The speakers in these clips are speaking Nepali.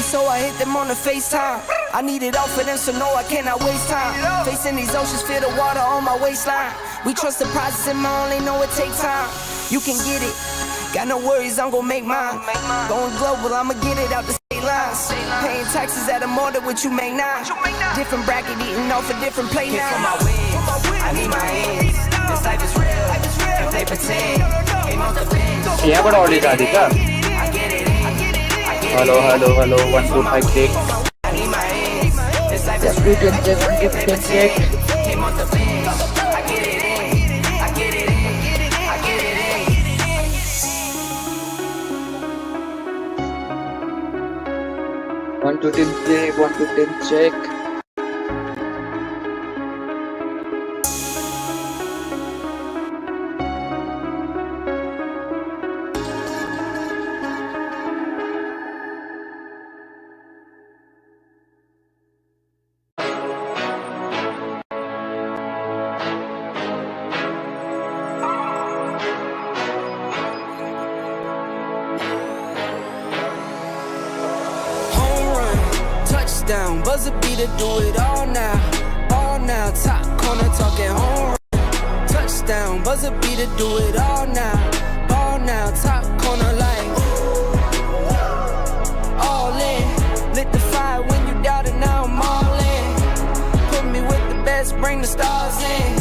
so I hit them on the FaceTime. I need it all for them, so no, I cannot waste time. Facing these oceans, feel the water on my waistline. We trust the process and I only know it takes time. You can get it, got no worries, I'm gon' make mine. Going global, I'ma get it out the state lines. Paying taxes at a more than what you make now. Different bracket, eating off a different plate now. For my wins, I need my ends. This life is real, if they pretend. Came off the bench. Yeah, but all is Adhika. Hello, 1, 2, 5, 6. I need my ends. This life is 2, 10, 7, 8, 10, 6. Came off the bench. I get it in. I get it in. I get it in. 1 to 10 check, 1 to 10 check. Down, buzzer beater, do it all now, top corner talking home run. Touchdown, buzzer beater, do it all now, top corner like all in. Lit the fire when you doubt it, now I'm all in. Put me with the best, bring the stars in.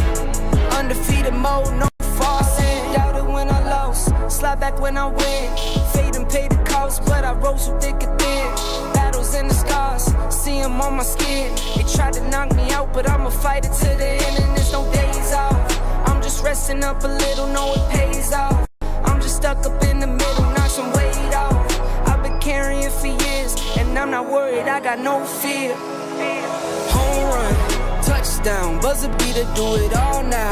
Undefeated mode, no falsing. Doubted when I lost, slide back when I win. Fade and pay the cost, but I rose so thick and thin. Battles and the scars, see them on my skin. They tried to knock me out, but I'ma fight it to the end, and there's no days off. I'm just resting up a little, know it pays off. I'm just stuck up in the middle, knock some weight off. I've been carrying for years, and I'm not worried, I got no fear. Home run, touchdown, buzzer beater, do it all now,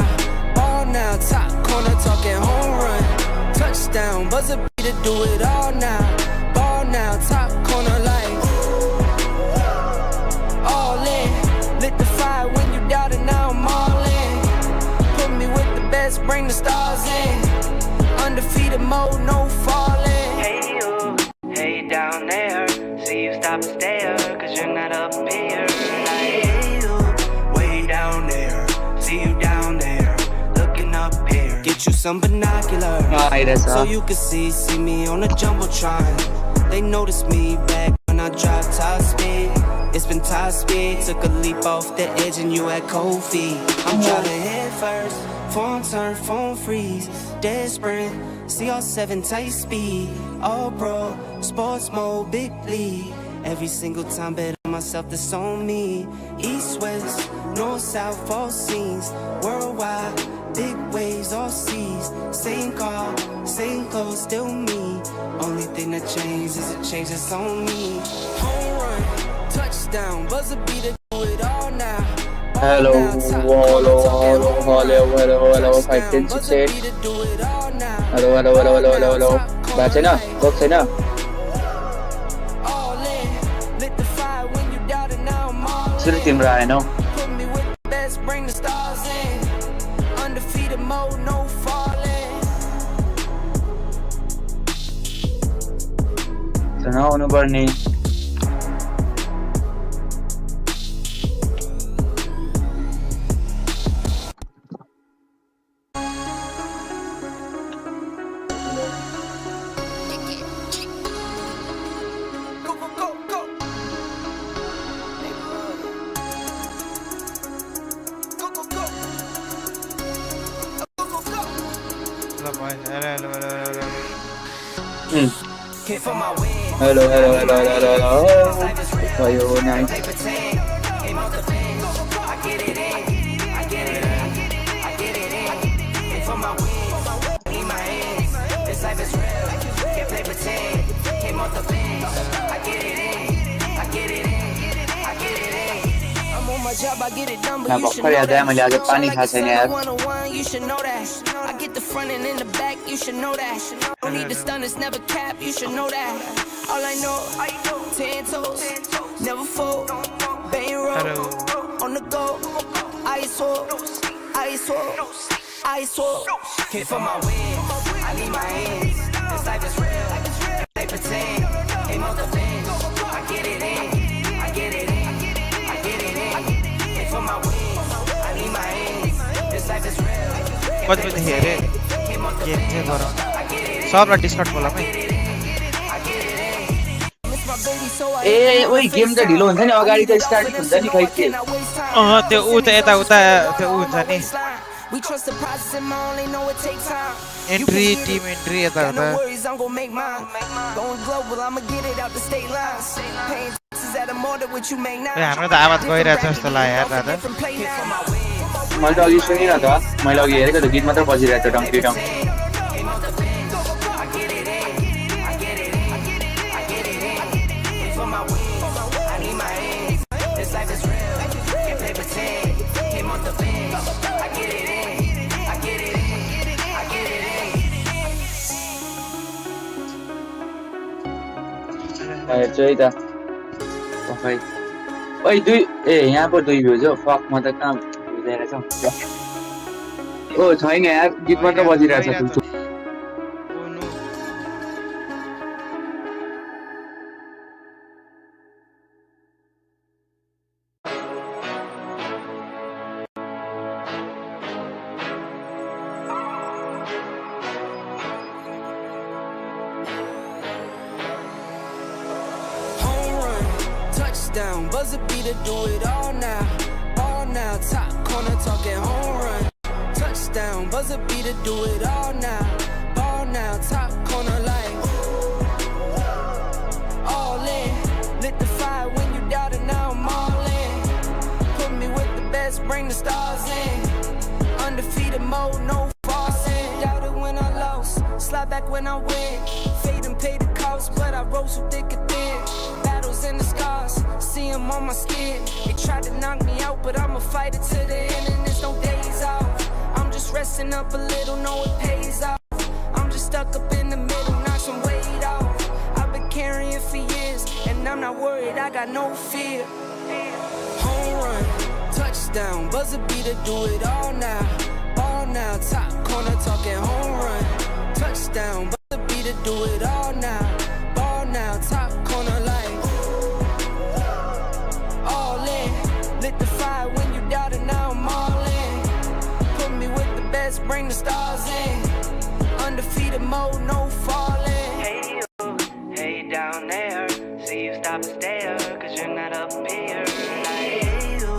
top corner talking home run. Touchdown, buzzer beater, do it all now, top corner like all in. Lit the fire when you doubt it, now I'm all in. Put me with the best, bring the stars in. Undefeated mode, no falling. Hey you, hey down there. See you stop and stare, cause you're not up here. Like, hey you, way down there. See you down there, looking up here. Get you some binoculars, so you can see me on the Jumbotron. They notice me back when I drive top speed. It's been top speed, took a leap off the edge and you had cold feet. I'm driving head first, phone turn, phone freeze, dead sprint, CR7 tight speed, all pro, sports mode, big league. Every single time bet on myself, that's on me. East, west, north, south, all scenes, worldwide, big waves, all seas. Same car, same clothes, still me. Only thing that changed is a change that's on me. Home run, touchdown, buzzer beater, do it all now. Hello, 5, 10, 6, 8. Hello. Back na, cook na. Still team Rhino. Put me with the best, bring the stars in. Undefeated mode, no falling. So now, ano Barney? Hello. Are you nice? Napakar yada hai, mail aage pani khate hain yaar. You should know that. I get the front and in the back, you should know that. Don't need the stun, it's never cap, you should know that. All I know, 10 toes, never fold, bang roll, on the go, ice wall, came for my wins, I need my ends, this life is real, they pretend, came off the bench, I get it. कति बजीदेखि हेरेँ गेम चाहिँ गराउनु सबलाई डिस्काउन्ट बोलाऊ है ए ओइ गेम त ढिलो हुन्छ नि अगाडि त स्टार्ट हुन्छ नि खै के त्यो ऊ त यता उता त्यो ऊ हुन्छ नि एन्ट्री टिम एन्ट्री यता उता हाम्रो त आवाज गइरहेछ जस्तो लाग्यो यार दादा मैले त अघि सुनिनँ त मैले अघि हेरेको त गीत मात्र बजिरहेको छ डङ्की डङ हेर्छु है त खै ओइ दुई ए यहाँ पो दुई भ्युज हो फक म त कहाँ बुझाएर छ ओ छैन यार गीत मात्र बजिरहेछ ठुल्ठुलो Down, buzzer beater, do it all now, top corner talking home run, touchdown, buzzer beater, do it all now, top corner like, all in, lit the fire when you doubt it, now I'm all in, put me with the best, bring the stars in, undefeated mode, no falling, doubt it when I lost, slide back when I win, fade and pay the cost, but I rose so thick and thin, battles in the scars, see them on my skin. They tried to knock me out, but I'ma fight it to the end, and there's no days off. I'm just resting up a little, know it pays off. I'm just stuck up in the middle, knock some weight off. I've been carrying for years, and I'm not worried, I got no fear. Home run, touchdown, buzzer beater, do it all now, top corner talking home run, touchdown, buzzer beater, do it all now, top corner like. Lit the fire when you doubt it, now I'm all in. Put me with the best, bring the stars in. Undefeated mode, no falling. Hey you, hey down there. See you stop and stare, cause you're not up here. Hey you,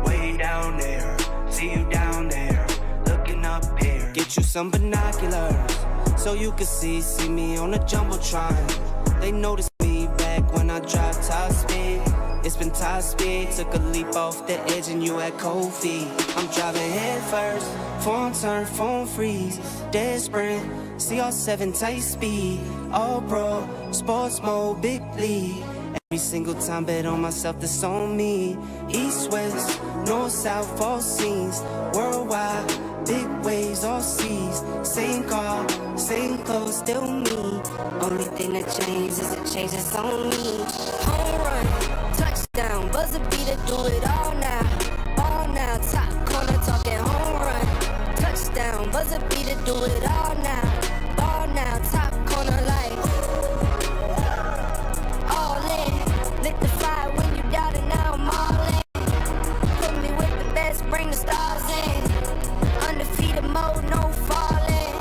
way down there. See you down there, looking up here. Get you some binoculars, so you can see me on the Jumbotron. They notice me back when I drive top speed. It's been top speed, took a leap off the edge and you had cold feet. I'm driving head first, phone turn, phone freeze, dead sprint, CR7 tight speed, all pro, sports mode, big league. Every single time bet on myself, that's on me. East, west, north, south, all scenes, worldwide, big waves, all seas. Same car, same clothes, still me. Only thing that changes is the change that's on me. Home run, touchdown, buzzer beater, do it all now, top corner talking home run, touchdown, buzzer beater, do it all now, top corner like, all in, lit the fire when you doubt it, now I'm all in, put me with the best, bring the stars in, undefeated mode, no falling.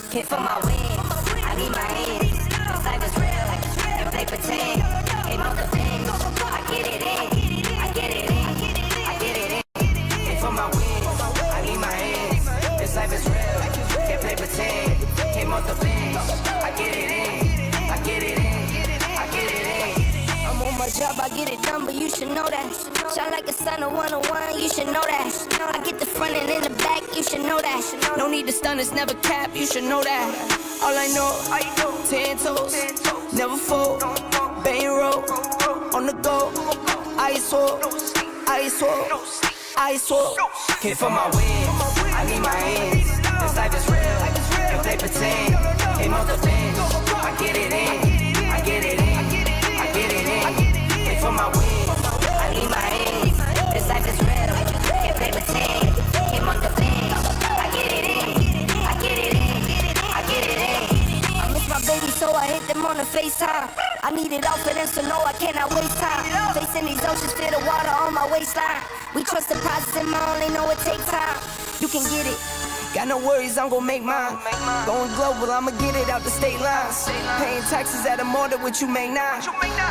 Hit for my wins, I need my ends. This life is real, and play pretend. Ain't no defense, I get it in, I get it in, I get it in. Hit for my wins, I need my ends. This life is real, and play pretend. Ain't no defense, I get it in, I get it in, I get it in. I'm on my job, I get it done, but you should know that. Shine like a sun of 101, you should know that. I get the front and in the back, you should know that. No need to stun, it's never cap, you should know that. All I know, 10 toes, never fold, bang roll, on the go, ice wall, I swore. Came for my wins, I need my ends. This life is real, if they pretend. Came off the bench, I get it in, I get it in, I get it in. Came for my wins, I need my ends. This life is real, if they pretend. Came off the bench, I get it in, I get it in, I get it in. I miss my baby, so I hit them on the FaceTime. I need it all for them, so no, I cannot waste time. Facing these oceans, feel the water on my waistline. We trust the process and my only know it takes time. You can get it. Got no worries, I'm gon' make mine. Going global, I'ma get it out the state lines. Paying taxes at a more than what you make now.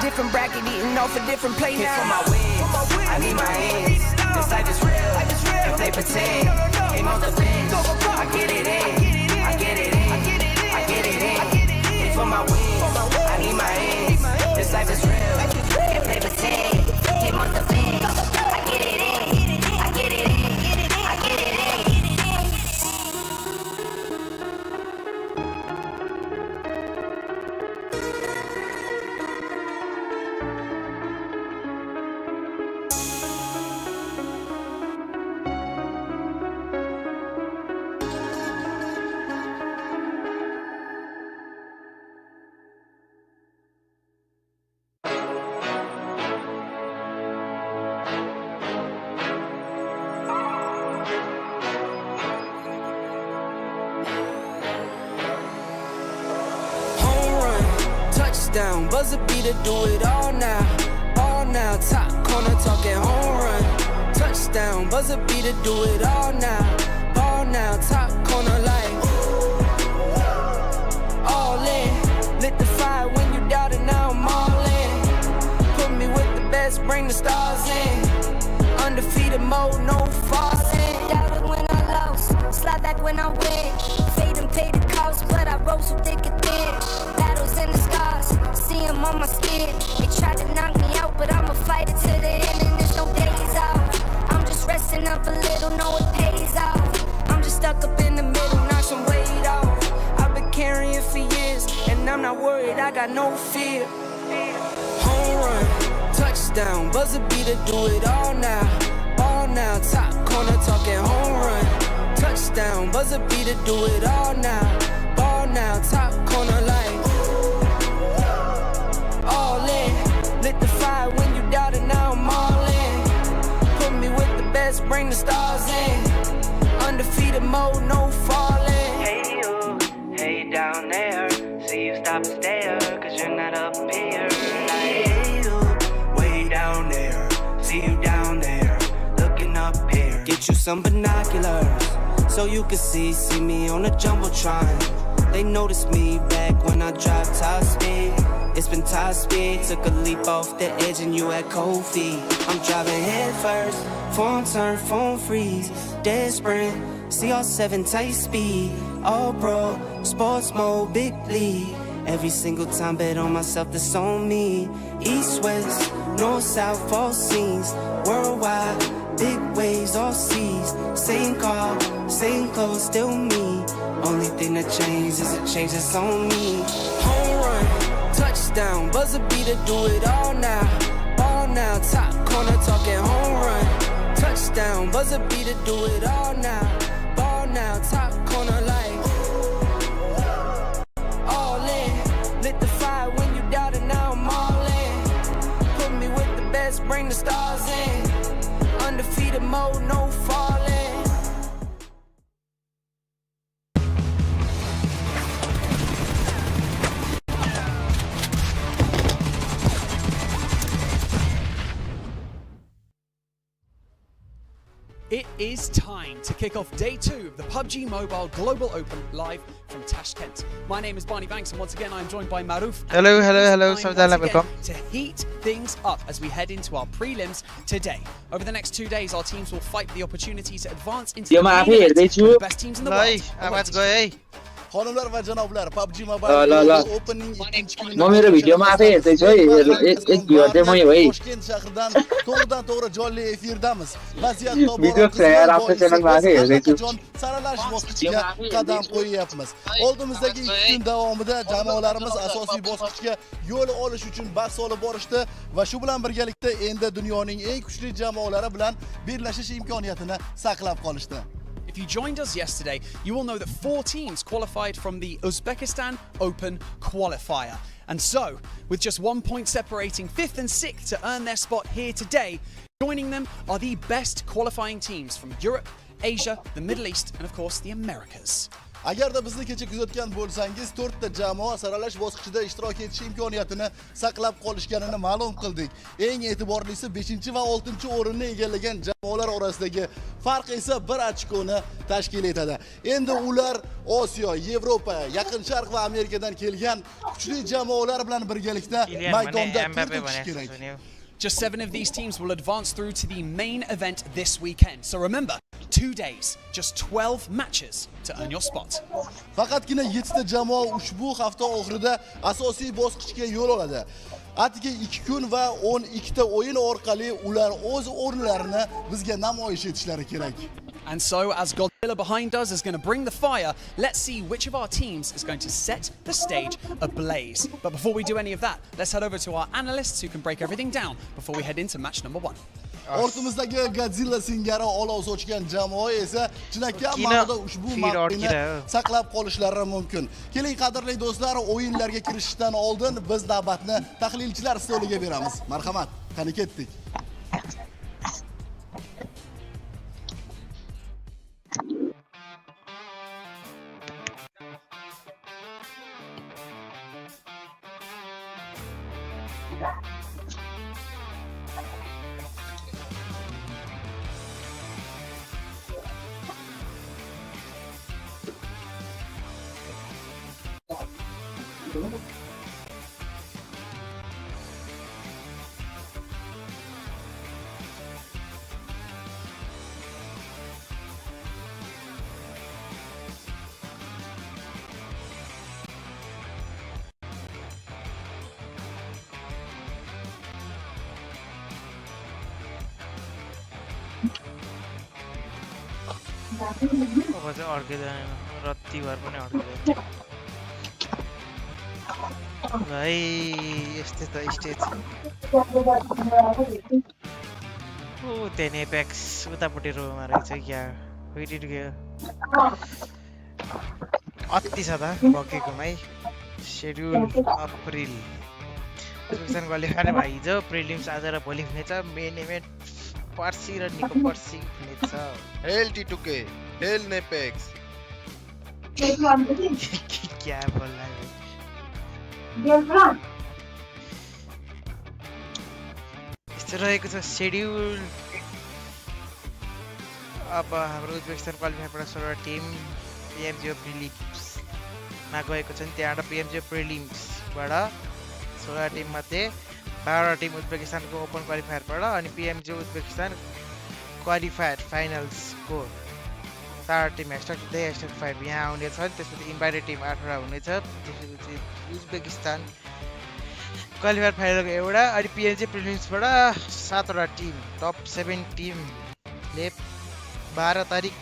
Different bracket, eating off a different plate now. For my wins, I need my ends. This life is real, if they pretend. Came off the bench, I get it in, I get it in, I get it in. For my wins, I need my ends. This life is real, if they pretend. Came off the bench, I get it in, I get it in, I get it in. Down, buzzer beater, do it all now, top corner talking home run, touchdown, buzzer beater, do it all now, top corner like, all in, lit the fire when you doubted, now I'm all in, put me with the best, bring the stars in, undefeated mode, no falling, doubted when I lost, slide back when I win, fade and pay the cost, but I rose so thick and thin, battles in the scars, see them on my skin. They tried to knock me out, but I'ma fight it to the end, and there's no days off. I'm just resting up a little, know it pays off. I'm just stuck up in the middle, knock some weight off. I've been carrying for years, and I'm not worried, I got no fear. Home run, touchdown, buzzer beater, do it all now, top corner talking home run, touchdown, buzzer beater, do it all now, top corner like, all in, lit the fire when you doubted, now I'm all in, put me with the best, bring the stars in, undefeated mode, no falling. Hey you down there, see you stop and stare, cause you're not up here. Hey you, way down there, see you down there, looking up here. Get you some binoculars, so you can see me on the Jumbotron. They noticed me back when I dropped top speed. It's been top speed, took a leap off the edge and you had cold feet. I'm driving head first, phone turn, phone freeze, dead sprint, CR7 tight speed, all pro, sports mode, big league. Every single time bet on myself, that's on me. East, west, north, south, all scenes, worldwide, big waves, all seas. Same car, same clothes, still me. Only thing that changed is a change that's on me. Home run, touchdown, buzzer beater, do it all now, top corner talking home run, touchdown, buzzer beater, do it all now, top corner like, all in, lit the fire when you doubted, now I'm all in, put me with the best, bring the stars in, undefeated mode, no falling. It is time to kick off day 2 of the PUBG Mobile Global Open live from Tashkent. My name is Barney Banks, and once again I'm joined by Maruf. Hello. Welcome. To heat things up as we head into our prelims today. Over the next 2 days, our teams will fight for the opportunity to advance into the main event with the best teams in the world. Xonimlar va janoblar, PUBG ल, ल, Mobile ल। opening 2 म मेरो भिडियोमा आफै हेर्दैछु है एक भ्युअर चाहिँ मै हो है Toshkent shahridan to'g'ridan-to'g'ri jonli efirdamiz. Vaziyat video tobora tayar afno boisi channelga biz आफै हेर्दैछु allaqachon saralash bosqichiga qadam qo'yyapmiz. Oldimizdagi 2 kun davomida jamoalarimiz asosiy bosqichga yo'l olish uchun bahs olib borishdi va shu bilan birgalikda endi dunyoning eng kuchli jamoalari bilan birlashish imkoniyatini saqlab qolishdi. If you joined us yesterday, you will know that 4 teams qualified from the Uzbekistan Open Qualifier. And so, with just 1 point separating 5th and 6th to earn their spot here today, joining them are the best qualifying teams from Europe, Asia, the Middle East, and of course the Americas. Agarda bizni kecha kuzatgan bo'lsangiz, 4 ta jamoa saralash bosqichida ishtirok etish imkoniyatini saqlab qolishganini ma'lum qildik. Eng e'tiborlisi 5 va 6 o'rinni egallagan jamoalar orasidagi farq esa 1 ochkoni tashkil etadi. Endi ular Osiyo, Yevropa, Yaqin Sharq va Amerikadan kelgan kuchli jamoalar bilan birgalikda maydonda turtish kerak. Just 7 of these teams will advance through to the main event this weekend. So remember, 2 days, just 12 matches to earn your spot. Faqatgina 7 ta jamoa ushbu hafta oxirida asosiy bosqichga yo'l oladi. Atigi 2 kun va 12 ta o'yin orqali ular o'z o'rinlarini bizga namoyish etishlari kerak. And so, as Godzilla behind us is going to bring the fire, let's see which of our teams is going to set the stage ablaze. But before we do any of that, let's head over to our analysts who can break everything down before we head into match number 1. Ortimizdagi Godzilla singari olov sochgan jamoa esa chinakam ma'noda ushbu mavqeni saqlab qolishlari mumkin. Keling qadrli do'stlar, o'yinlarga kirishishdan oldin biz navbatni tahlilchilar stoliga beramiz. Marhamat, qani ketdik. अब चाहिँ अड्किँदैन रत्ती भर पनि अड्किँदैन भाइ यस्तै त स्टेज ओ त्यहाँ एपेक्स उतापट्टि रोमा रहेछ क्या वेटिड गयो अति छ त बकेकोमा है शेड्युल अप्रिल उज्बेकिस्तान क्वालिफायर भाइ हिजो प्रिलिम्स आज र भोलि हुनेछ मेन इभेन्ट पर्सि र निको पर्सि हुनेछ हेल टी2के हेल नेपेक्स क्या बोल्ला यस्तो रहेको छ शेड्युल अब हाम्रो उज्बेकिस्तान क्वालिफायरबाट 16 टिम PMGO प्रिलिम्समा गएको छन् त्यहाँबाट PMGO प्रिलिम्सबाट 16 टिम मध्ये 12 टिम उज्बेकिस्तानको ओपन क्वालिफायरबाट अनि PMGO उज्बेकिस्तान क्वालिफायर फाइनल्सको 4 टिम #5 यहाँ आउने छन् त्यसपछि इन्भाइटेड टिम 18 हुनेछ त्यसपछि उज्बेकिस्तान क्वालिफायर फाइनलको एउटा अनि PMGO प्रिलिम्सबाट 7 वटा टिम टप 7 टिमले 12 तारिक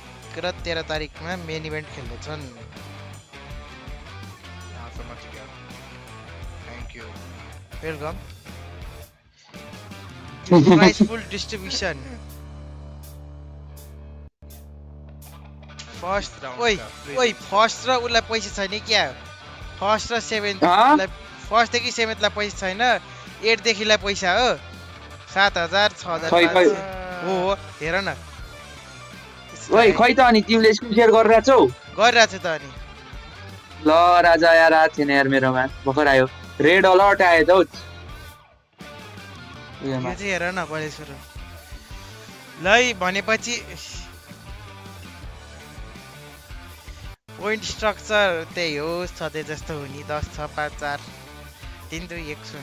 र 13 तारिकमा मेन इभेन्ट खेल्नेछन् thank you welcome prize pool distribution first first र उसलाई पैसा छैन क्या फर्स्ट र 7th लाई फर्स्ट देखि 7th लाई पैसा छैन 8 देखि लाई पैसा हो 7000 6000 हो हेर न ओइ खै त अनि तिमीले स्क्रिन शेयर गरिरहेछ हौ गरिरहेछ त अनि ल राजा यार आ थिएन यार मेरोमा भर्खर आयो रेड अलर्ट आयो त यो चाहिँ हेर न पहिले सुरु ल भनेपछि पोइन्ट स्ट्रक्चर त्यही हो सधैँ जस्तो हो नि 10 6 5 4 3 2 1 0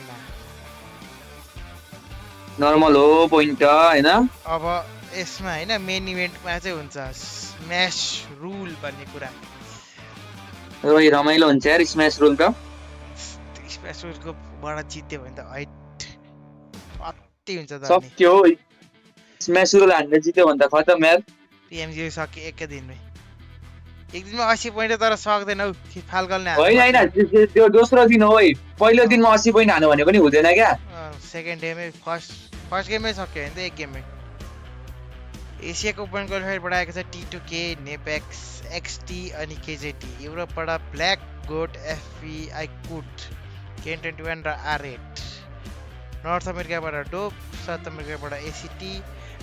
नर्मल हो पोइन्ट हैन अब यसमा हैन मेन इभेन्टमा चाहिँ हुन्छ स्म्याश रुल भन्ने कुरा ओइ रमाइलो हुन्छ यार स्म्यास रोल त स्पेसलको बाट जित्यो भने त हाइट अति हुन्छ त अनि सक्यो स्म्यास रोल हान्ने जित्यो भने त खतम यार पिएमजी सक्यो एकै दिनमै एक दिनमा 80 पोइन्ट तर सक्दैन हौ फाल गर्ने होइन होइन त्यो दोस्रो दिन हो है पहिलो दिनमा 80 पोइन्ट हान्नु भने पनि हुँदैन क्या सेकेन्ड डेमै फर्स्ट गेममै सक्यो भने त एक गेममै एसियाको ओपन क्वालिफायर आएको छ T2K नेपेक्स XT अनि KJT युरोपबाट ब्ल्याक गोट FP आइकुट K21 र R8 नर्थ अमेरिकाबाट डोप साउथ अमेरिकाबाट ACT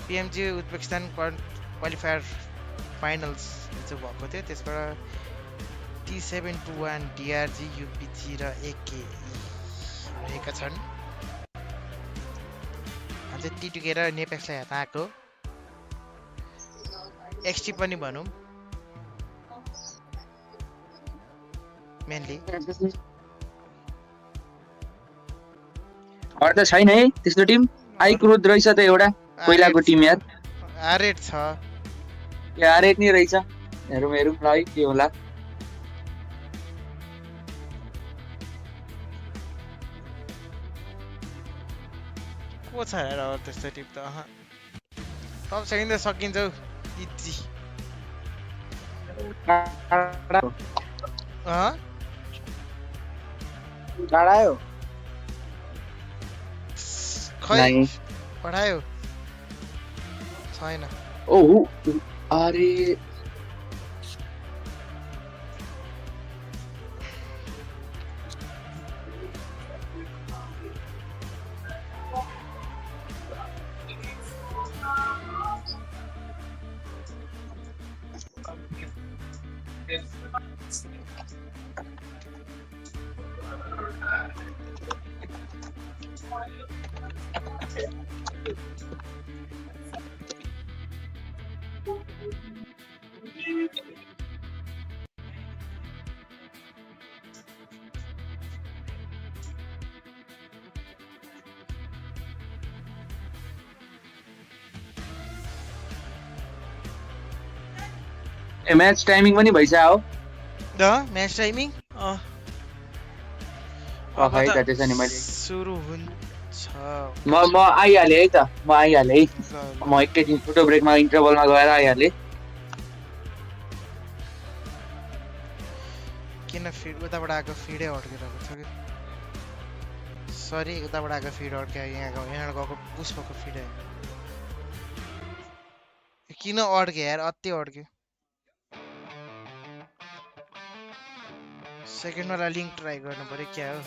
PMG Uzbekistan qualifier finals चाहिँ भएको थियो त्यसबाट T721 DRG UPG र AKE रहेका छन् अझै T2K र नेपेक्सलाई हटाएको XT पनि भनौँ मेनली अरू त छैन है त्यस्तो टिम आइक्रोध रहेछ त एउटा पहिलाको टिम यार R8 छ R8 नै रहेछ हेरौँ ल है के होला को छ यार अरू त्यस्तो टिम त टप सेकेन्ड त सकिन्छ हौ इजी डाडायो खै पढायो छैन ओहो अरे म्याच टाइमिङ पनि भइसक्यो द म्याच टाइमिङ खै त त्यसो नि मैले सुरु हुन्छ म आइहालेँ है त म आइहालेँ है म एकैछिन छोटो ब्रेकमा इन्टरभलमा गएर आइहालेँ किन फिड उताबाट आएको फिडै अड्किरहेको छ कि सरी उताबाट आएको फिड अड्क्यो यहाँ गएको पुस भएको फिड किन अड्क्यो यार अति अड्क्यो सेकेन्ड वाला लिंक ट्राई गर्नु पर्यो क्या हो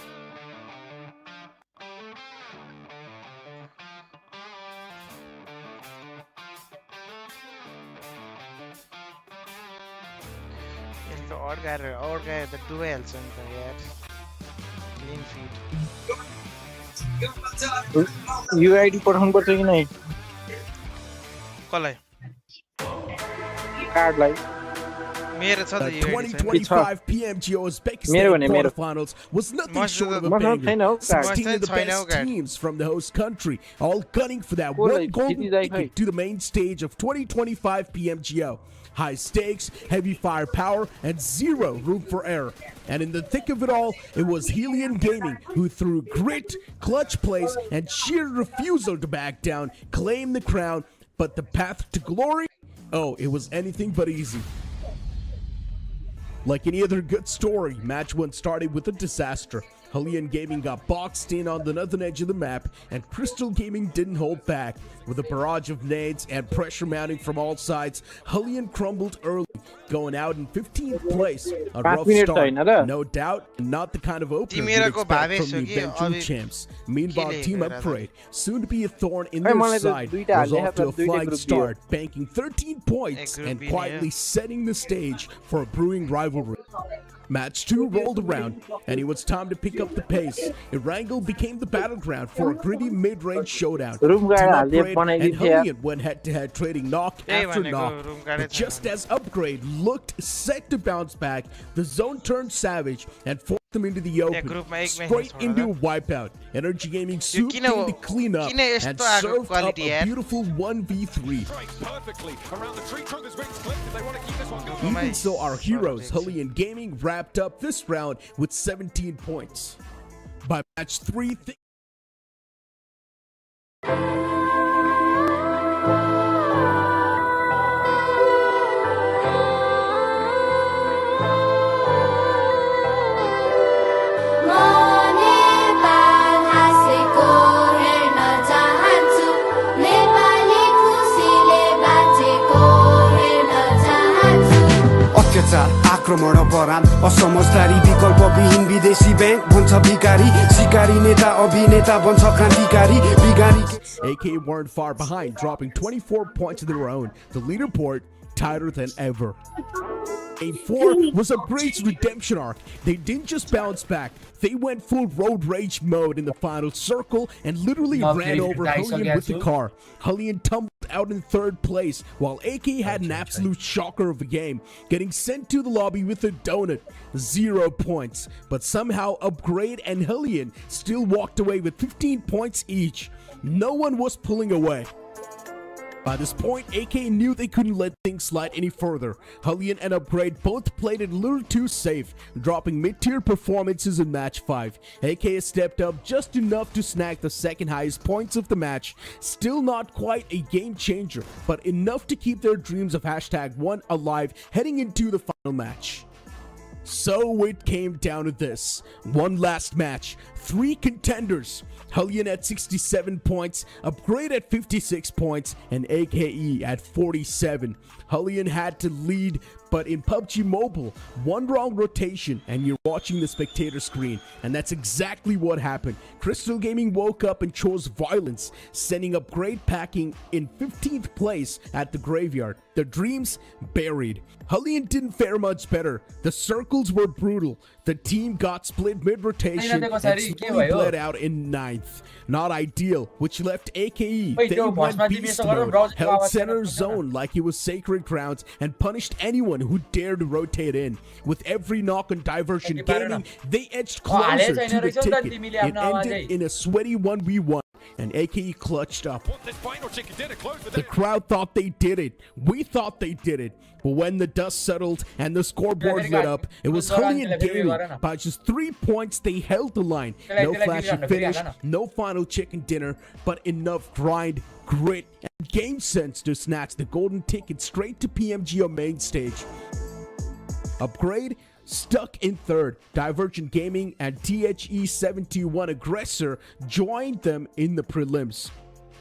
यसको अड्काएर त डुबाइहाल्छ नि त यार क्लिन फिड युआइडी पठाउनु पर्छ कि नै कसलाई कार्डलाई मेरो छ त The 2025 PMGO Uzbekistan quarterfinals was nothing short of a banger. 16 of the best teams from the host country, all gunning for that one golden ticket to the main stage of 2025 PMGO. High stakes, heavy firepower, and zero room for error. And in the thick of it all, it was Helion Gaming who through grit, clutch plays, and sheer refusal to back down, claimed the crown. But the path to glory? Oh, it was anything but easy. Like any other good story, match 1 started with a disaster. Helion Gaming got boxed in on the northern edge of the map, and Crystal Gaming didn't hold back. With a barrage of nades and pressure mounting from all sides, Helion crumbled early, going out in 15th place. A rough start, no doubt, not the kind of opener you'd expect from the eventual champs. Meanwhile, Team Upgrade, soon to be a thorn in their side, was off to a flying start, banking 13 points and quietly setting the stage for a brewing rivalry. Match 2 rolled around, and it was time to pick up the pace. Erangel became the battleground for a gritty mid-range showdown. Team Upgrade and Helion went head-to-head, trading knock after knock. But just as Upgrade looked set to bounce back, the zone turned savage and forced them into the open, straight into a wipeout. Energy Gaming soon came to clean up and served up a beautiful 1v3. Perfectly around the tree trunk as wings clipped if they want to keep this one going. Even so, our heroes, Hellion Gaming, wrapped up this round with 17 points. By match 3, आक्रमण परान असमझदारी विकल्पविहीन विदेशी बैंक भन्छ भिकारी शिकारी नेता अभिनेता भन्छ क्रान्तिकारी बिगारी AK weren't far behind, dropping 24 points of their own. The leaderboard tighter than ever. Game 4 was a great redemption arc. They didn't just bounce back, they went full road rage mode in the final circle and literally ran over Hellion with the car. Hellion tumbled out in 3rd place, while AK had an absolute shocker of a game, getting sent to the lobby with a donut. 0 points. But somehow Upgrade and Hellion still walked away with 15 points each. No one was pulling away. By this point, AK knew they couldn't let things slide any further. Hellion and Upgrade both played it a little too safe, dropping mid-tier performances in match 5. AK stepped up just enough to snag the 2nd highest points of the match. Still not quite a game changer, but enough to keep their dreams of #1 alive heading into the final match. So it came down to this. One last match. 3 contenders. Hellion at 67 points, Upgrade at 56 points, and AKE at 47. Hellion had to lead, but in PUBG Mobile, one wrong rotation and you're watching the spectator screen, and that's exactly what happened. Crystal Gaming woke up and chose violence, sending Upgrade packing in 15th place at the graveyard. Their dreams buried. Hellion didn't fare much better. The circles were brutal. The team got split mid-rotation and slowly bled out in 9th. Not ideal, which left AKE. They went beast mode, held center zone like it was sacred grounds, and punished anyone who dared to rotate in. With every knock on Diversion Gaming, they edged closer to the ticket. It ended in a sweaty 1v1. And AKE clutched up. The crowd thought they did it. We thought they did it. But when the dust settled and the scoreboard lit up, it was Hellion Gaming. By just 3 points, they held the line. No flashy finish, no final chicken dinner, but enough grind, grit, and game sense to snatch the golden ticket straight to PMGO main stage. Upgrade stuck in 3rd. Divergent Gaming and THE71 Aggressor joined them in the prelims.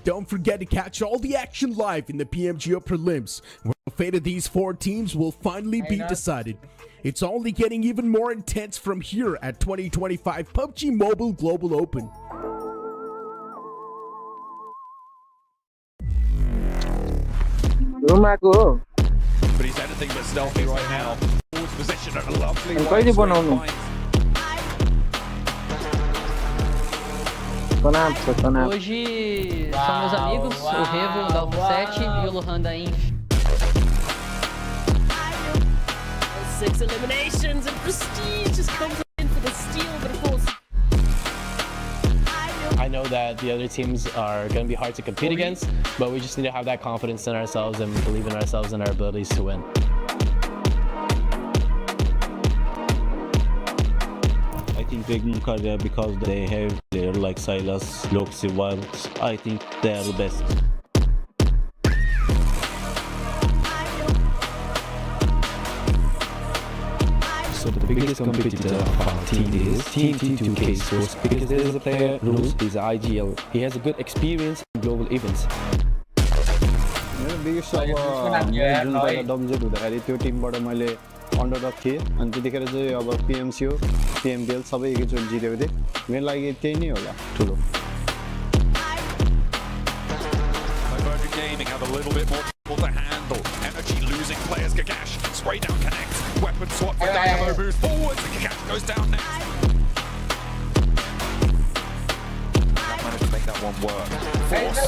Don't forget to catch all the action live in the PMGO prelims, where the fate of these 4 teams will finally be decided. It's only getting even more intense from here at 2025 PUBG Mobile Global Open. But he's anything but stealthy right now. Position at a lovely Hoje são meus amigos, o Revo da Offset e o Lohan da Inf. 6 eliminations and prestige just comes in for the steal, but of course I know that the other teams are going to be hard to compete against, but we just need to have that confidence in ourselves and believe in ourselves and our abilities to win. I think they can career because they have players like Silas, Loxy, Wilds. I think they are the best. So the biggest competitor of our team is Team T2K Source, because there is a player who is IGL. He has a good experience in global events. Biggest अब जुन पहिला डमजेट हुँदाखेरि त्यो टिमबाट मैले अन्डरडग थिएँ अनि त्यतिखेर चाहिँ अब पिएमसिओ पिएमबिएल सबै एकैचोटि जितेको थिएँ मेरो लागि त्यही नै होला ठुलो Gaming have a little bit more trouble to handle. Energy losing players. Gagash spray down connects. Weapon swap for Dynamo moves forward. Gagash goes down next. Managed to make that one work. Force.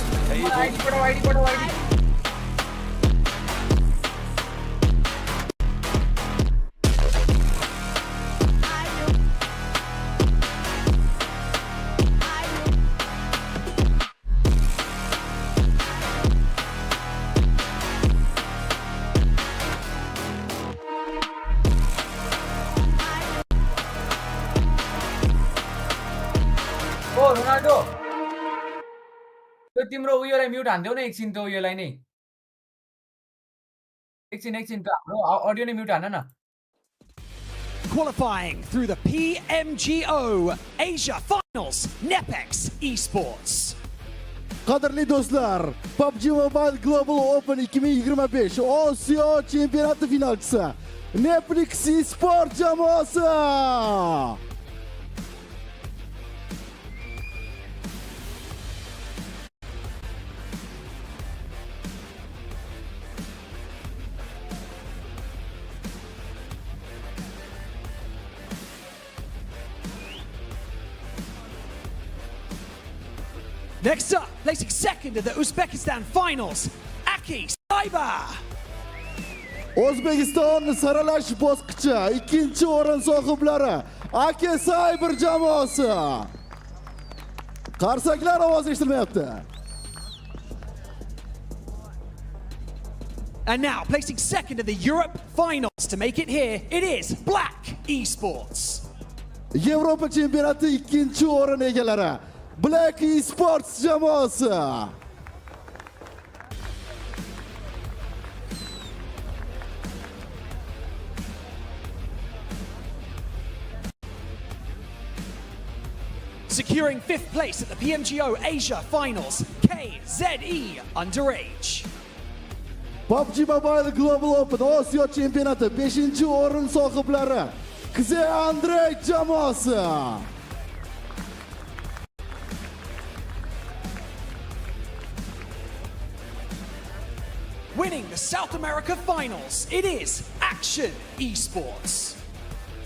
Ronaldo त्यो तिम्रो उयोलाई म्युट हान्देऊ न एकछिन त्यो उयोलाई नै एकछिन त्यो हाम्रो अडियो नै म्युट हान्न न Qualifying through the PMGO Asia Finals, Nepex Esports. Qadrli do'stlar, PUBG Mobile Global Open 2025 Osiyo chempionati finalchisi Nepex Esports jamoasi. Next up, placing second in the Uzbekistan finals, Aki Cyber. O'zbekiston saralash bosqichi ikkinchi o'rin sohiblari Aaja Cyber jamoasi. Qarsaklar ovozi eshitilmayapti. And now, placing second in the Europe finals to make it here, it is Black Esports. Yevropa chempionati ikkinchi o'rin egalari Black Esports jamoasi. Securing fifth place at the PMGO Asia Finals, KZE Underage. PUBG Mobile Global Open Osiyo chempionati 5-chi o'rin sohiblari KZE Underage jamoasi. Winning the South America Finals, it is Action Esports.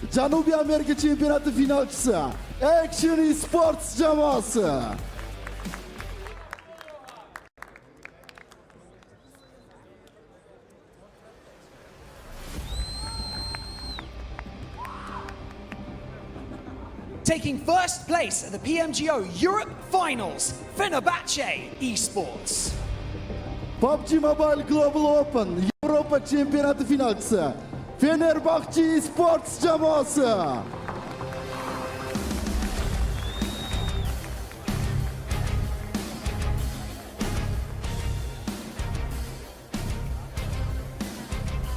Janubiy Amerika chempionati finalchisi Action Esports jamoasi. Taking first place at the PMGO Europe Finals, Fenerbahce Esports. PUBG Mobile Global Open Yevropa chempionati finalchisi Fenerbahce Esports jamoasi.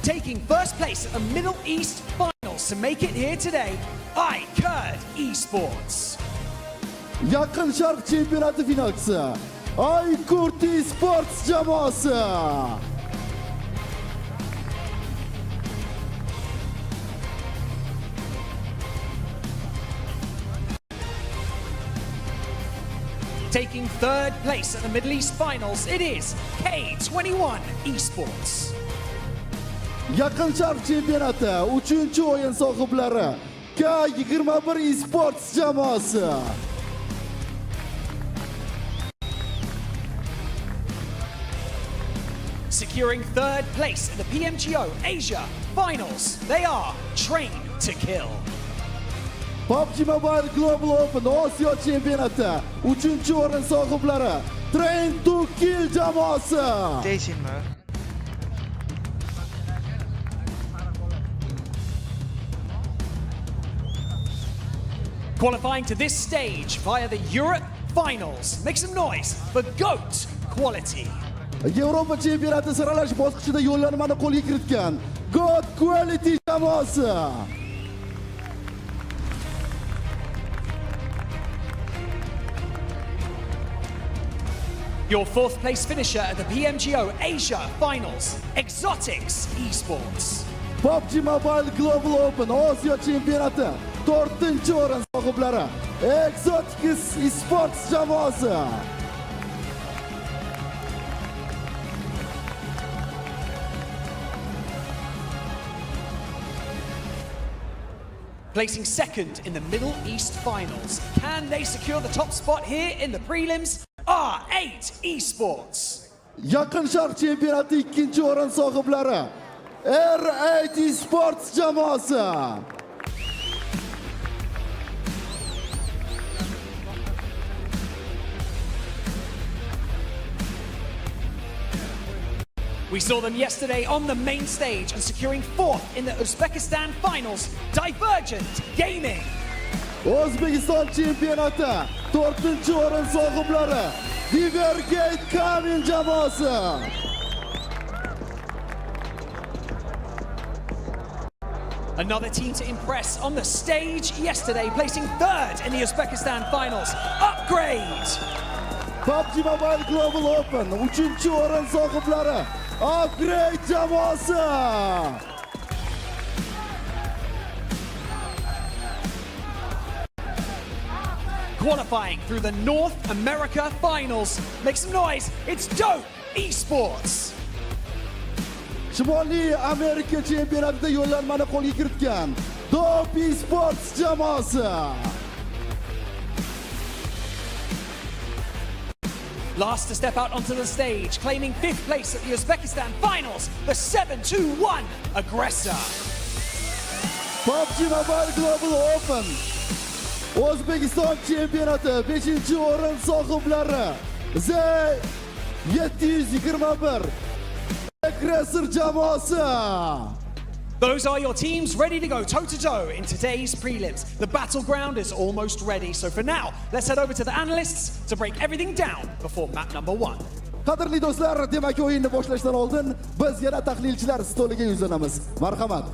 Taking first place at the Middle East Finals to make it here today, iCurd Esports. Yaqin Sharq chempionati finalchisi iCurd Esports jamoasi. Taking third place at the Middle East Finals, it is K21 Esports. Yaqin Sharq chempionati 3-chi o'yin sohiblari K21 Esports jamoasi. Securing third place at the PMGO Asia Finals, they are Train to Kill. PUBG Mobile Global Open Osiyo chempionati 3-chi o'rin sohiblari Train to Kill jamoasi. Deysinmi? Qualifying to this stage via the Europe Finals. Make some noise for GOAT Quality. Yevropa chempionati saralash bosqichida yo'llanmani qo'lga kiritgan GOAT Quality jamoasi. Your fourth place finisher at the PMGO Asia Finals, Exotics Esports. PUBG Mobile Global Open Osiyo chempionati 4-chi o'rin sohiblari Exotics Esports jamoasi. Placing second in the Middle East Finals. Can they secure the top spot here in the prelims? R8 Esports. Yaqin Sharq chempionati 2-chi o'rin sohiblari R8 Esports jamoasi. We saw them yesterday on the main stage and securing fourth in the Uzbekistan finals, Divergent Gaming. O'zbekiston chempionati 4-o'rin sohiblari Divergate Kamil jamoasi. Another team to impress on the stage yesterday, placing third in the Uzbekistan finals. Upgrade! PUBG Mobile Global Open 3-o'rin sohiblari Upgrade jamoasi. Qualifying through the North America finals. Make some noise, it's Dope Esports! Shimoliy Amerika chempionatida yo'llanmani qo'lga kiritgan Dope Esports jamoasi. Last to step out onto the stage, claiming 5th place at the Uzbekistan finals, the 7-2-1 aggressor. PUBG Mobile Global Open O'zbekiston chempionati 5-o'rin sohiblari Z721 aggressor jamoasi. Those are your teams ready to go toe-to-toe in today's prelims. The battleground is almost ready, so for now, let's head over to the analysts to break everything down before map number 1. Qadrli do'stlar, demak o'yinni boshlashdan oldin biz yana tahlilchilar stoliga yuzlanamiz. Marhamat.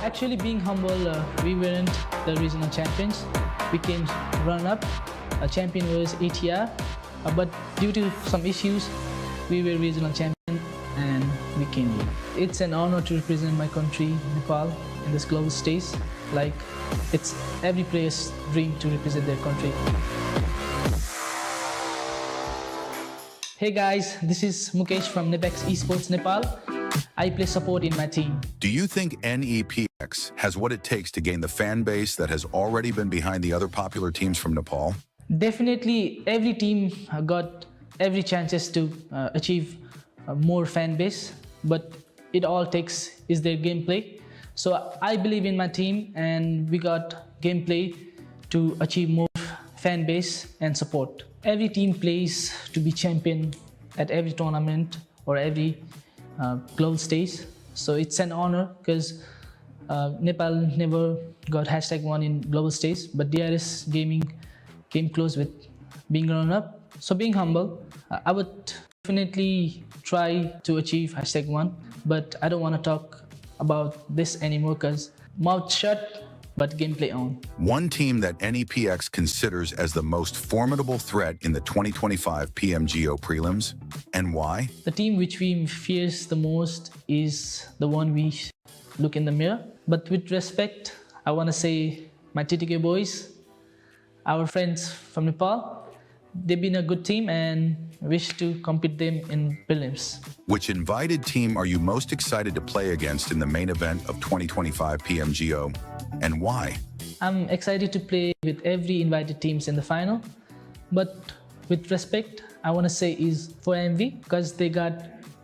Actually, being humble, we weren't the regional champions. We came run-up. Champion was ATR, but due to some issues, we were regional champion and we came here. It's an honor to represent my country, Nepal, in this global stage. Like, it's every player's dream to represent their country. Hey guys, this is Mukesh from Nepex Esports Nepal. I play support in my team. Do you think NEPX has what it takes to gain the fan base that has already been behind the other popular teams from Nepal? Definitely, every team got every chances to achieve more fan base, but it all takes is their gameplay. So I believe in my team and we got gameplay to achieve more fan base and support. Every team plays to be champion at every tournament or every global stage. So it's an honor because Nepal never got #1 in global stage, but DRS Gaming came close with being runner-up. So being humble, I would definitely try to achieve #1, but I don't want to talk about this anymore because mouth shut, but gameplay on. One team that NEPX considers as the most formidable threat in the 2025 PMGO prelims, and why? The team which we fear the most is the one we look in the mirror. But with respect, I want to say my TTK boys, our friends from Nepal, they've been a good team and wish to compete them in prelims. Which invited team are you most excited to play against in the main event of 2025 PMGO, and why? I'm excited to play with every invited teams in the final, but with respect, I want to say is for MV because they got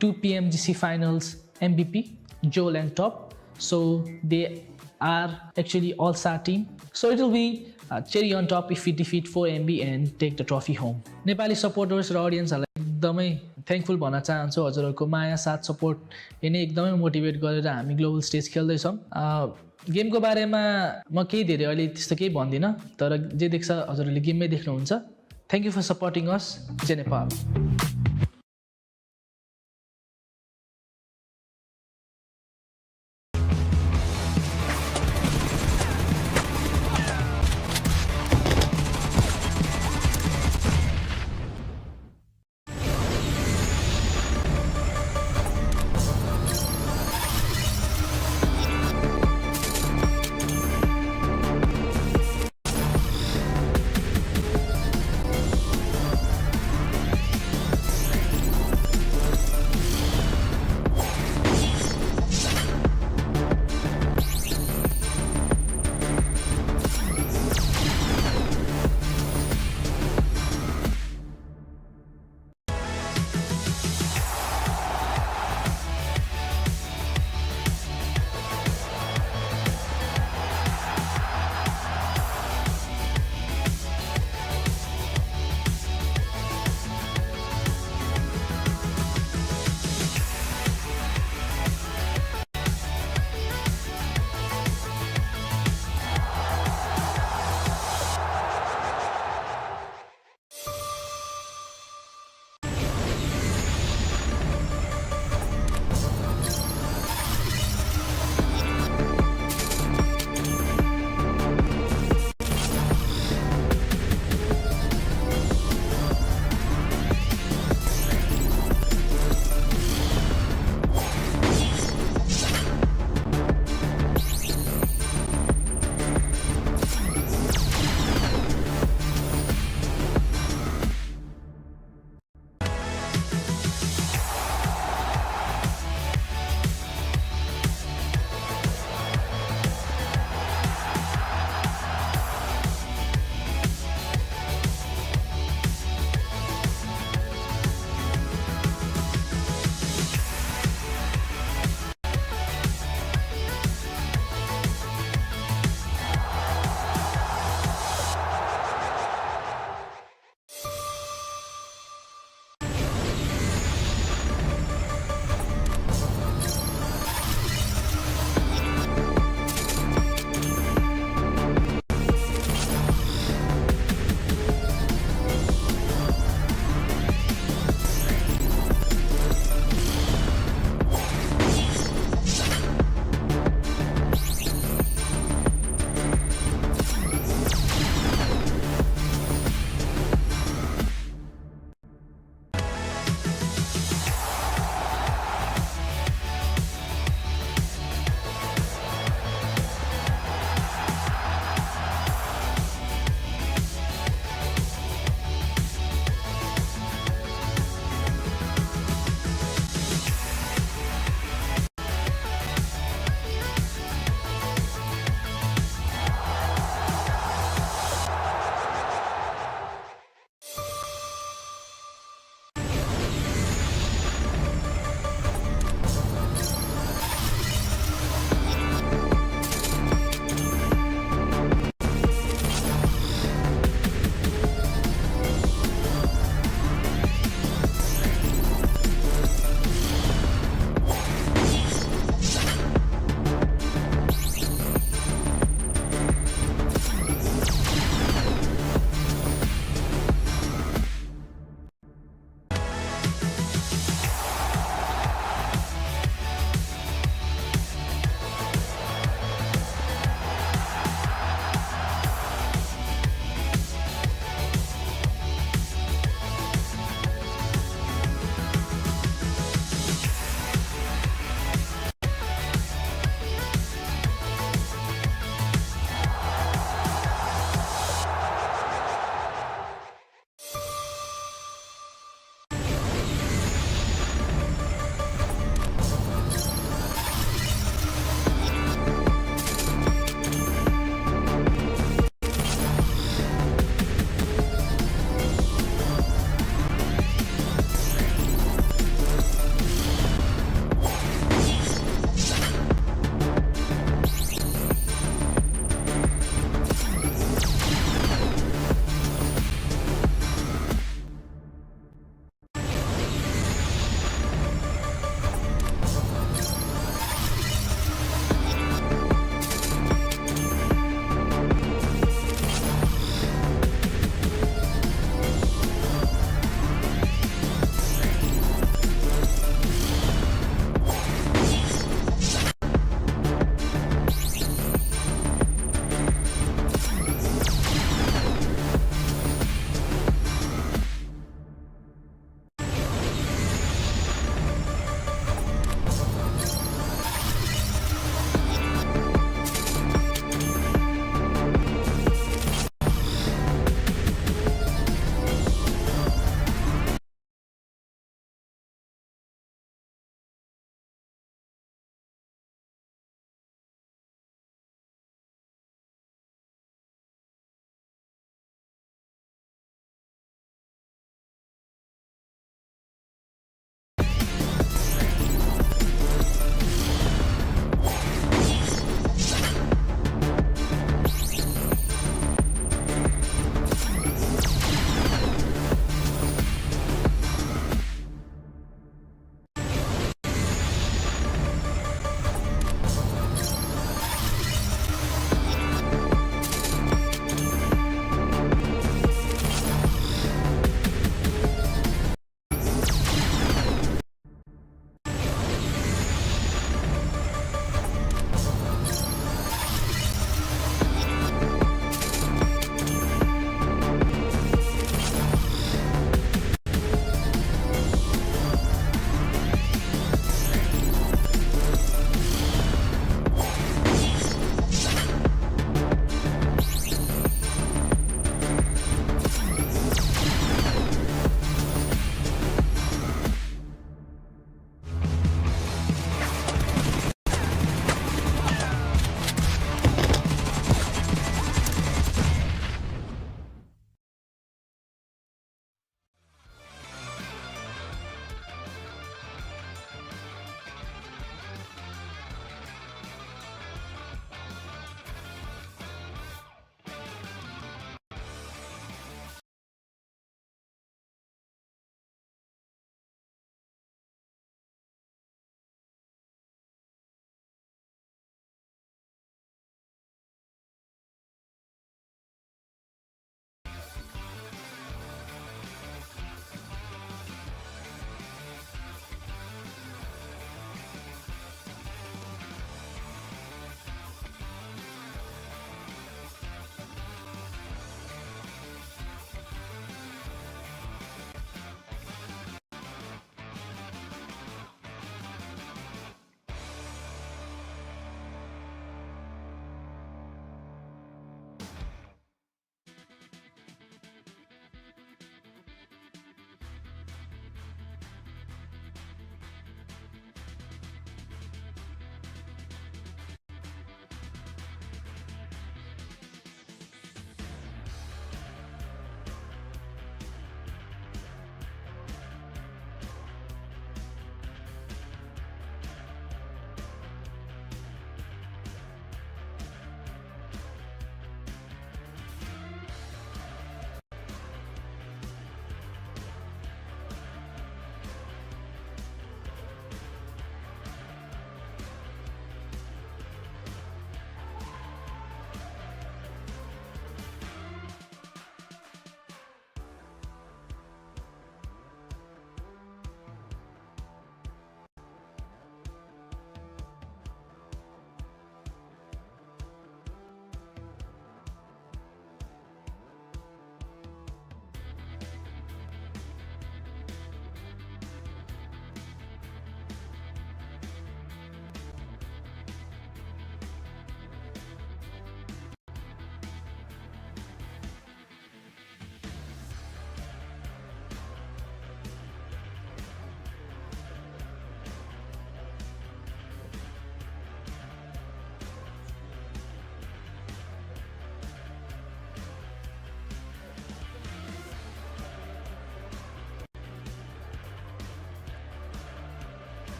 2 PMGC finals MVP, Joel and Top, so they are actually all-star team. So it will be cherry on top if we defeat 4MB and take the trophy home. Nepali supporters र audienceहरुलाई एकदमै थ्याङ्कफुल भन्न चाहन्छु हजुरहरुको माया साथ सपोर्ट यिनै एकदमै मोटिभेट गरेर हामी ग्लोबल स्टेज खेल्दै छौं। गेमको बारेमा म केही धेरै अहिले त्यस्तो केही भन्दिन, तर जे देख्छ हजुरहरुले गेममै देख्नुहुन्छ। Thank you for supporting us. जय नेपाल।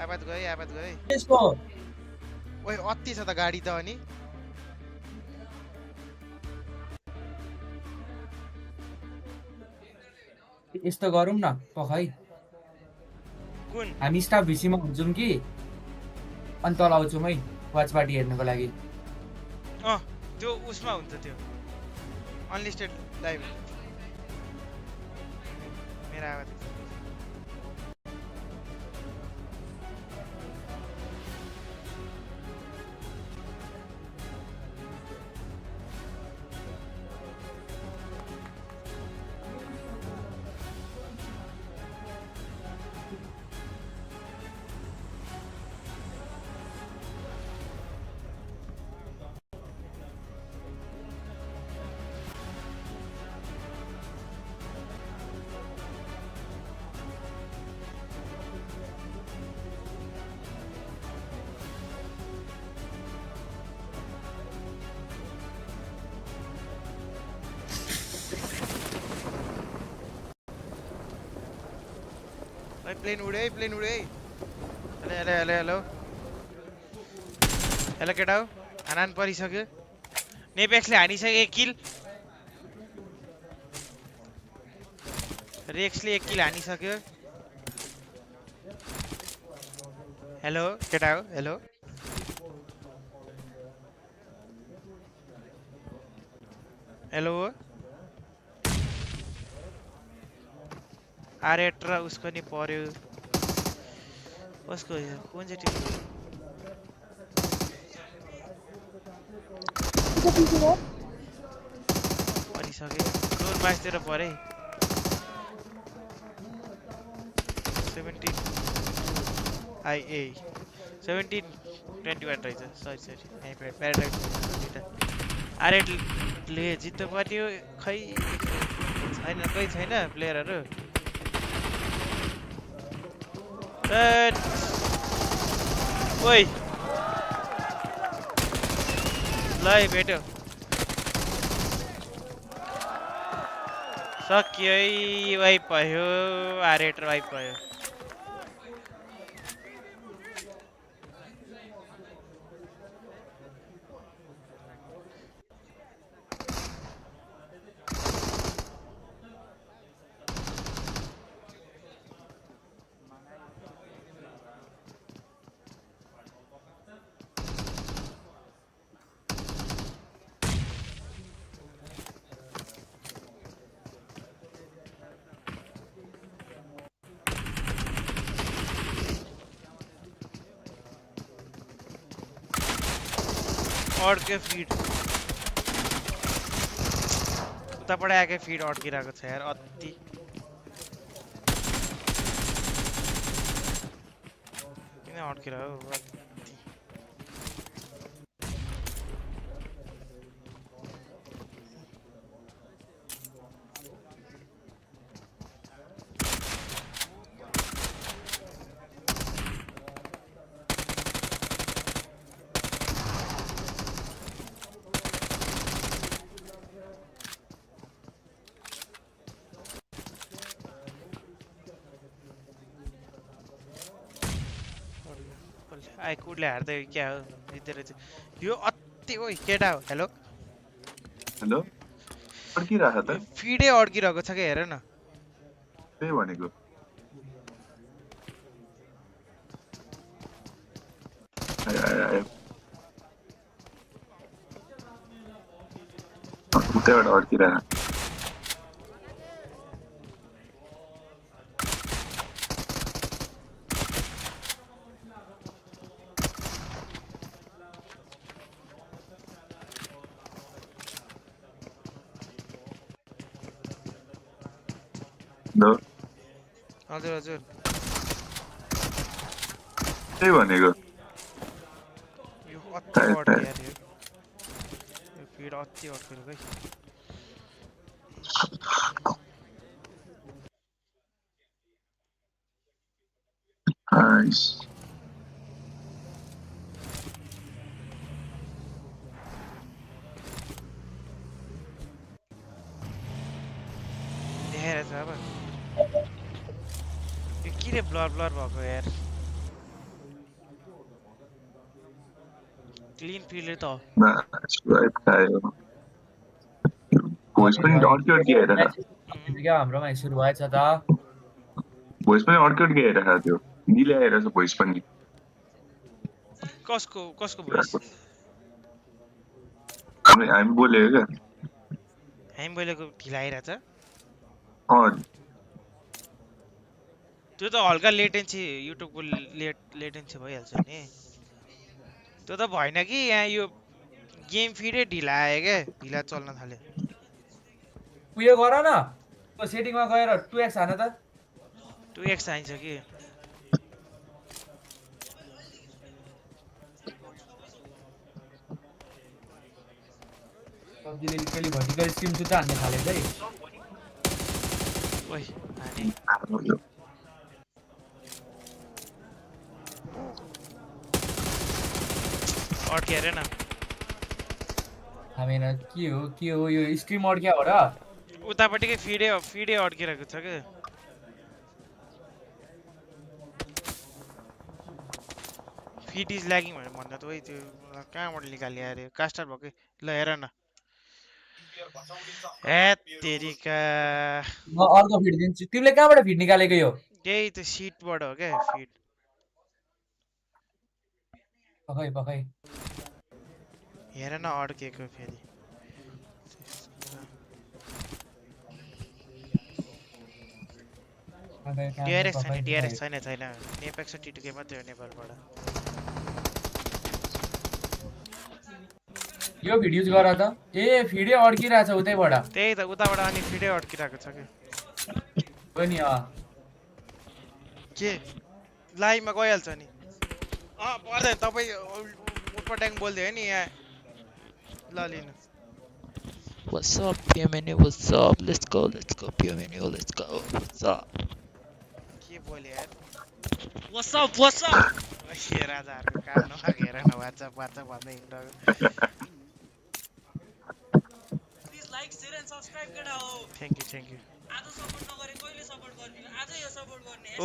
आवाज गए यसको ओइ अति छ त गाडी त अनि यस्तो गरौँ न पखै कुन हामी स्टाफ भिसीमा हुन्छौँ कि अनि तल आउँछौँ है वाच पार्टी हेर्नको लागि त्यो उसमा हुन्छ त्यो अनलिस्टेड लाइभ मेरो आवाज प्लेन उडे हेलो केटा हो हानान परिसक्यो नेपेक्सले हानिसक्यो 1 किल रेक्सले 1 किल हानिसक्यो हेलो केटा हो हेलो आरेट र उसको नि पर्यो उसको कुन चाहिँ टिम परिसक्यो फ्लोर बाइसतिर परे 17 आइए 17-21 रहेछ सरी प्याराडाइज आरेटले जित्नु पर्यो खै छैन प्लेयरहरू ओइ ल भेट्यो सक्यो वाइप भयो आरेट वाइप भयो अड्के फिड उताबाट आएकै फिड अड्किरहेको छ यार अति किन अड्किरहेको आइकुडले हार्दै क्या हो जित्दै रहेछ यो अति ओइ केटा हो हेलो अड्किरहेको त फिडै अड्किरहेको छ क्या हेर न त्यही भनेको उतैबाट अड्किरहेको हजुर त्यही भनेको यो अति अड्क्यो यार यो फिड अति अड्क्यो है Nice. देखेर छ अब यो किन ब्लर भएको यार क्लिन फिल्डर त हो स्वाइप खायो भोइस पनि अड्के अड्के आइरहेको क्या हाम्रोमा सुरु भएछ त भोइस पनि अड्के अड्के आइरहेको थियो डिले आइरहेछ भोइस पनि कसको भोइस हामी बोलेको क्या हामी बोलेको ढिला आइरहेछ अँ त्यो त हल्का लेटेन्सी युट्युबको लेटेन्सी भइहाल्छ नि त्यो त भएन कि यहाँ यो गेम फिडै ढिला आयो क्या ढिला चल्न थाल्यो उयो गर न त्यो सेटिङमा गएर 2x हान त 2x चाहिन्छ कि पब्जीले लिटरली भर्टिकल स्ट्रिम सुट हान्न थालेछ है ओइ हाने अड्के अरे न हामीन के हो यो स्ट्रिम अड्क्या हो र उतापट्टिकै फिडै अड्किरहेको छ के फिड इज ल्यागिङ भनेर भन्दा त ओइ त्यो कहाँबाट निकाल्यो अरे कास्टर भएकै ल हेर न ए तेरिका म अर्को फिड दिन्छु तिमीले कहाँबाट फिड निकालेको यो त्यही त सिटबाट हो क्या फिड पखै हेर न अड्केको फेरि डिआरएक्स छैन नेपेक्स टिटुके मात्रै हो नेपालबाट यो भिडियो गर त ए फिडै अड्किरहेछ उतैबाट त्यही त उताबाट अनि फिडै अड्किरहेको छ हो नि के लाइभमा गइहाल्छ नि पर्दैन तपाईँ उटपट्याङ बोल्दै हो नि यहाँ ल लिनु What's up, PMNU? What's up? Let's go, PMNU. Let's go. What's up? के बोले यार What's up? ये राजाहरुको काम नगेर न WhatsApp भन्दै हिँड्नु please like share and subscribe गरा हो थ्यांक यू आज सपोर्ट नगरे कहिले सपोर्ट गर्ने आज यो सपोर्ट गर्ने #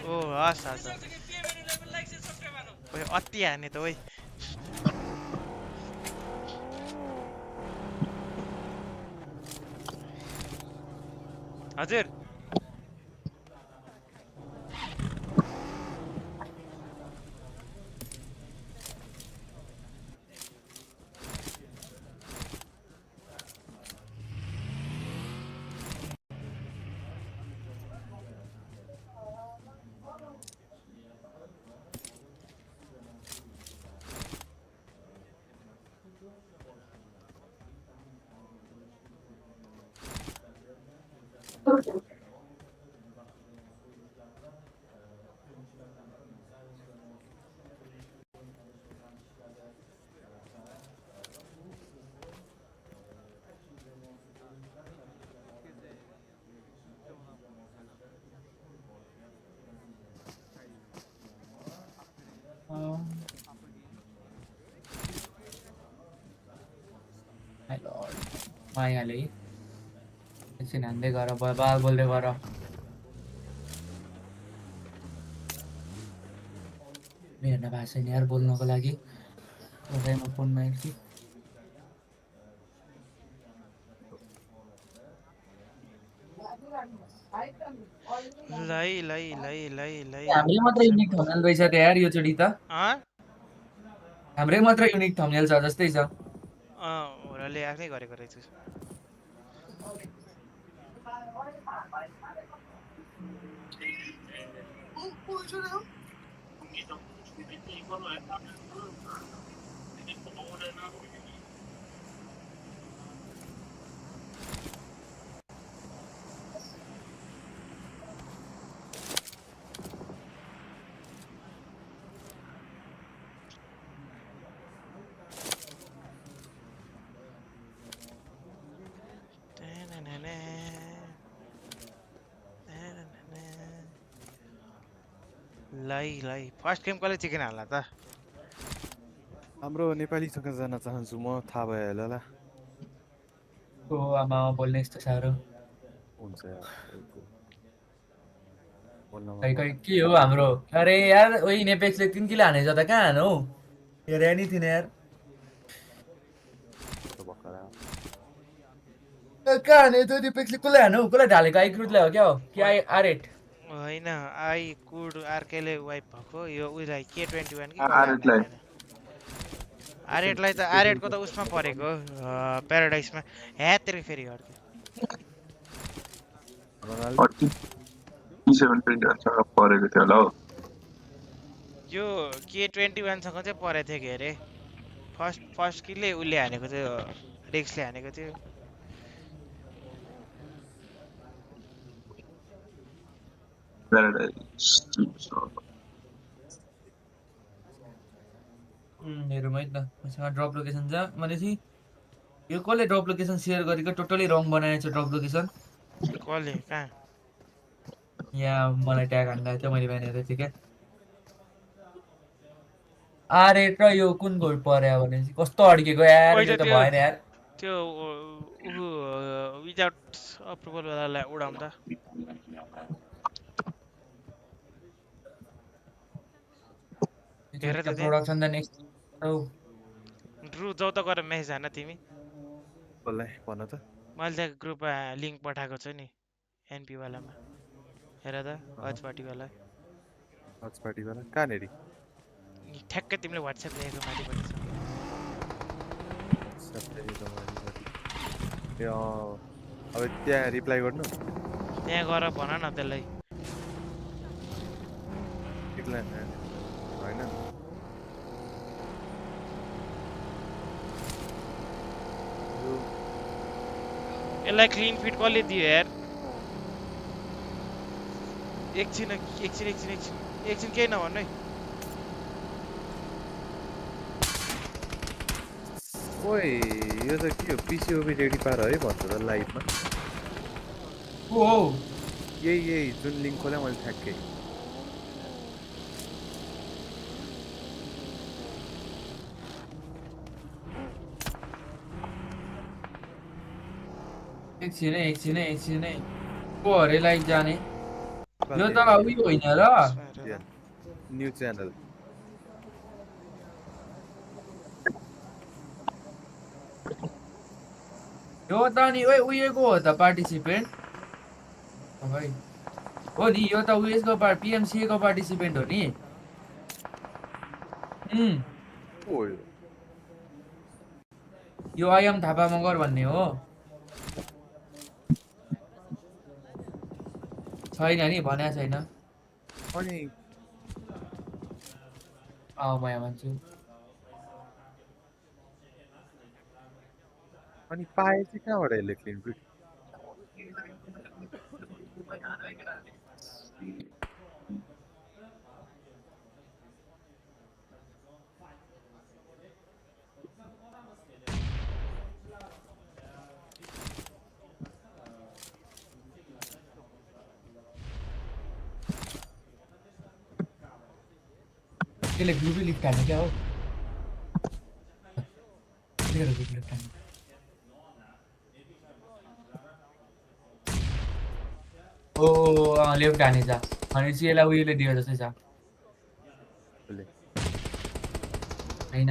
ओ हस् PMNU लाई पनि लाइक शेयर सब्स्क्राइब गर्नु ओइ अति हाने त ओइ हजुर मायाले एकछिन हान्दै गर बाल बोल्दै गर मेरो नभएको छैन यार बोल्नको लागि कसैमा फोनमा हेर्छु लै हाम्रै मात्र युनिक थम्बनेल रहेछ त यार यो चोटी त हाम्रै मात्र युनिक थम्बनेल छ जस्तै छ ओराले आफै गरेको रहेछ लै फर्स्ट गेम कसले चिकन हाल्ला त हाम्रो नेपालीसँग जान चाहन्छु म थाहा भयो होला ओ आमा बोल्ने यस्तो साह्रो हुन्छ खै के हो हाम्रो अरे यार ओइ नेपेक्सले 3 किलो हानेछ त कहाँ हानु हेरे नि थिएन यार कहाँ हाने त्यो डिपेक्सले कसलाई हानु कसलाई ढालेको आइक्रुटलाई हो क्या हो कि आर8 होइन आई कुड आर्केले वाइप भएको यो उलाई K21 कि आर8लाई त आर8 को त उसमा परेको प्याराडाइसमा ह्यातेर फेरि अड्क्यो परेको थियो होला हौ यो K21 सँग चाहिँ परेको थियो के अरे फर्स्ट किलले उसले हानेको थियो रिक्सले हानेको थियो हेरौँ है त मसँग ड्रप लोकेसन छ भनेपछि यो कसले ड्रप लोकेसन सेयर गरेको टोटली रङ बनाएछ ड्रप लोकेसन कसले कहाँ यहाँ मलाई ट्याग हान्दा थियो मैले बिहान हेरेको थिएँ क्या आर8 र यो कुन गोल पर्यो भनेपछि कस्तो अड्केको यार यो त भएन यार त्यो विदाउट अप्रुभल वालालाई उडाउँदा हेर त प्रोडक्सन द नेक्स्ट ड्रु जाउ त गरेर मेसेज हान तिमी कसलाई भन त मैले त्यहाँ ग्रुपमा लिङ्क पठाएको छु नि एनपी वालामा हेर त वाच पार्टी वाला कहाँनेरि ठ्याक्कै तिमीले व्हाट्सएप लेखेको माथिपट्टि छ अब त्यहाँ रिप्लाई गर्नु त्यहाँ गएर भन न त्यसलाई होइन यसलाई क्लिन फिट कसले दियो यार एकछिन केही नभन्नु है ओए यो त के हो पिसिओबी रेडी पार है भन्छ त लाइभमा यही जुन लिङ्क खोल्या मैले ठ्याक्कै एकछिन है को अरे लाइभ जाने यो त उयो होइन र न्यू च्यानल यो त नि उयोको हो त पार्टिसिपेन्ट भाइ हो नि यो त उयसको PMCA को पार्टिसिपेन्ट हो नि यो आइएम थापा मगर भन्ने हो छैन नि भने छैन अनि म यहाँ भन्छु अनि पाए चाहिँ कहाँबाट यसले क्लिन फिट त्यसले ग्रुपै लिफ्ट हाल्ने क्या हो लेफ्ट हाने जा भनेपछि यसलाई उयोले दियो जस्तै छ होइन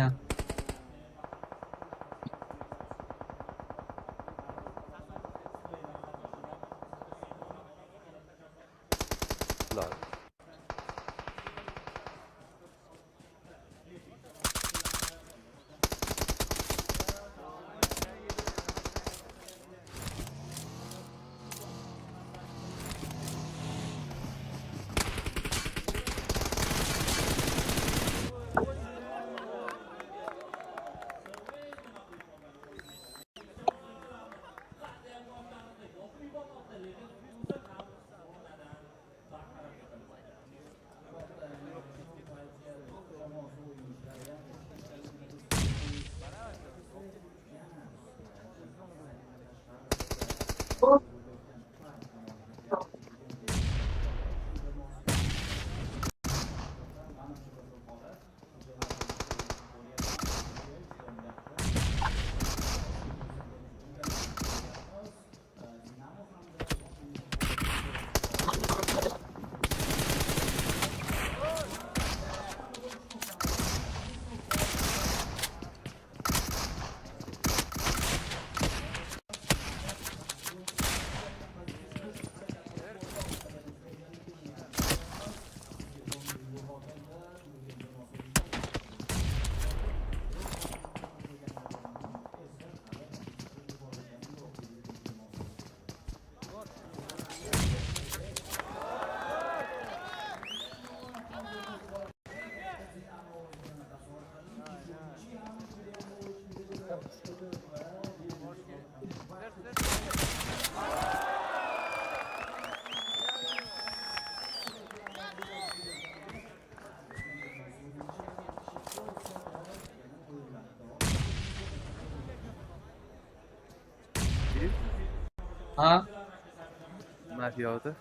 माथि आऊ त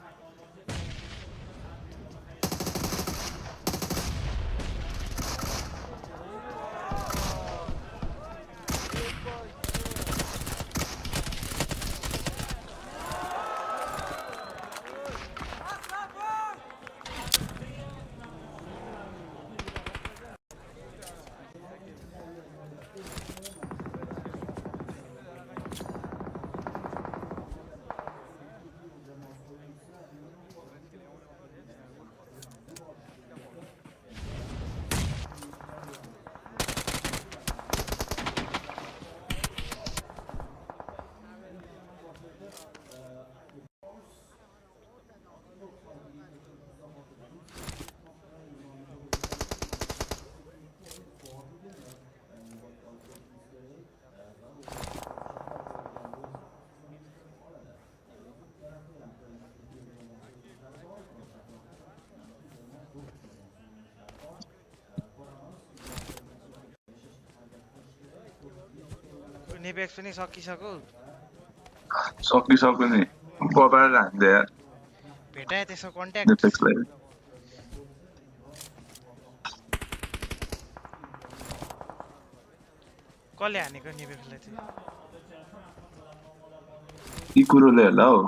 नेपेक्स पनि सकिसक्यो सकिसक्यो नि बबाएर हान्दै यार भेटाए त्यसको कन्ट्याक्ट नेपेक्सलाई कसले हानेको नेपेक्सलाई चाहिँ यी कुरोले होला हो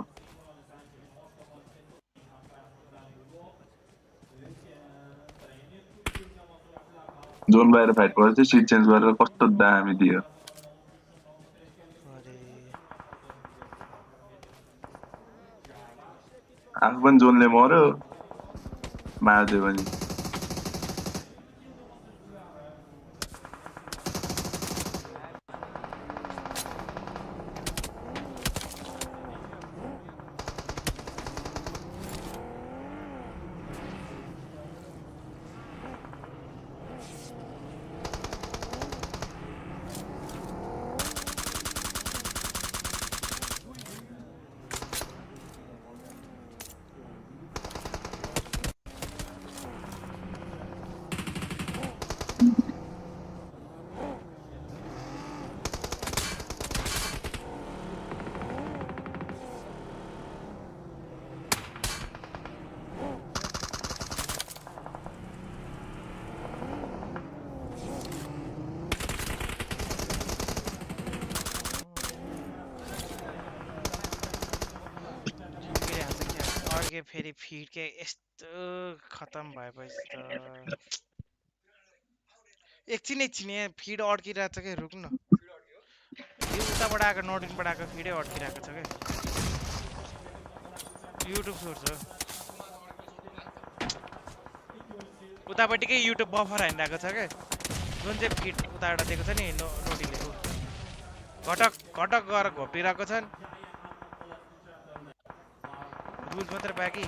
जोन बाहिर फाइट पर्छ चाहिँ सिट चेन्ज गरेर कस्तो दामी दियो आफू पनि जोनले मर्यो मारिदियो भने फेरि फिड के यस्तो खतम भएपछि त एकछिन यहाँ फिड अड्किरहेको छ क्या रुक्नु यो उताबाट आएको नोटिङबाट आएको फिडै अड्किरहेको छ क्या युट्युब सोर्स हो उतापट्टिकै युट्युब बफर हानिरहेको छ क्या जुन चाहिँ फिड उताबाट दिएको छ नि नोटिङले घटक घटक गरेर घोप्टिरहेको छन् रुल मात्र बाँकी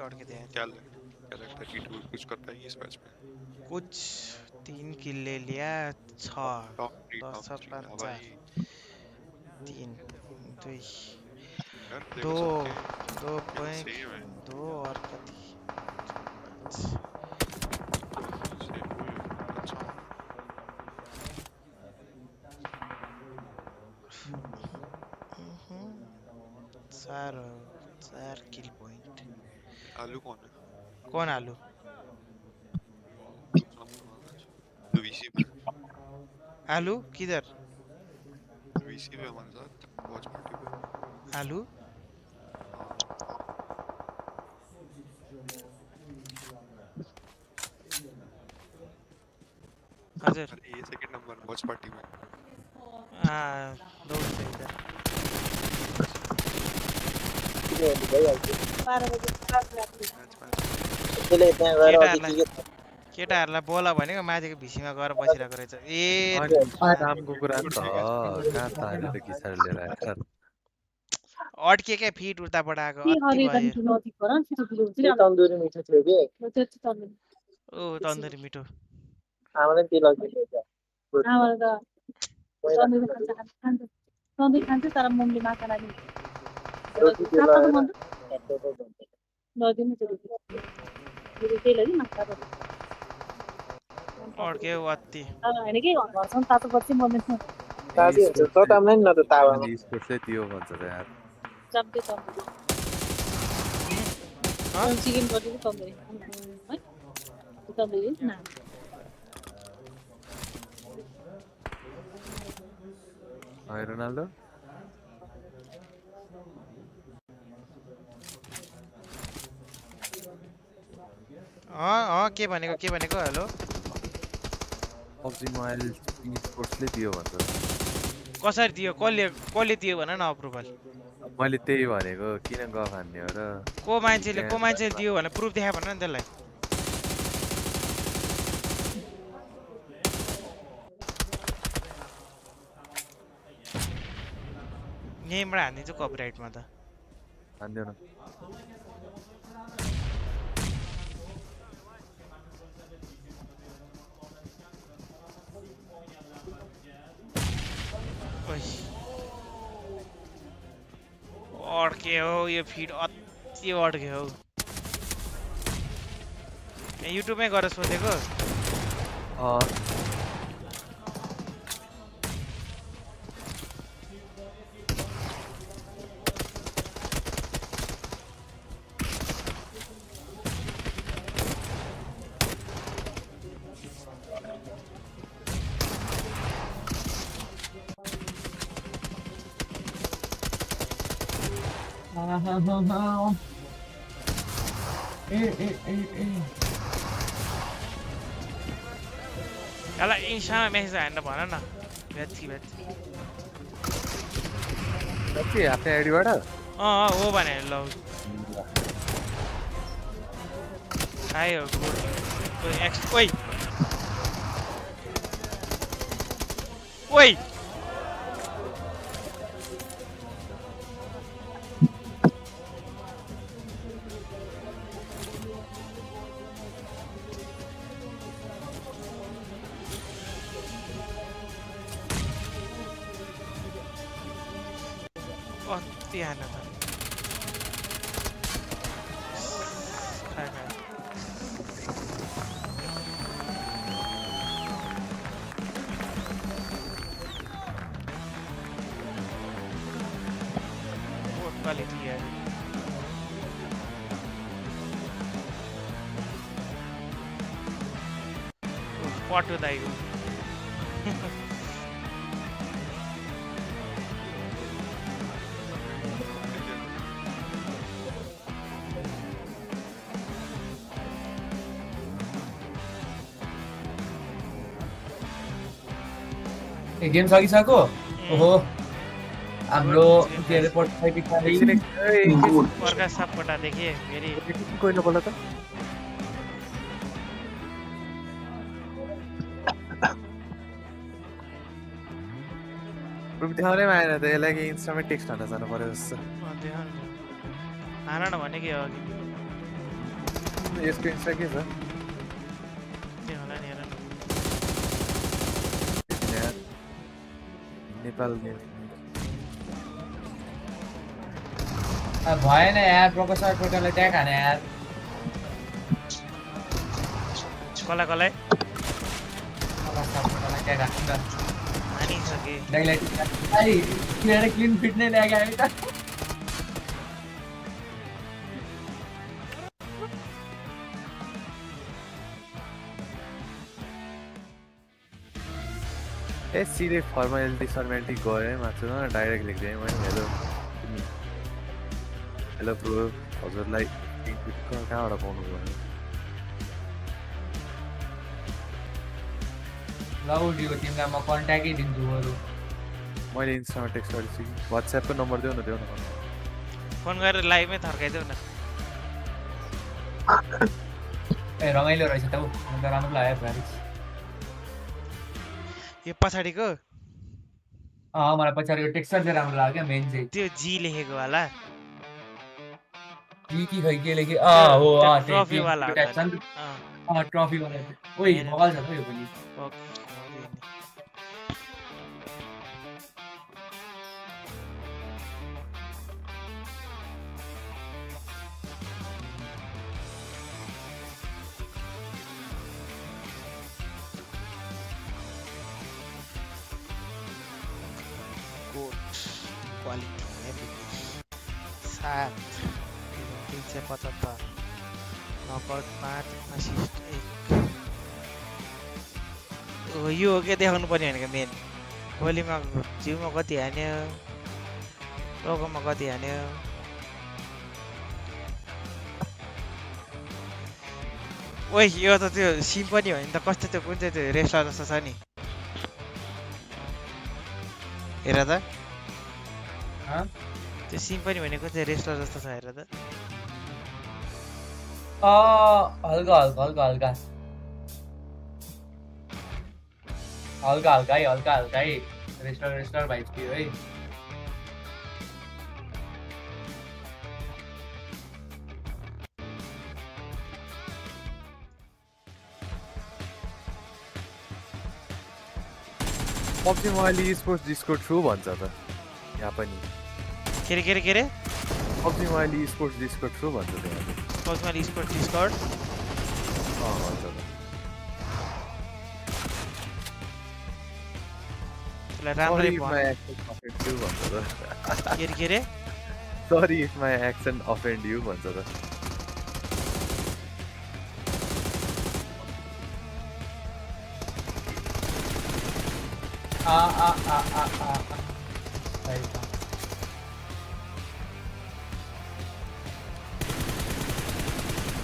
अड़के थे क्या लगता है कि टूर कुछ करता है इस मैच में कुछ 3 किल ले लिया 6 10 5 3 2 2 पॉइंट 2 और कति चार किल पॉइंट आलू कौन है कौन आलू वीसी पे आलू किधर वीसी पे हमारे साथ वॉच पार्टी पे आलू हजुर ये सेकंड नंबर वॉच पार्टी में दौड़ से इधर केटाहरूलाई बोला भनेको माथिको भिसीमा गएर बसिरहेको रहेछ ए रामको कुरा त कहाँ तानेर किसार लिएर आएर अड्के क्या फिट उताबाट आएको ओ तन्दुरी मिठो अड्क्यो अति ताजी हुन्छ तताम्दैन न त तावामा स्पोर्ट्स चाहिँ त्यो भन्छ त यार रोनाल्डो के भनेको हेलो PUBG मोबाइल स्पोर्ट्सले दियो भन्छ कसरी दियो कसले दियो भन न अप्रुभल मैले त्यही भनेको किन गफान्ने हो र को मान्छेले दियो भने प्रुफ देखा भन न त्यसलाई यहीँबाट हानिदिन्छु कपिराइटमा त हान्दियो न अड्क्यो यो फिड अति अड्क्यो युट्युबमै गएर सोधेको यसलाई इन्स्टामा मेसेज हान्न भन न भेट्ची आफ्नो आइडीबाट हो भने ल आयो ओइ ओइ Tiana ta. What quality है? What do they do? Game सकिसक्यो ओहो हाम्रो के अरे पढाइ बिकाली अर्का सबपटा देखे फेरि कोही नबोल्दा त रुम देखाउनै आएन त यसलाई कि इन्स्टामा टेक्स्ट हान्न जानु पर्यो जस्तो हान न भने के हो कि यसको इन्स्टा के छ नेपाल भएन यार प्रोफेसर टोटलले ट्याग हाने यार कसलाई ट्याग हान्नु त हानिसके क्लिन फिट नै ल्याग आयो त ए सिधै फर्मालिटी गएँ मात्र डाइरेक्ट लेख्दै मैले हेलो ब्रो हजुरलाई कहाँबाट पाउनु भयो लाउडीको टिमलाई म कन्ट्याक्टै दिन्छु बरु मैले इन्स्टामा टेक्स्ट गरेछु कि वाट्सएपको नम्बर देऊ न फोन गरेर लाइभमै थर्काइदेऊ न ए रमाइलो रहेछ त अन्त राम्रो लाग्यो भारी यो पछाडिको मलाई पछाडिको टेक्स्चर चाहिँ राम्रो लाग्यो क्या मेन चाहिँ त्यो जी लेखेको वाला जी कि खै के लेखे हो ट्रफी वाला ट्रफी वाला ओइ भगल छ त यो पनि क्वालिटी एभ्रिथिङ 7 375 नकआउट 5 असिस्ट 1 यो हो के देखाउनु पर्ने भनेको मेन गोलीमा जिउमा कति हान्यो लोगोमा कति हान्यो ओइ यो त त्यो सिम पनि हो नि त कस्तो त्यो कुन चाहिँ त्यो रेस्लर जस्तो छ नि हेर त त्यो सिम पनि भनेको चाहिँ रेस्लर जस्तो छ हेर त हल्का हल्का हल्का हल्का हल्का हल्का है हल्का हल्का है रेस्लर भाइब्स थियो है PUBG mobile sports disco through भन्छ त यहाँ पनि के रे PUBG mobile sports disco through भन्छ त यहाँ PUBG मोबाइल स्पोर्ट्स डिस्कर्ड भन्छ त ल राम्रै के रे sorry if my action offend you भन्छ त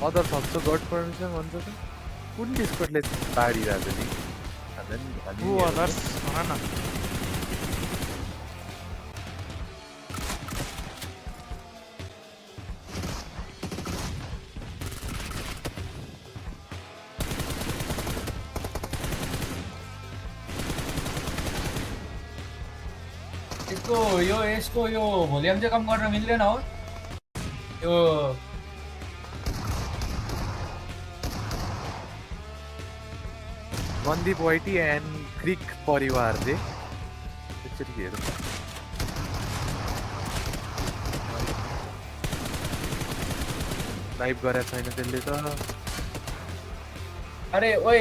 अदर सक्छ गड परमिसन भन्छ त कुन डिस्कर्डले बाडिरहेको नि हु अदर्स भन न यसको यो भोल्युम चाहिँ कम गर्न मिल्दैन हो यो मन्दीप वाइटी एन्ड क्रिक परिवार चाहिँ एकचोटि हेरौँ लाइभ गरेको छैन त्यसले त अरे ओइ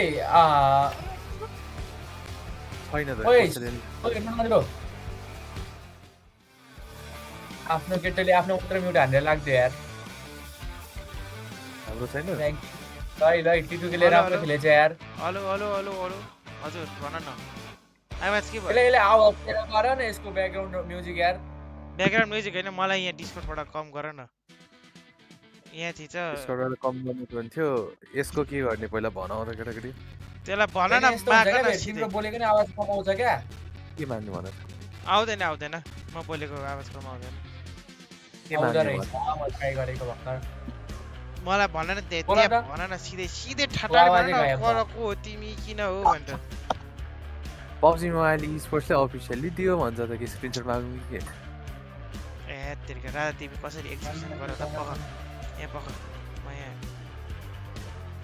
छैन त आफ्नो केटोले आफ्नो मात्र म्युट हानेर लाग्थ्यो यार हाम्रो छैन ल टिटुकेले राम्रो खेलेछ यार हेलो हजुर भन न आवाज के भयो यसले आवाज गर न यसको ब्याकग्राउन्ड म्युजिक यार ब्याकग्राउन्ड म्युजिक हैन मलाई यहाँ डिस्कर्डबाट कम गर न यहाँ थिच डिस्कर्डबाट कम गर्नु भन्थ्यो यसको के गर्ने पहिला भनाउ त केटाकेटी त्यसलाई भन न माग न तिम्रो बोलेको नि आवाज कम आउँछ क्या के मान्नु भन आउँदैन म बोलेको आवाज कम आउँदैन मलाई भन न त्यहाँ भन न सिधै ठाटा को तिमी किन हो भनेर PUBG मोबाइल स्पोर्ट्सले अफिसियली दियो भन्छ त कि स्क्रिनशट माग्नु के ए तेरिका राजा तिमी कसरी एक्सप्रेसन गर त पख यहाँ पख म यहाँ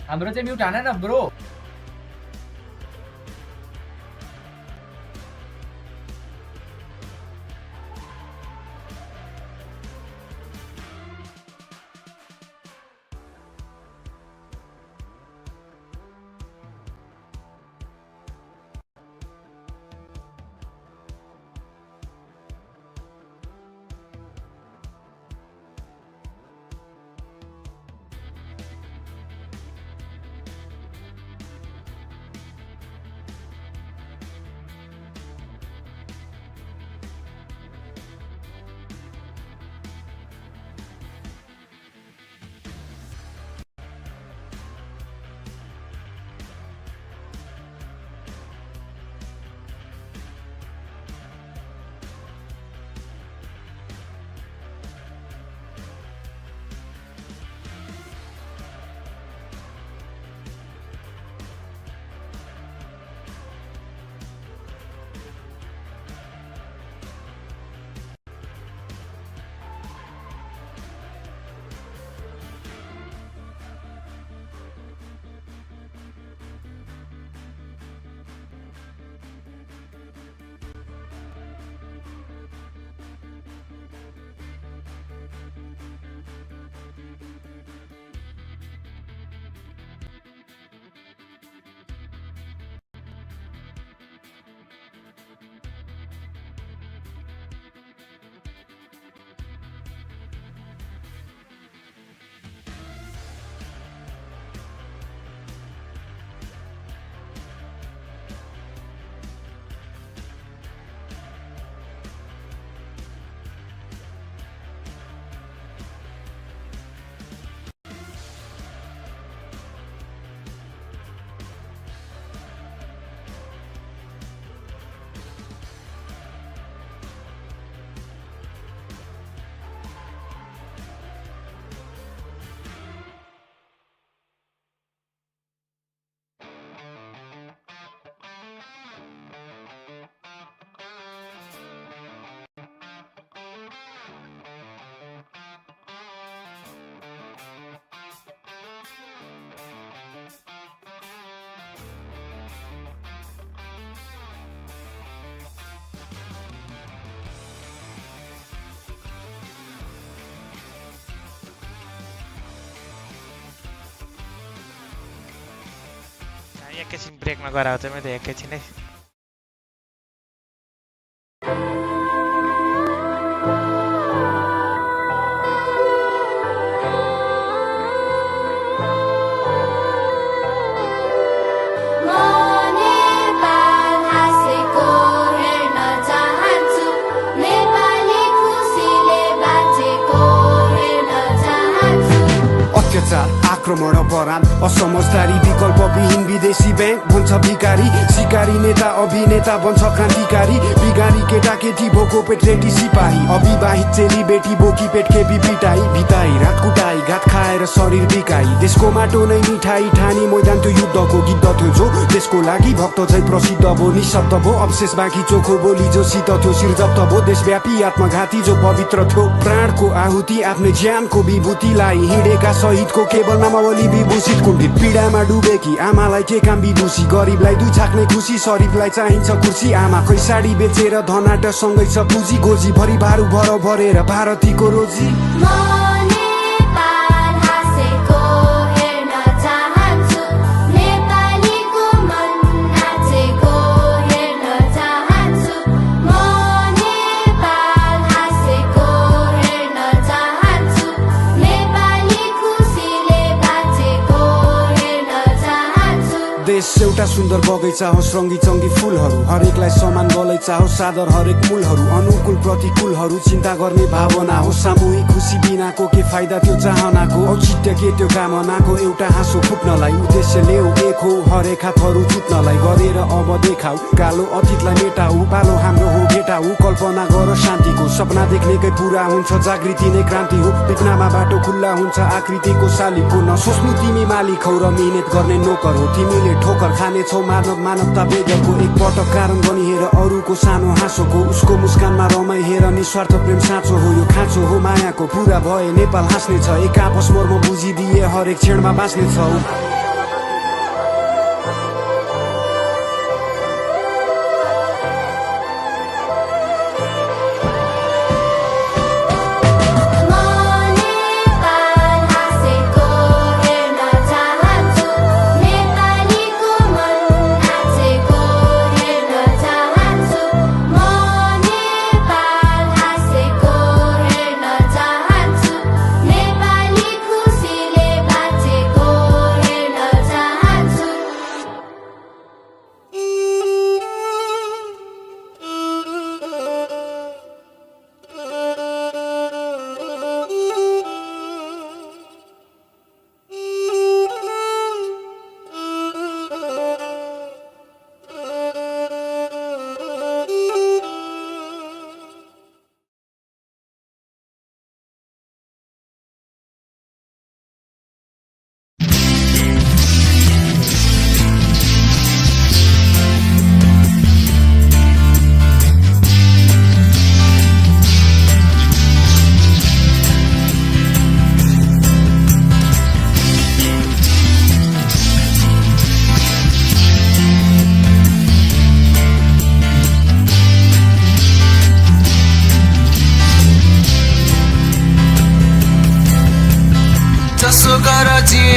हाम्रो चाहिँ म्युट हान न ब्रो एकैछिन ब्रेकमा गराएको चाहिँ मैले एकैछिनै अत्याचार आक्रमण अपराध असमझदारी विकल्पविहीन विदेशी ब्याङ्क भन्छ भिकारी सिकारी नेता अभिनेता बन्छ क्रान्तिकारी बिगारी केटाकेटी भोको पेट रेटी सिपाही अविवाहित चेली बेटी बोकी पेट खेपी पिटाई भिताई रात कुटाई घात खाएर शरीर बिकाई देशको माटो नै मिठाई ठानी मैदान त्यो युद्धको गीत थियो जो देशको लागि भक्त चाहिँ प्रसिद्ध भो निशब्द भो अवशेष बाँकी चोखो बोली जो शीत थियो शिर जप्त भो देशव्यापी आत्मघाती जो पवित्र थियो प्राणको आहुति आफ्नै ज्यानको विभूतिलाई हिँडेका शहीदको केवल नामावली विभूषित कुण्ठित पीडामा डुबेकी आमालाई के काम विदुषी गरिबलाई दुई छाक्ने खुसी शरीरलाई चाहिन्छ कुर्सी आमाकै साडी बेचेर धनाट सँगै छ पुँजी गोजी भरि भारू भर भरेर भारतीको रोजी देश एउटा सुन्दर बगैँचा होस् रङ्गी चङ्गी फुलहरू हरेकलाई समान गलैँचा होस् सादर हरेक मूलहरू अनुकूल प्रतिकूलहरू चिन्ता गर्ने भावना होस् सामूहिक खुसी बिनाको के फाइदा त्यो चाहनाको औचित्य के त्यो कामनाको एउटा हाँसो फुट्नलाई उद्देश्य ल्याऊ एक हो हरेक हातहरू जुत्नलाई गरेर अब देखाऊ कालो अतीतलाई मेटाऊ पालो हाम्रो हो भेटाऊ कल्पना गर शान्तिको सपना देख्नेकै पुरा हुन्छ जागृति नै क्रान्ति हो विपनामा बाटो खुल्ला हुन्छ आकृतिको शालिको नसोच्नु तिमी मालिक हौ र मिहिनेत गर्ने नोकर हो तिमीले ठोकर खानेछौ मानवता वेदको एक पटक कारण बनी हेर अरूको सानो हाँसोको उसको मुस्कानमा रमाइ हेर निस्वार्थ प्रेम साँचो हो यो खाँचो हो मायाको पुरा भए नेपाल हाँस्ने छ एक आपस मर्म बुझिदिए हरेक क्षणमा बाँच्ने छौ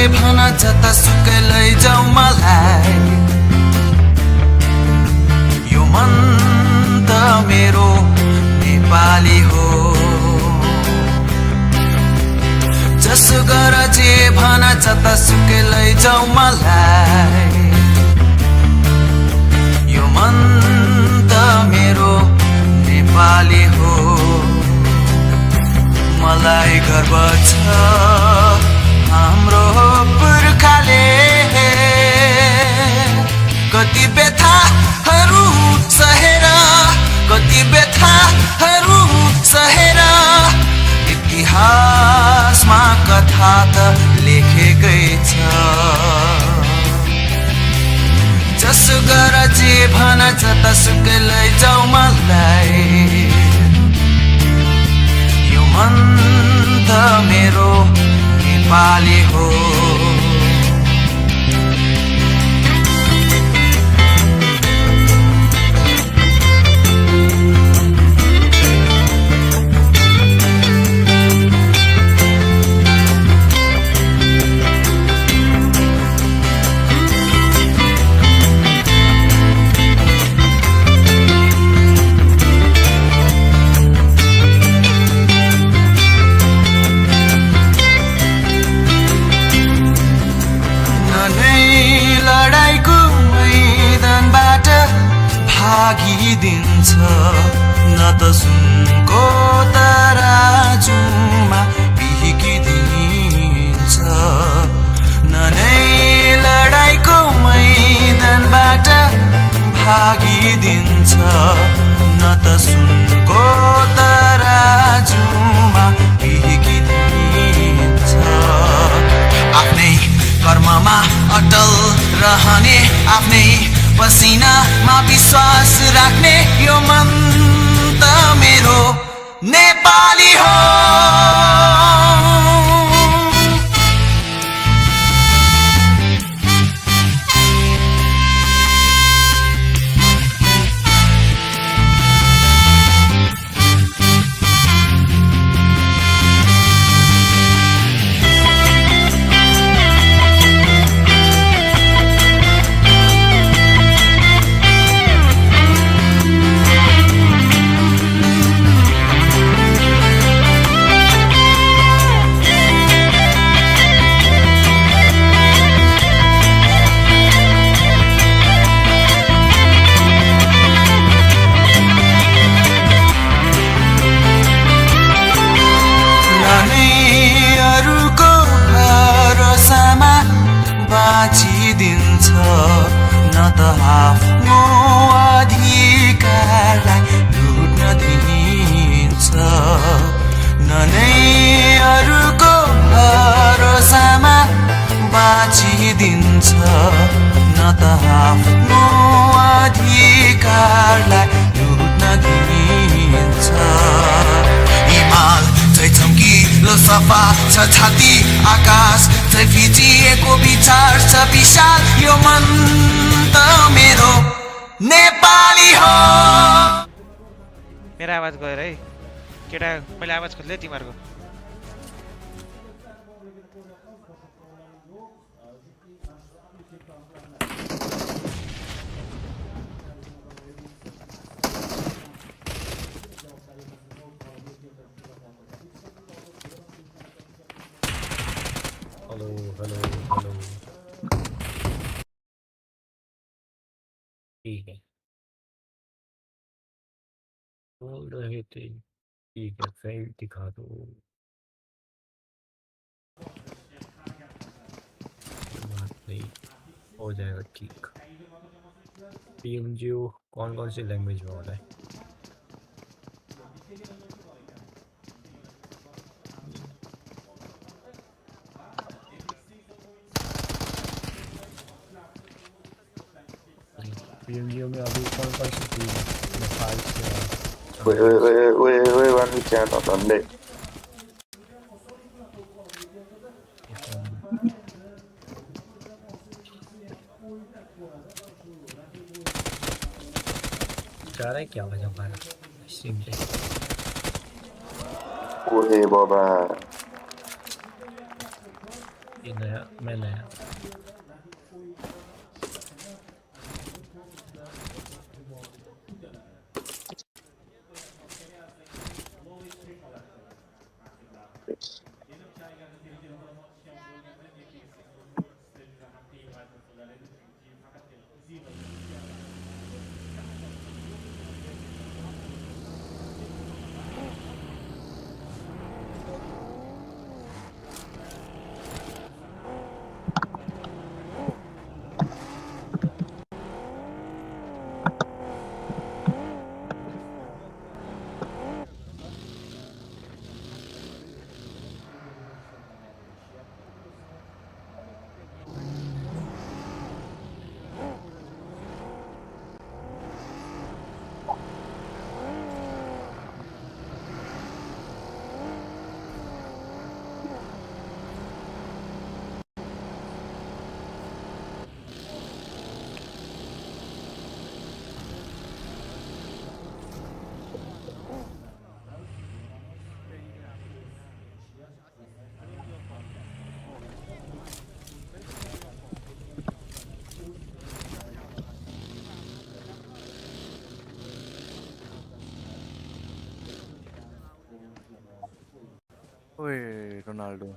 भन जतासुकै लैजाऊ मलाई यो मन त मेरो नेपाली हो जसो गर जे भन जतासुकै लैजाऊ मलाई यो मन त मेरो नेपाली हो मलाई गर्व छ हाम्रो पुर्खाले कति व्यथाहरू सहेर कति व्यथाहरू सहेर इतिहासमा कथा त लेखेकै छ जसो गर जे भन जतासुकै लैजाऊ मलाई यो मन त मेरो नेपाली हो भागिदिन्छ न त सुनको तराजुमा बिहिकिदिन्छ न नै लडाईँको मैदानबाट भागिदिन्छ न त सुनको तराजुमा बिहिकिदिन्छ आफ्नै कर्ममा अटल रहने आफ्नै पसिनामा विश्वास राख्ने यो मन त मेरो नेपाली हो बाँचिदिन्छ न त आफ्नो अधिकारलाई लुट्न दिन्छ न नै अरूको भरोसामा बाँचिदिन्छ न त आफ्नो अधिकारलाई लुट्न दिन्छ हिमाल झै चम्किलो सफा छ छाती आकाश झै फिजिएको विचार छ विशाल यो मन त मेरो नेपाली हो मेरो आवाज गएर है केटा मैले आवाज खोल्दै तिमीहरूको हेलो ठीक है बोल रहे थे ठीक है फेल दिखा दो बात नहीं हो जाएगा ठीक PMGO कौन कौन सी लैंग्वेज में हो रहा है PMGO में अभी कौन कौन C team Nepal say Wait, one chat on Sunday. जा रहा है क्या वजह हमारा स्ट्रीम पे ओहे बाबा ये नया मैं नया Oye, Ronaldo.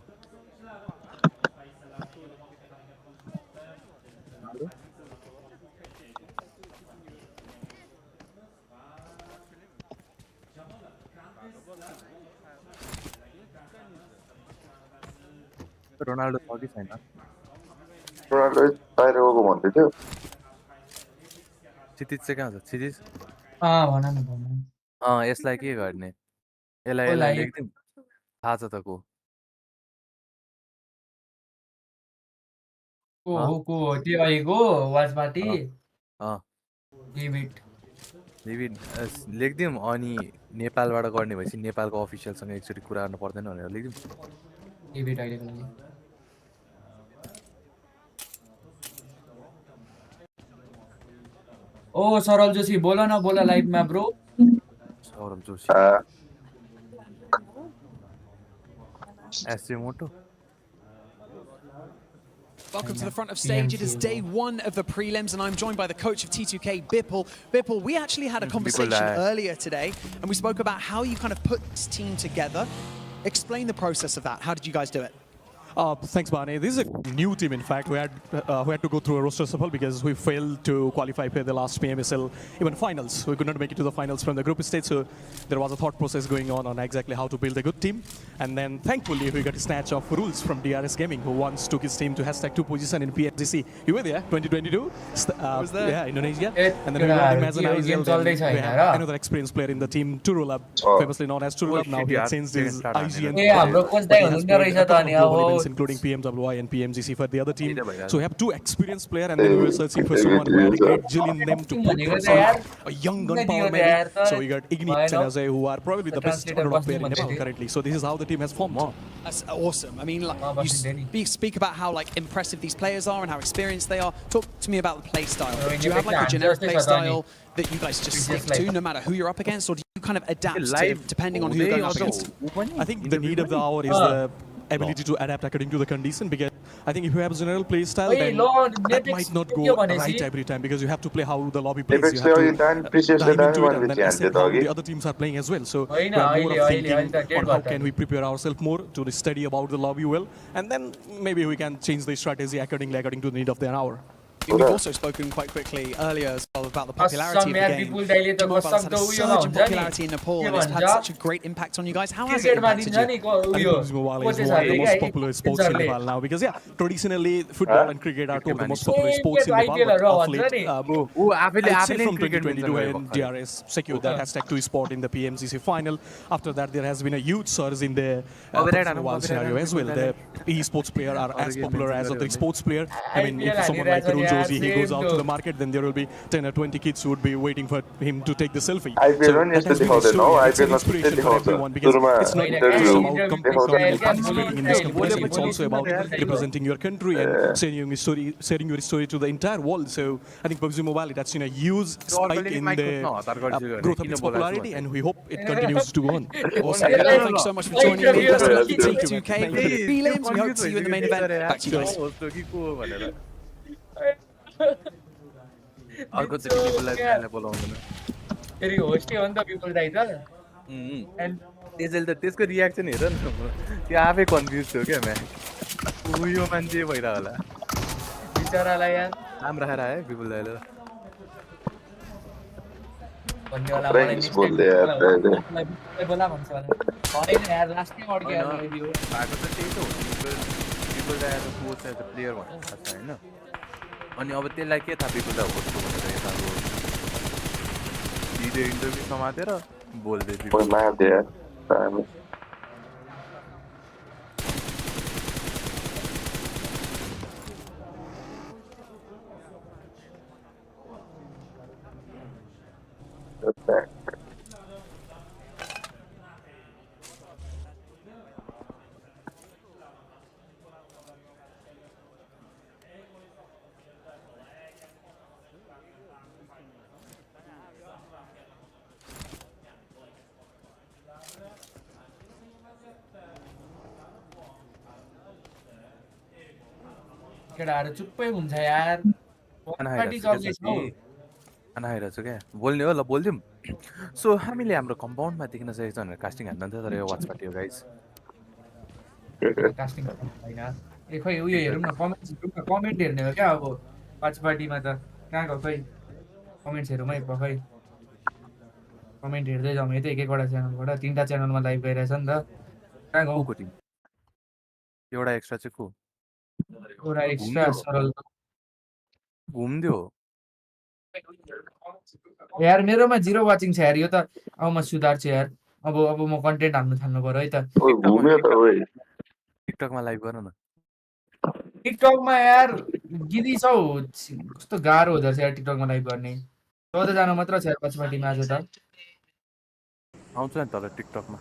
रोनाल्डो छ कि छैन रोनाल्डो बाहिर गएको भन्दै थियो क्षितिज चाहिँ कहाँ छ क्षितिज भन न भन यसलाई के गर्ने यसलाई कसलाई? लेखिदिउँ थाहा छ त को को हो त्यो अहिलेको वाच पार्टी डेभिड लेखिदिउँ अनि नेपालबाट गर्ने भएपछि नेपालको अफिसियलसँग एकचोटि कुरा गर्नु पर्दैन भनेर लेखिदिउँ डेभिड अहिलेको लागि ओ सरल जोशी बोल न बोल लाइभमा ब्रो सौरभ जोशी एसजे मोटो Welcome to the front of stage. It is day one of the prelims, and I'm joined by the coach of T2K, Bipul. Bipul, we actually had a conversation earlier today, and we spoke about how you kind of put this team together. Explain the process of that. How did you guys do it? Thanks, Barney. This is a new team, in fact. We had to go through a roster shuffle because we failed to qualify for the last PMSL even finals. We could not make it to the finals from the group stage, so there was a thought process going on exactly how to build a good team. And then, thankfully, we got a snatch of rules from DRS Gaming, who once took his team to #2 position in PMGC. You were there, 2022? I was there. Yeah, Indonesia. And then we got him as an IGL. We have another experienced player in the team, Turulab, famously known as Turulab. Now he has changed his IGN. Including PMWI and PMGC for the other team. So we have two experienced players, and then we were searching for someone who had a great jill in them to put a young gunpowder maybe. So we got Igni and Ajay, who are probably the best underdog player in Nepal currently. So this is how the team has formed. That's awesome. I mean, like, you speak about how like impressive these players are and how experienced they are. Talk to me about the play style. Do you have like a generic play style that you guys just stick to no matter who you're up against, or do you kind of adapt to depending on who you're going up against? I think the need of the hour is the ability to adapt according to the condition, because I think if you have a general play style, then that might not go right every time, because you have to play how the lobby plays. You have to dive into it and then accept how the other teams are playing as well. So we are more of thinking on how can we prepare ourselves more to study about the lobby well, and then maybe we can change the strategy according to the need of the hour. We've also spoken quite quickly earlier as well about the popularity of the game. Mobile's had a surge in popularity in Nepal, and it's had such a great impact on you guys. How has it impacted you? I think PUBG Mobile is one of the most popular sports in Nepal now, because traditionally football and cricket are two of the most popular sports in Nepal, but of late, I'd say from 2022 when DRS secured that #2 spot in the PMGC final. After that, there has been a huge surge in the mobile scenario as well. The esports players are as popular as other sports players. I mean, if someone like Josie, he goes out to the market, then there will be 10 or 20 kids who would be waiting for him to take the selfie. So that has been a story. It's an inspiration for everyone, because it's not just about competing and participating in this competition. It's also about representing your country and sharing your story to the entire world. So I think PUBG Mobile, that's seen a huge spike in the growth of its popularity, and we hope it continues to go on. Awesome. Thank you so much for joining me. Best of luck to T2K for the prelims. We hope to see you in the main event. Back to you guys. अर्को चाहिँ पिपुललाई बोलाउँदैन फेरि होस्टै हो नि त पिपुल दाइ त त्यसले त त्यसको रियाक्सन हेर न त्यो आफै कन्फ्युज थियो क्या म्या उयो मान्छे भइरह होला बिचरालाई यार नाम राखेर आयो पिपुल दाइले भन्ने होला मलाई बोला भन्छ भने यार लास्टै अड्के यार यो भएको त त्यही त हो पिपुल दाइ त कोच एज अ प्लेयर भनेर थाहा छ हैन अनि अब त्यसलाई के थाहा पिपुल दाइ होस्टको भनेर यता भिडियो इन्टरभ्यू समातेर बोल्दै पिपुल केटाहरु चुप्पै हुन्छ यार पार्टी चल्दैछ हौ अनाइरहेछ क्या बोल्ने हो ल बोल्दिउँ सो हामीले हाम्रो कम्पाउन्डमा देख्न सकेको छ भनेर कास्टिङ हान्नु थियो तर यो वाच पार्टी हो गाइस कास्टिङ हैन ए खै उयो हेरौँ न कमेन्ट हेर्ने हो क्या अब वाच पार्टीमा त कहाँ गयो खै कमेन्ट्स हेरौँ है खै कमेन्ट हेर्दै जाउँ यतै एक एकवटा च्यानलबाट 3टा च्यानलमा लाइभ गइरहेछ नि त कहाँ गयो एउटा एक्स्ट्रा चाहिँ को एउटा एक्स्ट्रा सरल घुम्दियो यार मेरोमा 0 वाचिङ छ यार यो त अब म सुधार्छु यार अब म कन्टेन्ट हाल्नु थाल्नु पर्यो है त घुम्यो त ओइ टिकटकमा लाइभ गर न टिकटकमा यार गिरी छौ कस्तो गाह्रो हुँदो रहेछ यार टिकटकमा लाइभ गर्ने 14 जना मात्र छ यार पछिपट्टिमा आज त आउँछ नि तर टिकटकमा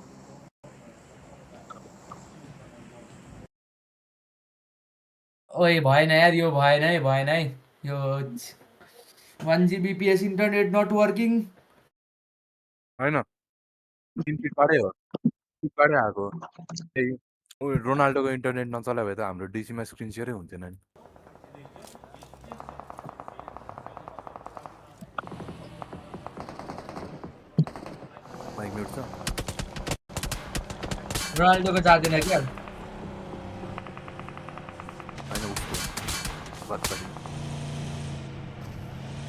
ओए भएन यार यो भएन है यो 1 Gbps इन्टरनेट नट वर्किङ हैन 3 फिट बाडै हो बाडै आएको त्यही रोनाल्डोको इन्टरनेट नचला भए त हाम्रो डिसीमा स्क्रिन सेयरै हुन्थेन नि माइक म्युट छ रोनाल्डोको जाँदैन क्या हैन उसको WATCHPARTY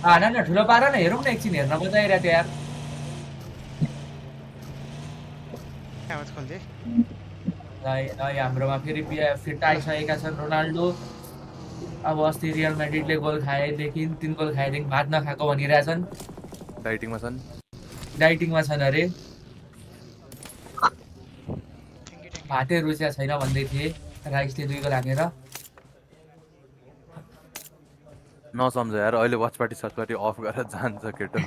न ठुलो पार न हेरौँ न एकछिन हेर्न बजाइरहेको थियो यार आवाज खोल्दे हाम्रोमा फेरि फिट आइसकेका छन् रोनाल्डो अब अस्ति रियल म्याड्रिडले गोल खाएदेखि 3 गोल खाएदेखि भात नखाएको भनिरहेछन् डाइटिङमा छन् अरे भातै रुचिया छैन भन्दै थिए राइसले 2 गोल हानेर नसम्झ यार अहिले WATCHPARTY अफ गरेर जान्छ केटो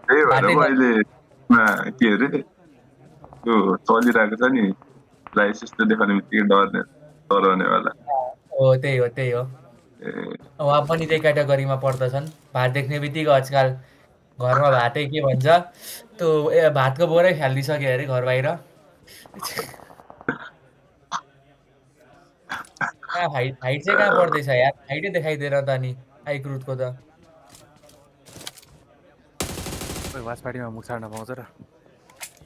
त्यही भएर म अहिले के अरे त्यो चलिरहेको छ नि राइस यस्तो देखाउने बित्तिकै डराउनेवाला हो त्यही हो उहाँ पनि त्यही क्याटेगोरीमा पर्दछन् भात देख्ने बित्तिकै आजकल घरमा भातै के भन्छ त्यो भातको बोरै फालिदिइसक्यो अरे घर बाहिर हाइट चाहिँ कहाँ पर्दैछ यार हाइटै देखाइदिएर त नि आइक्रुटको त WATCHPARTYमा मुख छाड्न पाउँछ र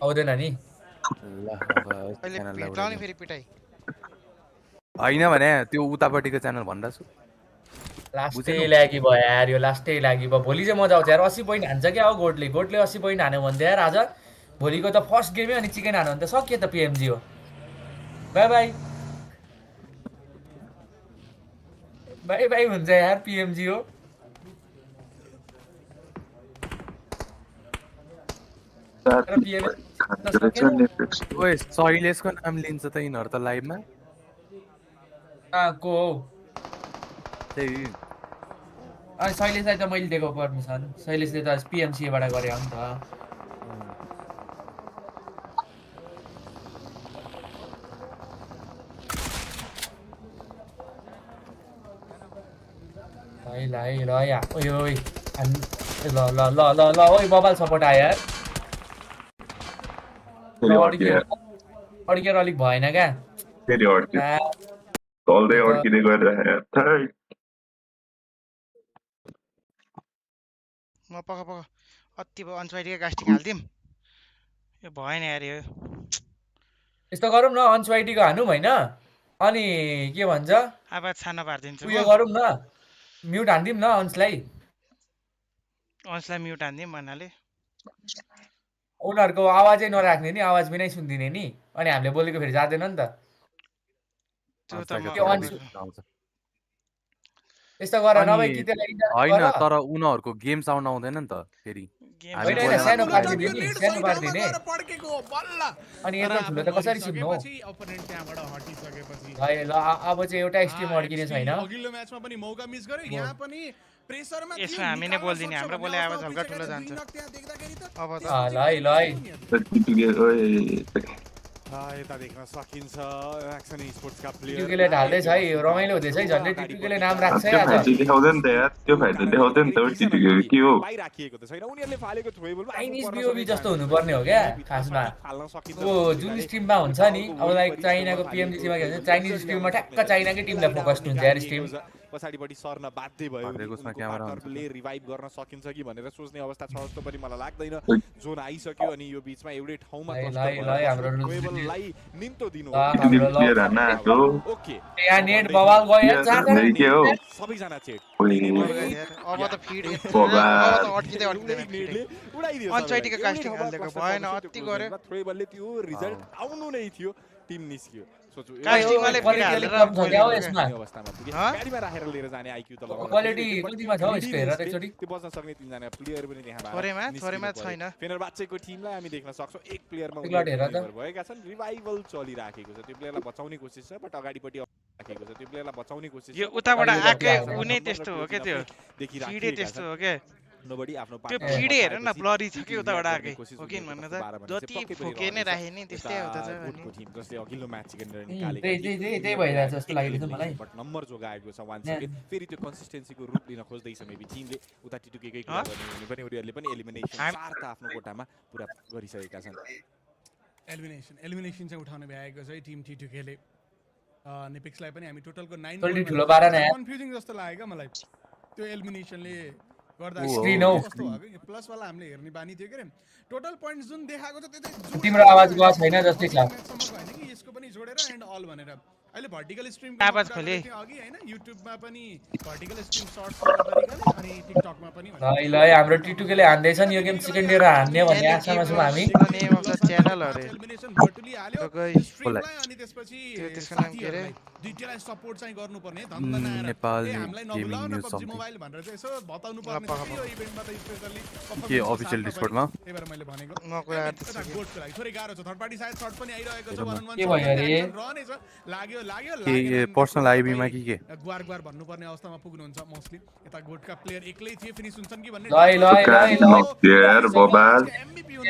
आउँदैन नि होइन भने त्यो उतापट्टिको च्यानल भन्दा छु लास्टै लागि भयो यार यो लास्टै लागि भयो भोलि चाहिँ मजा आउँछ यार 80 पोइन्ट हान्छ क्या हो गोटले 80 पोइन्ट हान्यो भने त यार आज भोलिको त फर्स्ट गेमै अनि चिकन हान्यो भने त सक्यो त PMGO बाई बाई हुन्छ यार PMGO ओए शैलेशको नाम लिन्छ त यिनीहरू त लाइभमा को हो त्यही अनि शैलेशलाई त मैले दिएको पर्मिसन शैलेशले त PMCबाट गरे हो नि त ल ओइ बबाल सपोर्ट आयो यार अड्केर अलिक भएन क्या फेरि चल्दै अड्किँदै गइरहेको म पक अति भयो अनस्वाइटीको कास्टिङ हाल्दिउँ यो भएन यार यो यस्तो गरौँ न अनस्वाइटीको हानौँ होइन अनि के भन्छ आवाज सानो पारिदिन्छु उयो गरौँ न म्युट हान्दिउँ न अंशलाई म्युट हान्दिउँ भन्नाले उनीहरूको आवाजै नराख्ने नि आवाज बिनै सुन्दिने नि अनि हामीले बोलेको फेरि जाँदैन नि त यस्तो गर नभए कि त्यसलाई होइन तर उनीहरूको गेम साउन्ड आउँदैन नि त फेरि होइन सानो पारिदिने अनि यत्रो ठुलो त कसरी सुन्नु ल अब चाहिँ एउटा स्ट्रिम अड्किने छैन यसमा हामी नै बोल्दिने हाम्रो बोले आवाज हल्का ठुलो जान्छ अब त यता देख्न सकिन्छ एक्सन स्पोर्ट्सका टिटुकेले ढाल्दैछ है रमाइलो हुँदैछ है झन्डै टिटुकेले नाम राख्छ है आज देखाउँदैन त यार त्यो फाइल त देखाउँदैन त टिटुके के हो राखिएको त छैन उनीहरुले फालेको थ्रो बल चाइनिज बिओबी जस्तो हुनुपर्ने हो क्या खासमा ओ जुन स्ट्रिममा हुन्छ नि अब लाइक चाइनाको PMGC मा के भन्छ चाइनिज स्ट्रिममा ठ्याक्क चाइनाकै टिमलाई फोकस्ड हुन्छ यार स्ट्रिम पछाडिपट्टि सर्न बाध्य भयो क्यामेराले रिभाइभ गर्न सकिन्छ कि भनेर सोच्ने अवस्था छ जस्तो पनि मलाई लाग्दैन जोन आइसक्यो अनि यो बीचमा एउटै ठाउँमा लाई निम्तो दिनु ओके यहाँ नेट बवाल गयो के हो सबैजना चेक अब त फिड अड्किँदै उडाइदियो अनसाइटीको कास्टिङ हाल्दिएको भएन अति गरे थ्रोबलले त्यो रिजल्ट आउनु नै थियो टिम निस्कियो सोच्छु कास्टिङले क्वालिटी अलिक कम छ क्या हो यसमा अवस्थामा पुगे गाडीमा राखेर लिएर जाने आइक्यू त लगाउन क्वालिटी कतिमा छ यसको हेर त एकचोटी त्यो बच्न सक्ने तीनजना प्लेयर पनि त्यहाँ थोरैमा छैन फेनेरबाचेको टिमलाई हामी देख्न सक्छौं एक प्लेयरमा भएका छन् रिभाइभल चलिराखेको छ त्यो प्लेयरलाई बचाउने कोसिस छ बट अगाडिपट्टि राखेको छ त्यो प्लेयरलाई बचाउने कोसिस यो उताबाट आके उनी त्यस्तो हो के त्यो किडे त्यस्तो हो के नोबडी आफ्नो त्यो किडे हेर न ब्लरी छ के उताबाट आके हो किन भन्नु त जति फुके नै राखे नि त्यस्तै हो त टिम जसले अघिल्लो म्याच सिकेन्डर निकालेको त्यही भइरहेछ जस्तो लाग्यो मलाई बट नम्बर जोगाएको छ 1 सेकेन्ड फेरि त्यो कन्सिस्टेन्सीको रूप लिन खोज्दै छ मेबी टिमले उता टिटुकेकै कुरा गर्ने हुने पनि उनीहरुले पनि एलिमिनेसन 4 त आफ्नो कोटामा पुरा गरिसकेका छन् एलिमिनेसन चाहिँ उठाउन भ्याएको छ टिम टिटुकेले निपिक्सलाई पनि हामी टोटलको 9 ठुलो 12 नै कन्फ्युजिङ जस्तो लाग्यो मलाई त्यो एलिमिनेसनले गर्दा स्क्रिन हो प्लस वाला हामीले हेर्ने बानी थियो के टोटल पोइन्ट्स जुन देखाएको छ त्यो चाहिँ तिम्रो आवाज गएको छैन जस्तै छ हैन कि यसको पनि जोडेर एन्ड अल भनेर अहिले भर्टिकल स्ट्रिम आवाज खोले अघि हैन युट्युबमा पनि भर्टिकल स्ट्रिम शॉर्ट्स वाला तरिकाले अनि टिकटकमा पनि ल हाम्रो टिटुकेले हान्दै छन् यो गेम सेकेन्ड इयर हान्ने भन्ने आशामा छौं हामी नेम अफ द च्यानल अरे एलिमिनेसन भर्टुली हाल्यो स्ट्रिमलाई अनि त्यसपछि त्यसको नाम के रे दुईटैलाई सपोर्ट चाहिँ गर्नुपर्ने धन्दा नआएर नेपाल हामीलाई नबुलाउ न PUBG मोबाइल भनेर चाहिँ यसो बताउनु पर्ने यो इभेन्टमा त स्पेशली के अफिसियल डिस्कर्डमा त्यही भएर मैले भनेको म कुरा गर्छु गोटको लागि थोरै गाह्रो छ थर्ड पार्टी सायद शर्ट पनि आइरहेको छ 1-on-1 के भयो रे रहने छ लाग्यो के पर्सनल आईबी मा के ग्वार भन्नुपर्ने अवस्थामा पुग्नुहुन्छ मोस्टली यता गोटका प्लेयर एक्लै थिए फिनिश हुन्छन् कि भन्ने यार बबाल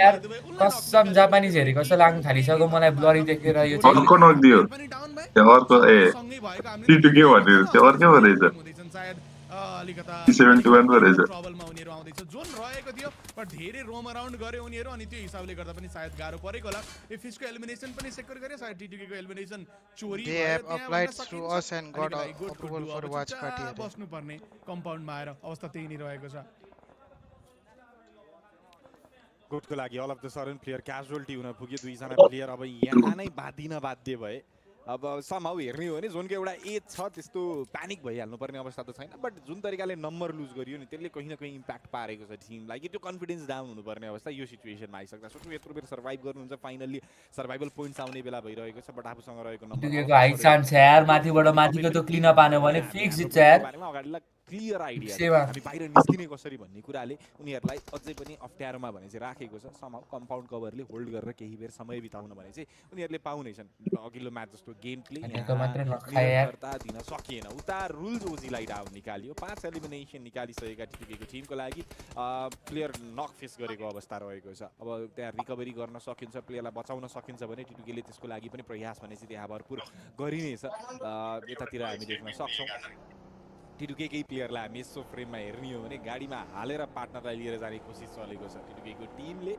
यार कसम जापानिजहरु कस्तो लाग्न थालिसक्यो मलाई ब्लरी देखेर यो चाहिँ अर्को नक दियो त्यो अर्को टिटुके भनेर त्यो अर्कै भइरहेछ सायद अलिकता 71 भइरहेछ ट्रबलमा उनीहरु आउँदै छ जोन रहेको थियो बट धेरै रोम अराउन्ड गरे उनीहरु अनि त्यो हिसाबले गर्दा पनि सायद गाह्रो परेको होला एफिसको एलिमिनेसन पनि सेक्युर गरे सायद टिटिकेको एलिमिनेसन चोरी they have applied through us and got approval for watch party बस्नु पर्ने कम्पाउन्डमा आएर अवस्था त्यही नै रहेको छ गोटको लागि all of the sudden player casualty हुन पुग्यो दुईजना प्लेयर अब यहाँ नै बाधिन बाध्य भए अब समहाउ हेर्ने हो भने जोनको एउटा एज छ त्यस्तो प्यानिक भइहाल्नु पर्ने अवस्था त छैन बट जुन तरिकाले नम्बर लुज गरियो नि त्यसले कहीं न कहीं इम्प्याक्ट पारेको छ टिमलाई कि त्यो कन्फिडेन्स डाउन हुनुपर्ने अवस्था यो सिचुएसनमा आइसक्दा सोच्नु यत्रो बेर सर्भाइभ गर्नुहुन्छ फाइनली सर्भाइभल पोइन्ट्स आउने बेला भइरहेको छ बट आफूसँग रहेको नम्बर हाई चान्स छ यार माथिबाट माथिको त्यो क्लिन अप आने भने फिक्स जित्छ यार अगाडिलाई क्लियर आइडिया हामी बाहिर निस्किने कसरी भन्ने कुराले उनीहरुलाई अझै पनि अप्ठ्यारोमा भने चाहिँ राखेको छ समहाउ कम्पाउन्ड कभरले होल्ड गरेर केही बेर समय बिताउन भने चाहिँ उनीहरुले पाउनेछन् अघिल्लो म्याच जस्तो गेम प्ले निरन्तरता दिन सकिएन उता रुल्स ओजीलाई डाउन निकालियो 5 एलिमिनेसन निकालिसकेका टिटिकेको टिमको लागि प्लेयर नक फेस गरेको अवस्था रहेको छ अब त्यहाँ रिकभरी गर्न सकिन्छ प्लेयरलाई बचाउन सकिन्छ भने टिटिकेले त्यसको लागि पनि प्रयास भने चाहिँ त्यहाँ भरपुर गरिनेछ यतातिर हामी देख्न सक्छौं टिटुकेकै प्लेयरलाई हामी यसो फ्रेममा हेर्ने हो भने गाडीमा हालेर पार्टनरलाई लिएर जाने कोसिस चलेको छ टिटुकेको टिमले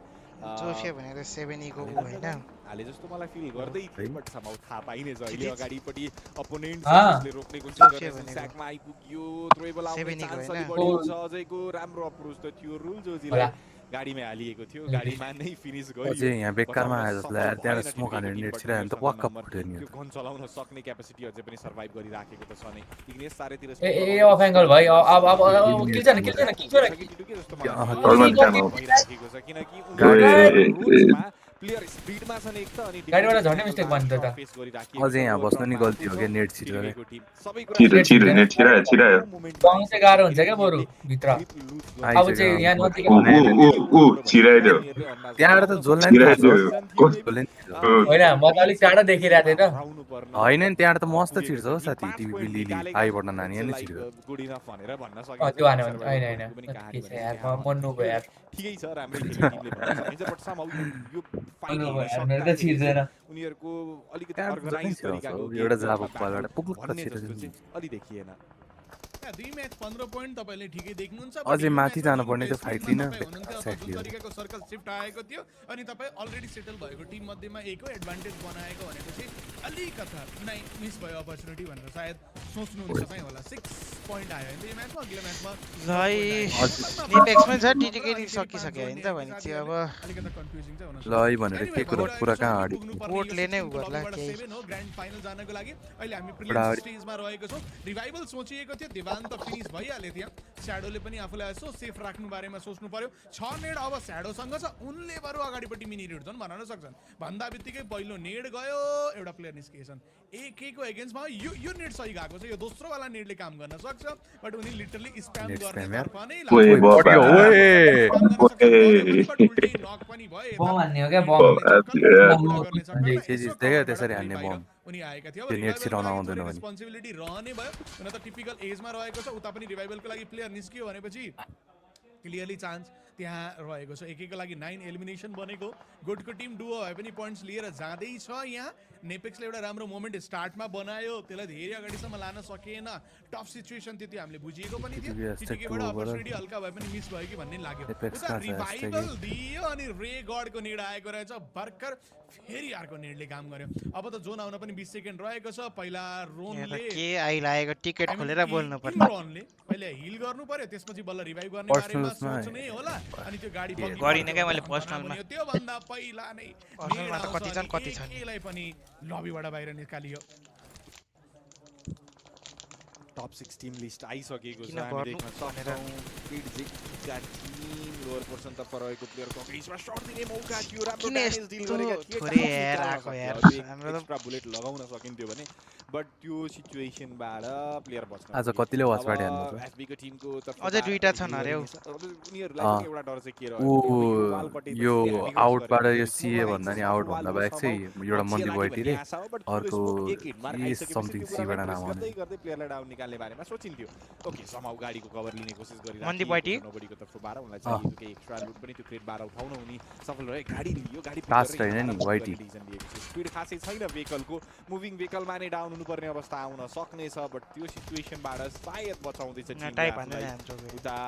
जोफे भनेर 7 को हैन हाले जस्तो मलाई फिल गर्दै थियो बट समहाउ थाहा पाइने छ अहिले अगाडिपट्टि अपोनेन्टले रोक्ने कोसिस गरेर स्याकमा आइपुग्यो थ्रोएबल आउने चान्स अलि बढी छ अझैको राम्रो अप्रोच त थियो रुल जोजीलाई गाडीमा हालिएको थियो गाडीमा नै फिनिश गरियो अझै यहाँ बेकारमा आयो जसलाई त्यहाँ स्मोक हानेर नेट छिरायो त वाक अप फुट्यो नि त्यो गन चलाउन सक्ने क्यापेसिटी अझै पनि सर्भाइभ गरिराखेको त छ नै इग्नेस सारेतिर ए अफ एंगल भाइ अब किल छैन टिटुके जस्तो मलाई भइराखेको छ किनकि उनीहरुमा प्लेयर स्पिडमा छन् एक त अनि गाडीबाट झर्ने मिस्टेक भन्नु त अझै यहाँ बस्नु नि गल्ती हो के नेट छिर्यो छिर्यो नेट छिरायो पाउन चाहिँ गाह्रो हुन्छ क्या बरु भित्र अब चाहिँ यहाँ नजिक छिराइदियो त्यहाँबाट त जोल्ने होइन म त अलिक टाढा देखिरहेको थिएँ त होइन नि त्यहाँबाट त मस्त छिर्छ हो साथी टिभी लिली आइबाट नानी नै छिर्यो गुड इनफ भनेर भन्न सकिन्छ त्यो हाने हैन हैन के छ यार म मन्नु भयो यार ठिकै छ राम्रै खेल्ने टिमले भन्न सकिन्छ बट समहाउ यो उनीहरुको अलिकति अर्गनाइज तरिकाको एउटा जाबो पालबाट पुग्लुक्क छिर्छ अलि देखिएन दुई म्याच 15 पोइन्ट तपाईले ठिकै देख्नुहुन्छ अझै माथि जानु पर्ने त्यो फाइट लिन तरिकाको सर्कल शिफ्ट आएको थियो अनि तपाई अलरेडी सेटल भएको टिम मध्येमा एकको एडभान्टेज बनाएको भनेपछि अलिकता कुनै मिस भयो अपर्चुनिटी भनेर सायद सोच्नुहुन्छ चाहिँ होला 6 पोइन्ट आयो यो म्याचमा अघिल्लो म्याचमा ल निपेक्समा छ टिटिके सकिसक्यो हैन त भने चाहिँ अब अलिकता कन्फ्युजिङ चाहिँ हुन ल भनेर के कुरा पुरा कहाँ अडी कोर्टले नै गर्ला केही ग्रान्ड फाइनल जानको लागि अहिले हामी प्रिलिम्स स्टेजमा रहेको छौं रिभाइभल सोचिएको थियो देवान त फिनिश भइहाले थियो स्याडोले पनि आफूलाई यसो सेफ राख्नु बारेमा सोच्नु पर्यो 6 नेड अब स्याडोसँग छ उनले बरु अगाडिपट्टि मिनी रिड्जन बनाउन सक्छन् भन्दा बित्तिकै पहिलो नेड गयो एउटा प्लेयर निस्किएछन् एक-एकको एगेन्स्टमा यो नेड सही गएको छ यो दोस्रो वाला नेडले काम गर्न सक्छ बट उनी लिटरली स्प्याम गर्ने तर्फ नै नक पनि भए बम हान्ने हो क्या त्यसरी हान्ने बम उनी आएका थिए अब रेस्पोन्सिबिलिटी रहने भयो हुन त टिपिकल एजमा रहेको छ उता पनि रिभाइभलको लागि प्लेयर निस्कियो भनेपछि क्लियरली चान्स त्यहाँ रहेको छ एकैको लागि 9 एलिमिनेसन बनेको गुडको टिम डुओ भए पनि पोइन्ट्स लिएर जाँदैछ यहाँ नेपेक्सले एउटा राम्रो मोमेन्ट स्टार्टमा बनायो त्यसलाई धेरै अगाडिसम्म लान सकेन टफ सिचुएसन थियो त्यो हामीले बुझिएको पनि थियो टिटिकेबाट अपर्च्युनिटी हल्का भए पनि मिस भयो कि भन्ने लाग्यो उता रिभाइभल दियो अनि रे गडको नेड आएको रहेछ भर्खर फेरि अर्को नेडले काम गर्यो अब त जोन आउन पनि 20 सेकेन्ड रहेको छ पहिला रोनले के आइलागेको टिकट खोलेर बोल्नु पर्छ रोनले पहिले हिल गर्नु पर्यो त्यसपछि बल्ल रिभाइभ गर्ने बारेमा सोच्ने होला अनि त्यो गाडी गरिने के मैले पर्सनलमा त्यो भन्दा पहिला नै पर्सनलमा त कति छन् केलाई पनि लबीबाट बाहिर निकालियो टप 6 टिम लिस्ट आइसकेको छ हामी देख्न सक्छौं पिडजिक टिम लोअर पोर्सन तर्फ रहेको प्लेयरको अग्रेसमा शट दिने मौका थियो राम्रो ड्यामेज डिल गरेका थिए थोरै यार आको यार हाम्रो एक्स्ट्रा बुलेट लगाउन सकिन्थ्यो भने बट त्यो सिचुएसनबाट प्लेयर बच्न आज कतिले वाचपार्टी हान्नु छ एसबी को टिमको तर्फ अझै दुईटा छन् अरे उनीहरुलाई पनि एउटा डर चाहिँ के रह्यो यो आउटबाट यो सीए भन्दा नि आउट भन्दा बाहेक चाहिँ एउटा मन्दी बोइटीले अर्को इज समथिङ सीबाट नाम आउने गर्दै प्लेयरलाई डाउन निकाल्ने बारेमा सोचिन्थ्यो ओके समाउ गाडीको कभर लिने कोसिस गरिरहेको मन्दी बोइटी नोबडीको तर्फबाट उनलाई चाहिएको के एक्स्ट्रा लुट पनि त्यो क्रेट 12 उठाउन उनी सफल रहे गाडी लियो गाडी फास्ट हैन नि बोइटी स्पिड खासै छैन भेहिकलको मुभिङ भेहिकलमा नै डाउन हुनुपर्ने अवस्था आउन सक्ने छ बट त्यो सिचुएसनबाट सायद बचाउँदै छ टिमले उता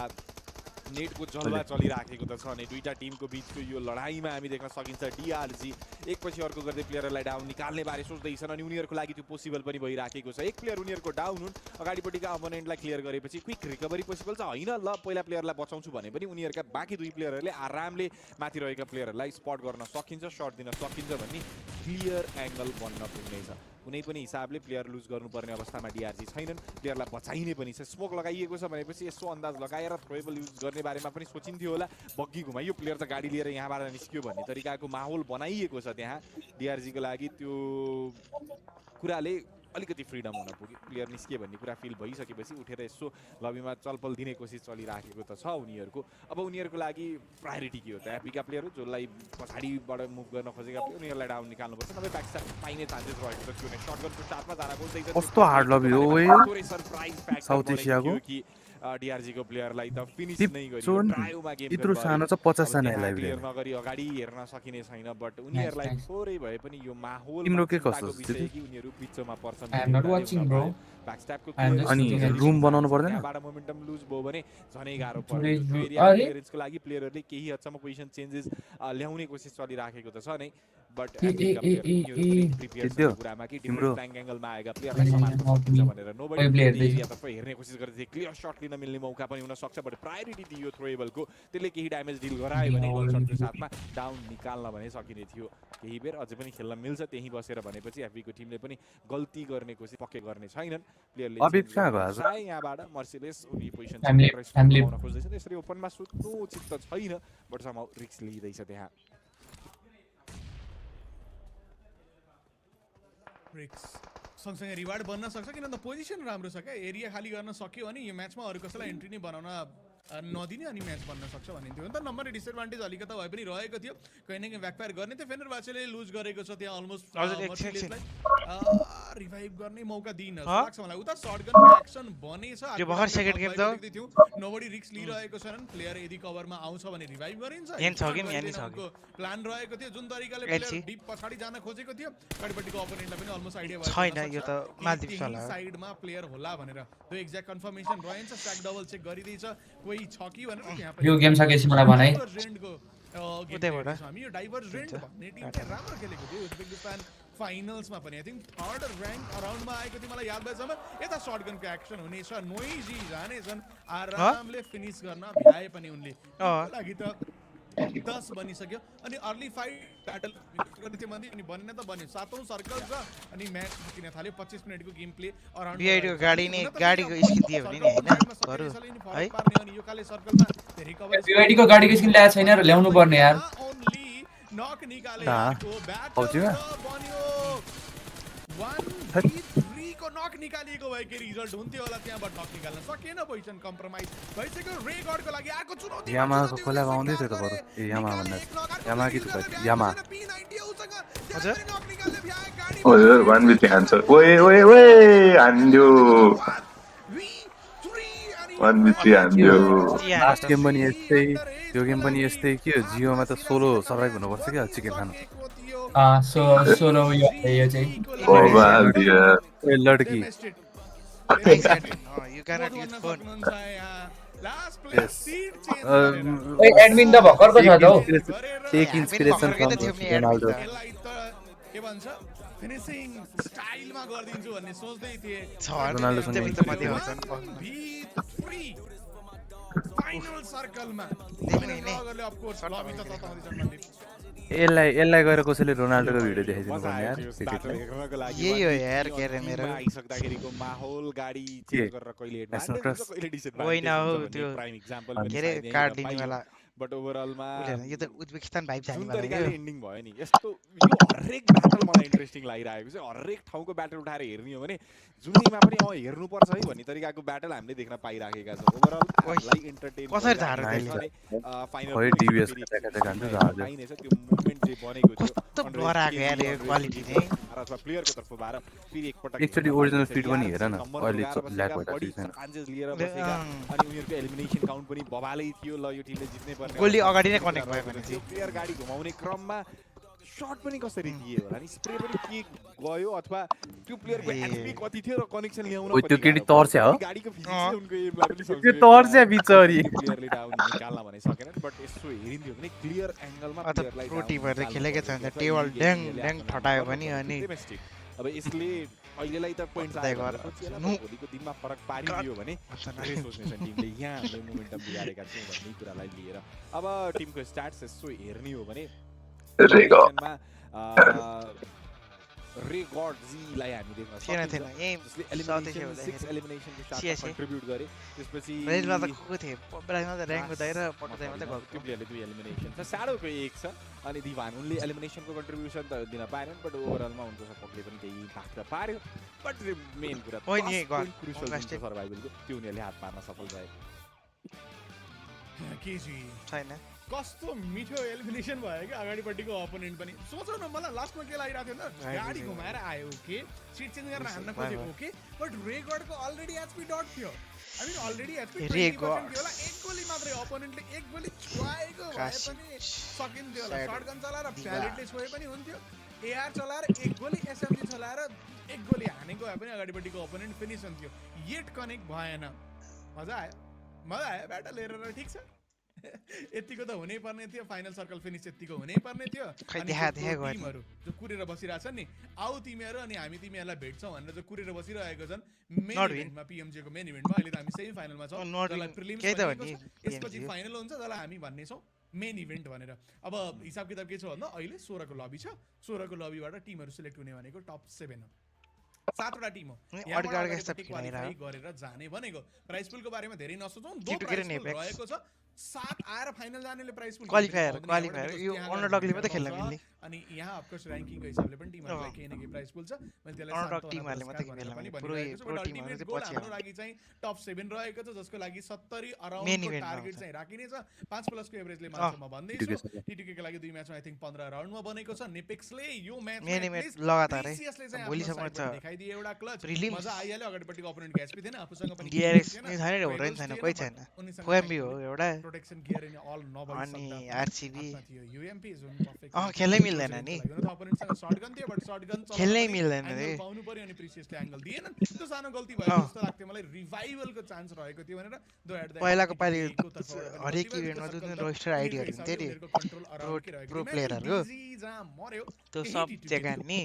नेटको जलवा चलिराखेको त छ अनि दुईटा टिमको बीचको यो लडाईमा हामी देख्न सकिन्छ डीआरजी एकपछि अर्को गर्दै प्लेयरलाई डाउन निकाल्ने बारे सोच्दैछन् अनि उनीहरुको लागि त्यो पोसिबल पनि भइराखेको छ एक प्लेयर उनीहरुको डाउन हुन् अगाडिपट्टिका अपोनेन्टलाई क्लियर गरेपछि क्विक रिकभरी पोसिबल छ हैन ल पहिला प्लेयरलाई बचाउँछु भने पनि उनीहरुका बाँकी दुई प्लेयरहरुले आरामले माथि रहेका प्लेयरहरुलाई स्पट गर्न सकिन्छ शट दिन सकिन्छ भन्ने क्लियर एंगल बन्न पुग्नेछ कुनै पनि हिसाबले प्लेयर लुज गर्नुपर्ने अवस्थामा डीआरजी छैनन् प्लेयरलाई बचाइने पनि छ स्मोक लगाइएको छ भनेपछि यसो अन्दाज लगाएर थ्रोएबल युज गर्ने बारेमा पनि सोचिन्थ्यो होला बग्गी घुमाइयो प्लेयर त गाडी लिएर यहाँबाट निस्कियो भन्ने तरिकाको माहौल बनाइएको छ त्यहाँ डीआरजी को लागि त्यो कुराले अलिकति फ्रीडम हुन पुग्यो प्लेयर निस्किए भन्ने कुरा फिल भइसकेपछि उठेर यसो लबीमा चलपल दिने कोसिस चलिराखेको त छ उनीहरुको अब उनीहरुको लागि प्रायोरिटी के हो त एपीका प्लेयरहरु जसलाई पछाडीबाट मुभ गर्न खोजेका प्लेयर उनीहरुलाई डाउन निकाल्नुपर्छ नभए ब्याकस्ट्याप पाइने चान्सेस रहेको छ किनभने शटगनको स्टार्टमा जान खोज्दैछ कस्तो हार्ड लबी हो ओए थोरै सरप्राइज प्याक साउथ एशियाको कि डीआरजी को प्लेयरलाई त फिनिश नै गरियो ट्रायोमा गेम इत्रो सानो छ 50 जना लाइभ क्लियर नगरी अगाडि हेर्न सकिने छैन बट उनीहरुलाई थोरै भए पनि यो माहौल तिम्रो के कस्तो स्थिति कि उनीहरु बिचमा पर्छन् I am not watching bro ब्याकस्ट्यापको अनि रुम बनाउनु पर्दैन यहाँबाट मोमेन्टम लुज भयो भने झनै गाह्रो पर्छ एरिया क्लियरेन्सको लागि प्लेयरहरुले केही हदसम्म पोजिसन चेन्जेस ल्याउने कोसिस चलिराखेको त छ नै बट कुरामा कि डिफरेन्ट फ्ल्याङ्क एंगलमा आएका प्लेयरलाई समान सक्छ भनेर नोबडी एरियातर्फ हेर्ने कोसिस गर्दै क्लियर शट लिन मिल्ने मौका पनि हुन सक्छ बट प्रायोरिटी दियो थ्रोएबलको त्यसले केही ड्यामेज डिल गरायो भने गोल शटको साथमा डाउन निकाल्न भने सकिने थियो केही बेर अझै पनि खेल्न मिल्छ त्यही बसेर भनेपछि एफबी को टिमले पनि गल्ती गर्ने कोसिस पक्कै गर्ने छैनन् प्लेयरले अबिब कहाँ गयो आज यहाँबाट मर्सिलेस उनी पोजिसन बनाउन खोज्दैछ त्यसरी ओपनमा सुत्नु उचित त छैन बट समाउ रिस्क लिइदैछ त्यहाँ रिक्स सँगसँगै रिवार्ड बन्न सक्छ किनभने पोजिसन राम्रो छ क्या एरिया खाली गर्न सक्यो भने यो म्याचमा अरू कसैलाई एन्ट्री नै बनाउन नदिने अनि म्याच बन्न सक्छ भन्ने थियो नि त नम्बर डिसएडभान्टेज अलिकति भए पनि रहेको थियो कहीँ न कहीँ ब्याकफायर गर्ने थियो फेनेरबाचेले लुज गरेको छ त्यहाँ अलमोस्ट रिभाइभ गर्ने मौका दिन सक्छ मलाई उता शटगनको एक्सन बनेछ यो भर्खर सेकेन्ड गेम त थियो नोबडी रिस्क लिइरहेको छैनन् प्लेयर यदि कभरमा आउँछ भने रिभाइभ गरिन्छ प्लान रहेको थियो जुन तरिकाले प्लेयर डिप पछाडी जान खोजेको थियो अगाडिपट्टिको अपोनेन्टलाई पनि अलमोस्ट आइडिया भयो छैन यो त मालदिप्स होला साइडमा प्लेयर होला भनेर त्यो एक्ज्याक्ट कन्फर्मेसन रहन्छ स्ट्याक डबल चेक गरिदैछ कोही छ कि भनेर यहाँ यो गेम सकेपछि मलाई भनाइ उतैबाट हामी यो डाइभर्जेन्ट भन्ने टिमले राम्रो खेलेको थियो उज्बेकिस्तान फाइनल्समा पनि आई थिंक थर्ड र्याङ्क अराउन्डमा आएको थियो मलाई याद भएसम्म यता शटगनको एक्सन हुनेछ नोइजी जानेछन् आरामले फिनिश गर्न भ्याए पनि उनले लागि त 10 बनिसक्यो अनि अर्ली फाइट ब्याटल गर्ने थियो भने अनि बनेन त बन्यो 7औं सर्कल छ अनि म्याच सकिन थाल्यो 25 मिनेटको गेम प्ले अराउन्ड बीआईडी को गाडीको स्किन दियो भने नि हैन गरु है अनि यो काले सर्कलमा रिकभर बीआईडी को गाडीको स्किन ल्याएको छैन र ल्याउनु पर्ने यार ओन्ली नक निकाले को PUBG मा बन्यो 1v3 को नक निकालिएको भए के रिजल्ट हुन्थ्यो होला त्यहाँबाट नक निकाल्न सकेन पोजिसन कम्प्रोमाइज भइसक्यो रे गडको लागि अर्को चुनौती यामाको कोलाब आउँदै थियो त बरु ए यामा भन्दा यामा कि त यामा हजुर हजुर 1v3 आन्सर ओए ओए ओए हान्दियो 1v3 हान्दियो लास्ट गेम पनि यस्तै यो गेम पनि यस्तै के हो जियोमा त सोलो सर्भाइभ हुनुपर्छ के चिकन खानु सोलो यो चाहिँ ए लड्की you cannot use phone ओइ एडमिन त भर्खरको छ त हौ एक इन्स्पिरेसन फ्रम रोनाल्डो के भन्छ फिनिशिङ स्टाइलमा गर्दिन्छु भन्ने सोच्दै थिए रोनाल्डोसँग फाइनल सर्कलमा देख्ने अफ कोर्स लबी त तताउँदै छन् यसलाई गएर कसैले रोनाल्डोको भिडियो देखाइदिनु पर्ने यार यही हो यार के रे मेरो आइसक्दाखेरिको माहौल गाडी चेक गरेर कहिले एडभान्स कहिले डिसएडभान्स होइन हो त्यो प्राइम एक्जाम्पल के रे कार्ड लिने वाला बट ओभरअलमा यो त उज्बेकिस्तान भाइब जाने जुन तरिकाले एन्डिङ भयो नि यस्तो यो हरेक ब्याटल मलाई इन्ट्रेस्टिङ लागिरहेको छ हरेक ठाउँको ब्याटल उठाएर हेर्ने हो भने जुनैमा पनि हेर्नु पर्छ है भन्ने तरिकाको ब्याटल हामीले देख्न पाइराखेका छौँ ओभरअल लाइक एन्टरटेन कसरी थाहा फाइनल डिभिएस पाइनेछ त्यो मुभमेन्ट जे बनेको थियो कस्तो ब्लर आको यार यो क्वालिटी चाहिँ अथवा प्लेयरको तर्फबाट फेरि एकपटक एकचोटी ओरिजिनल फिड पनि हेर न अहिले ल्याक भइरहेको छैन चान्सेस लिएर बसेका अनि उनीहरुको एलिमिनेसन काउन्ट पनि बबालै थियो ल यो टिमले जित्नै पर्ने गोली अगाडि नै कनेक्ट भयो भने चाहिँ प्लेयर गाडी घुमाउने क्रममा शट पनि कसरी दिए होला नि स्प्रे पनि के गयो अथवा त्यो प्लेयरको एचपी कति थियो र कनेक्सन ल्याउन ओ त्यो केटी तर्स्या हो गाडीको फिजिक्स उनको एमलाई पनि सक्छ त्यो तर्स्या बिचरी प्लेयरले डाउन निकाल्न भने सकेन बट यसो हेरिन्थ्यो भने क्लियर एंगलमा प्लेयरलाई प्रो टिमहरुले खेलेको छ भने टेबल ड्याङ ड्याङ ठटायो पनि अनि अब यसले अहिलेलाई त पोइन्ट्स आयो भोलिको दिनमा फरक पारिदियो भने धेरै सोच्ने छ टिमले यहाँ हामीले मोमेन्टम बिगारेका छौँ भन्ने कुरालाई लिएर अब टिमको स्ट्याट्स यसो हेर्ने हो भने रे गॉड जी लाई हामी देख्न सक्छौं जसले एलिमिनेसन 6 एलिमिनेसन को साथ कन्ट्रिब्युट गरे त्यसपछि रेलमा त को थिए ब्राइनमा त र्याङ्क हुँदैन पटदै मात्रै गयो प्लेयरले 2 एलिमिनेसन छ स्याडोको 1 छ अनि दिवान उनले एलिमिनेसनको कन्ट्रिब्युसन त दिन पाएनन् बट ओभरअलमा उनको सपोर्टले पनि केही इम्प्याक्ट पार्यो बट मेन कुरा क्रुशियल सर्भाइभलको त्यो उनीहरूले हात पार्न सफल भए केजी छैन कस्तो मिठो एलिमिनेसन भयो कि अगाडिपट्टिको अपोनेन्ट पनि सोचौ न मलाई लास्टमा के लागिरहेको थियो नि गाडी घुमाएर आयो ओके सिट चेन्ज गरेर हान्न खोज्यो ओके बट रेगडको अलरेडी एचपी डट थियो आई मिन अलरेडी एचपी 20% थियो होला एक गोली मात्रै अपोनेन्टले एक गोली छुवाएको भए पनि सकिन्थ्यो होला शटगन चलाएर भ्यालिडले छोए पनि हुन्थ्यो एआर चलाएर एक गोली एसएमजी चलाएर एक गोली हानेको भए पनि अगाडिपट्टिको अपोनेन्ट फिनिस हुन्थ्यो येट कनेक्ट भएन मजा आयो ब्याटल हेरेर ठीक छ यतिको त हुनै पर्ने थियो फाइनल सर्कल फिनिश यतिको हुनै पर्ने थियो अनि टिमहरु जो कुरेर बसिरहेछन् नि आउ तिमीहरु अनि हामी तिमीहरुलाई भेट्छौं भनेर जो कुरेर बसिरहेको छन् मेन इभेन्टमा PMGO को मेन इभेन्टमा अहिले त हामी सेमी फाइनलमा छौं जसलाई प्रिलिम्स यसपछि फाइनल हुन्छ जसलाई हामी भन्ने छौं मेन इभेन्ट भनेर अब हिसाब किताब के छ भन्दा अहिले 16 को लबी छ 16 को लबीबाट टिमहरु सिलेक्ट हुने भनेको टप 7 हो 7 वटा टिम हो क्वालिफाई गरेर जाने भनेको प्राइस पुलको बारेमा धेरै नसोचौं दो प्राइस पुल रहेको छ 7 आएर फाइनल जानेले प्राइस पुल क्वालिफायर यो अन्डरडगले मात्रै खेल्न मिल्ने अनि यहाँ अफ कोर्स र्याङ्किङको हिसाबले पनि टिमहरुलाई केही न केही प्राइस पुल छ मैले त्यसलाई अन्डरडग टिमहरुले मात्रै खेल्न मिल्ने प्रो टिमहरु चाहिँ पछि हाम्रो लागि चाहिँ टप 7 रहेको छ जसको लागि 70 अराउन्डको टार्गेट चाहिँ राखिने छ 5 प्लसको एभरेजले मान्छेमा भन्दै छु टिटीके को लागि 2 म्याचमा आई थिंक 15 राउन्डमा बनेको छ नेपेक्सले यो म्याच लगातार है भोलिसम्म छ देखाइदिए एउटा क्लच मजा आइहाल्यो अगाडिपट्टिको अपोनेन्टको एचपी थिएन आफूसँग पनि DRS नै छैन रे होरैन छैन कोही छैन OMB हो एउटा प्रोटेक्सन गियर इन अल नभई अनि आरसीबी UMP जोन परफेक्ट खेल्नै मिल्दैन नि अपोनेन्टसँग शटगन थियो बट शटगन खेल्नै मिल्दैन रे पाउनु पर्यो अनि प्रिसियसले एंगल दिएन त्यो सानो गल्ती भयो जस्तो लाग्थ्यो मलाई रिभाइभलको चान्स रहेको थियो भनेर दो एट द पहिलाको पाली हरेक इभेन्टमा जुन रोस्टर आइडीहरु हुन्थ्यो नि प्रो प्लेयरहरु त्यो सब जग्गा नि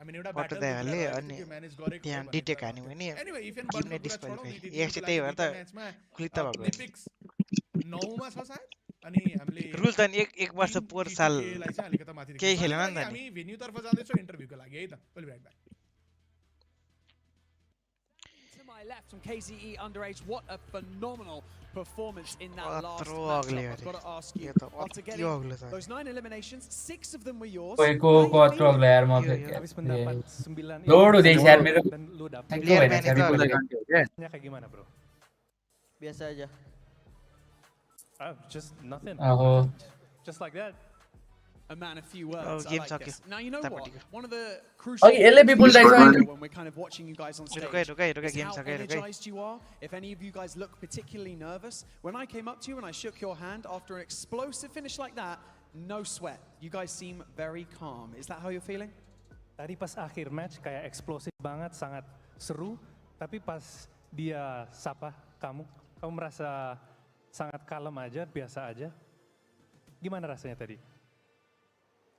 I mean एउटा ब्याटलले अनि त्यहाँ डिटेक हान्यो भने टिमले डिस्क्वालिफाई एक चाहिँ त्यही भएर त क्लिक त भएको 9 मा छ सायद अनि हामीले रुल त नि एक वर्ष पोहोर साल लाई चाहिँ अलिकता माथि केही खेलेन नि त हामी भेन्यू तर्फ जाँदैछौँ इन्टरभ्यूको लागि है त we'll be right back. To my left from KZE underage, what a phenomenal performance in that last Throw matchup. ugly, I've got to ask you, yeah, after getting those 9 eliminations, 6 of them were yours. को यार म लोड हुँदैछ यार मेरो Gimana bro? Biasa aja. Just nothing. Just like that. A man, a few words. I like this. Now you know what? One of the crucial when we're kind of watching you guys on stage is how energized you are. If any of you guys look particularly nervous, when I came up to you and I shook your hand after an explosive finish like that, no sweat. You guys seem very calm. Is that how you're feeling? Tadi pas akhir match kayak eksplosif banget, sangat seru. Tapi pas dia sapa kamu merasa sangat kalem aja, biasa aja. Gimana rasanya tadi?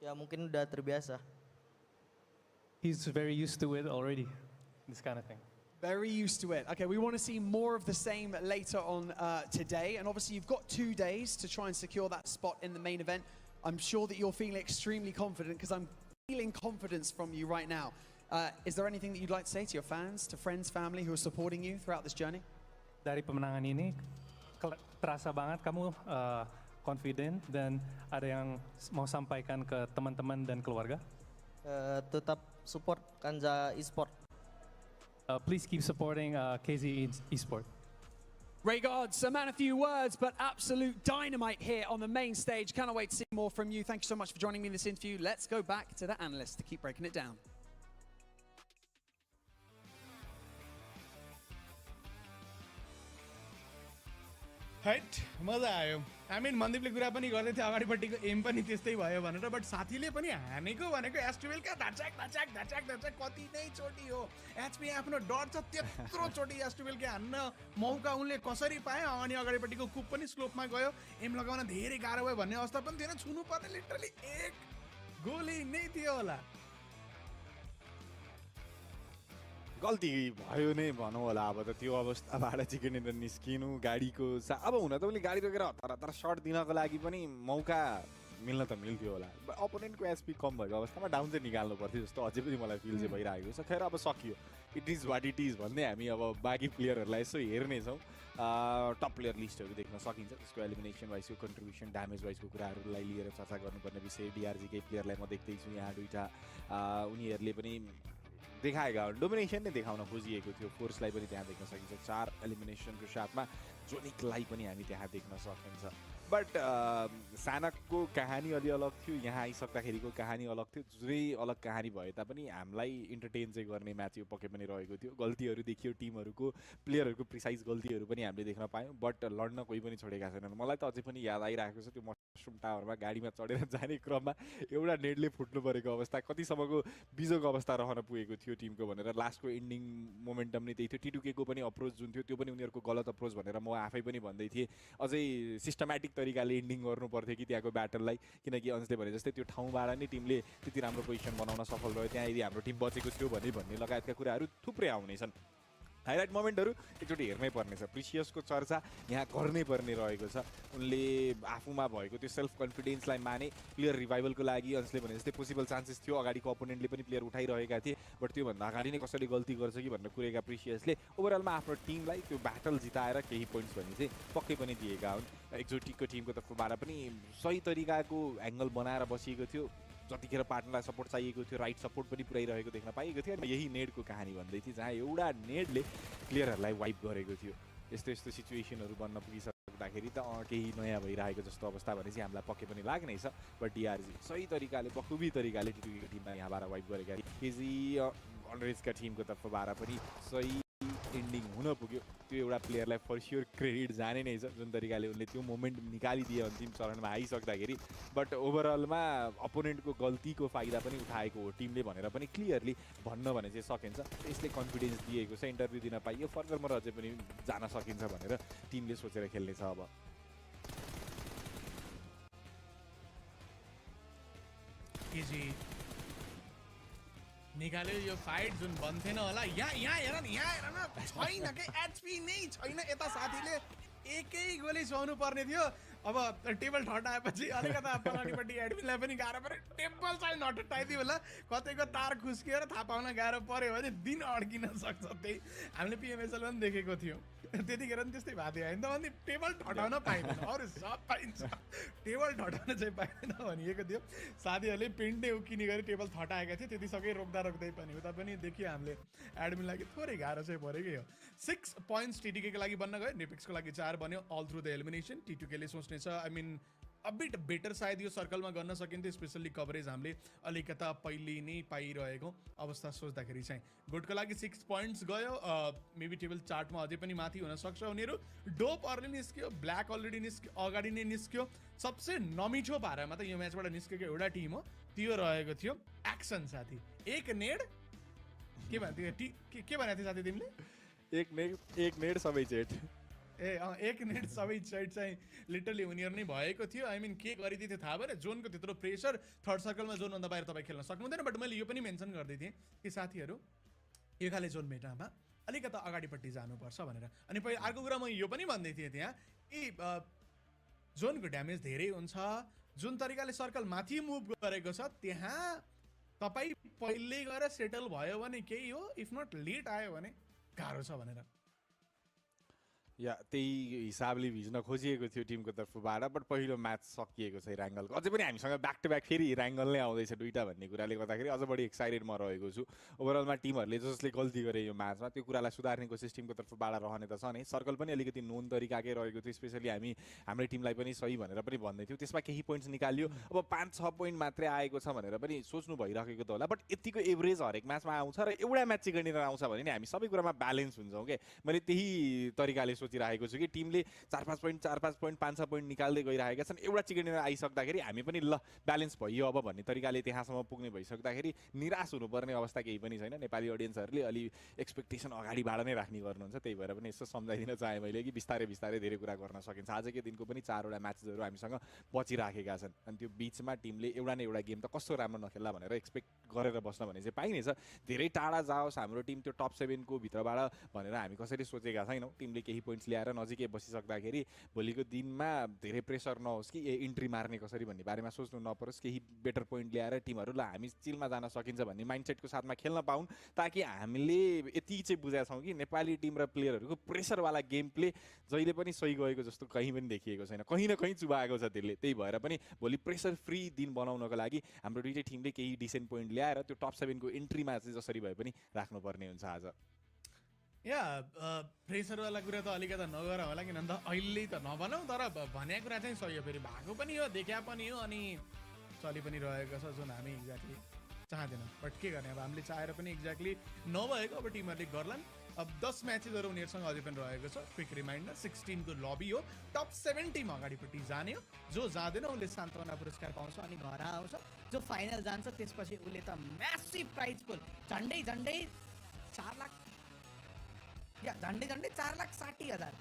Ya mungkin udah terbiasa. He's very used to it already, this kind of thing. Very used to it. Okay, we want to see more of the same later on today. And obviously you've got 2 days to try and secure that spot in the main event. I'm sure that you're feeling extremely confident because I'm feeling confidence from you right now. Is there anything that you'd like to say to your fans, to friends, family who are supporting you throughout this journey? Dari pemenangan ini, terasa banget kamu confident dan ada yang mau sampaikan ke teman-teman dan keluarga? Tetap support Kanja Esport. Please keep supporting KZE Esport. Regards, a man a few words, but absolute dynamite here on the main stage. Cannot wait to see more from you. Thank you so much for joining me in this interview. Let's go back to the analysts to keep breaking it down. हैट मजा आयो आई मिन मनदीपले कुरा पनि गर्दै थियो अगाडिपट्टिको एम पनि त्यस्तै भयो भनेर बट साथीले पनि हानेको भनेको एस्ट्रुवेलका धचाक धचाक धचाक धचाक कति नै चोटी हो एचपी आफ्नो डर छ त्यत्रो चोटी एस्ट्रुवेलले हान्न मौका उनले कसरी पाए अनि अगाडिपट्टिको कुप पनि स्लोपमा गयो एम लगाउन धेरै गाह्रो भयो भन्ने अवस्था पनि थिएन छुनु पर्ने लिटरली एक गोली नै थियो होला गल्ती भयो नै भनौँ होला अब त त्यो अवस्थाबाट चिकनेर निस्किनु गाडीको अब हुन त उनले गाडी रोकेर हतार हतार सर्ट दिनको लागि पनि मौका मिल्न त मिल्थ्यो होला अपोनेन्टको एचपी कम भएको अवस्थामा डाउन चाहिँ निकाल्नु पर्थ्यो जस्तो अझै पनि मलाई फिल चाहिँ भइरहेको छ खैर अब सकियो it is what it is भन्दै हामी अब बाँकी प्लेयरहरूलाई यसो हेर्नेछौँ टप प्लेयर लिस्टहरू देख्न सकिन्छ त्यसको एलिमिनेसन वाइजको कन्ट्रिब्युसन ड्यामेज वाइजको कुराहरूलाई लिएर चर्चा गर्नुपर्ने विषय डिआरजीकै प्लेयरलाई म देख्दैछु यहाँ दुईवटा उनीहरूले पनि देखाएका डोमिनेसन नै देखाउन खोजिएको थियो फोर्सलाई पनि त्यहाँ देख्न सकिन्छ 4 एलिमिनेसनको साथमा जोनिकलाई पनि हामी त्यहाँ देख्न सकिन्छ बट सानकको कहानी अलि अलग थियो यहाँ आइसक्दाखेरिको कहानी अलग थियो जुनै अलग कहानी भए तापनि हामीलाई इन्टरटेन चाहिँ गर्ने म्याच यो पक्कै पनि रहेको थियो गल्तीहरू देखियो टिमहरूको प्लेयरहरूको प्रिसाइज गल्तीहरू पनि हामीले देख्न पायौँ बट लड्न कोही पनि छोडेका छैनन् मलाई त अझै पनि याद आइरहेको छ त्यो मसरुम टावरमा गाडीमा चढेर जाने क्रममा एउटा नेटले फुट्नु परेको अवस्था कतिसम्मको बिजोको अवस्था रहन पुगेको थियो टिमको भनेर लास्टको एन्डिङ मोमेन्टम नै त्यही थियो टिटुकेको पनि अप्रोच जुन थियो त्यो पनि उनीहरूको गलत अप्रोच भनेर म आफै पनि भन्दै थिएँ अझै सिस्टमेटिक तरिकाले एन्डिङ गर्नु पर्थ्यो कि त्यहाँको ब्याटललाई किनकि अन्सले भने जस्तै त्यो ठाउँबाट नै टिमले त्यति राम्रो पोजिसन बनाउन सफल रह्यो त्यहाँ यदि हाम्रो टिम बचेको थियो भन्ने लगायतका कुराहरू थुप्रै आउनेछन् हाइलाइट मोमेन्टहरू एकचोटि हेर्नै पर्नेछ प्रिसियसको चर्चा यहाँ गर्नै पर्ने रहेको छ उनले आफूमा भएको त्यो सेल्फ कन्फिडेन्सलाई माने प्लेयर रिभाइभलको लागि अन्सले भने जस्तै पोसिबल चान्सेस थियो अगाडिको अपोनेन्टले पनि प्लेयर उठाइरहेका थिए बट त्योभन्दा अगाडि नै कसैले गल्ती गर्छ कि भनेर कुरेका प्रिसियसले ओभरअलमा आफ्नो टिमलाई त्यो ब्याटल जिताएर केही पोइन्ट्स भने चाहिँ पक्कै पनि दिएका हुन् एक्जोटिकको टिमको तर्फबाट पनि सही तरिकाको एङ्गल बनाएर बसिएको थियो जतिखेर पार्टनरलाई सपोर्ट चाहिएको थियो राइट सपोर्ट पनि पुऱ्याइरहेको देख्न पाइएको थियो यही नेडको कहानी भन्दै थिएँ जहाँ एउटा नेडले प्लेयरहरूलाई वाइप गरेको थियो यस्तो यस्तो सिचुएसनहरू बन्न पुगिसक्दाखेरि त केही नयाँ भइरहेको जस्तो अवस्था भने चाहिँ हामीलाई पक्कै पनि लाग्नै छ बट डिआरजी सही तरिकाले बखुबी तरिकाले टिटुकीको टिममा यहाँबाट वाइप गरेका केजी अन्डरेजका टिमको तर्फबाट पनि सही एन्डिङ हुन पुग्यो त्यो एउटा प्लेयरलाई फर स्योर क्रेडिट जाने नै छ जुन तरिकाले उनले त्यो मोमेन्ट निकालिदिए अन्तिम चरणमा आइसक्दाखेरि बट ओभरअलमा अपोनेन्टको गल्तीको फाइदा पनि उठाएको हो टिमले भनेर पनि क्लियरली भन्न भने चाहिँ सकिन्छ यसले कन्फिडेन्स दिएको छ इन्टरभ्यू दिन पाइयो फर्दरमा अझै पनि जान सकिन्छ भनेर टिमले सोचेर खेल्नेछ अब निकाल्यो यो फाइट जुन बन्थेन होला यहाँ हेर न छैन के एचपी नै छैन यता साथीले एकै गोली सुहाउनु पर्ने थियो अब टेबल ठटाएपछि अलिकता पछाडिपट्टि एडमिनलाई पनि गाह्रो पऱ्यो टेबल चाहिँ नठटाइदियो होला कतैको तार खुस्किएर थाहा पाउन गाह्रो पऱ्यो भने दिन अड्किन सक्छ त्यही हामीले पिएमएसएल पनि देखेको थियौँ त्यतिखेर पनि त्यस्तै भएको थियो होइन त भने टेबल ठटाउन पाइँदैन अरू सब पाइन्छ टेबल ठटाउन चाहिँ पाइँदैन भनिएको थियो साथीहरूले पेन्टै उकिने गरी टेबल ठटाएका थिए त्यतिसकै रोक्दै पनि उता पनि देखियो हामीले एडमिनलाई थोरै गाह्रो चाहिँ परेकै हो 6 पोइन्ट्स टिटिकेको लागि बन्न गयो नेपिक्सको लागि 4 बन्यो अल थ्रु द एलिमिनेसन टिटुकेले सोच्ने छ I mean a bit better सायद यो सर्कलमा गर्न सकिन्थ्यो स्पेसल्ली कभरेज हामीले अलिकता पहिले नै पाइरहेको अवस्था सोच्दाखेरि चाहिँ गुडको लागि 6 पोइन्ट्स गयो मेबी टेबल चार्टमा अझै पनि माथि हुनसक्छ उनीहरू डोप अर्ली निस्क्यो ब्ल्याक अलरेडी निस्क्यो अगाडि नै निस्क्यो सबसे नमिठो पारामा त यो म्याचबाट निस्केको एउटा टिम हो त्यो रहेको थियो एक्सन साथी एक नेड के भन्थ्यो के भनेको थियो साथी तिमीले एक नेड सबै चेट एक नेट सबै साइड चाहिँ लिटरली उनीहरू नै भएको थियो आई मिन के गरिदिएको थियो थाहा भएन जोनको त्यत्रो प्रेसर थर्ड सर्कलमा जोनभन्दा बाहिर तपाईँ खेल्न सक्नुहुँदैन बट मैले यो पनि मेन्सन गर्दै थिएँ कि साथीहरू यो खाले जोन मेटामा अलिकता अगाडिपट्टि जानुपर्छ भनेर अनि पहिला अर्को कुरा म यो पनि भन्दै थिएँ त्यहाँ कि जोनको ड्यामेज धेरै हुन्छ जुन तरिकाले सर्कल माथि मुभ गरेको छ त्यहाँ तपाईँ पहिले गएर सेटल भयो भने केही हो इफ नट लेट आयो भने गाह्रो छ भनेर या त्यही हिसाबले भिज्न खोजिएको थियो टिमको तर्फबाट बट पहिलो म्याच सकिएको छ राङ्गलको अझै पनि हामीसँग ब्याक टु ब्याक फेरि राङ्गल नै आउँदैछ दुईटा भन्ने कुराले गर्दाखेरि अझ बढी एक्साइटेड म रहेको छु ओभरअलमा टिमहरूले जसले गल्ती गरे यो म्याचमा त्यो कुरालाई सुधार्ने कोसिस टिमको तर्फबाट रहने त छ नै सर्कल पनि अलिकति नोन तरिकाकै रहेको थियो स्पेसली हाम्रै टिमलाई पनि सही भनेर पनि भन्दै थियौँ त्यसमा केही पोइन्ट्स निकालियो अब 5-6 पोइन्ट मात्रै आएको छ भनेर पनि सोच्नु भइरहेको त होला बट यतिको एभरेज हरेक म्याचमा आउँछ र एउटा म्याच चाहिँ गरेर आउँछ भने नि हामी सबै कुरामा ब्यालेन्स हुन्छौँ क्या मैले त्यही तरिकाले सोचिरहेको छु कि टिमले 4-5 पोइन्ट 5-6 पोइन्ट निकाल्दै गइरहेका छन् एउटा चिकनेर आइसक्दाखेरि हामी पनि ल ब्यालेन्स भयो अब भन्ने तरिकाले त्यहाँसम्म पुग्ने भइसक्दाखेरि निराश हुनुपर्ने अवस्था केही पनि छैन नेपाली अडियन्सहरूले अलि एक्सपेक्टेसन अगाडिबाट नै राख्ने गर्नुहुन्छ त्यही भएर पनि यसो सम्झाइदिन चाहेँ मैले कि बिस्तारै बिस्तारै धेरै कुरा गर्न सकिन्छ आजकै दिनको पनि 4वटा म्याचेसहरू हामीसँग बचिराखेका छन् अनि त्यो बिचमा टिमले एउटा न एउटा गेम त कस्तो राम्रो नखेल्ला भनेर एक्सपेक्ट गरेर बस्न भने चाहिँ पाइनेछ धेरै टाढा जाओस् हाम्रो टिम त्यो टप 7 को भित्रबाट भनेर हामी कसरी सोचेका छैनौँ टिमले केही पोइन्ट्स ल्याएर नजिकै बसिसक्दाखेरि भोलिको दिनमा धेरै प्रेसर नहोस् कि इन्ट्री मार्ने कसरी भन्ने बारेमा सोच्नु नपरोस् केही बेटर पोइन्ट ल्याएर टिमहरूलाई हामी चिलमा जान सकिन्छ भन्ने माइन्डसेटको साथमा खेल्न पाउन् ताकि हामीले यति चाहिँ बुझाएको छौँ कि नेपाली टिम र प्लेयरहरूको प्रेसरवाला गेम प्ले जहिले पनि सही गएको जस्तो कहीँ पनि देखिएको छैन कहीँ न कहीँ चुबाएको छ त्यसले त्यही भएर पनि भोलि प्रेसर फ्री दिन बनाउनको लागि हाम्रो दुईटै टिमले केही डिसेन्ट पोइन्ट ल्याएर त्यो टप 7 को इन्ट्रीमा चाहिँ जसरी भए पनि राख्नुपर्ने हुन्छ आज या प्रेसरवाला कुरा त अलिकता नगर होला किन त अहिले त नभनौँ तर भनेको कुरा चाहिँ सही हो फेरि भएको पनि हो देखा पनि हो अनि चलि पनि रहेको छ जुन हामी एक्ज्याक्टली चाहँदैनौँ बट के गर्ने अब हामीले चाहेर पनि एक्ज्याक्टली नभएको अब टिमहरूले गर्लान् अब 10 म्याचेसहरू उनीहरूसँग अझै पनि रहेको छ क्विक रिमाइन्डर 16 को लबी हो टप 7 टिम अगाडिपट्टि जाने हो जो जाँदैन उसले सान्त्वना पुरस्कार पाउँछ अनि घर आउँछ जो फाइनल जान्छ त्यसपछि उसले त म्यासिभ प्राइज पुल झन्डै 4 लाख या झन्डै 4,60,000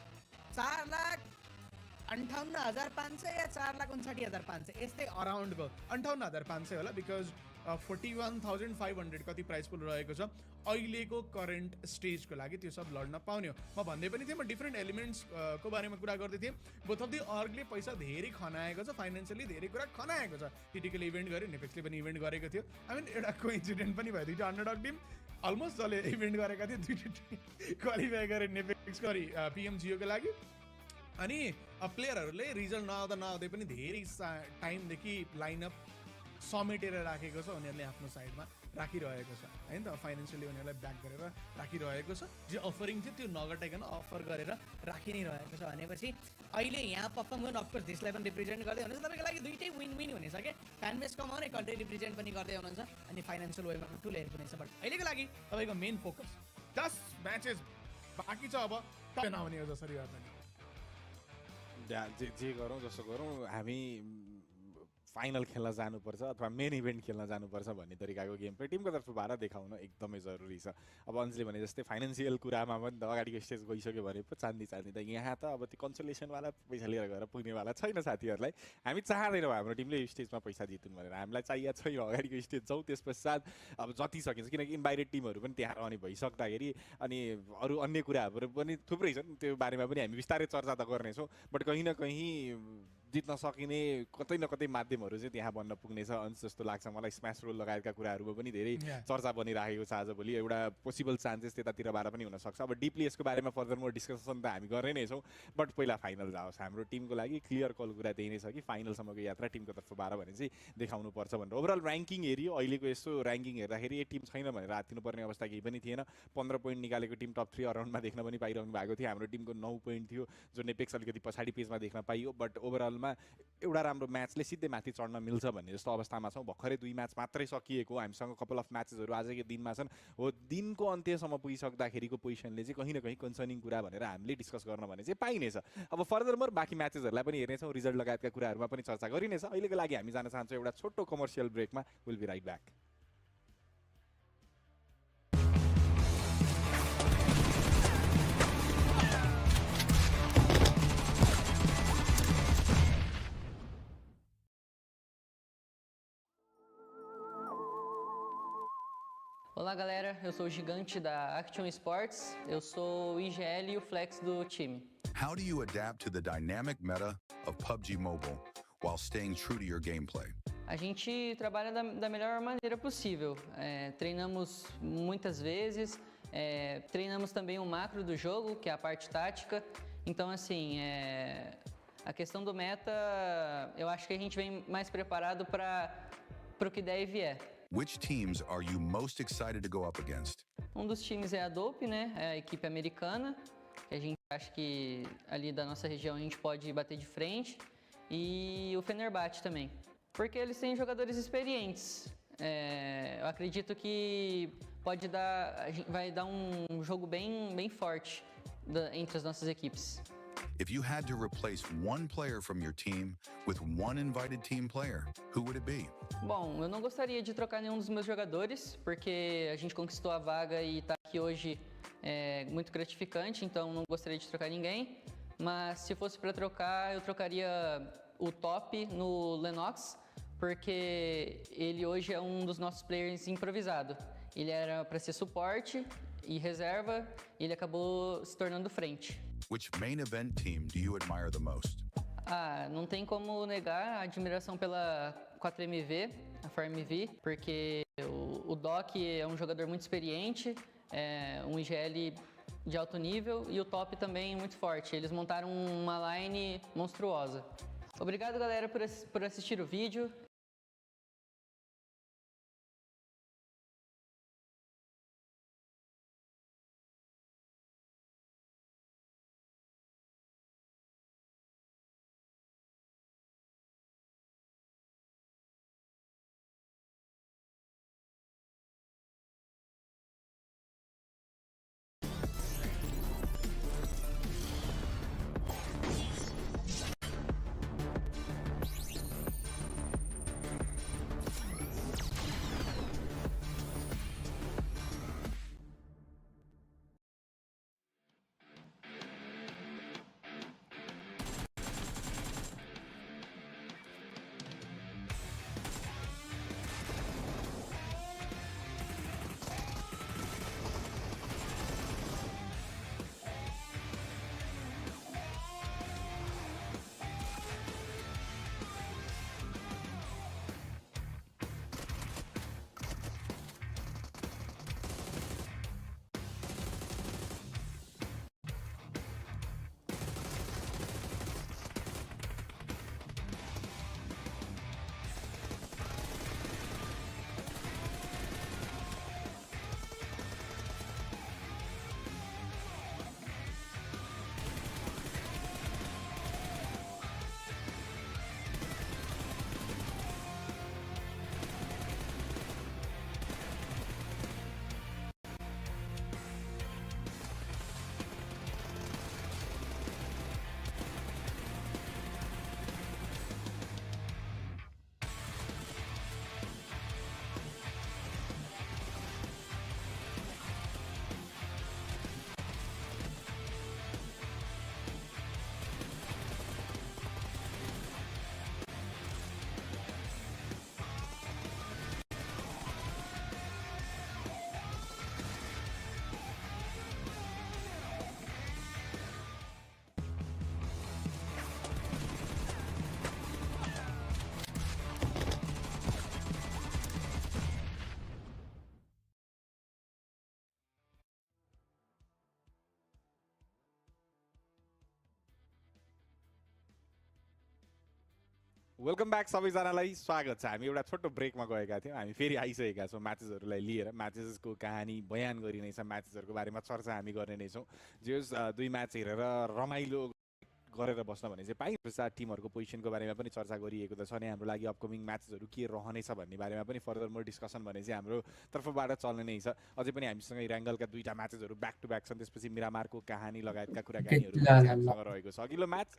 4,58,500 या 4,59,500 यस्तै अराउन्डको 58,500 होला बिकज 41,500 कति प्राइस पुल रहेको छ अहिलेको करेन्ट स्टेजको लागि त्यो सब लड्न पाउने हो म भन्दै पनि थिएँ म डिफ्रेन्ट एलिमेन्ट्स को बारेमा कुरा गर्दै थिएँ बोथ अफ दि अर्गले पैसा धेरै खनाएको छ फाइनेन्सियली धेरै कुरा खनाएको छ टिटिकल इभेन्ट गर्यो नेपेक्सले पनि इभेन्ट गरेको थियो आई मिन एउटा कोइन्सिडेन्ट पनि भयो दुईटा अन्डरडग टिम अलमोस्ट जसले इभेन्ट गरेका थिए दुईटा क्वालिफाई गरे नेपेक्स गरी पिएमजिओको लागि अनि प्लेयरहरूले रिजल्ट नआउँदै पनि धेरै टाइमदेखि लाइनअप समेटेर राखेको छ उनीहरूले आफ्नो साइडमा राखिरहेको छ होइन त फाइनेन्सियली उनीहरूलाई ब्याक गरेर राखिरहेको छ जे अफरिङ थियो त्यो नगटाइकन अफर गरेर राखि नै रहेको छ भनेपछि अहिले यहाँ पर्फर्म गर्नु अफकोर्स देशलाई पनि रिप्रेजेन्ट गर्दै हुनुहुन्छ तपाईँको लागि दुइटै विन विन हुनेछ क्या फ्यान बेस कमाउने कन्ट्री रिप्रेजेन्ट पनि गर्दै हुनुहुन्छ अनि फाइनेन्सियल वेमा ठुलो हेल्प हुनेछ बट अहिलेको लागि तपाईँको मेन फोकस 10 म्याचेस बाँकी छ अब नहुने हो जसरी गर्दैन जे गरौँ जसो गरौँ हामी फाइनल खेल्न जानुपर्छ अथवा मेन इभेन्ट खेल्न जानुपर्छ भन्ने तरिकाको गेम प्ले टिमको तर्फबाट देखाउन एकदमै जरुरी छ अब अन्जले भने जस्तै फाइनेन्सियल कुरामा पनि त अगाडिको स्टेज गइसक्यो भने पो चाँदी त यहाँ त अब त्यो कन्सोलेसनवाला पैसा लिएर गएर पुग्नेवाला छैन साथीहरूलाई हामी चाहँदैनौँ हाम्रो टिमले यो स्टेजमा पैसा जितौँ भनेर हामीलाई चाहिएको छैन अगाडिको स्टेज जाउँ त्यस पश्चात अब जति सकिन्छ किनकि इन्भाइटेड टिमहरू पनि त्यहाँ रहने भइसक्दाखेरि अनि अरू अन्य कुराहरू पनि थुप्रै छन् त्यो बारेमा पनि हामी बिस्तारै चर्चा त गर्नेछौँ बट कहीँ न कहीँ जित्न सकिने कतै न कतै माध्यमहरू चाहिँ त्यहाँ बन्न पुग्नेछ अन्स जस्तो लाग्छ मलाई स्म्यास रोल लगायतका कुराहरूमा पनि धेरै चर्चा बनिराखेको छ आजभोलि एउटा पोसिबल चान्सेस त्यतातिरबाट पनि हुनसक्छ अब डिपली यसको बारेमा फर्दर मोर डिस्कसन त हामी गर्ने नै छौँ बट पहिला फाइनल जाओस् हाम्रो टिमको लागि क्लियर कल कुरा त्यही नै छ कि फाइनलसम्मको यात्रा टिमको तर्फबाट भने चाहिँ देखाउनु पर्छ भनेर ओभरअल ऱ्याङ्किङ हेऱ्यो अहिलेको यस्तो ऱ्याङ्किङ हेर्दाखेरि ए टिम छैन भनेर हात दिनुपर्ने अवस्था केही पनि थिएन 15 पोइन्ट निकालेको टिम टप 3 अराउन्डमा देख्न पनि पाइरहनु भएको थियो हाम्रो टिमको 9 पोइन्ट थियो जो नेपेक्स अलिकति पछाडि पेजमा देख्न पाइयो बट ओभरअलमा एउटा राम्रो म्याचले सिधै माथि चढ्न मिल्छ भन्ने जस्तो अवस्थामा छौँ भर्खरै 2 म्याच मात्रै सकिएको हामीसँग कपाल अफ म्याचेसहरू आजकै दिनमा छन् हो दिनको अन्त्यसम्म पुगिसक्दाखेरिको पोजिसनले चाहिँ कहीँ न कहीँ कन्सर्निङ कुरा भनेर हामीले डिस्कस गर्न भने चाहिँ पाइनेछ अब फर्दर मोर बाँकी म्याचेसहरूलाई पनि हेर्नेछौँ रिजल्ट लगायतका कुराहरूमा पनि चर्चा गरिनेछ अहिलेको लागि हामी जान चाहन्छौँ एउटा छोटो कमर्सियल ब्रेकमा will be right back Olá galera, eu sou o Gigante da Action Sports, eu sou o IGL e o Flex do time. How do you adapt to the dynamic meta of PUBG Mobile while staying true to your gameplay? A gente trabalha da melhor maneira possível, treinamos muitas vezes, treinamos também o macro do jogo, que é a parte tática, então assim, a questão do meta, eu acho que a gente vem mais preparado para o que der e vier. Which teams are you most excited to go up against? Dos times é a Dope, né? É a equipe americana, que a gente acha que ali da nossa região a gente pode bater de frente. E o Fenerbahçe também, porque eles têm jogadores experientes. Eu acredito que vai dar jogo bem forte entre as nossas equipes. If you had to replace one player from your team with one invited team player, who would it be? Bom, eu não gostaria de trocar nenhum dos meus jogadores, porque a gente conquistou a vaga e tá aqui hoje é muito gratificante, então não gostaria de trocar ninguém. Mas se fosse para trocar, eu trocaria o Top no Lennox, porque ele hoje é um dos nossos players improvisado. Ele era para ser suporte e reserva, e ele acabou se tornando frente. Which main event team do you admire the most? Não tem como negar a admiração pela 4MV, a FarmV, porque o Doc é um jogador muito experiente, um IGL de alto nível e o Top também muito forte. Eles montaram uma line monstruosa. Obrigado, galera, por assistir o vídeo. Welcome back सबैजनालाई स्वागत छ। हामी एउटा छोटो ब्रेकमा गएका थियौँ, हामी फेरि आइसकेका छौँ म्याचेसहरूलाई लिएर। म्याचेसको कहानी बयान गरिने छ, म्याचेसहरूको बारेमा चर्चा हामी गर्ने नै छौँ। जे दुई म्याच हेरेर रमाइलो गरेर बस्न भने चाहिँ पाइन्छ। टिमहरूको पोजिसनको बारेमा पनि चर्चा गरिएको त छ नै। हाम्रो लागि अपकमिङ म्याचेसहरू के रहनेछ भन्ने बारेमा पनि फर्दर मोर डिस्कसन भने चाहिँ हाम्रो तर्फबाट चल्ने नै छ। अझै पनि हामीसँग इराङ्गलका दुईटा म्याचेसहरू ब्याक टु ब्याक छन्। त्यसपछि मिरामारको कहानी लगायतका कुराकानीहरू हामीसँग रहेको छ। अघिल्लो म्याच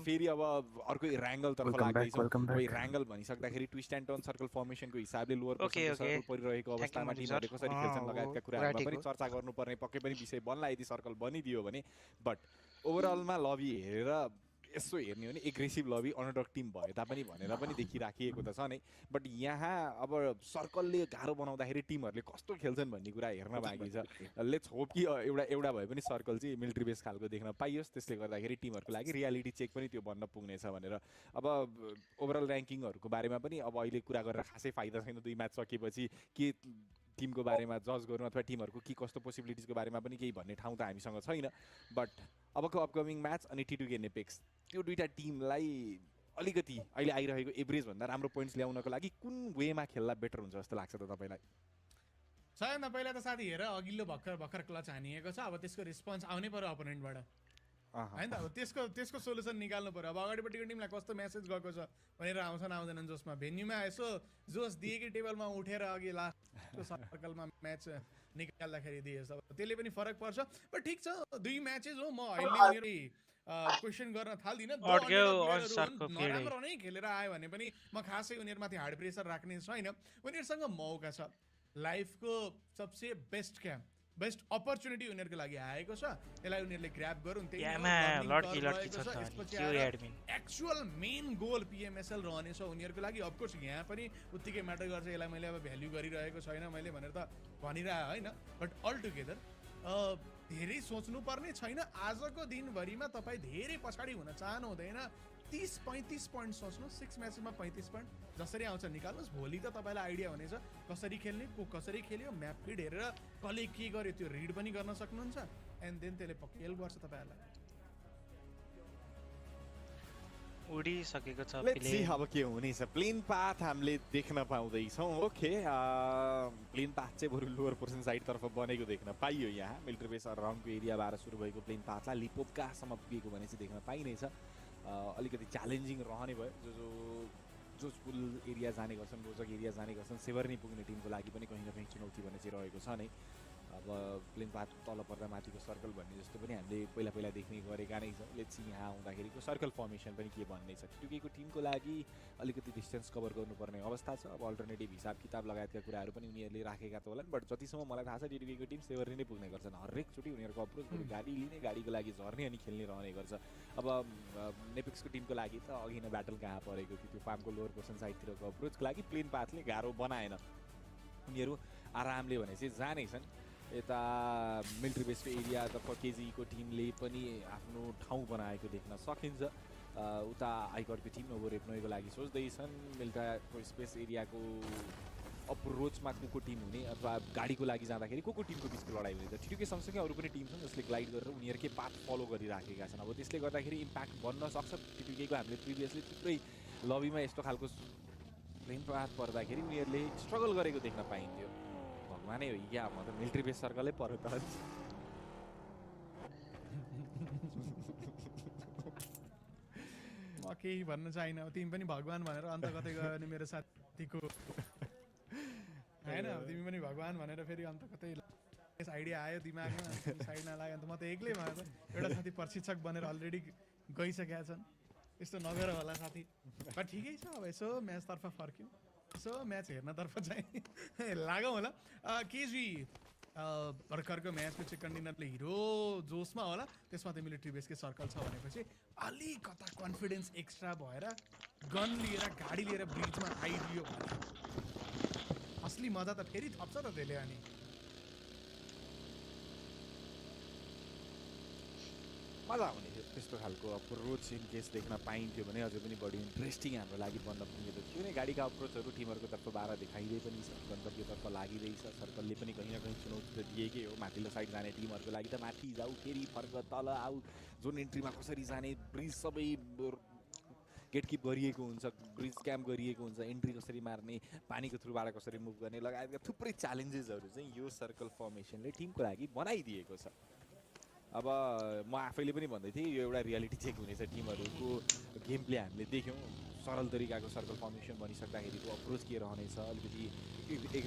फेरि अब अर्को इराङ्गलतर्फ लाग्दैछौँ। अब इराङ्गल भनिसक्दाखेरि ट्विस्ट एन्ड टर्न सर्कल फर्मेसनको हिसाबले लोवर सर्कल परिरहेको अवस्थामा टिमहरूले कसरी खेल्छन् लगायतका कुराहरूमा पनि चर्चा गर्नुपर्ने पक्कै पनि विषय बन्ला यदि सर्कल बनिदियो भने। बट ओभरअलमा लबी हेरेर यसो हेर्ने हो भने एग्रेसिभ लबी अन्डरडग टिम भए तापनि भनेर पनि देखिराखिएको त छ नै। बट यहाँ अब सर्कलले गाह्रो बनाउँदाखेरि टिमहरूले कस्तो खेल्छन् भन्ने कुरा हेर्न बाँकी छ। लेट्स होप कि एउटा भए पनि सर्कल चाहिँ मिलिट्री बेस खालको देख्न पाइयोस्। त्यसले गर्दाखेरि टिमहरूको लागि रियालिटी चेक पनि त्यो बन्न पुग्नेछ भनेर। अब ओभरअल ऱ्याङ्किङहरूको बारेमा पनि अब अहिले कुरा गरेर खासै फाइदा छैन। दुई म्याच सकेपछि के टिमको बारेमा जज गर्नु अथवा टिमहरूको के कस्तो पोसिबिलिटिजको बारेमा पनि केही भन्ने ठाउँ त हामीसँग छैन। बट अबको अपकमिङ म्याच अनि T2K नेपेक्स त्यो दुईटा टिमलाई अलिकति अहिले आइरहेको एभरेजभन्दा राम्रो पोइन्ट्स ल्याउनको लागि कुन वेमा खेल्दा बेटर हुन्छ जस्तो लाग्छ त तपाईँलाई? सबैभन्दा पहिला त साथी हेर अघिल्लो भर्खर क्लच हानिएको छ। अब त्यसको रिस्पोन्स आउनै पर्यो अपोनेन्टबाट होइन त। अब त्यसको सोल्युसन निकाल्नु पर्यो। अब अगाडिपट्टिको टिमलाई कस्तो मेसेज गएको छ भनेर आउँछन् आउँदैनन् जोसमा भेन्यूमा यसो जोस दिएकै टेबलमा उठेर अघि लास्टको सर्कलमा म्याच निकाल्दाखेरि दिएछ। अब त्यसले पनि फरक पर्छ। बट ठिक छ, दुई म्याचेस हो। म अहिले क्वेसन गर्न थाल्दिनँ। नराम्रो नै खेलेर आयो भने पनि म खासै उनीहरूमाथि हार्ड प्रेसर राख्ने छैन। उनीहरूसँग मौका छ। लाइफको सबसे बेस्ट अपर्च्युनिटी उनीहरूको लागि आएको छ। यसलाई उनीहरूले ग्र्याब गरून्। एक्चुअल मेन गोल PMSL रहनेछ उनीहरूको लागि। अफकोर्स यहाँ पनि उत्तिकै म्याटर गर्छ। यसलाई मैले अब भ्याल्यु गरिरहेको छैन मैले भनेर त भनिरहे होइन। बट अल टुगेदर धेरै सोच्नुपर्ने छैन। आजको दिनभरिमा तपाईँ धेरै पछाडि हुन चाहनु हुँदैन। 30-35 पोइन्ट सोच्नु। 6 म्याचमा 35 पोइन्ट जसरी आउँछ निकाल्नुहोस्। भोलि त तपाईँलाई आइडिया हुनेछ कसरी खेल्ने, को कसरी खेल्यो, म्याप फिड हेरेर कसले के गर्यो त्यो रिड पनि गर्न सक्नुहुन्छ। एन्ड देन त्यसले पक्कै हेल्प गर्छ तपाईँहरूलाई। उडिसकेको छ अब के हुनेछ। प्लेन पाथ हामीले देख्न पाउँदैछौँ। ओके, प्लेन पाथ चाहिँ बरु लोवर पोर्सन साइडतर्फ बनेको देख्न पाइयो। यहाँ मिलिट्री बेस अराउन्डको एरियाबाट सुरु भएको प्लेन पाथलाई लिपोपकासम्म पुगेको भने चाहिँ देख्न पाइनेछ। अलिकति च्यालेन्जिङ रहने भयो। जो पुल एरिया जाने गर्छन्, रोजक एरिया जाने गर्छन्, सेभरनी पुग्ने टिमको लागि पनि कहीँ न कहीँ चुनौती भने चाहिँ रहेको छ नै। अब प्लेन पाथ तल पर्दा माथिको सर्कल भन्ने जस्तो पनि हामीले पहिला देख्ने गरेका नै छौँ। लेट्स सी यहाँ आउँदाखेरिको सर्कल फर्मेसन पनि के भन्ने छ। T2K को टिमको लागि अलिकति डिस्टेन्स कभर गर्नुपर्ने अवस्था छ। अब अल्टरनेटिभ हिसाब किताब लगायतका कुराहरू पनि उनीहरूले राखेका त होलान्। बट जतिसम्म मलाई थाहा छ T2K को टिम सेभरनी नै पुग्ने गर्छन्। हरेकचोटि उनीहरूको अप्रोच गाडी लिने, गाडीको लागि झर्ने अनि खेल्ने रहने गर्छ। अब नेपेक्सको टिमको लागि त अघि नै ब्याटल कहाँ परेको थियो। त्यो फार्मको लोवर पोर्सन साइडतिरको अप्रोचको लागि प्लेन पाथले गाह्रो बनाएन। उनीहरू आरामले भने चाहिँ जानेछन्। यता मिलिट्री बेसको एरियातर्फ केजीको टिमले पनि आफ्नो ठाउँ बनाएको देख्न सकिन्छ। उता आइकर्डको टिम ओभररेप्नोको लागि सोच्दैछन्। मिलिटाको स्पेस एरियाको अप्रोचमा को टिम हुने अथवा गाडीको लागि जाँदाखेरि को टिमको बिचको लडाइँ हुने। त T2K सँगसँगै अरू पनि टिम छन् जसले ग्लाइड गरेर उनीहरूकै पाथ फलो गरिराखेका छन्। अब त्यसले गर्दाखेरि इम्प्याक्ट बन्न सक्छ। T2K को हामीले प्रिभियसली थुप्रै लबीमा यस्तो खालको प्लेन पाथ पर्दाखेरि उनीहरूले स्ट्रगल गरेको देख्न पाइन्थ्यो। भगवानै हो क्या, म त मिलिट्री बेस सर्कलै पर्यो त। म केही भन्न चाहिनँ। तिमी पनि भगवान् भनेर अन्त कतै गयो भने मेरो साथीको होइन, तिमी पनि भगवान् भनेर फेरि अन्त कतै आइडिया आयो दिमागमा, साइड नलाग्यो अन्त म त एक्लै भयो त। एउटा साथी प्रशिक्षक बनेर अलरेडी गइसकेका छन्। यस्तो नगर होला साथी। बट ठिकै छ। अब यसो म्याचतर्फ फर्क्यौँ, यसो म्याच हेर्नतर्फ चाहिँ लागौँ होला। केजी भर्खरको म्याचको चाहिँ कन्टेनरले हिरो जोसमा होला। त्यसमा त मिलिट्री बेसकै सर्कल छ भनेपछि अलिकता कन्फिडेन्स एक्स्ट्रा भएर गन लिएर गाडी लिएर ब्रिजमा आइदियो भने असली मजा त फेरि थप्छ त त्यसले। अनि मजा आउने थियो त्यस्तो खालको अप्रोच इन केस देख्न पाइन्थ्यो भने अझै पनि बढी इन्ट्रेस्टिङ हाम्रो लागि बन्न पुगेको थियो नै। गाडीका अप्रोचहरू टिमहरूको तर्फबाट देखाइँदै पनि छ। गन्तव्यतर्फ लागिरहेछ। सर्कलले पनि कहीँ न कहीँ चुनौती त दिएकै हो। माथिल्लो साइड जाने टिमहरूको लागि त माथि जाऊ, फेरि फर्क तल आऊ, जोन एन्ट्रीमा कसरी जाने, ब्रिज सबै गेट किप गरिएको हुन्छ, ब्रिज क्याम्प गरिएको हुन्छ, एन्ट्री कसरी मार्ने, पानीको थ्रुबाट कसरी मुभ गर्ने लगायतका थुप्रै च्यालेन्जेसहरू चाहिँ यो सर्कल फर्मेसनले टिमको लागि बनाइदिएको छ। अब म आफैले पनि भन्दै थिएँ यो एउटा रियालिटी चेक हुनेछ टिमहरूको गेम प्ले हामीले देख्यौँ सरल तरिकाको सर्कल फर्मेसन बनिसक्दाखेरिको अप्रोच के रहनेछ अलिकति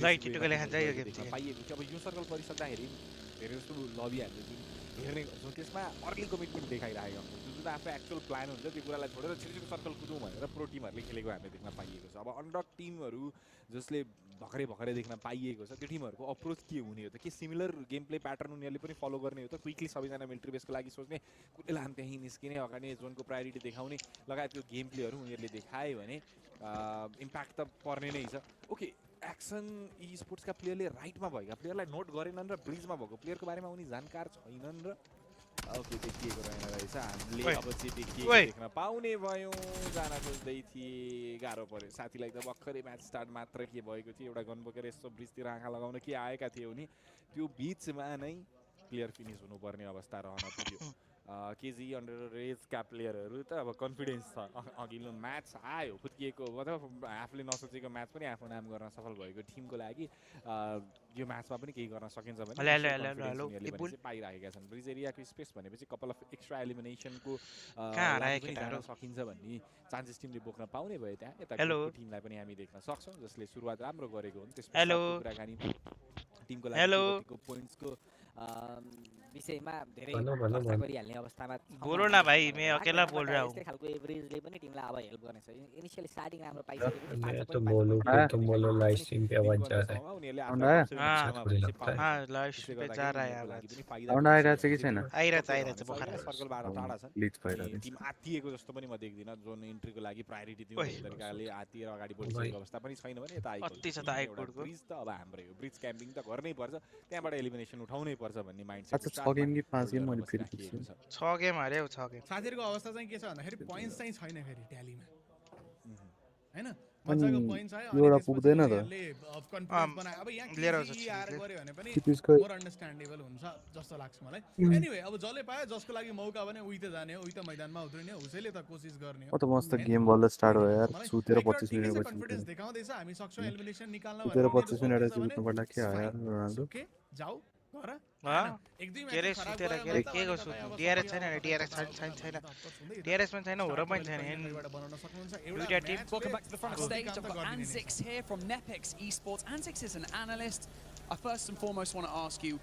पाइएको थियो। अब यो सर्कल परिसक्दाखेरि धेरै जस्तो लबीहरूले जुन हेर्ने गर्छौँ त्यसमा अर्ली कमिटमेन्ट देखाइरहेको हुन्छ, जुन आफ्नो एक्चुअल प्लान हुन्छ त्यो कुरालाई छोडेर छिटो सर्कल कुदौँ भनेर प्रो टिमहरूले खेलेको हामीले देख्न पाइएको छ। अब अन्डर टिमहरू जसले भर्खरै देख्न पाइएको छ त्यो टिमहरूको अप्रोच के हुने हो त, के सिमिलर गेम प्ले प्याटर्न उनीहरूले पनि फलो गर्ने हो त, क्विकली सबैजना मिलिट्री बेसको लागि सोच्ने, कुनै लाम त्यहीँ निस्किने, अगाडि जोनको प्रायोरिटी देखाउने लगायतको गेम प्लेहरू उनीहरूले देखायो भने इम्प्याक्ट त पर्ने नै छ। ओके, एक्सन ई स्पोर्ट्सका प्लेयरले राइटमा भएका प्लेयरलाई नोट गरेनन् र ब्रिजमा भएको प्लेयरको बारेमा उनी जानकार छैनन् र ओके देखिएको रहेन रहेछ। हामीले अब चाहिँ देखिएको देख्न पाउने भयौँ, जान खोज्दै थिएँ, गाह्रो पऱ्यो साथीलाई त भर्खरै म्याच स्टार्ट मात्र के भएको थियो, एउटा गन बोकेर यस्तो ब्रिजतिर आँखा लगाउन के आएका थिए उनी, त्यो बिचमा नै प्लेयर फिनिस हुनुपर्ने अवस्था रहन पुग्यो। केजी अन्डर एजका प्लेयरहरू त अब कन्फिडेन्स छ, अघिल्लो म्याच आयो फुत्किएको मतलब आफूले नसोचेको म्याच पनि आफ्नो नाम गर्न सफल भएको टिमको लागि यो म्याचमा पनि केही गर्न सकिन्छ भने पाइरहेका छन्। ब्रिज एरियाको स्पेस भनेपछि कपाल अफ एक्स्ट्रा एलिमिनेसनको जान सकिन्छ भन्ने चान्सेस टिमले बोक्न पाउने भयो त्यहाँ। यता टिमलाई पनि हामी देख्न सक्छौँ जसले सुरुवात राम्रो गरेको हो त्यसपछि कुराकानी टिमको लागि पोइन्ट्सको विषयमा धेरै चर्चा गरिहाल्ने अवस्थामा बोलो न भाइ, मैं अकेला बोल रहा हूँ। यस्तै खालको एभरेजले पनि टिमलाई अब हेल्प गर्नेछ। इनिशियली स्टार्टिङ राम्रो पाइसकेपछि मैं तो बोलूं कि तुम बोलो लाइव स्ट्रीम पे आवाज जा रहा है। हाँ लाइव पे जा रहा है आवाज। साउन्ड आइरहेछ कि छैन? आइरहेछ भर्खर सर्कलबाट टाढा छन्, ग्लिच भइरहेछ। टिम आत्तिएको जस्तो पनि म देख्दिनँ, जोन इन्ट्रीको लागि प्रायोरिटी दिउने तरिकाले आत्तिएर अगाडि बढिसकेको अवस्था पनि छैन भने यता आइपुग्छ। ब्रिज त अब हाम्रै हो, ब्रिज क्याम्पिङ त गर्नै पर्छ, त्यहाँबाट एलिमिनेसन उठाउनै पर्छ भन्ने माइन्डसेट। 6 गेम कि 5 गेम मैले फेरि 6 गेम हार्यो 6 गेम। साथीहरुको अवस्था चाहिँ के छ भन्दाखेरि पोइन्ट्स चाहिँ छैन फेरि ट्यालीमा हैन, मजाको पोइन्ट्स आयो एउटा पुग्दैन त कन्फिडेन्स बनायो। अब यहाँ लिएर यार गर्यो भने पनि मोर अन्डरस्ट्यान्डेबल हुन्छ जस्तो लाग्छ मलाई। एनीवे अब जसले पायो जसको लागि मौका भने उही त जाने हो, उही त मैदानमा उत्रिने हो, उसैले त कोसिस गर्ने हो। म त मस्त गेम बल्ल स्टार्ट भयो यार, सुतेर 25 मिनेट पछि कन्फिडेन्स देखाउँदैछ, हामी सक्छौँ एलिमिनेसन निकाल्न भनेर। सुतेर 25 मिनेट पछि जित्नु पर्ला के हो यार रोनाल्डो। ओके जाऊ गर के रे सुतेर के को सुत्नु, डिआरएस छैन, डिआरएस छैन, डिआरएस पनि छैन, होरो पनि छैन। दुईटा team. Welcome back to the front stage. I've got Anzix here from Nepix Esports. Anzix is an analyst. I first and foremost want to ask you,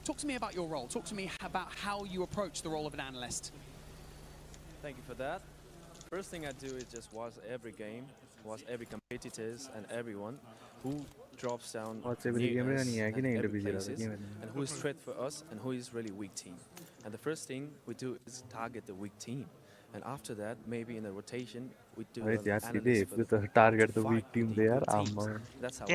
talk to me about your role. Talk to me about how you approach the role of an analyst. Thank you for that. First thing I do is just watch every game, watch every competitors and everyone who drops down near us and every places, and who is threat for us and who is really weak team. And the first thing we do is target the weak team. And after that, maybe in the rotation, we do target the weak team there. That's how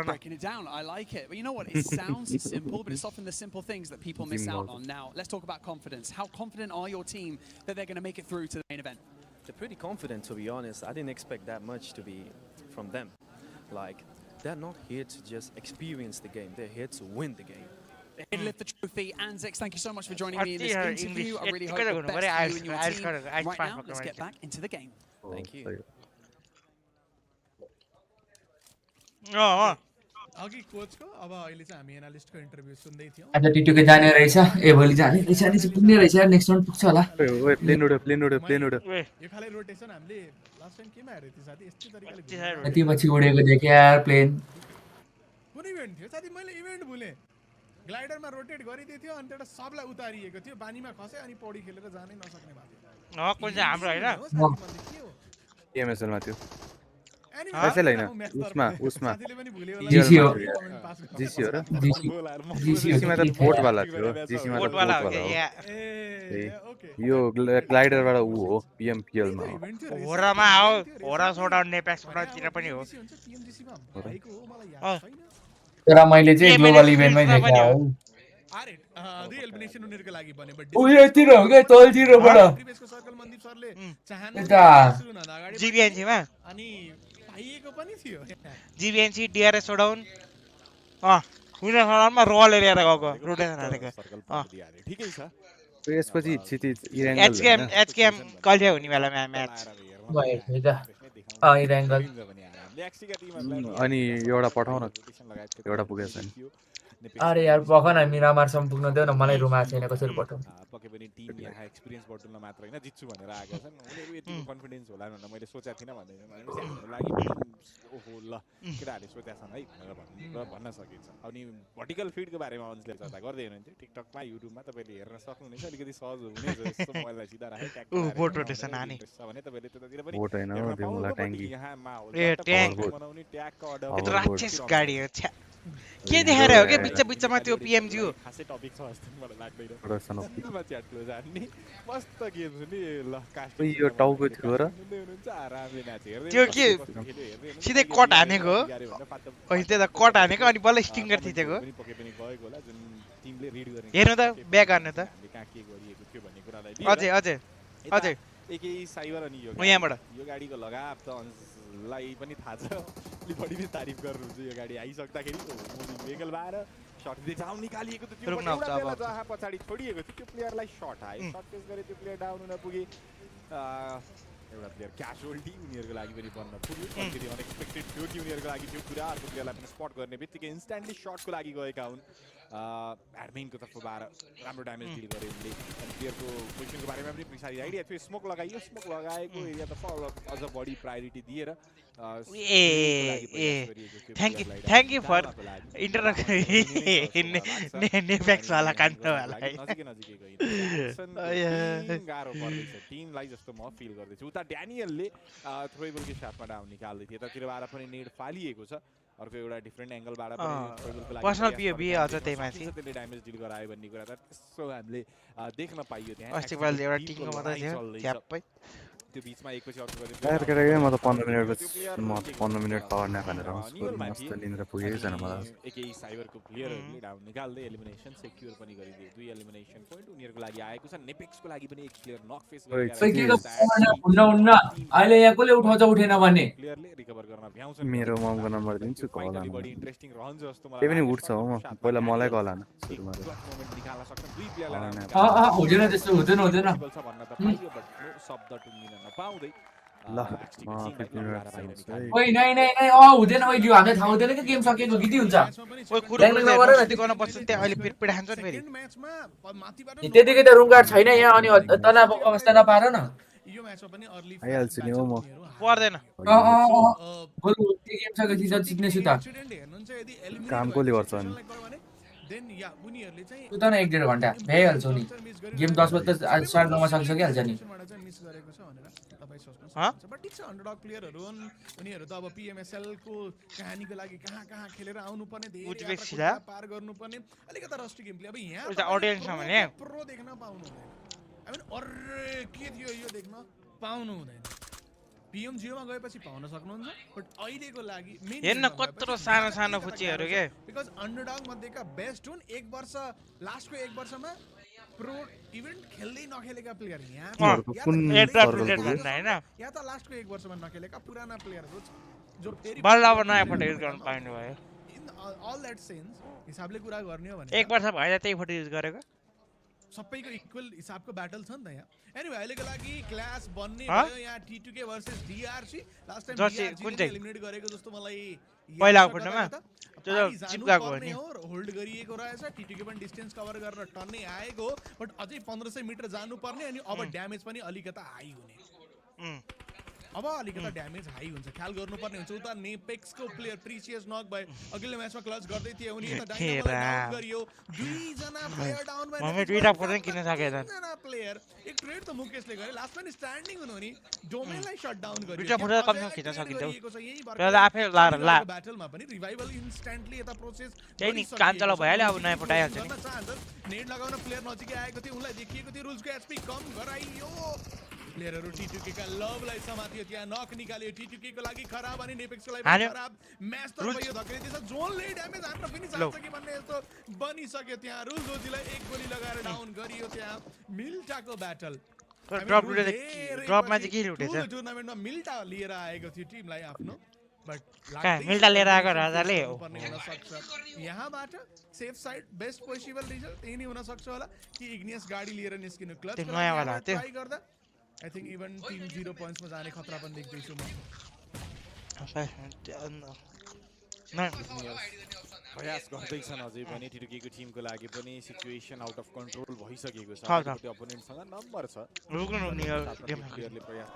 breaking it down. I like it. But you know what? It sounds simple, but it's often the simple things that people miss out on. Now, let's talk about confidence. How confident are your team that they're going to make it through to the main event? They're pretty confident, to be honest. I didn't expect that much to be from them. Like, they're not here to just experience the game. They're here to win the game. Here to lift the trophy. Anzix, thank you so much for joining me in this interview. I really hope the best for you and your team. Right now, let's get back into the game. Thank you. अघि कोचको अब अहिले चाहिँ हामी एनालिस्टको इन्टरभ्यु सुन्दै थियौं। आज टिटुके जाने रहेछ, ए भोलि जाने रहेछ, अनि चाहिँ पुग्ने रहेछ, नेक्स्ट राउन्ड पुग्छ होला। ओए प्लेन उड्यो यो खाले रोटेसन हामीले लास्ट टाइम केमा हेरे थियो साथी, यस्तै तरिकाले यति पछि उडेको देखे यार प्लेन। कुन इभेन्ट थियो साथी, मैले इभेन्ट भुले। ग्लाइडरमा रोटेट गरिदिए थियो अनि एउटा सबलाई उतारिएको थियो, पानीमा खसे अनि पौडी खेलेर जानै नसक्ने भएको थियो। कुन चाहिँ हाम्रो हैन, एमएसएल मा थियो त्यसैले हैन, उसमा जीसी हो र जीसी मा त बोट वाला थियो, जीसी मा त बोट वाला हो। यो ग्लाइडर वाला उ हो पीएमपीएल मा होरामा हो, होरा सोडा नेपेक्स तिर पनि हो। तर मैले चाहिँ ग्लोबल इभेन्टमै देखे हो। अरे दुई एलिमिनेसन उनीहरुको लागि बने बट उ यतिर हो के तलतिरबाट प्रिभियसको सर्कल मन्दिप सरले चाहन सुरु न अगाडि जीबीएनसी मा अनि पाइएको पनि थियो। जीबीएनसी डीआरएस सोडाउन विनर सर्कलमा रोल लिएर गएको रोटेसन हानेको। ठिकै छ, त्यसपछि क्षितिज इराङ्गल एचकेएम कहिले हुने बेला म्याच भयो त इराङ्गल अनि एउटा पठाउन एउटा पुगेछ नि अरे यार पख न मिरामारसम्म पुग्न देऊ न मलाई रुम आएको छैन कसरी पठाउँ पक्कै पनि टिम यहाँ एक्सपिरियन्स बटुल्न मात्र होइन जित्छु भनेर आएका छन् उनीहरू यतिको कन्फिडेन्स होला भनेर मैले सोचेको थिइनँ भन्दै हाम्रो लागि ओहो ल केटाहरूले सोचेका छन् है भनेर भन्न सकिन्छ अनि भर्टिकल फिडको बारेमा अझले चर्चा गर्दै हुनुहुन्थ्यो टिकटकमा युट्युबमा तपाईँले हेर्न सक्नुहुनेछ अलिकति सहज हुनेछ जस्तो मोबाइललाई सिधा राखेर ट्याग भने तपाईँले त्यतातिर पनि यहाँ माहौल बनाउने ट्यागको अर्डर राक्षस गाडी हो के देखाएर हो के बिच बिचमा त्यो पिएमजी हो खासै टपिक छ जस्तो मलाई लाग्दैन च्याट क्लोज हान्ने मस्त गेम छ नि ल कास्ट यो टाउको थियो र हुनुहुन्छ आरामले म्याच हेर्दै त्यो के सिधै कट हानेको हो त्यो त कट हानेको अनि बल्ल स्टिङ्गर थिचेको पक्कै पनि गएको होला जुन टिमले रिड गर्ने हेर्नु त ब्याक गर्नु त कहाँ के गरिएको थियो भन्ने कुरालाई अझै एकै साइबर अनि यो यहाँबाट यो गाडीको लगाव त लाई पनि थाहा छ अलि बढी पनि तारिफ गर्नुहुन्छ यो गाडी आइसक्दाखेरि भेहिकल बाएर सर्ट जाउँ निकालिएको त त्यो जहाँ पछाडि छोडिएको थियो त्यो प्लेयरलाई सर्ट आयो सर्ट फेस गरे त्यो प्लेयर डाउन हुन पुगे एउटा प्लेयर क्याजुअल्टी उनीहरूको लागि पनि बन्न पुग्यो कतिले अनएक्सपेक्टेड थियो कि उनीहरूको लागि त्यो कुरा अर्को प्लेयरलाई पनि स्पट गर्ने बित्तिकै इन्स्ट्यान्टली सर्टको लागि गएका हुन् एडमिनको तर्फबाट राम्रो ड्यामेज डिल गरे उनले अनि प्लेयरको पोजिसनको बारेमा पनि पछाडि आइडिया थियो स्मोक लगाइयो स्मोक लगाएको एरियातर्फ अझ बढी प्रायोरिटी दिएर थ्याङ्क यू फर नेफेक्स वाला काण्डवाला गाह्रो पर्दैछ टिमलाई जस्तो म फिल गर्दैछु उता ड्यानियलले थ्रोएबलको साथमा डाउन निकाल्दै थियो यतातिरबाट पनि नेड फालिएको छ अर्को एउटा डिफरेन्ट एंगलबाट पनि थ्रोएबलको लागि पर्सनल पिओभी अझ त्यही माथि त्यसले ड्यामेज डिल गरायो भन्ने कुरा त त्यसो हामीले देख्न पाइयो त्यहाँ अस्तिपाल एउटा टिमको मात्र थियो च्याप्पै त्यो बीचमा एकपछि अर्को गर्दै यार केटा म त 15 मिनेट पावर ना खानेर मस्त निन्द्रा पुगेको छैन मलाई एकै साइबरको प्लेयरहरूले डाउन निकाल्दै एलिमिनेसन सेक्युर पनि गरिदियो दुई एलिमिनेसन पोइन्ट उनीहरुको लागि आएको छ नेपेक्सको लागि पनि एक प्लेयर नक फेस गरिरहेको छ अहिले यहाँ कसले उठाउँछ उठेन भन्ने प्लेयरले रिकभर गर्न भ्याउँछ मेरो ममको नम्बर दिन्छु कल आउनु बडी इन्ट्रेस्टिङ रहन्छ जस्तो मलाई त्यही पनि उठ्छ हो म पहिला मलाई कल आउनु सुरुमा मोमेन्ट निकाल्न सक्छ दुई प्लेयरलाई हुँदैन त्यस्तो हुँदैन भन्न त पाइयो बट शब्द टुङ्गिन नपाउँदै ल म 15 मिनेट ओइ नै हुँदैन ओइ यो हामीले थाहा हुँदैन कि गेम सकेको गीति हुन्छ ओइ कुरो गर्न पर्छ त्यहाँ अहिले पेट हान्छ नि फेरि त्यतिकै त रुम गार्ड छैन यहाँ अनि तनाव अवस्था नपार न यो म्याचमा पनि अर्ली आइहाल्छ नि हो म पर्दैन बरु त्यो गेम सकेपछि जित्ने छु त काम कसले गर्छ अनि देन या उनीहरुले चाहिँ त न 1.5 घण्टा भइहाल्छ नि गेम 10 बजे त 9:30 मा सकिहाल्छ नि मिस गरेको छ भनेर तपाई सोच्न सक्नुहुन्छ बट ठिक छ अन्डरडग प्लेयरहरु हुन् उनीहरु त अब पीएमएसएल को कहानीको लागि कहाँ खेलेर आउनु पर्ने धेरै पार गर्नु पर्ने अलिकता रस्टी गेम प्ले अब यहाँ ऑडियन्समा भने प्रो देख्न पाउनु हुँदैन आई मिन अरे के थियो यो देख्न पाउनु हुँदैन PMGO मा गएपछि पाउन सक्नुहुन्छ बट अहिलेको लागि हेर्न कत्रो सानो सानो फुचीहरु के बिकज अन्डरडग मध्येका बेस्ट हुन् एक वर्ष लास्टको एक वर्षमा प्रो इभेन्ट खेल्दै नखेलेका प्लेयर यहाँ हैन या त लास्टको एक वर्षमा नखेलेका पुराना प्लेयरहरु जो फेरि बल्ल अब नयाँ फोटो युज गर्न पाइनु भयो इन अल दैट सेन्स हिसाबले कुरा गर्ने हो भने एक वर्ष भयो त्यही फोटो युज गरेको सबैको इक्वल हिसाबको ब्याटल छ नि त यहाँ एनीवे अहिलेको लागि क्लास बन्ने भयो यहाँ T2K versus DRC last time DRC eliminate गरेको जस्तो मलाई पहिलाको फोटोमा त्यो चिपकाको हो नि होल्ड गरिएको रहेछ T2K पनि डिस्टेन्स कभर गरेर टन्नै आएको बट अझै 1500 मिटर जानु पर्ने अनि अब ड्यामेज पनि अलिकता हाई हुने अब अलिकता ड्यामेज हाई हुन्छ ख्याल गर्नुपर्ने हुन्छ उता नेपेक्सको प्लेयर प्रिसियस नक भए अघिल्लो म्याचमा क्लच गर्दै थिए उनी त डाइनामोलाई डाउन गरियो दुई जना प्लेयर डाउन भए मम्मी दुईटा फोटो किन सकेछन् जना प्लेयर एक ट्रेड त मुकेशले गरे लास्टमा नि स्ट्यान्डिङ हुनु नि डोमेनलाई शट डाउन गरियो दुईटा फोटो कम खिच्न सकिन्छ त्यसले आफै ला ब्याटलमा पनि रिभाइभल इन्स्ट्यान्टली यता प्रोसेस त्यही नि काञ्चलो भइहाल्यो अब नयाँ पठाइहाल्छ नि नेट लगाउन प्लेयर नजिकै आएको थियो उनलाई देखिएको थियो रुल्सको एचपी कम गराइयो प्लेयरहरु T2K का लभलाई समातियो त्यहाँ नक निकाल्यो T2K को लागि खराब अनि नेपेक्सको लागि खराब म्याच त भयो धक्कै दिन्छ जोनले ड्यामेज हान्न पनि सक्छ कि भन्ने जस्तो बनिसक्यो त्यहाँ रुल्सोजीलाई एक गोली लगाएर डाउन गरियो त्यहाँ मिल्टाको ब्याटल ड्रपमा चाहिँ के लुटेछ टुर्नामेन्टमा मिल्टा लिएर आएको थियो टिमलाई आफ्नो बट मिल्टा लिएर आएको राजाले पर्ने हुन सक्छ यहाँबाट safe side best possible result त्यही नै हुन सक्छ होला कि इग्नियस गाडी लिएर निस्किनु क्लच नयाँ वाला त्यो ट्राई गर्दा I think even team 0 points मा जाने खतरा पनि देख्दै छु म प्रयास गर्दैछन् अझै पनि टिटुकीको टिमको लागि पनि सिचुएसन आउट अफ कन्ट्रोल भइसकेको छ त्यो अपोनेन्टसँग नम्बर छ रुक्नु नि प्लेयरले प्रयास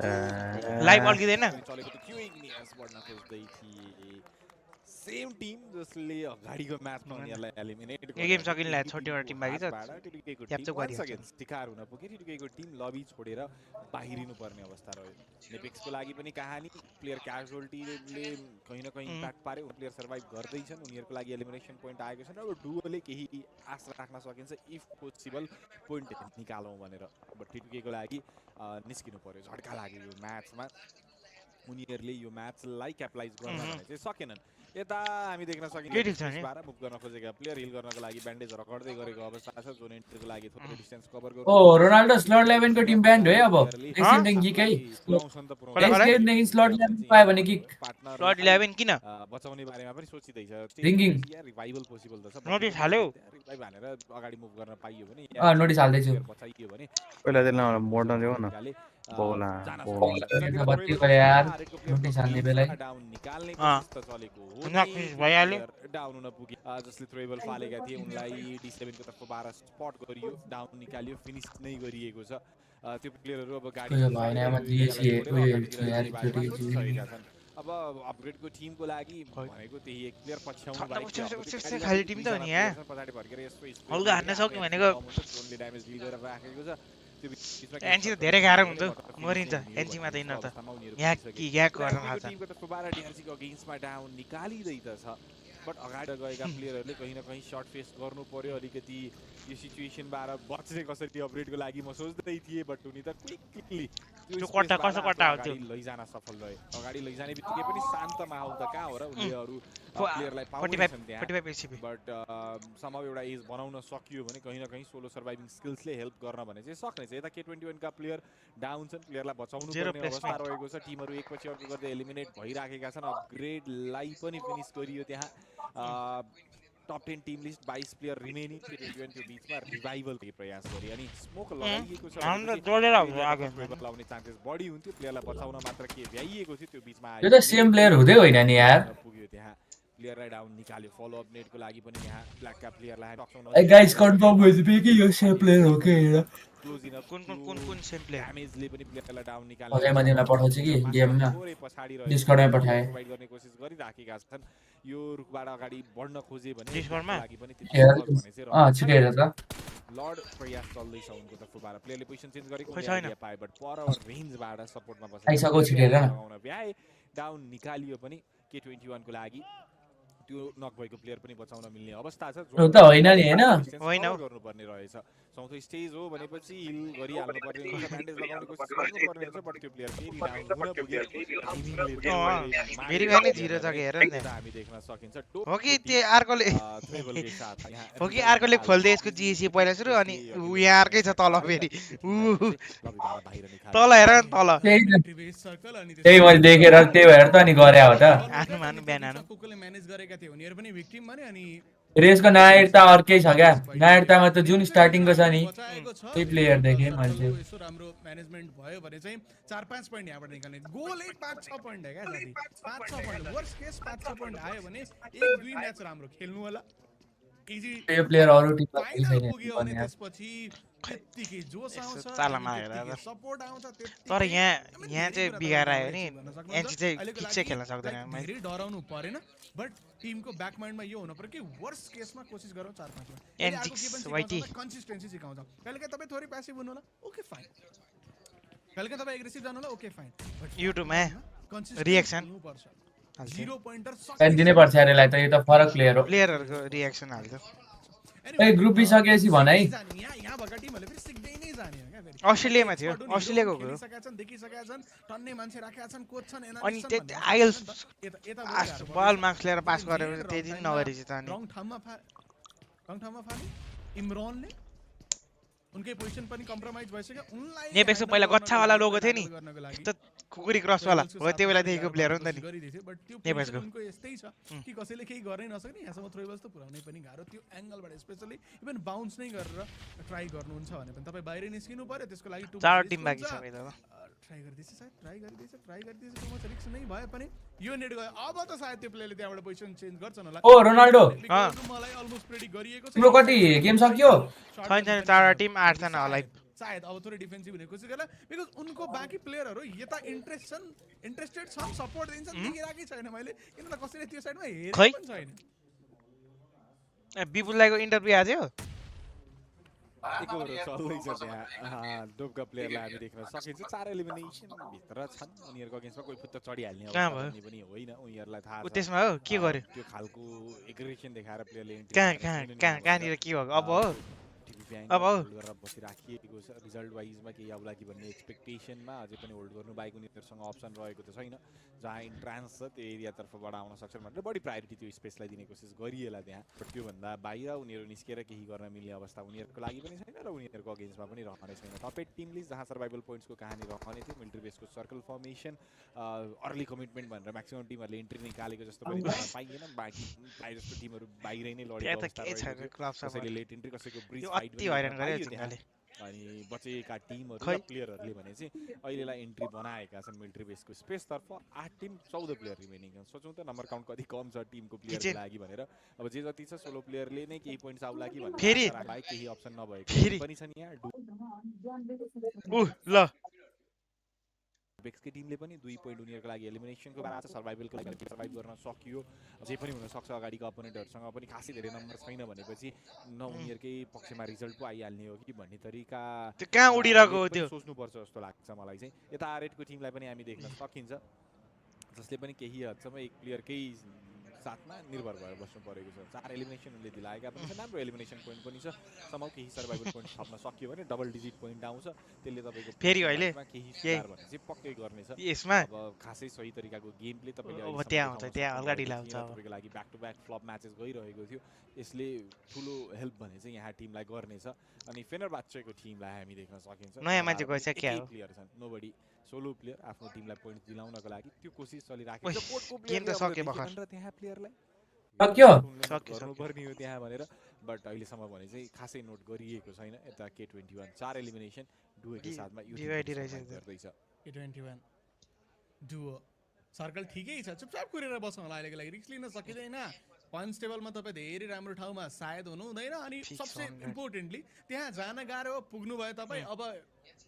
लाइभ अल्किदैन चलेको थियो इग्नियस बढ्न खोज्दै थिए सेम टिम जसले अगाडिको म्याचमा उनीहरूलाई एलिमिनेट यो गेम सकिनला छोटीवटा टिम बाँकी छ टिटुकीको क्याप्चर टिम शिकार हुन पुगे टिटुकीको टिम लबी छोडेर बाहिरिनु पर्ने अवस्था रह्यो नेपिक्सको लागि पनि कहानी प्लेयर क्याजुअल्टीले कहीँ न कहीँ इम्प्याक्ट पार्यो प्लेयर सर्भाइभ गर्दैछन् उनीहरूको लागि एलिमिनेसन पोइन्ट आएको छ र अब डुओले केही आश राख्न सकिन्छ इफ पोसिबल पोइन्ट निकालौँ भनेर अब टिटुकीको लागि निस्किनु पर्यो झड्का लाग्यो यो म्याचमा उनीहरूले यो म्याचलाई क्यापलाइज गर्न भने चाहिँ सकेनन् यता हामी देख्न सकिन्छ मुभ गर्न खोजेका प्लेयर हिल गर्नको लागि ब्यान्डेजहरु गर्दै गरेको अवस्था छ जोन एन्ट्रीको लागि थोरै डिस्टेन्स कभर गर्नु ओ रोनाल्डो स्लट 11 को टिम ब्यान्ड हो अब एकछिन देखि कै देखि स्लट 11 पाए भने कि स्लट 11 किन बचाउने बारेमा पनि सोचिदै छ रिंगिङ रिभाइभल पोसिबल त छ नोटिस हाल्यो रिभाइभ भनेर अगाडि मुभ गर्न पाइयो भने नोटिस हाल्दै छु बचाइयो भने पहिला त्यसलाई मोड्न देऊ न बोला बत्ती को यार नोटिस हाल्ने बेला डाउन निकाल्ने कोसिस त चलेको हो भइहाल्यो डाउन हुन पुगे जसले थ्रोएबल फालेका थिए उनलाई डी7 को तर्फ 12 स्पट गरियो डाउन निकालियो फिनिश नै गरिएको छ त्यो प्लेयरहरु अब गाडी अब अपग्रेडको टिमको लागि भनेको त्यही एक प्लेयर पछ्याउनु बाहेक खाली टिम त हो नि यहाँ पछाडी फर्केर यसो हल्का हान्न सक्यो भनेको जोनले ड्यामेज डिल गरेर राखेको छ एनसी त धेरै गाह्रो हुन्छ मरिन्छ एनसी मा त इन त यहाँ कि ग्याक गर्न थाल्छ टिमको त 12 डीआरसी को अगेन्स्टमा डाउन निकालिदै त छ बट अगाडि गएका प्लेयरहरुले कहीं न कहीं शॉट फेस गर्नु पर्यो अलिकति यो सिचुएसनबाट बच्ने कसरी अपग्रेडको लागि म सोच्दै थिए बट उनी त क्विकली त्यो कट्टा कसो कट्टा हो त्यो लैजान सफल रहे अगाडि लैजाने बित्तिकै पनि शान्त माहौल त कहाँ हो र उनीहरु प्लेयरलाई पाउँछन् त्यहाँ 45 एसीपी बट समहाउ एउटा एज बनाउन सकियो भने कहीं न कहीं सोलो सर्भाइभिङ स्किल्सले हेल्प गर्न भने चाहिँ सक्ने छ यता के21 का प्लेयर डाउन छन् प्लेयरलाई बचाउनु पर्ने अवस्था रहेको छ टिमहरु एक पछि अर्को गर्दै एलिमिनेट भइराखेका छन् अपग्रेडलाई पनि फिनिश गरियो त्यहाँ top 10 team list 22 player remaining के21 को बीचमा रिभाइभल के प्रयास गरे अनि स्मोक लगाइएको छ हाम्रो जोडेर आगे लाउने चान्सेस बढी हुन्थ्यो प्लेयरलाई बचाउन मात्र के भ्याइएको थियो त्यो बीचमा यो त सेम प्लेयर हुँदै होइन नि यार पुग्यो त्यहाँ प्लेयरलाई डाउन निकाल्यो फलो अप नेटको लागि पनि यहाँ ब्ल्याक क्याप प्लेयरलाई ए गाइस कन्फर्म भइसक्यो कि यो सेम प्लेयर हो के हैन कुन सेम प्लेयर ड्यामेजले पनि प्लेयरलाई डाउन निकाल्यो अझै मान्छेलाई पठाउँछु कि गेममा डिस्कर्डमा पठाए गर्ने कोसिस गरिराखेका छन् यो रुखबाट अगाडि बढ्न खोजे भने डिस्कर्डमा लागि पनि छिटै हेर त लर्ड प्रयास चल्दैछ उनको तर्फबाट प्लेयरले पोजिसन चेन्ज गरेको पाए बट पर रेन्जबाट सपोर्टमा बसेर आइसक्यो छिटेर भ्याए डाउन निकालियो पनि के21 को लागि त्यो नक भएको प्लेयर पनि बचाउन मिल्ने अवस्था छ त्यो त होइन नि हैन होइन गर्नुपर्ने रहेछ चौथो स्टेज हो भनेपछि हिल गरिहाल्नु पर्ने हुन्छ ब्यान्डेज लगाउने कोसिस गर्नुपर्ने हुन्छ बट त्यो प्लेयर फेरि डाउन हुन पुग्यो फेरि भने जिरो छ के हेर न हामी देख्न सकिन्छ हो कि त्यो अर्कोले हो कि अर्कोले खोल्दै यसको जिएसी पहिला सुरु अनि यहाँ अर्कै छ तल फेरि तल हेर न तल त्यही मैले देखेर त्यही भएर त अनि गरे हो त आफ्नो मानु बिहान आनु कुकुले म्यानेज गरेका थिए उनीहरु पनि भिक्टिम भने अनि रेसको नायरता अर्कै छ क्या नायरतामा त जुन स्टार्टिङको छ नि त्यही प्लेयर देखे मैले यसो राम्रो म्यानेजमेन्ट भयो भने चाहिँ 4-5 पोइन्ट यहाँबाट निकाल्ने गोल 5-6 पोइन्ट है क्या साथी 5-6 पोइन्ट वर्स्ट केस 5-6 पोइन्ट आयो भने 1-2 म्याच राम्रो खेल्नु होला इजी यो प्लेयर अरु टिम पुग्यो भने त्यसपछि त्यतिकै जोश आउँछ चालमा हेर सपोर्ट आउँछ तर यहाँ चाहिँ बिगार आयो नि एनसी चाहिँ ठिक चाहिँ खेल्न सक्दैन धेरै डराउनु परेन बट टिमको ब्याक माइन्डमा यो हुनु पर्यो कि वर्स्ट केसमा कोसिस गरौँ 4-5 एनसी वाइटी कन्सिस्टेन्सी सिकाउँछ कहिलेकाहीँ तपाई थोरै प्यासिभ हुनु होला ओके फाइन कहिलेकाहीँ तपाई एग्रेसिभ जानु होला ओके फाइन युट्युबमा रिएक्सन 0 पोइन्टर टाइम दिनै पर्छ यारलाई त यो त फरक प्लेयर हो प्लेयरहरुको रिएक्सन हाल्छ ए ग्रुप बी सकेपछि भनाइ यहाँ भएका टिमहरुले फेरि सिक्दै नै जाने हो क्या फेरि अस्ट्रेलियामा थियो अस्ट्रेलियाको हो सकेछन् देखिसकेका छन् टन्ने मान्छे राखेका छन् कोच छन् अनि आइएल्स बल मार्क्स लिएर पास गरेपछि त्यही दिन नगरेछ त अनि रङ ठाउँमा फाले इमरानले उनकै पोजिसन पनि कम्प्रोमाइज भइसक्यो उनलाई नेपेक्सको पहिला गच्छावाला लोगो थियो नि त्यो कुकुरी क्रसवाला हो त्यो बेलादेखिको प्लेयर हो नि त नि गरिदिएको बट त्यो नेपेक्सको पोजिसन उनको यस्तै छ कि कसैले केही गर्नै नसक्ने यहाँसम्म थ्रोबल्स त पुऱ्याउनै पनि गाह्रो त्यो एङ्गलबाट स्पेसली इभन बाउन्स नै गरेर ट्राई गर्नुहुन्छ भने पनि तपाईँ बाहिर निस्किनु पर्यो त्यसको लागि 4 टिम बाँकी छ भाइ दादा ट्राई गर्दैछ सायद ट्राई गर्दैछ टु रिक्स नै भए पनि यो नेट गयो अब त सायद त्यो प्लेयरले त्यहाँबाट पोजिसन चेन्ज गर्छन् होला ओ रोनाल्डो मलाई अलमोस्ट प्रेडिक्ट गरिएको छ तिम्रो कति गेम सक्यो छैन 4 टिम 8 जना होला सायद अब थोरै डिफेन्सिभ हुने कोसिस गर्ला बिकज उनको बाँकी प्लेयरहरू यता इन्ट्रेस्टेड छन् सपोर्ट दिन्छन् देखिरहेकै छैन मैले किन त कसैले त्यो साइडमा हेरेको पनि छैन बिपुललाईको इन्टरभ्यू आज हो चल्दैछ त्यहाँ डोपका प्लेयरलाई हामी देख्न सकिन्छ 4 एलिमिनेसन भित्र छन् उनीहरूको अगेन्स्टमा कोही फुत्त चढिहाल्ने अवस्था पनि होइन उनीहरूलाई थाहा छ त्यसमा हो के गर्यो त्यो खालको एग्रेसन देखाएर प्लेयरले कहाँनिर के भएको अब हो अब हो गरेर बसिराखिएको छ रिजल्ट वाइजमा केही आउला कि भन्ने एक्सपेक्टेसनमा अझै पनि होल्ड गर्नु बाहेक उनीहरूसँग अप्सन रहेको त छैन जहाँ इन्ट्रान्स छ त्यो एरियातर्फबाट आउन सक्छन् भनेर बढी प्रायोरिटी त्यो स्पेसलाई दिने कोसिस गरिएला त्यहाँ बट त्योभन्दा बाहिर उनीहरू निस्केर केही गर्न मिल्ने अवस्था उनीहरूको लागि पनि छैन र उनीहरूको अगेन्स्टमा पनि रहने छैन टपेड टिम लिस्ट जहाँ सर्भाइभल पोइन्ट्सको कहानी रहने थियो मिलिट्री बेसको सर्कल फर्मेसन अर्ली कमिटमेन्ट भनेर म्याक्सिमम टिमहरूले इन्ट्री निकालेको जस्तो पनि पाइएन बाँकी प्रायः जस्तो टिमहरू बाहिरै नै लडेको कसैले लेट इन्ट्री कसैको ब्रिज फाइट अनि बचेका टिमहरू र प्लेयरहरूले भने चाहिँ अहिलेलाई इन्ट्री बनाएका छन् मिलिट्री बेसको स्पेसतर्फ 8 टिम 14 प्लेयर रिमेनिङ छन् सोचौँ त नम्बर काउन्ट कति कम छ टिमको प्लेयरको लागि भनेर अब जे जति छ सोलो प्लेयरले नै केही पोइन्ट्स आउला कि भन्ने फेरि केही अप्सन नभएको पनि छन् यहाँ ल बेक्सकै टिमले पनि 2 पोइन्ट उनीहरूको लागि एलिमिनेसनको बारे छ सर्भाइभलको लागि सर्भाइभ गर्न सकियो जे पनि हुन सक्छ अगाडिको अपोनेन्टहरुसँग पनि खासै धेरै नम्बर छैन भनेपछि न उनीहरुकै पक्षमा रिजल्ट पो आइहाल्ने हो कि भन्ने तरिका त्यो कहाँ उडिरहेको हो त्यो सोच्नु पर्छ जस्तो लाग्छ मलाई चाहिँ यता आरेटको टिमलाई पनि हामी देख्न सकिन्छ जसले पनि केही हदसम्म एक प्लेयरकै साथमा निर्भर भएर बस्नु परेको छ 4 एलिमिनेसन उनले दिलाएका पनि छ राम्रो एलिमिनेसन पोइन्ट पनि छ समाउ केही सर्भाइभल पोइन्ट थप्न सकियो भने डबल डिजिट पोइन्ट आउँछ त्यसले तपाईको फेरि अहिले केही सुधार भने चाहिँ पक्कै गर्ने छ यसमा अब खासै सही तरिकाको गेम प्ले तपाईले अब त्यहाँ हुन्छ त्यहाँ हल्का ढिला हुन्छ तपाईको लागि back to back flop matches गइरहेको थियो यसले ठुलो हेल्प भने चाहिँ यहाँ टिमलाई गर्नेछ अनि फेनरबाच्चेको टिमलाई हामी देख्न सकिन्छ नयाँ मान्छे गएछ के हो प्लेयर छन् नोबडी सोलो प्लेयर आफ्नो टिमलाई पोइन्ट्स दिलाउनको लागि त्यो कोसिस चलिराखेको छ कोर्टको गेम त सके भर्खर त्यहाँ प्लेयरलाई सक्यो पर्ने हो त्यहाँ भनेर बट अहिलेसम्म भने चाहिँ खासै नोट गरिएको छैन यता K21 4 एलिमिनेसन डुओको साथमा गर्दैछ K21 डुओ सर्कल ठिकै छ चुपचाप कुरेर बस्नु होला अहिलेको लागि रिस्क लिन सकिदैन पॉइंट्स टेबलमा तपाईँ धेरै राम्रो ठाउँमा सायद हुनु हुँदैन अनि सबसे इम्पोर्टेन्टली त्यहाँ जान गाह्रो पुग्नु भयो तपाईँ अब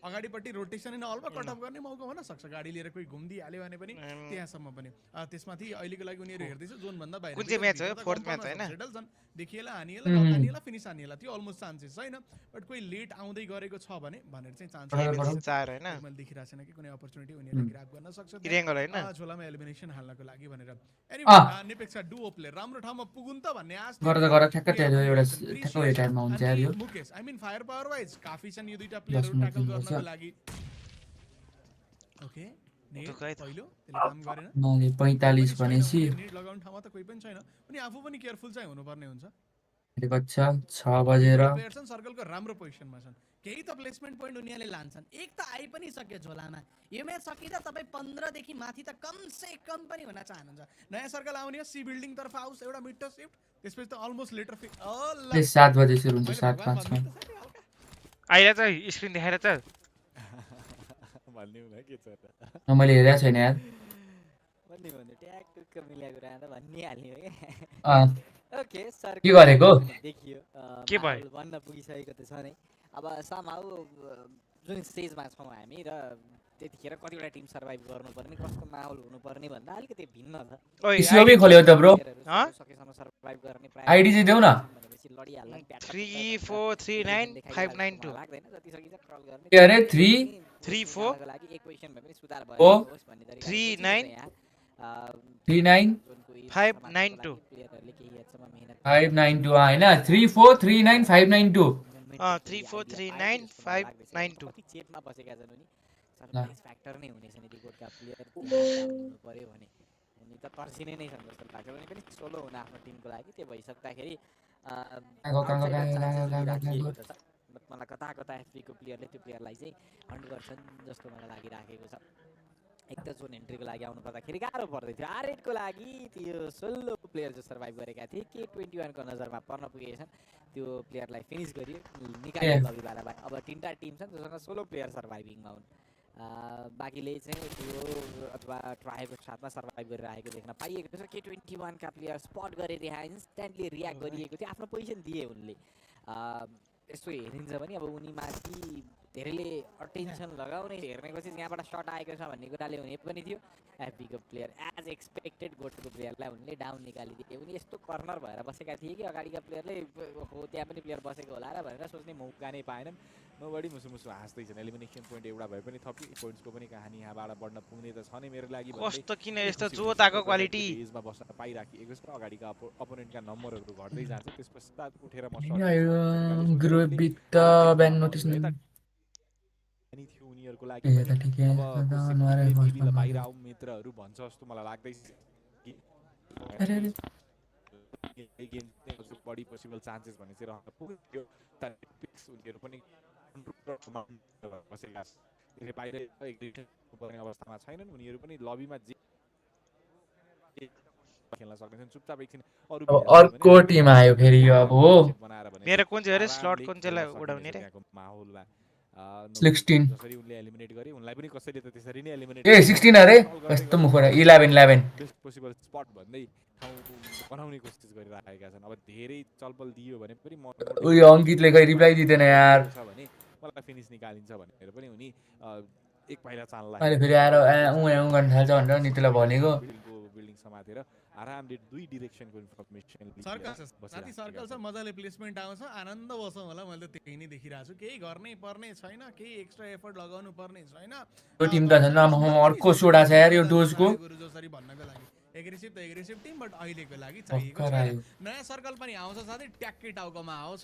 अगाडिपट्टि रोटेसन इन अलमा कट अफ गर्ने मौका हुन सक्छ गाडी लिएर कोही घुम्दिहाल्यो भने पनि त्यहाँसम्म पनि त्यसमाथि अहिलेको लागि उनीहरू हेर्दैछ जोन भन्दा बाहिर कुन चाहिँ म्याच हो फोर्थ म्याच हैन सेटल छन् देखिएला हानिएला फिनिस हानिएला त्यो अलमोस्ट चान्सेस छैन बट कोही लेट आउँदै गरेको छ भने भनेर चाहिँ चान्स चार हैन मैले देखिरहेको छैन कि कुनै अपर्चुनिटी उनीहरूले ग्र्याब गर्न सक्छ इरेङ्गल हैन झोलामा एलिमिनेसन हाल्नको लागि भनेर एनीवे निपेक्सा डुओ प्लेयर राम्रो ठाउँमा पुगुन त भन्ने आश गर्दा ठ्याक्क त्यो एउटा ठ्याक्क यो टाइममा हुन्छ यार यो Mukesh I mean fire power wise काफी छन् यो दुईटा प्लेयरहरु ट्याकल गर्नको लागि ओके पहिलो त्यसले काम गरेन मैले 45 भनेसी नेट लगाउन ठाउँमा त कोही पनि छैन अनि आफू पनि केयरफुल चाहिँ हुनुपर्ने हुन्छ बच्चा 6 बजेर प्लेयर्स सर्कलको राम्रो पोजिसनमा छन् केही त प्लेसमेन्ट पोइन्ट उनीहरूले लान्छन् एक त आइ पनि सक्यो झोलामा यो म्याच सकिदा तपाईँ 15 देखि माथि त कम से कम पनि हुन चाहनुहुन्छ नयाँ सर्कल आउने हो सी बिल्डिङ तर्फ आउस एउटा मिड टप शिफ्ट त्यसपछि त अलमोस्ट लेटर फिक 7 बजे सुरु हुन्छ 7:05 मा आइरा त स्क्रिन देखाएर त भन्ने हुन के छ त मैले हेरेको छैन यार भन्ने भन्ने ट्याग टुक्क मिलाएको रहँदा भन्ने हाल्ने हो के ओके सर के गरेको देखियो के भयो भन्न पुगिसकेको त छ नै अब समाउ जुन स्टेजमा छौँ हामी र त्यतिखेर कतिवटा टिम सर्भाइभ गर्नुपर्ने कस्तो माहौल हुनुपर्ने भन्दा अलिकति भिन्न छ इस्योबी खोल्यो त ब्रो सकेसम्म सर्भाइभ गर्ने आईडी चाहिँ देऊ न 3439592 लाग्दैन जति सकिन्छ क्रल गर्ने के अरे 334 को लागि इक्वेसन भए पनि सुधार भयो होस् भन्ने तरिकाले 592 592 हैन 3439592 3439592 चेपमा बसेका छन् नि सर्भिस फ्याक्टर नै हुनेछ नि डिकोडका प्लेयर हुनु पर्यो भने अनि त तर्सिने नै छन् जस्तो लाग्छ भने पनि सोलो हुन आफ्नो टिमको लागि त्यो भइसक्दाखेरि मलाई कता कता एफपीको प्लेयरले त्यो प्लेयरलाई चाहिँ हन्ट गर्छन् जस्तो मलाई लागिराखेको छ। एक त जोन एन्ट्रीको लागि आउनु पर्दाखेरि गाह्रो पर्दै थियो। R8 को लागि त्यो 16 प्लेयर जो सर्भाइभ गरेका थिए K21 को नजरमा पर्न पुगेछन्। त्यो प्लेयरलाई फिनिश गरियो निकाल्यो लबीबाट। अब 3टा टिम छन् जसमा 16 प्लेयर सर्भाइभिङमा हुन्। बाँकीले चाहिँ त्यो अथवा ट्राईको साथमा सर्भाइभ गरिरहेको देख्न पाइएको छ। K21 का प्लेयर स्पट गरे त्यहाँ इन्स्ट्यान्टली रियाक्ट गरिएको थियो। आफ्नो पोजिसन दिए उनले। यस्तो हेरिन्छ भने अब उनीमाथि धेरैले अटेन्सन लगाउने हेर्ने कोसिस यहाँबाट सर्ट आएको छ भन्ने कुराले हुने पनि थियो। एफबीको प्लेयर एज एक्सपेक्टेड गोटको प्लेयरलाई उनले डाउन निकालिदिए। उनी यस्तो कर्नर भएर बसेका थिए कि अगाडिका प्लेयरले हो त्यहाँ पनि प्लेयर बसेको होला र भनेर सोच्ने मौका नै पाएनन्। बढी मुसुमुसु हाँस्दैछन्। एलिमिनेसन पोइन्ट एउटा भए पनि थपी पोइन्ट्सको पनि कहानी यहाँबाट बढ्न पुग्ने त छ नै मेरो लागि। कस्तो किन यस्तो जोताको क्वालिटी पेजमा बस्न पाइराखेको छ। अगाडिका अपोनेन्टका नम्बरहरू घट्दै जान्छ। त्यसपश्चात उठेर म ग्रुप बिट ब्यान नोटिस नि थियो उनीहरुको लागि पनि। अब बाहिर आऊ मित्रहरू भन्छ जस्तो मलाई लाग्दैछ कि गेम बढी पोसिबल चान्सेस भन्ने चाहिँ रहन पुग्यो। तर उनीहरु पनि बसेका छन्। बाहिर एग्जिक्युसन गर्ने अवस्थामा छैनन्। उनीहरु पनि लबीमा जे खेल्न सक्दैछन्। चुपचाप एकछिन अरु अर्को टिम आयो फेरि अब हो। मेरो कुन चाहिँ अरे स्लट कुन चाहिँलाई उडाउने रे माहौलमा 16 जसरी उनले एलिमिनेट गरे उनलाई पनि कसैले त त्यसरी नै एलिमिनेट 16 अरे कस्तो मुखरा 11 बेस्ट पोसिबल स्पट भन्दै ठाउँ बनाउने कोसिस गरिरहेका छन्। अब धेरै चलपल दियो भने पनि म उयो अंकितले कहि रिप्लाई दिदैन यार भने मलाई फिनिश निकालिन्छ भनेर पनि उनी एक पाइला चाल्ला अहिले फेरि आएर उ गर्न थाल्छ भनेर नि त्यसलाई भनेको बिल्डिङ समातेर आरामले दुई डाइरेक्सनको इन्फर्मेसन साथी सर्कल छ मजाले प्लेसमेन्ट आउँछ आनन्द बसौँ होला। मैले त त्यही नै देखिरहेको छु। केही गर्नै पर्ने छैन केही एक्स्ट्रा एफर्ट लगाउनु पर्ने छैन। त्यो टिम त झन् अर्को सोडा छ यार यो डोजको जसरी भन्नको लागि एग्रेसिभ त एग्रेसिभ टिम बट अहिलेको लागि चाहिएको छैन। नयाँ सर्कल पनि आउँछ साथै ट्याक्कै टाउकोमा आउँछ।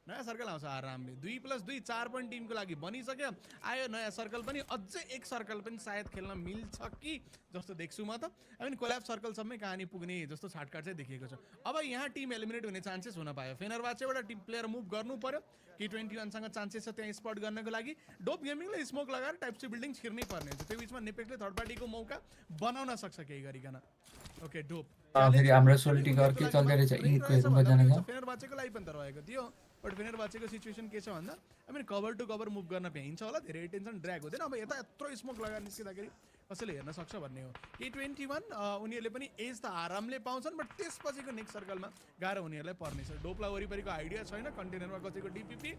नयाँ सर्कल आउँछ आरामले 2+2 4 पोइन्ट टिमको लागि बनिसक्यो। आयो नयाँ सर्कल पनि अझै एक सर्कल पनि सायद खेल्न मिल्छ कि जस्तो देख्छु म त। आई मिन कोल्याब सर्कलसम्मै कहानी पुग्ने जस्तो छाटकाट चाहिँ देखिएको छ। अब यहाँ टिम एलिमिनेट हुने चान्सेस हुन पायो। फेनरबाचेबाट टिम प्लेयर मुभ गर्नु पर्यो। K21 सँग चान्सेस छ त्यहाँ स्पट गर्नको लागि। डोप गेमिङले स्मोक लगाएर टाइप सी बिल्डिङ छिर्नै पर्ने हुन्छ। त्यो बिचमा नेपेक्सले थर्ड पार्टीको मौका बनाउन सक्छ केही गरिकन। ओके डोप फेरि हाम्रो सोल्टी घर के चल्दै रहेछ इनको हेर्नु जाने छ। फेनरबाचेको लागि पनि त रहेको थियो बट फेनरबाचेको सिचुएसन के छ भन्दा I mean cover to cover move गर्न भ्याइन्छ होला। धेरै टेन्सन ड्र्याग हुँदैन। अब यता यत्रो स्मोक लगाएर निस्किँदाखेरि कसैले हेर्न सक्छ भन्ने हो। K21 उनीहरूले पनि एज त आरामले पाउँछन् बट त्यसपछिको नेक्स्ट सर्कलमा गाह्रो उनीहरूलाई पर्नेछ। डोपला वरिपरिको आइडिया छैन। कन्टेनरमा कसैको डिपिपी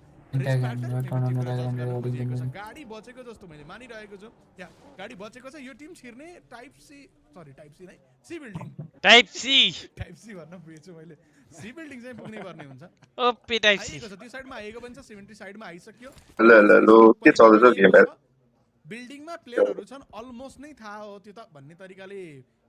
गाडी बचेको जस्तो मैले मानिरहेको छु। यहाँ गाडी बचेको छ। यो टिम छिर्ने टाइप सी नै सी बिल्डिङ टाइप सी भन्न पुगेछु मैले। सी बिल्डिङ चाहिँ पुग्नै पर्ने हुन्छ। ओपी टाइप सी त्यो साइडमा आएको पनि छ। 70 साइडमा आइसक्यो। हेलो के चल्दैछ गेम यार बिल्डिङमा प्लेयरहरू छन् अलमोस्ट नै थाहा हो त्यो त भन्ने तरिकाले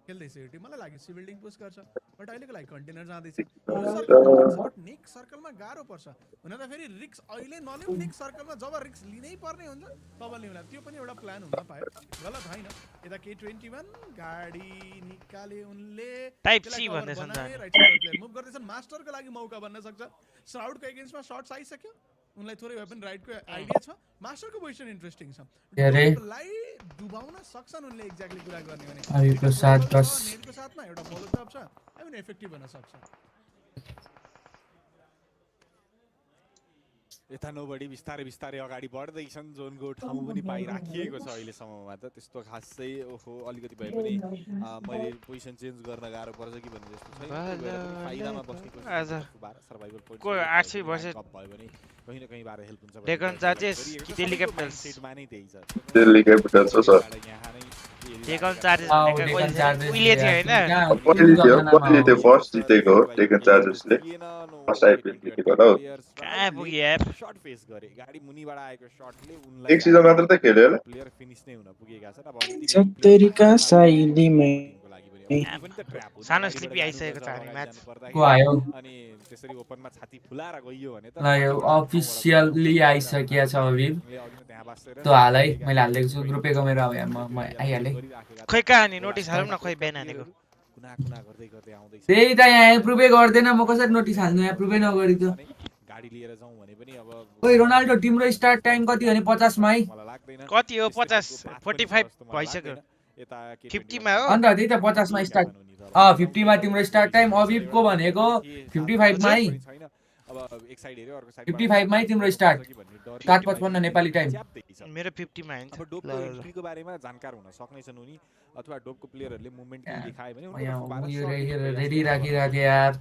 खेल्दैछ यो टिम। मलाई लाग्यो सी बिल्डिङ पुश गर्छ बट अहिलेको लागि कन्टेनर जाँदैछ। बट नेक्स्ट सर्कलमा गाह्रो पर्छ। हुन त फेरि रिक्स अहिले नलिउँ। नेक्स्ट सर्कलमा जब रिक्स लिनै पर्ने हुन्छ तब लिउँला। त्यो पनि एउटा प्लान हुन पायो। गलत होइन। यता K21 गाडी निकाले उनले टाइप सी भन्दैछन् मुभ गर्दैछन्। मास्टरको लागि मौका बन्न सक्छ। श्राउडको एगेन्स्टमा शट्स आइसक्यो। उनलाई थोरै भए पनि राइटको आइडिया छ। मास्टरको पोजिसन इन्ट्रेस्टिङ छ। डोपलाई डुबाउन सक्छन् उनले एक्ज्याक्टली कुरा गर्ने भने अहिलेको साथ 10 नेटको साथमा एउटा मोलोटोप छ। आई मिन इफेक्टिभ हुन सक्छ। यता नोबडी बिस्तारै बिस्तारै अगाडि बढ्दैछन्। जोनको ठाउँ पनि पाइराखिएको छ अहिलेसम्ममा त त्यस्तो खासै ओहो अलिकति भए पनि मैले पोजिसन चेन्ज गर्न गाह्रो पर्छ कि भन्ने जस्तो छैन। फाइदामा बस्ने कोसिस सर्भाइभल पोइन्ट को 800 वर्सेस भयो भने कहीं न कहीं बारे हेल्प हुन्छ। डेकन चार्जेस कि दिल्ली क्यापिटल्स सेटमा नै त्यही छ। दिल्ली क्यापिटल्स हो सर। डेकन चार्जेस उहिले थियो हैन पहिले त्यो फर्स्ट जितेको हो डेकन चार्जेसले फर्स्ट आइपिएल जितेको हो। कहाँ पुग्यो यार शॉट फेस गरे गाडी मुनिबाट आएको शटले उनलाई एक सिजन मात्र त खेल्यो होला। प्लेयर फिनिश नै हुन पुगेका छन्। अब सत्तरीका साइलीमै सानो स्लिपी आइसकेको छ अनि म्याच को आयो अनि त्यसरी ओपनमा छाती फुलाएर गइयो भने त ल यो अफिसियली आइसकिया छ अभिव। त्यो हालै मैले हालेको छु ग्रुपैको मेरो अब म आइहाले। खै कहाँ नि नोटिस हालौँ न खै बिहान हानेको कुना कुना गर्दै गर्दै आउँदैछ। त्यही त यहाँ एप्रुभै गर्दैन म कसरी नोटिस हाल्नु एप्रुभै नगरी त गाडी लिएर जाउँ भने पनि अब ओइ रोनाल्डो तिम्रो स्टार्ट टाइम कति हो नि 50 मा मलाई लाग्दैन कति हो 50 45 भइसक्यो यता 50 मा हो अन्त त्यही त 50 मा स्टार्ट 50 मा तिम्रो स्टार्ट टाइम अबिबको भनेको 55 मा छैन अब एक साइड हेर्यो अर्को साइड 55 मा तिम्रो स्टार्ट 7:55 नेपाली टाइम मेरो 50 मा अब डोपको एन्ट्रीको बारेमा जानकार हुन सक्नेछन् उनी अथवा डोपको प्लेयरहरूले मुभमेन्ट केही देखाए भने रेडी राखिरहेको थियो यार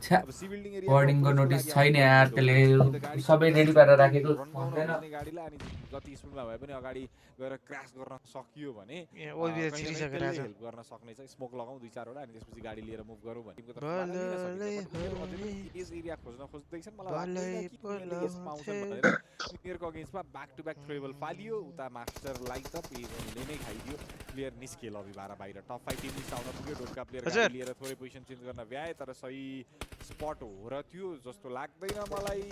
बोर्डिङको नोटिस छैन यार त्यसले सबै रेडी गरेर राखेको हुँदैन गाडीलाई अनि जति स्पिडमा भए पनि अगाडि गएर क्रास गर्न सकियो भने छिरिसकेर हेल्प गर्न सक्ने छ स्मोक लगाउँ 2-4 वटा अनि त्यसपछि गाडी लिएर मुभ गरौँ भने टिमको एज एरिया खोज्न खोज्दैछन् मलाई लाग्दैन कि उनीहरूले यस पाउँछन् भनेर उनीहरूको अगेन्स्टमा ब्याक टु ब्याक थ्रोएबल फालियो उता मास्टरलाई त पेले नै खाइदियो प्लेयर निस्के लबीबाट बाहिर टप 5 टिम लिस्ट आउन पुग्यो डोटका प्लेयर गाडी लिएर थोरै पोजिसन चेन्ज गर्न भ्याए तर सही स्पट हो र त्यो जस्तो लाग्दैन मलाई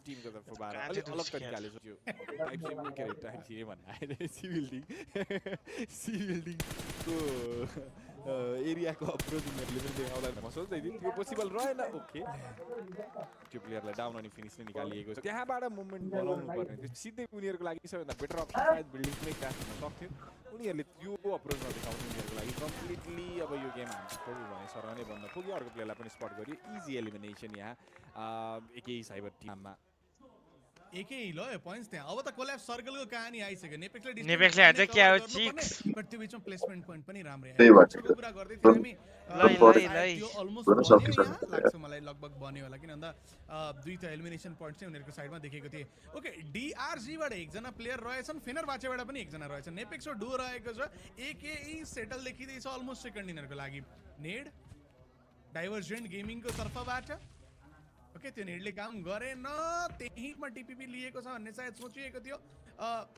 टिमको तर्फबाट अलि अलग तरिकाले सोच्यो टाइप सी के टाइप सी भन्ने आयो सी बिल्डिङको एरियाको अप्रोच उनीहरूले पनि देखाउँदा म सोच्दै थिएँ त्यो पोसिबल रहेन ओके त्यो प्लेयरलाई डाउन अनि फिनिस नै निकालिएको छ त्यहाँबाट मुभमेन्ट बनाउनु पर्ने थियो सिधै उनीहरूको लागि सबैभन्दा बेटर अप्सन सायद बिल्डिङमै क्रास हुन सक्थ्यो उनीहरूले त्यो अप्रोच नदेखाउनु उनीहरूको लागि कम्प्लिटली अब यो गेम हाम्रो भने सर नै भन्न पुग्यो अर्को प्लेयरलाई पनि स्पट गर्यो इजी एलिमिनेसन यहाँ एकै साइबर टिममा एकै ल पोइन्ट्स त्यहाँ अब त कोल्याब सर्कलको कहानी आइसक्यो नेपेक्सले आज के हो चिक्स बट त्यो बीचमा प्लेसमेन्ट पोइन्ट पनि राम्रै त्यही भनेको कुरा गर्दै थियौँ हामी त्यो अलमोस्ट लाग्छ मलाई लगभग बन्यो होला किन भन्दा दुई त एलिमिनेसन पोइन्ट चाहिँ उनीहरूको साइडमा देखेको थिएँ ओके डीआरजीबाट एकजना प्लेयर रहेछन् फेनरबाचेबाट पनि एकजना रहेछन् नेपेक्सको डु रहेको छ एकेई सेटल देखिँदैछ अलमोस्ट सेकेन्ड यिनीहरूको लागि नेड डाइभर्जेन्ट गेमिङको तर्फबाट ओके त्यो नेडले काम गरेन त्यहीमा टिपीपी लिएको छ भन्ने सायद सोचिएको थियो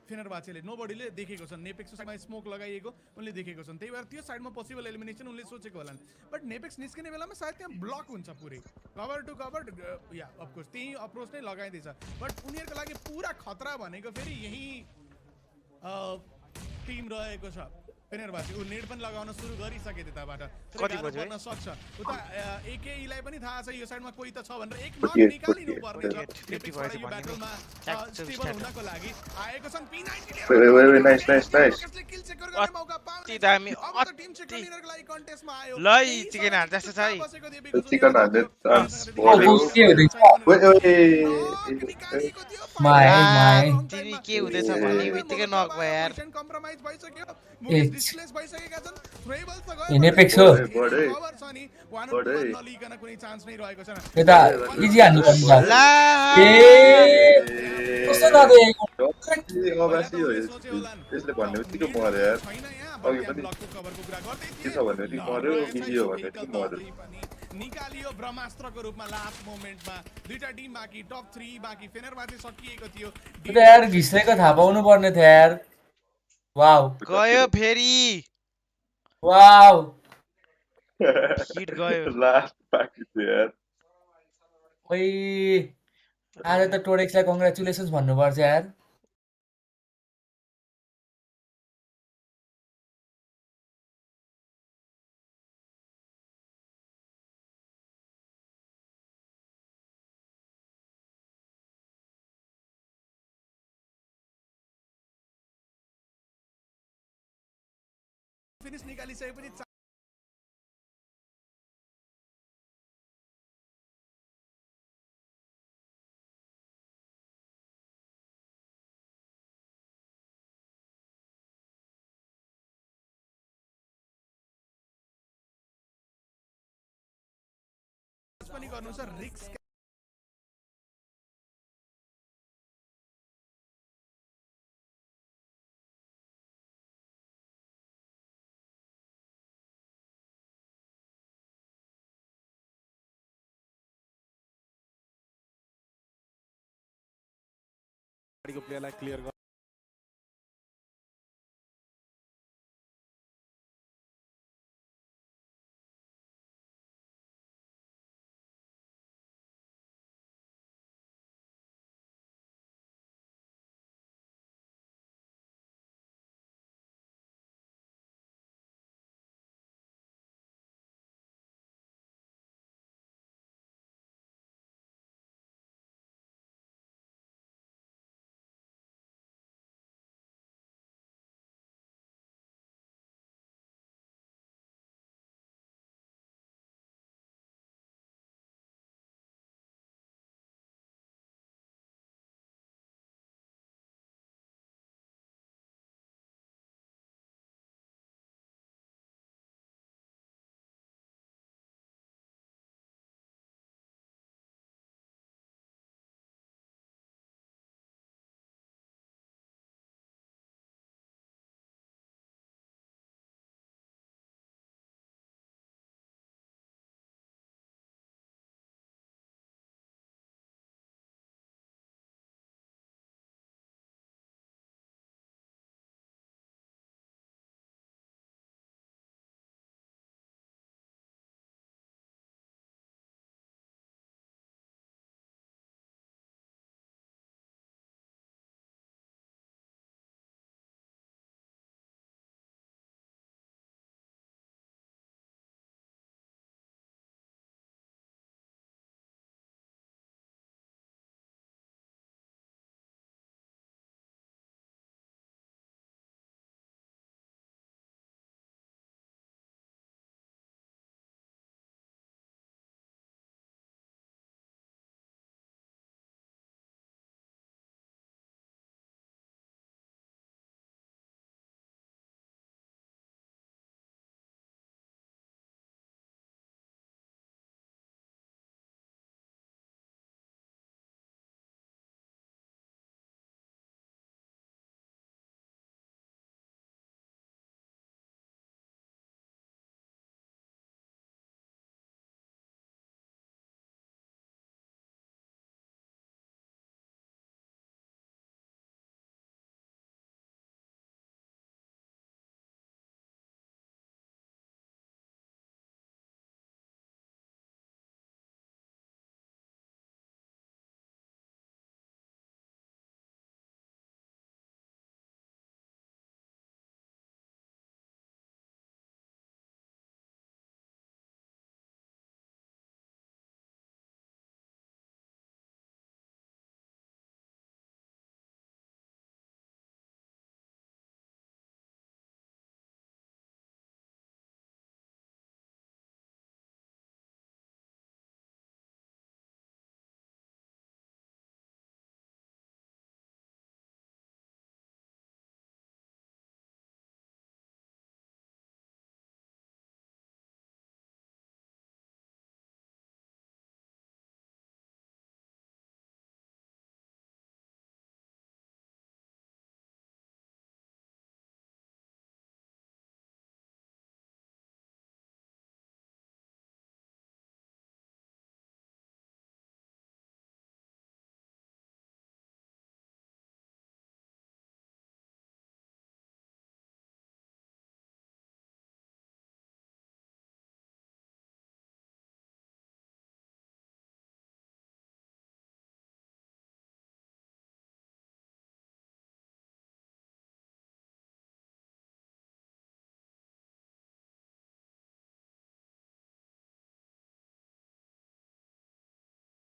फेनरबाचेले नोबडीले देखेको छ नेपेक्सको साइडमा स्मोक लगाइएको उनले देखेको छन् त्यही भएर त्यो साइडमा पोसिबल एलिमिनेसन उनले सोचेको होलान् बट नेपेक्स निस्किने बेलामा सायद त्यहाँ ब्लक हुन्छ पुरै कभर टु कभर या अफकोर्स त्यही अप्रोच नै लगाइदिएछ बट उनीहरूको लागि पुरा खतरा भनेको फेरि यही टिम रहेको छ फेनरबाचे उ नेट पनि लगाउन सुरु गरिसके त्यताबाट कति बज्न सक्छ उता एकेईलाई पनि थाहा छ यो साइडमा कोही त छ भनेर एक नक निकालिनु पर्ने छ नेपेक्सबाट यो ब्याटलमा स्टेबल हुनको लागि आएको छन् P90 नाइस किल सेक्युर गर्ने मौका पाउने दामी अब त टिम सेक्युर लिनरको लागि कन्टेस्टमा आयो ल चिकन हार जस्तो छ है चिकन हार्ने तिमी के हुँदैछ भन्ने बित्तिकै नक भयो यार कम्प्रोमाइज भइसक्यो डिस्प्लेस भइसकेका छन् थ्रोएबल त गयो नेपेक्स हो कभर छ नि वान अन वन नलिकन कुनै चान्स नै रहेको छैन यता इजी हान्नु पर्छ ला कस्तो नदे अबासी हो यसले भन्ने बित्तिकै मर्यो यार अघि पनि के छ भन्ने बित्तिकै मर्यो इजी हो भन्ने बित्तिकै मर्यो निकालियो ब्रह्मास्त्रको रूपमा लास्ट मोमेन्टमा दुईटा टिम बाँकी टप 3 बाँकी फेनरबाचे सकिएको थियो त्यो यार घिस्रेको थाहा पाउनु पर्ने थियो यार वाउ गयो फेरि वाउ हिट गयो लास्ट बाँकी थियो यार ओइ आज त टोडेक्सलाई कङ्ग्रेचुलेसन्स भन्नुपर्छ यार फिनिस निकालिसकेपछि पनि गर्नु छ रिक्स गाडीको प्लेयरलाई clear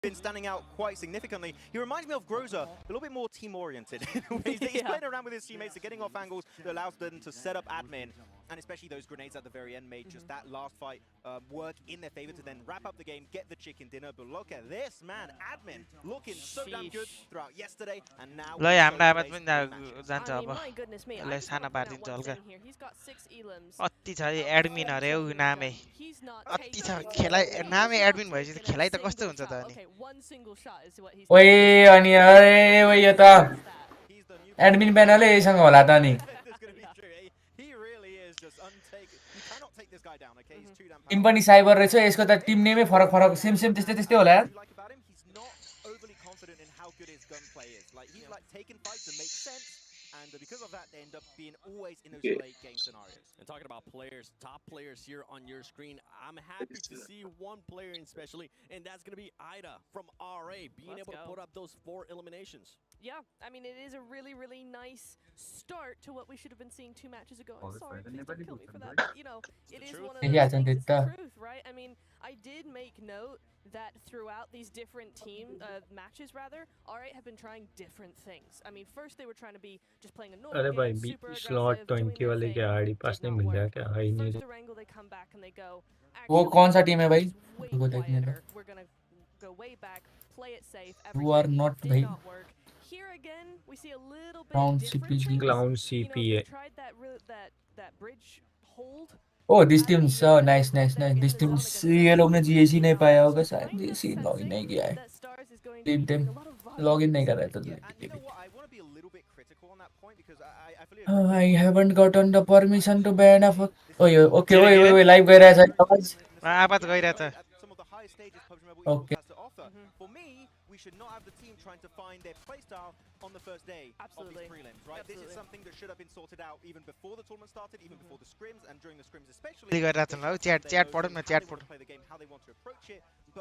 been standing out quite significantly. He reminds me of Groza, a little bit more team-oriented. He's playing around with his teammates, getting off angles that allows them to set up admin. And especially those grenades at the very end made just that last fight work in their favor to then wrap up the game, get the chicken dinner. But look at this, man. Admin looking so damn good throughout yesterday and now. ल हाम्रो आवाज पनि जान्छ अब यसलाई साना पारिदिन्छ हल्का अति छ एडमिन अरे उ नामै अति छ खेलाइ नामै एडमिन भएपछि त खेलाइ त कस्तो हुन्छ त अनि ओए अनि अरे ओए यो त एडमिन प्यानलै यसँग होला त अनि टिम पनि साइबर रहेछ यसको त टिम नेमै फरक फरक सेम सेम त्यस्तै त्यस्तै होला यार and because of that, they end up being always in those late game scenarios. And talking about players, top players here on your screen, I'm happy to see one player especially, and that's going to be Ida from RA, being able to put up those 4 eliminations. Yeah, I mean, it is a really, really nice start to what we should have been seeing 2 matches ago. I'm sorry, please don't kill me for that. But, you know, it is one of those things, it's the truth, right? I mean, I did make note that throughout these different matches, rather, R8 have been trying different things. I mean, first they were trying to be just playing a normal game, super aggressive, doing their thing. First their angle, they come back and they go, वो कौन सा टीम है भाई we're gonna go way back, play it safe. You are not भाई Here again, we see a little bit Clown different. Clown CP. You know, tried that bridge hold. Oh, this team so nice. This team ये लोग ने GAC नहीं पाया होगा शायद GAC login नहीं किया है. Leave them login नहीं कर रहा था. I haven't gotten the permission to ban a fuck. Okay, live गई रहा है आवाज. आवाज गई रहा था. Okay. For me, we should not have the team trying to find their playstyle on the first day of these prelims, right? This is something that should have been sorted out even before the tournament started, even before the scrims, and during the scrims especially. Chat पढ़ो ना chat पढ़ो.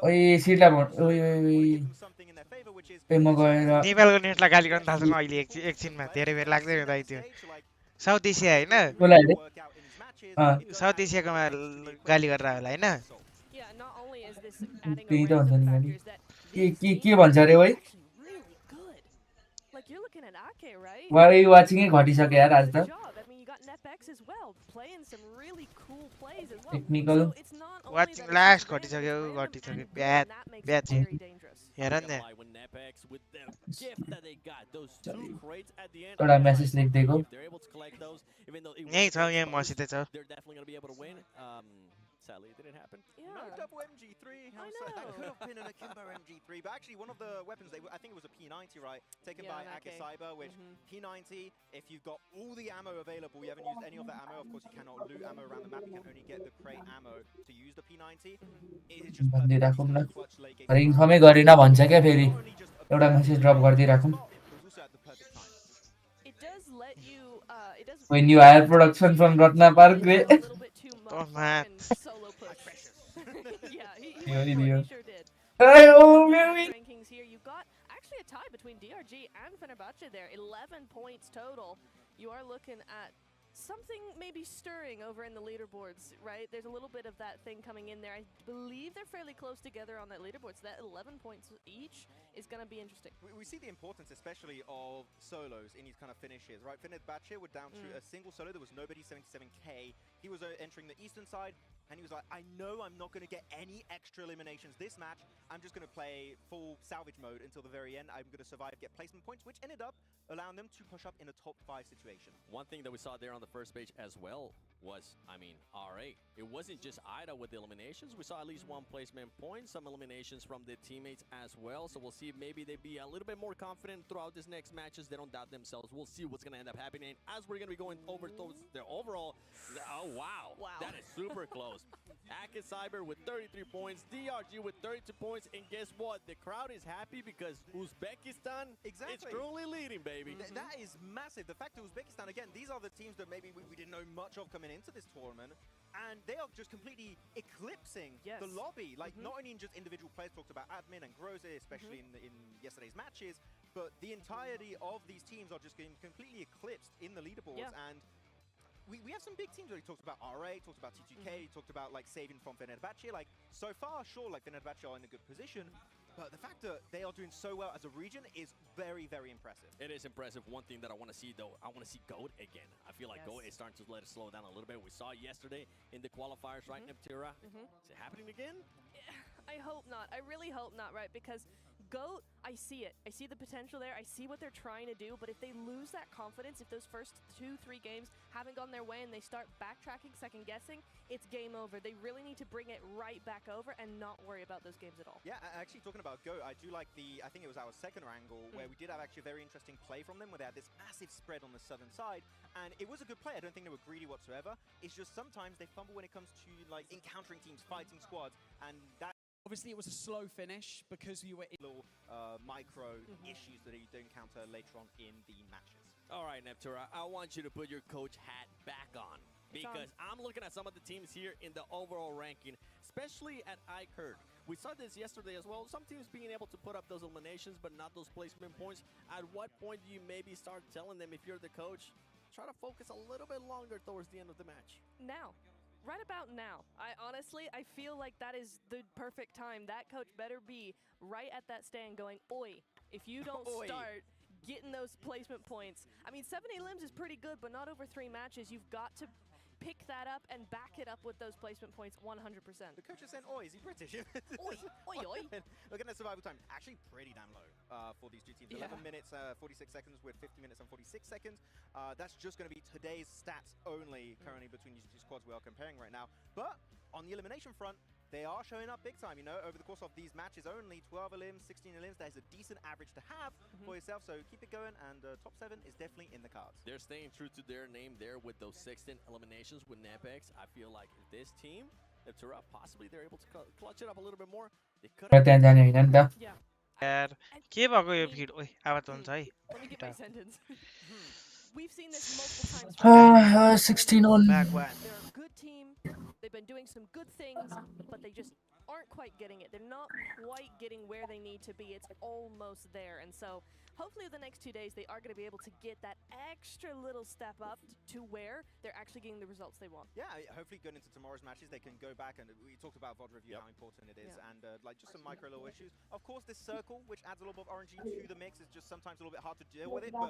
ओए सीट लगा. ओए. PMGO गएर. नेपालको नेटलाई गाली गर्न थाल्छ न अहिले एकछिनमा धेरै बेर लाग्दै हुँदै थियो. साउथ एसिया हैन? बोला है. साउथ एसियाकोमा गाली गरेर होला हैन? त्यही त हुन्छ नि गाली. के भन्छ रे भाइ? Why are you watching it? घटिसक्यो यार आज त. Technical. Watching last घटिसक्यो ब्याड हेर न. एउटा मेसेज लेख्दिएको. यही छ यहाँ मसित छ. Sadly, it didn't happen. Yeah. No double MG3. I know. That could have been an Akimbo MG3, but actually one of the weapons, I think it was a P90, right? Taken by Aaja Cyber, which P90, if you've got all the ammo available, you haven't used any of that ammo, of course you cannot loot ammo around the map, you can only get the crate ammo to use the P90. It is just clutch late game. इन्फर्मै गरिन भन्छ क्या फेरि. एउटा मेसेज ड्रप गरिदिराखौँ. When you hire production from Ratna Park, oh man. Yeah, he sure did. Rankings here, you got actually a tie between DRG and Fenerbahce there. 11 points total. You are looking at something maybe stirring over in the leaderboards, right? There's a little bit of that thing coming in there. I believe they're fairly close together on that leaderboard, so that 11 points each is going to be interesting. We see the importance especially of solos in these kind of finishes, right? Fenerbahce were down to a single solo. There was nobody 77k. He was entering the eastern side, and he was like, I know I'm not going to get any extra eliminations this match. I'm just going to play full salvage mode until the very end. I'm going to survive, get placement points, which ended up allowing them to push up in a top 5 situation. One thing that we saw there on the first page as well was, I mean, RA. It wasn't just Ida with the eliminations. We saw at least 1 placement point, some eliminations from the teammates as well. So we'll see if maybe they be a little bit more confident throughout this next matches. They don't doubt themselves. We'll see what's going to end up happening. As we're going to be going over towards their overall, oh wow, that is super close. Aaja Cyber with 33 points, DRG with 32 points, and guess what? The crowd is happy because Uzbekistan is truly leading, baby. That is massive. The fact that Uzbekistan, again, these are the teams that maybe we didn't know much of coming into this tournament, and they are just completely eclipsing the lobby. Like, not only in just individual players, talked about admin and Groza, especially in yesterday's matches, but the entirety of these teams are just getting completely eclipsed in the leaderboards. And we have some big teams where he talked about RA, talked about T2K, talked about like saving from Fenerbahce. Like, so far, sure, like Fenerbahce are in a good position, but the fact that they are doing so well as a region is very, very impressive. It is impressive. One thing that I want to see, though, I want to see GOAT again. I feel like GOAT is starting to let it slow down a little bit. We saw it yesterday in the qualifiers, right, Neptura? Is it happening again? I hope not. I really hope not, right? Because GOAT, I see it. I see the potential there. I see what they're trying to do. But if they lose that confidence, if those first 2-3 games haven't gone their way and they start backtracking, second guessing, it's game over. They really need to bring it right back over and not worry about those games at all. Yeah, actually talking about GOAT, I do like I think it was our second angle where we did have actually a very interesting play from them where they had this massive spread on the southern side. And it was a good play. I don't think they were greedy whatsoever. It's just sometimes they fumble when it comes to like encountering teams, fighting squads, and that. Obviously, it was a slow finish because you were little micro issues that you don't encounter later on in the matches. All right, Neptura, I want you to put your coach hat back on because I'm looking at some of the teams here in the overall ranking, especially at ICERD. We saw this yesterday as well. Some teams being able to put up those eliminations, but not those placement points. At what point do you maybe start telling them, if you're the coach, try to focus a little bit longer towards the end of the match? Now. Right about now. I feel like that is the perfect time. That coach better be right at that stand going, oi, if you don't start getting those placement points. I mean, 70 limbs is pretty good, but not over 3 matches. You've got to pick that up and back it up with those placement points 100%. The coach is saying, oi, is he British? Oi, oi, oi. Look at the survival time. Actually pretty damn low for these two teams. 11 minutes, 46 seconds with 50 minutes and 46 seconds. That's just going to be today's stats only currently between these two squads we are comparing right now. But on the elimination front, they are showing up big time, you know, over the course of these matches only. 12 elims, 16 elims, that is a decent average to have for yourself, so keep it going, and top 7 is definitely in the cards. They're staying true to their name there with those 16 eliminations with Nepex. I feel like if this team, if Tura, possibly they're able to clutch it up a little bit more, they could have... यार के भएको यो भिड ओइ आवाज हुन्छ है Let me get my sentence. We've seen this multiple times. 16 on. They're a good team. They've been doing some good things, but they just aren't quite getting it. They're not quite getting where they need to be. It's almost there. And so hopefully the next 2 days they are going to be able to get that extra little step up to where they're actually getting the results they want. Yeah, hopefully going into tomorrow's matches they can go back, and we talked about VOD review, how important it is, and like just some micro little issues. Of course, this circle, which adds a little bit of RNG to the mix, is just sometimes a little bit hard to deal with it, but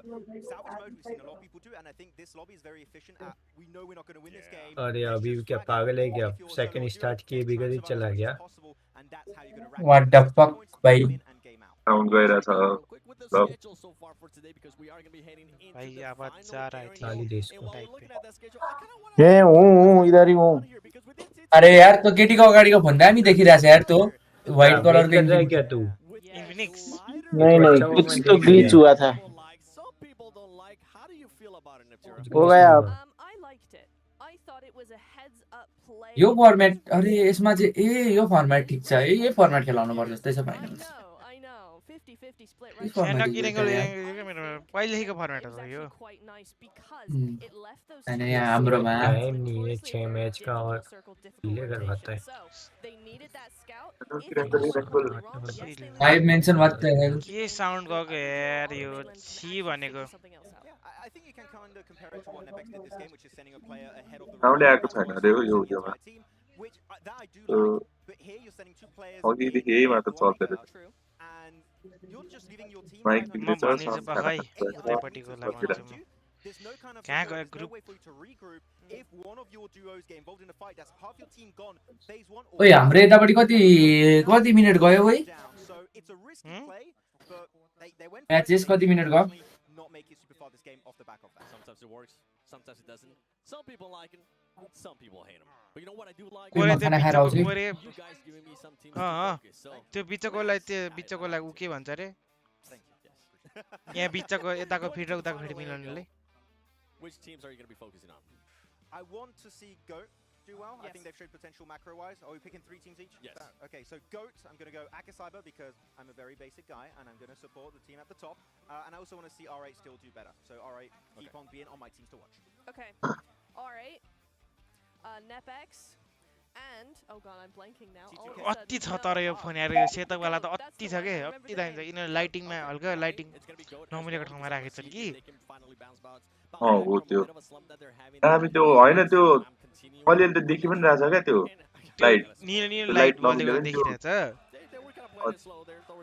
salvage mode, we've seen a lot of people do, and I think this lobby is very efficient at, we know we're not going to win this game. अरे अभी क्या पागल है क्या सेकंड स्टार्ट किए बिगड़ ही चला गया What the fuck भाई साउंड गइरहेछ भाई आवाज जा रहा है खाली देश को ए हूं इधर ही हूं अरे यार तो केटी को अगाडिको भन्दा पनि देखिरहेछ यार तो व्हाइट कलर कर रहा है क्या तू इन्फिनिक्स नहीं कुछ तो ग्लिच हुआ था हो गया I liked it. I thought it was a heads up play. यो फर्मेट अरे यसमा चाहिँ ए यो फर्मेट ठीक छ है यो फर्मेट खेलाउनु पर्छ जस्तै छ finals I know. 50-50 split This right format सेन्डा is किनेको very मेरो पहिलेको फर्मेट हो यो quite nice because it left those अनि यहाँ हाम्रोमा टाइम नहीं है 6 मैच का और डिले करवाता है they needed that scout. 5 mention what the hell के साउन्ड गएको यार यो छि भनेको I think you can kind of compare it to what Nepex did this game, which is sending a player ahead of the sound आएको छैन रे यो भिडियोमा which that I do like, but here you're sending 2 players अघि देखि यही मात्र चल्दै रहेछ and you're just leaving your team mic म बिग्रेछ भनिन्छ साउन्ड बखै उतैपट्टिको लागि there's no kind of कहाँ गयो no group way for you to regroup if one of your duos get involved in a fight. That's half your team gone. Phase 1 ओइ हाम्रो यतापट्टि कति मिनेट गयो ओइ so it's a risky play, but they went matches कति मिनेट गयो not make it super far this game off the back of that. Sometimes it works, sometimes it doesn't. Some people like him, some people hate him. But you know what I do like? कोही खाना खाएर आउँछ You guys giving me some teams to focus. So त्यो बिचकोलाई ऊ के भन्छ रे यहाँ बिचको यताको फिड र उताको feed मिलाउनेले which teams are you going to be focusing on? I want to see GOAT do well. I think they've showed potential macro-wise. Are we picking 3 teams each? Yes. Okay, so GOAT, I'm going to go Akacyber because I'm a very basic guy and I'm going to support the team at the top. And I also want to see R8 still do better. So R8, keep on being on my teams to watch. Okay. R8, Nepex, and oh god, I'm blanking now. अति छ तर यो फोन यार यो सेटअप वाला त अति छ के अति दामी छ यिनीहरु लाइटिङमा हल्का लाइटिङ नमिलेको ठाउँमा राखेको छन् कि हो त्यो हामी त्यो हैन त्यो अलिअलि त देखि पनि रहेछ क्या त्यो लाइट निलो लाइट बलेको देखिरहेछ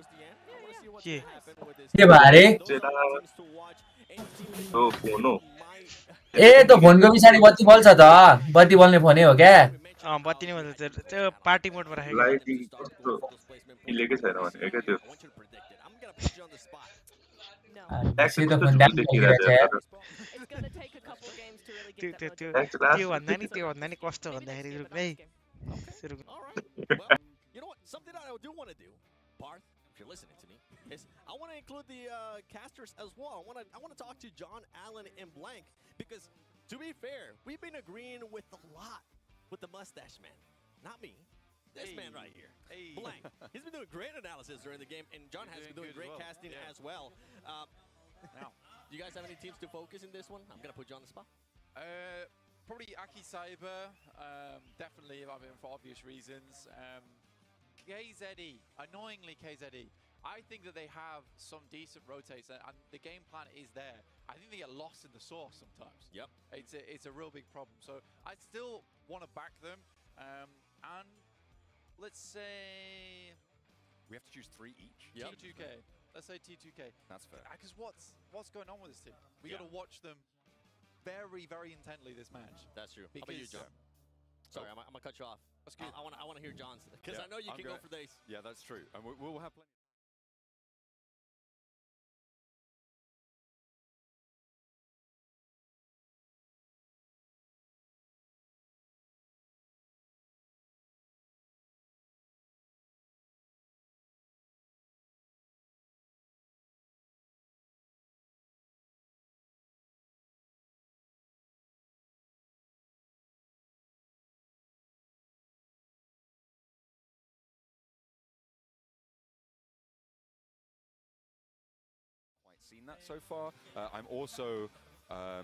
towards the end. I want to see what's के going to happen with this. के बारे Those are the teams to watch. Any team that Oh, no. ए त्यो फोनको पछाडि बत्ती बल्छ त बत्ती बल्ने फोनै हो क्या बत्ती नै बल्छ त्यो पार्टी मोडमा राखेको लाइटिङ कस्तो मिलेकै छैन भने क्या त्यो ट्याक्स त्यो त कस्तो फोन झुल दामी देखिरहेको देखिरहेछ यार त्यो भन्दा नि कस्तो भन्दाखेरि रुक्नै Well, you know what? Something that I do want to do, Parth, if you're listening to me, is I want to include the casters as well. I want to talk to John, Allen, and Blank because, to be fair, we've been agreeing with a lot with the mustache man. Not me. This man right here, Blank. He's been doing great analysis during the game, and John has been doing great casting as well. Now, do you guys have any teams to focus in this one? I'm gonna put you on the spot. Probably Aki Saber, definitely, I mean, for obvious reasons. KZE, annoyingly KZE. I think that they have some decent rotates and the game plan is there. I think they get lost in the sauce sometimes. Yep. It's a real big problem. So I still want to back them. And let's say we have to choose 3 each. Yep. T2K. Let's say T2K. That's fair. Because what's going on with this team? We got to watch them very, very intently this match. That's true. How about you, John? Sorry, I'm gonna cut you off. That's good. I want to hear John's because I know you can go for days. Yeah, that's true. And we'll have plenty. Seen that so far. I'm also I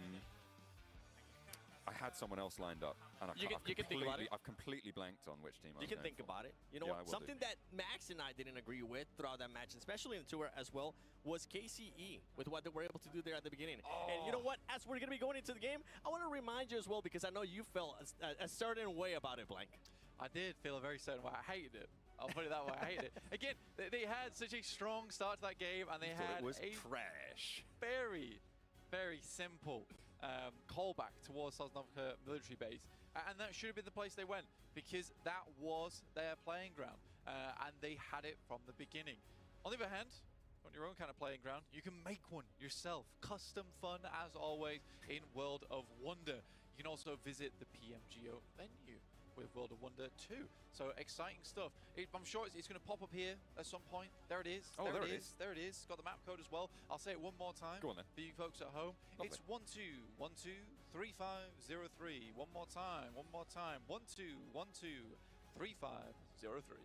had someone else lined up, and You can think about it. I've completely blanked on which team. You can think about it. You know Yeah, I what? will Something that Max and I didn't agree with throughout that match, especially in the tour as well, was KCE with what they were able to do there at the beginning. And you know what? As we're going to be going into the game, I want to remind you as well because I know you felt a certain way about it, Blank. I did feel a very certain way. I hated it. I'll put it that way. I hated it. Again, they had such a strong start to that game, and they had it was a trash. very, very simple callback towards Sosnovka military base, and that should have been the place they went because that was their playing ground, and they had it from the beginning. On the other hand, on your own kind of playing ground, you can make one yourself. Custom fun, as always, in World of Wonder. You can also visit the PMGO venue with World of Wonder 2. So exciting stuff. I'm sure it's going to pop up here at some point. There it is. Oh, there it is. There it is. Got the map code as well. I'll say it one more time. Go on then. For you folks at home. Lovely. It's 12123503. One more time. 12123503.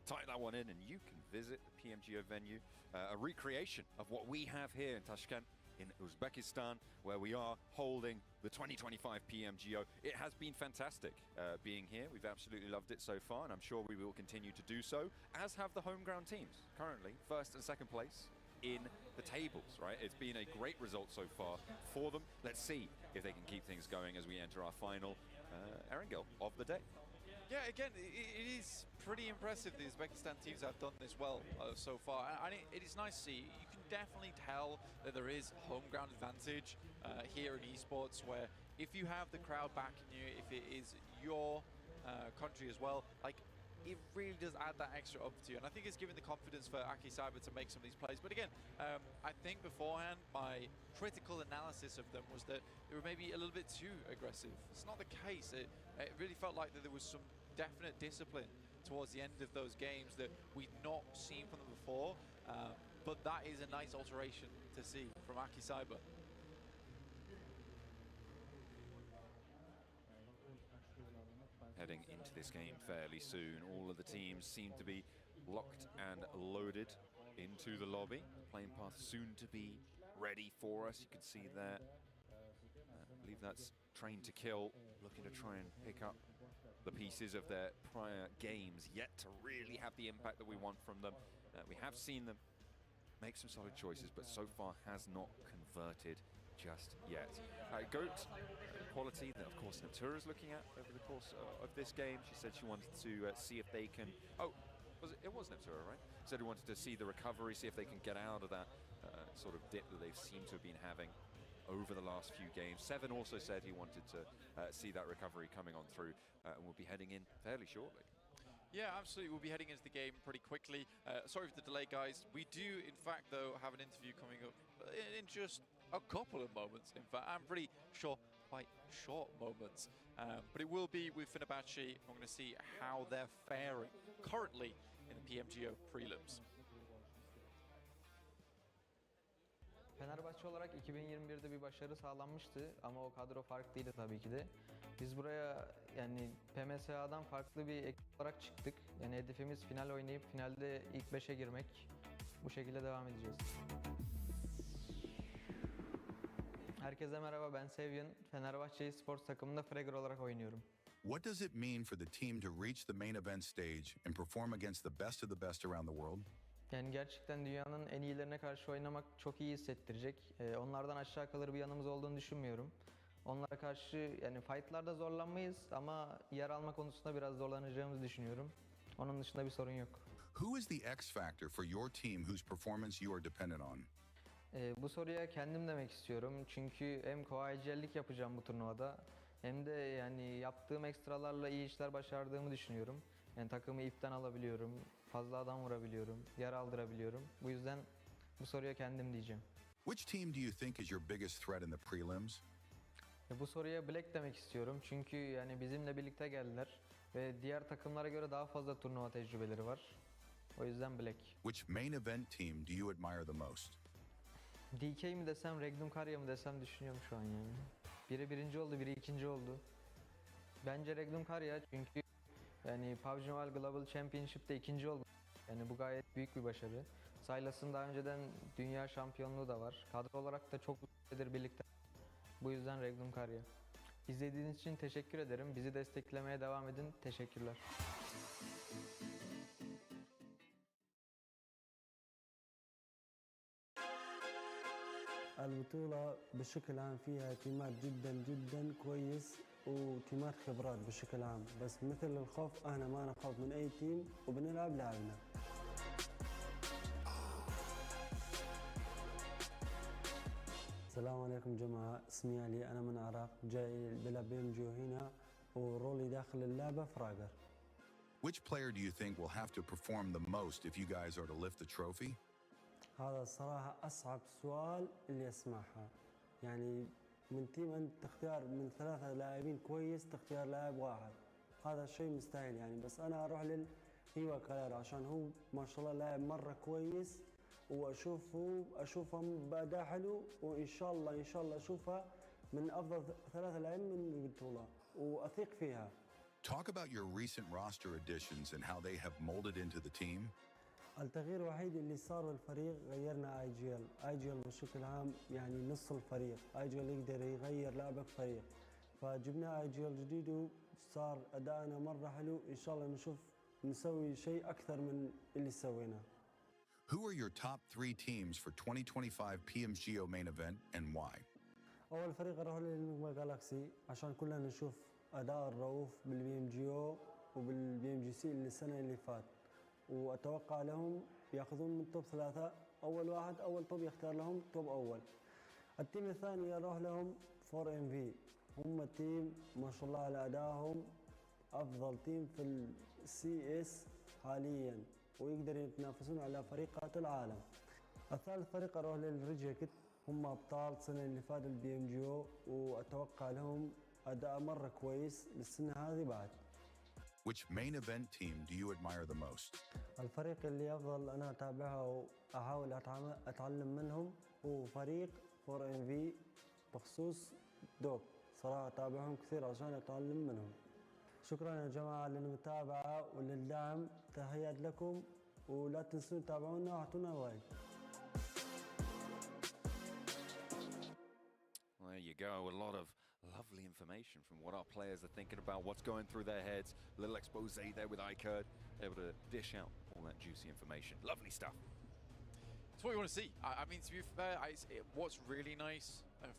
Type that one in and you can visit the PMGO venue, a recreation of what we have here in Tashkent in Uzbekistan, where we are holding the 2025 PMGO. It has been fantastic being here. We've absolutely loved it so far, and I'm sure we will continue to do so, as have the home ground teams. Currently, first and second place in the tables, right? It's been a great result so far for them. Let's see if they can keep things going as we enter our final Erangel of the day. Yeah, again, it is pretty impressive the Uzbekistan teams have done this well so far. And it is nice to see. You can definitely tell that there is home ground advantage here in esports, where if you have the crowd backing you, if it is your country as well, like, it really does add that extra up to you. And I think it's given the confidence for Aki Saber to make some of these plays. But again, I think beforehand, my critical analysis of them was that they were maybe a little bit too aggressive. It's not the case. It really felt like that there was some definite discipline towards the end of those games that we'd not seen from them before. But that is a nice alteration to see from Aki Saber. Heading into this game fairly soon, all of the teams seem to be locked and loaded into the lobby. Playing path soon to be ready for us. You can see there, I believe that's Train to Kill, looking to try and pick up the pieces of their prior games, yet to really have the impact that we want from them. We have seen them make some solid choices, but so far has not converted just yet. GOAT quality that, of course, Natura's looking at over the course of this game. She said she wanted to see if they can... Oh, it was Neptura, right? Said he wanted to see the recovery, see if they can get out of that sort of dip that they seem to have been having over the last few games. Seven also said he wanted to see that recovery coming on through, and we'll be heading in fairly shortly. Yeah, absolutely. We'll be heading into the game pretty quickly. Sorry for the delay, guys. We do, in fact, though, have an interview coming up in just a couple of moments. In fact, I'm pretty sure quite short moments. But it will be with Fenerbahce. I'm going to see how they're faring currently in the PMGO prelims. Fenerbahçe olarak 2021'de bir başarı sağlanmıştı ama o kadro farklıydı tabii ki de. Biz buraya yani PMSA'dan farklı bir ekip olarak çıktık. Yani hedefimiz final oynayıp finalde ilk 5'e girmek. Bu şekilde devam edeceğiz. Herkese merhaba, ben Sevyen. Fenerbahçe Esports takımında Fragger olarak oynuyorum. What does it mean for the team to reach the main event stage and perform against the best of the best around the world? Yani gerçekten dünyanın en iyilerine karşı oynamak çok iyi hissettirecek. Onlardan aşağı kalır bir yanımız olduğunu düşünmüyorum. Onlara karşı yani fightlarda zorlanmayız ama yer alma konusunda biraz zorlanacağımızı düşünüyorum. Onun dışında bir sorun yok. Who is the X factor for your team whose performance you are dependent on? Bu soruya kendim demek istiyorum. Çünkü hem koaycellik yapacağım bu turnuvada hem de yani yaptığım ekstralarla iyi işler başardığımı düşünüyorum. Yani takımı ipten alabiliyorum, fazla adam vurabiliyorum, yer aldırabiliyorum. Bu yüzden bu soruya kendim diyeceğim. Which team do you think is your biggest threat in the prelims? Bu soruya Black demek istiyorum çünkü yani bizimle birlikte geldiler ve diğer takımlara göre daha fazla turnuva tecrübeleri var. O yüzden Black. Which main event team do you admire the most? DK mi desem, Regnum Karya mı desem düşünüyorum şu an yani. Biri birinci oldu, biri ikinci oldu. Bence Regnum Karya çünkü yani PUBG Mobile Global Championship'te ikinci oldu. Yani bu gayet büyük bir başarı. Silas'ın daha önceden dünya şampiyonluğu da var. Kadro olarak da çok uzun birlikte. Bu yüzden Regnum Karya. İzlediğiniz için teşekkür ederim. Bizi desteklemeye devam edin. Teşekkürler. البطولة بشكل عام فيها تيمات جدا جدا كويس وتيمات خبرات بشكل عام بس مثل الخوف احنا ما نخاف من اي تيم وبنلعب لعبنا. السلام عليكم جماعة، اسمي علي، أنا من العراق، جاي بلعب PMGO هنا ورولي داخل اللعبة فراجر. Which player do you think will have to perform the most if you guys are to lift the trophy? هذا الصراحة أصعب سؤال اللي أسمعها. يعني من تيم أنت تختار من 3 لاعبين كويس تختار لاعب واحد، هذا شيء مستحيل يعني. بس أنا أروح للهيوا كاليرو عشان هو ما شاء الله لاعب مرة كويس وأشوفه بأداء حلو وإن شاء الله أشوفها من أفضل 3 لاعبين من البطولة وأثق فيها. Talk about your recent roster additions and how they have molded into the team. التغيير الوحيد اللي صار بالفريق غيرنا اي جي ال بشكل عام يعني نص الفريق. اي جي ال يقدر يغير لعبك فريق، فجبنا اي جي ال جديد وصار ادائنا مره حلو. ان شاء الله نسوي شيء اكثر من اللي سويناه. Who are your top 3 teams for 2025 PMGO main event and why? اول فريق اروح للمجموعه جالاكسي عشان كلنا نشوف اداء الرؤوف بالPMGO وبالPMGC السنه اللي فات، وأتوقع لهم يأخذون من توب 3. أول توب يختار لهم توب أول. التيم الثاني يروح لهم 4MV، هم تيم ما شاء الله على أدائهم أفضل تيم في CS حاليا ويقدر يتنافسون على فريقات العالم. الثالث فريق أروح للريجيكت، هم أبطال السنة اللي فاتت PMGO وأتوقع لهم أداء مرة كويس للسنة هذه بعد. Which main event team do you admire the most? الفريق اللي أفضل أنا أتابعه وأحاول أتعلم منهم هو فريق 4MV بخصوص دوب. صراحة أتابعهم كثير عشان أتعلم منهم. شكرا يا جماعة للمتابعة وللدعم، تحيات لكم ولا تنسوا تتابعونا وأعطونا لايك. There you go, a lot of lovely information from what our players are thinking about, what's going through their heads. A little expose there with iCurd, able to dish out all that juicy information. Lovely stuff. It's what we want to see. I mean, to be fair, what's really nice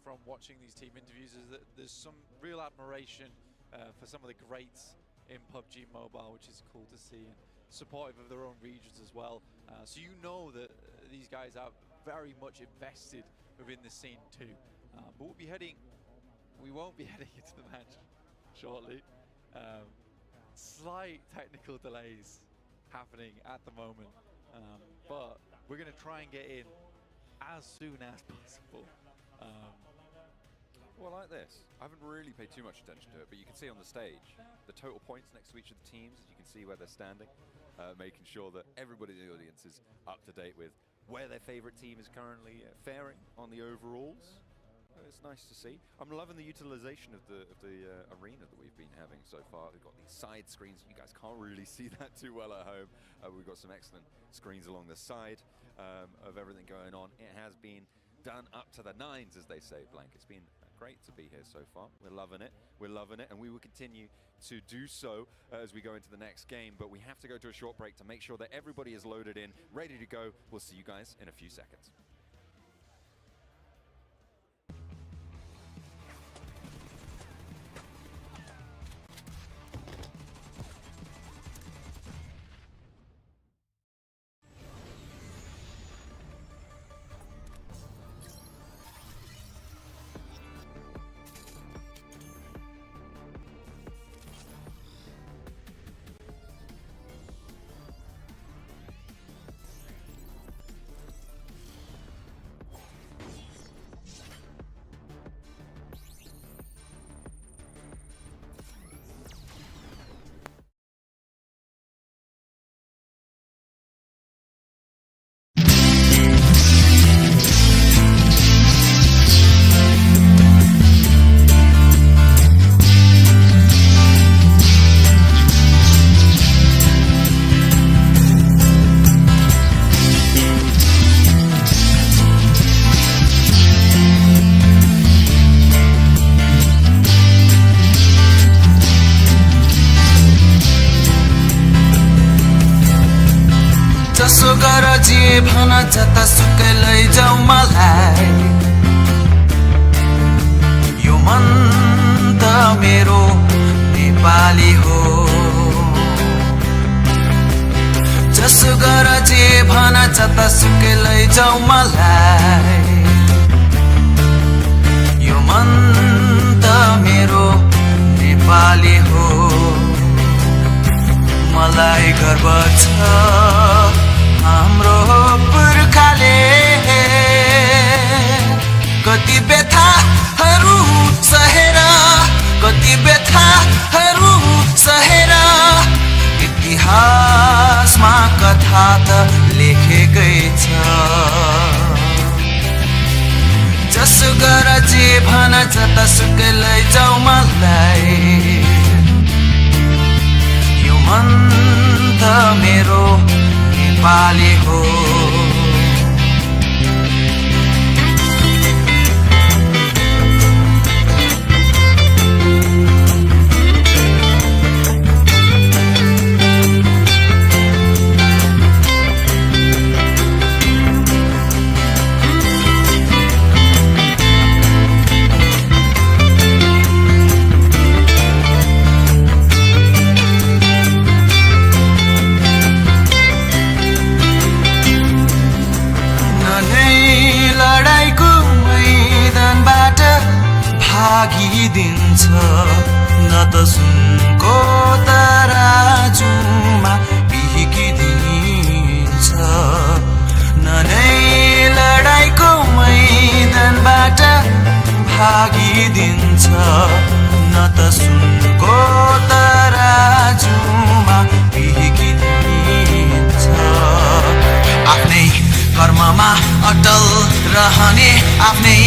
from watching these team interviews is that there's some real admiration for some of the greats in PUBG Mobile, which is cool to see. And supportive of their own regions as well. So you know that these guys are very much invested within the scene too. But we won't be heading into the match shortly. Slight technical delays happening at the moment, but we're going to try and get in as soon as possible. Well, like this. I haven't really paid too much attention to it, but you can see on the stage the total points next to each of the teams, as you can see where they're standing, making sure that everybody in the audience is up to date with where their favorite team is currently faring on the overalls. It's nice to see. I'm loving the utilization of the arena that we've been having so far. We've got these side screens. You guys can't really see that too well at home. We've got some excellent screens along the side of everything going on. It has been done up to the nines, as they say, Blank. It's been great to be here so far. We're loving it. We're loving it, and we will continue to do so as we go into the next game. But we have to go to a short break to make sure that everybody is loaded in, ready to go. We'll see you guys in a few seconds. जे भन जतासुकै लैजाऊ मलाई यो मन त मेरो नेपाली हो जसो गर जे भन जतासुकै लैजाऊ मलाई यो मन त मेरो नेपाली हो मलाई गर्व छ हाम्रो पुर्खाले कति व्यथाहरू सहेर कति व्यथाहरू सहेर इतिहासमा कथा त लेखेकै छ जसो गर जे भन जतासुकै लैजाऊ मलाई यो मन त मेरो नेपाली हो भागिदिन्छ न त सुनको तराजुमा बिहिकिदिन्छ न नै लडाईँको मैदानबाट भागिदिन्छ न त सुनको तराजुमा बिहिकिदिन्छ आफ्नै कर्ममा अटल रहने आफ्नै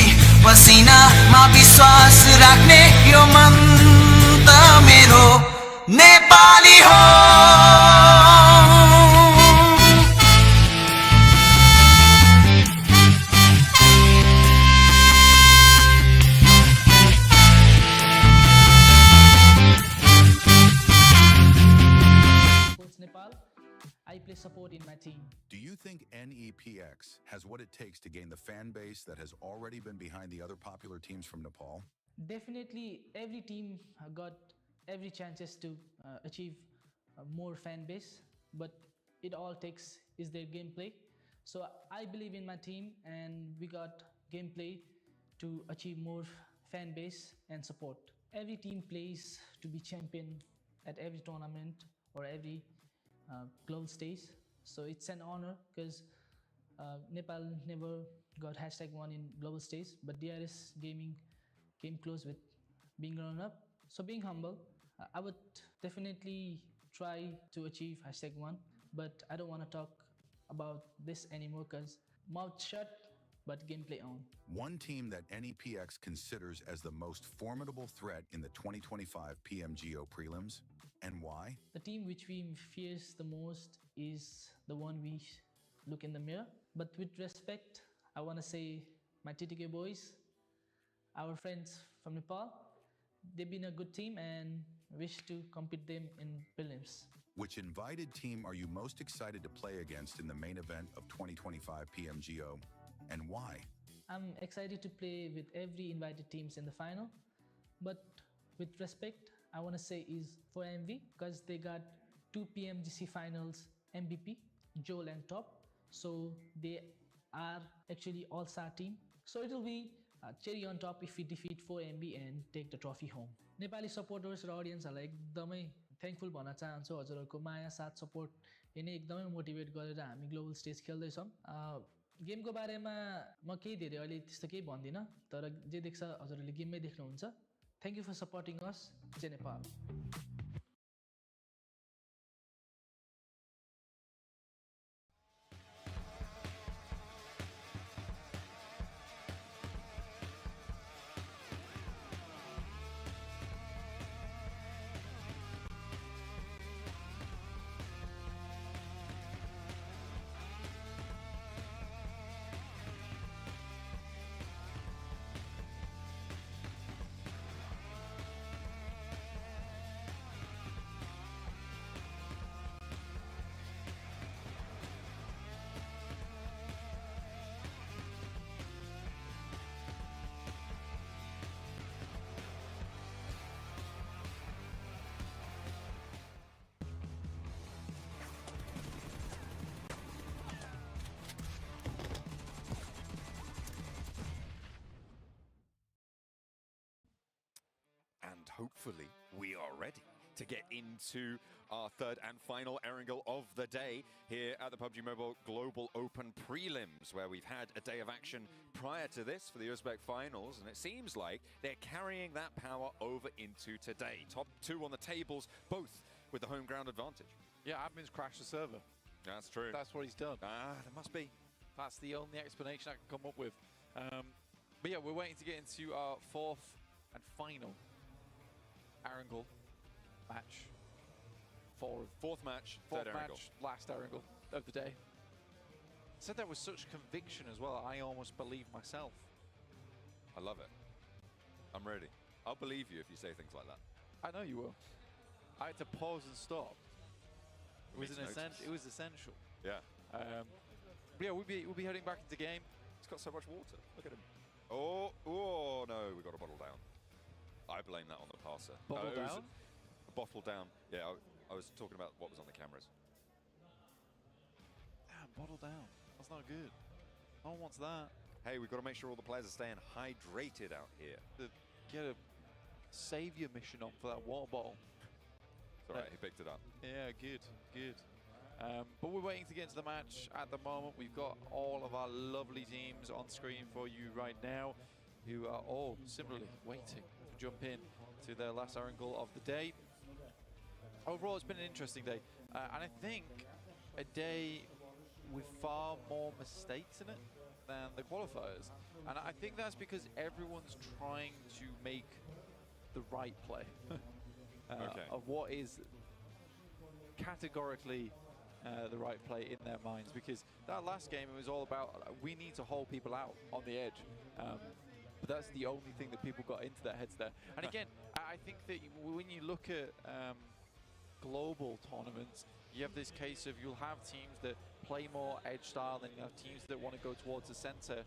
पसिनामा विश्वास राख्ने यो मन त मेरो नेपाली हो I play support in my team. Do you think NEPX has what it takes to gain the fan base that has already been behind the other popular teams from Nepal? Definitely, every team got every chances to achieve more fan base but it all takes is their gameplay. So I believe in my team, and we got gameplay to achieve more fan base and support. Every team plays to be champion at every tournament or every global stage. So it's an honor because Nepal never got #1 in global stage, but DRS Gaming came close with being runner-up. So being humble, I would definitely try to achieve #1, but I don't want to talk about this anymore because mouth shut, but gameplay on. One team that NEPX considers as the most formidable threat in the 2025 PMGO prelims, and why? The team which we fear the most is the one we look in the mirror. But with respect, I want to say my TTK boys, our friends from Nepal, they've been a good team and wish to compete them in prelims. Which invited team are you most excited to play against in the main event of 2025 PMGO, and why? I'm excited to play with every invited teams in the final, but with respect, I want to say is for MV because they got 2 PMGC finals MVP, Joel and Top, so they are actually all-star team. So it will be cherry on top if we defeat 4MB and take the trophy home. Nepali supporters र audienceहरुलाई एकदमै थ्याङ्कफुल भन्न चाहन्छु हजुरहरुको माया साथ सपोर्ट यिनै एकदमै मोटिभेट गरेर हामी ग्लोबल स्टेज खेल्दै छौं। गेमको बारेमा म केही धेरै अहिले त्यस्तो केही भन्दिन, तर जे देख्छ हजुरहरुले गेममै देख्नुहुन्छ। Thank you for supporting us, जय Nepal. And hopefully we are ready to get into our third and final Erangel of the day here at the PUBG Mobile Global Open Prelims, where we've had a day of action prior to this for the Uzbek finals, and it seems like they're carrying that power over into today. Top two on the tables, both with the home ground advantage. Yeah, admin's crashed the server. That's true. That's what he's done. There must be. That's the only explanation I can come up with. But yeah, we're waiting to get into our fourth and final Erangel match. Fourth match, fourth third match, Erangel. last Erangel of the day. Said that with such conviction as well, I almost believe myself. I love it. I'm ready. I'll believe you if you say things like that. I know you will. I had to pause and stop. It was It was essential. Yeah. But yeah, we'll be heading back into game. He's got so much water. Look at him. Oh no, we got a bottle down. I blame that on the passer. Bottle down? A bottle down. Yeah, I was talking about what was on the cameras. Damn, bottle down. That's not good. No one wants that. Hey, we've got to make sure all the players are staying hydrated out here. Get a savior mission on for that water bottle. It's all right, he picked it up. Yeah, good. But we're waiting to get into the match at the moment. We've got all of our lovely teams on screen for you right now, who are all similarly waiting to jump in to their last Erangel of the day. Overall, it's been an interesting day, and I think a day with far more mistakes in it than the qualifiers. And I think that's because everyone's trying to make the right play of what is categorically the right play in their minds, because that last game, it was all about we need to hold people out on the edge. But that's the only thing that people got into their heads there. And again, I think that when you look at global tournaments, you have this case of you'll have teams that play more edge style, then you have teams that want to go towards the center.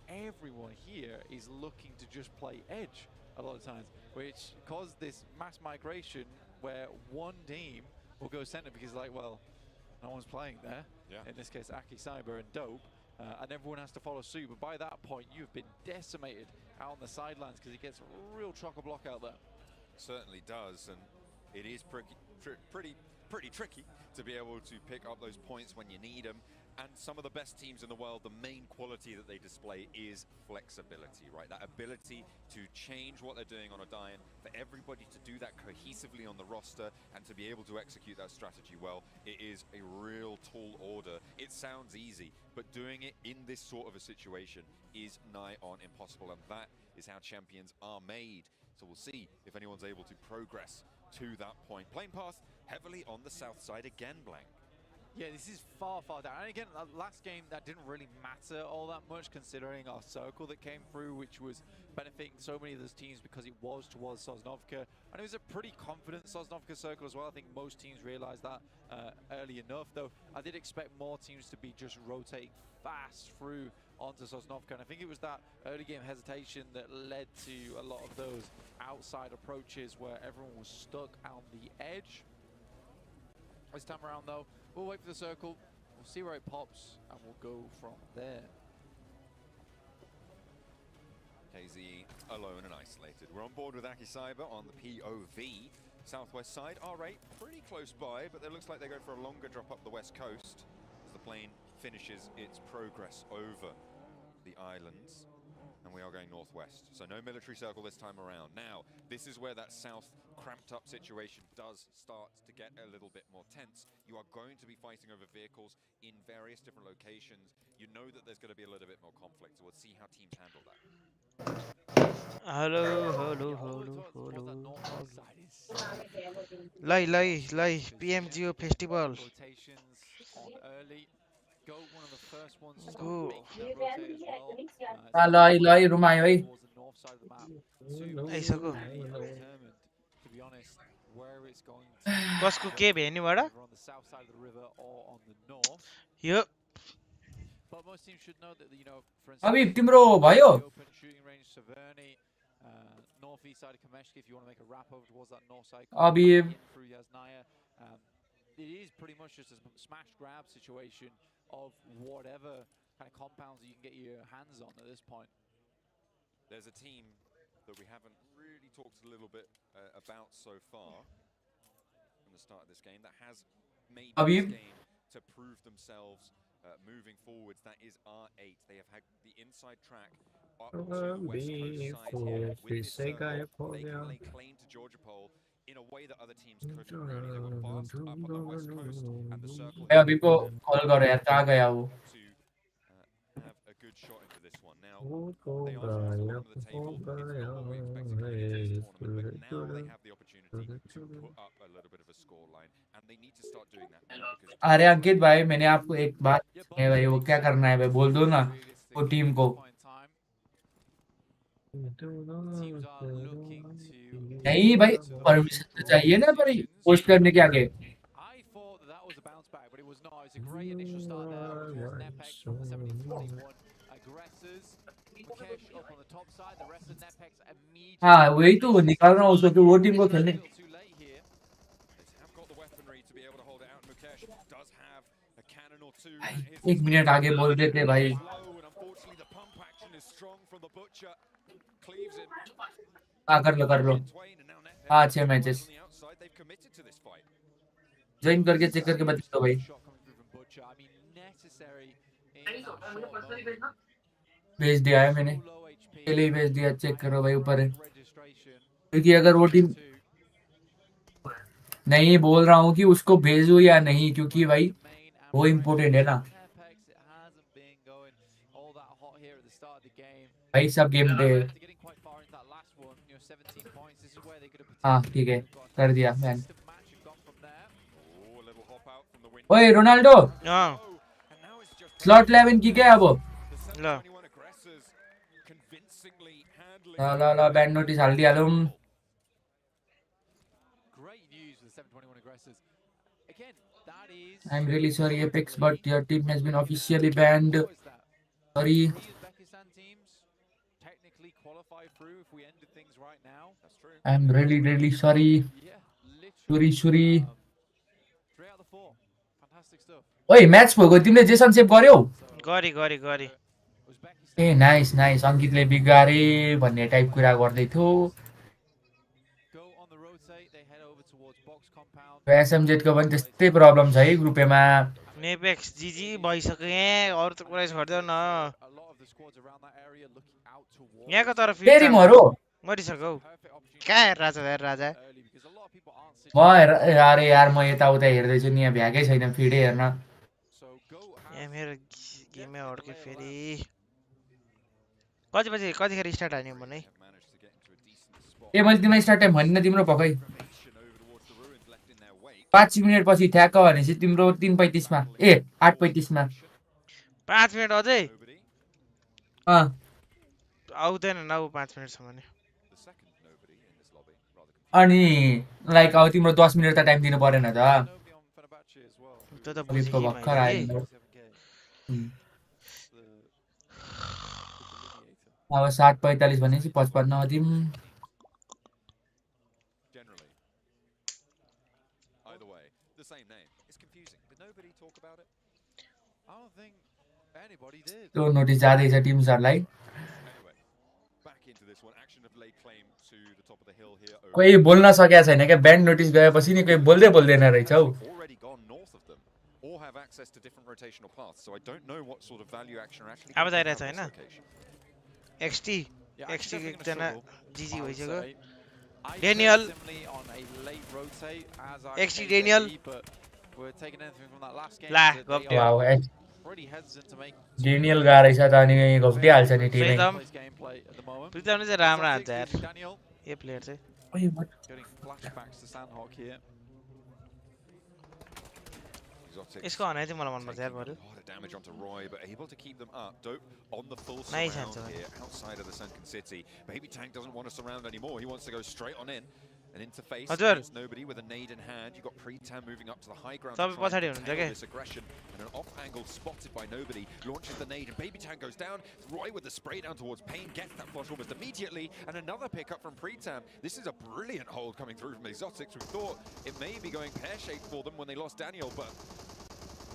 Everyone here is looking to just play edge a lot of times, which caused this mass migration where one team will go center because like, well, No one's playing there. Yeah. In this case, Aki Cyber and Dope. And everyone has to follow suit. But by that point, you've been decimated out on the sidelines because it gets a real chock-a-block out there. Certainly does, and it is pretty tricky to be able to pick up those points when you need them. And some of the best teams in the world, the main quality that they display is flexibility, right? That ability to change what they're doing on a die, and for everybody to do that cohesively on the roster and to be able to execute that strategy well, it is a real tall order. It sounds easy, but doing it in this sort of a situation is nigh on impossible, and that is how champions are made. So we'll see if anyone's able to progress to that point. Playing path heavily on the south side again, Blank. Yeah, this is far down. And again, last game, that didn't really matter all that much considering our circle that came through, which was benefiting so many of those teams because it was towards Sosnovka. And it was a pretty confident Sosnovka circle as well. I think most teams realized that early enough, though I did expect more teams to be just rotating fast through onto Sosnovka. And I think it was that early game hesitation that led to a lot of those outside approaches where everyone was stuck on the edge. This time around, though, we'll wait for the circle, we'll see where it pops, and we'll go from there. KZ alone and isolated. We're on board with Aki Cyber on the POV. Southwest side, R8 pretty close by, but it looks like they go for a longer drop up the west coast as the plane finishes its progress over the islands. And we are going northwest, so no military circle this time around. Now, this is where that south cramped up situation does start to get a little bit more tense. You are going to be fighting over vehicles in various different locations. You know that there's going to be a little bit more conflict, so we'll see how teams handle that. Hello. Lai, PMGO festival. Go one of the first ones to start making that rotate as well. Lai रुमायो है Towards the north side of the map. Hey, Sakun. Determined, to be honest, where it's going कसको के भेट्ने बडा? on the south side of the river or on the north. Yep. But most teams should know that, you know, for instance, अभी तिम्रो भयो open shooting range Severny, northeast side of Kameshki, if you want to make a wrap over towards that north side अभी through Yasnaya, it is pretty much just a smash grab situation of whatever kind of compounds that you can get your hands on at this point. There's a team that we haven't really talked a little bit about so far from the start of this game that has made this game to prove themselves moving forwards. That is R8. They have had the inside track up to west coast side here with this circle. They can lay claim to Georgia Pole in a way that other teams couldn't really. They were fast up on the west coast and the circle अभी को कॉल करो यार कहाँ गया वो to have a good shot into this one. Now, they are towards the bottom of the table. It's not what we expected going into this tournament, but now they have the opportunity to put up a little bit of a score line, and they need to start doing that now because अरे अंकित भाई मैंने आपको एक बात है भाई वो क्या करना है भाई बोल दो ना वो टीम को नहीं भाई परमिशन तो चाहिए ना पर पोस्ट करने के आगे It's a great initial start there. Nepex from the 17-21 aggressors. Mukesh up on the top side. The rest of Nepex immediately. हाँ वही तो निकाल रहा हूँ उसको कि वो टीम को खेलने एक मिनट आगे बोल देते भाई हाँ कर लो हाँ 6 मैचेस ज्वाइन करके चेक करके बता दो भाई भेज दिया है मैंने पहले ही भेज दिया चेक करो भाई ऊपर है क्योंकि अगर वो टीम नहीं बोल रहा हूँ कि उसको भेजूं या नहीं क्योंकि भाई वो इम्पोर्टेंट है ना भाई सब गेम पे हाँ ठीक है कर दिया मैन ओए रोनाल्डो स्लॉट 11 की क्या है वो ला बैड नोटिस डाल दिया तुम I'm really sorry Apex but your team has been officially banned sorry I'm really sorry sorry ओइ म्याच भएको तिमीले जेसन सेभ गर्यौ गरे ए नाइस नाइस अंकितले बिगारे भन्ने टाइप कुरा गर्दै थियो एसएमजेड को पनि त्यस्तै प्रब्लम छ है ग्रुप ए मा नेपेक्स जीजी भइसक्यो यहाँ अरु त कुरै छोड्देऊ न यहाँको तर फिट फेरि मरो मरिसक्यो कहाँ हेर राजा म अरे यार म यताउता हेर्दै छु नि यहाँ भ्याकै छैन फिडै हेर्न यहाँ मेरो गेमै अड्क्यो फेरि कतिखेर स्टार्ट हान्यो भने ए मैले तिमीलाई स्टार्ट टाइम भनिन तिम्रो भकै 5 मिनेट पछि ठ्याक्क भनेपछि तिम्रो 3:35 मा ए 8:35 मा 5 मिनेट अझै आउँदैन न 5 मिनेटसम्म नि अनि लाइक अब तिम्रो 10 मिनेट त टाइम दिनु परेन त त्यो त बुझेको भर्खर आयो अब 7:45 भनेपछि 55 दिम त्यो नोटिस जाँदैछ टिम्सहरुलाई कोही बोल्न सकेको छैन क्या ब्यान्ड नोटिस गएपछि नि कोही बोल्दै बोल्दैन रहेछ हौ अब जाइरहेछ हैन एक्सटी एकजना जीजी भइसक्यो डेनियल एक्सटी डेनियल ला गफ डेनियल गारै छ त अनि गफ्टिहाल्छ नि टिमै प्रितम चाहिँ राम्रो हान्छ यार यो प्लेयर चाहिँ इसको हनाइ चाहिँ मलाई मन पर्छ यार बरु damage onto Roy, but able to keep them up. Dope on the full nice surround here outside of the Sunken City. Baby Tank doesn't want to surround anymore. He wants to go straight on in and interface against nobody with a nade in hand. You got Pre-Tam moving up to the high ground to try and tail this aggression, and an off angle spotted by nobody launches the nade, and Baby Tank goes down. Roy with the spray down towards Pain gets that flush almost immediately, and another pickup from Pre-Tam. This is a brilliant hold coming through from Exotics. We thought it may be going pear-shaped for them when they lost Daniel, but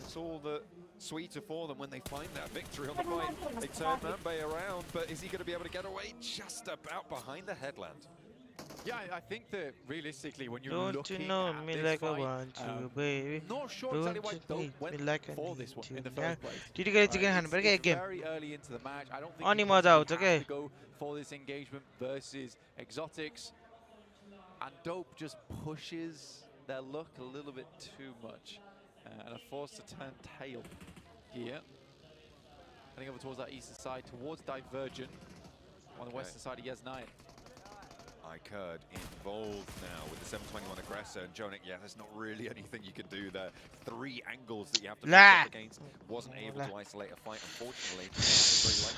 it's all the sweeter for them when they find that victory on the fight. They turn Mambay around, but is he going to be able to get away just about behind the headland? Yeah, I think that realistically, when you're don't looking you know at me this like fight, I want you, baby. Not sure exactly why Dope went like for this one in the first place. Did you get it again? It's very early into the match. I don't think Only he more out, possibly okay. has to go for this engagement versus Exotics. And Dope just pushes their luck a little bit too much. And are forced to turn tail here. Heading over towards that eastern side, towards Divergent. On the western side, he has 9. Kurd involved now with the 721 aggressor, and Jonik, yeah, there's not really anything you can do there. 3 angles that you have to push up against. Wasn't able to isolate a fight, unfortunately.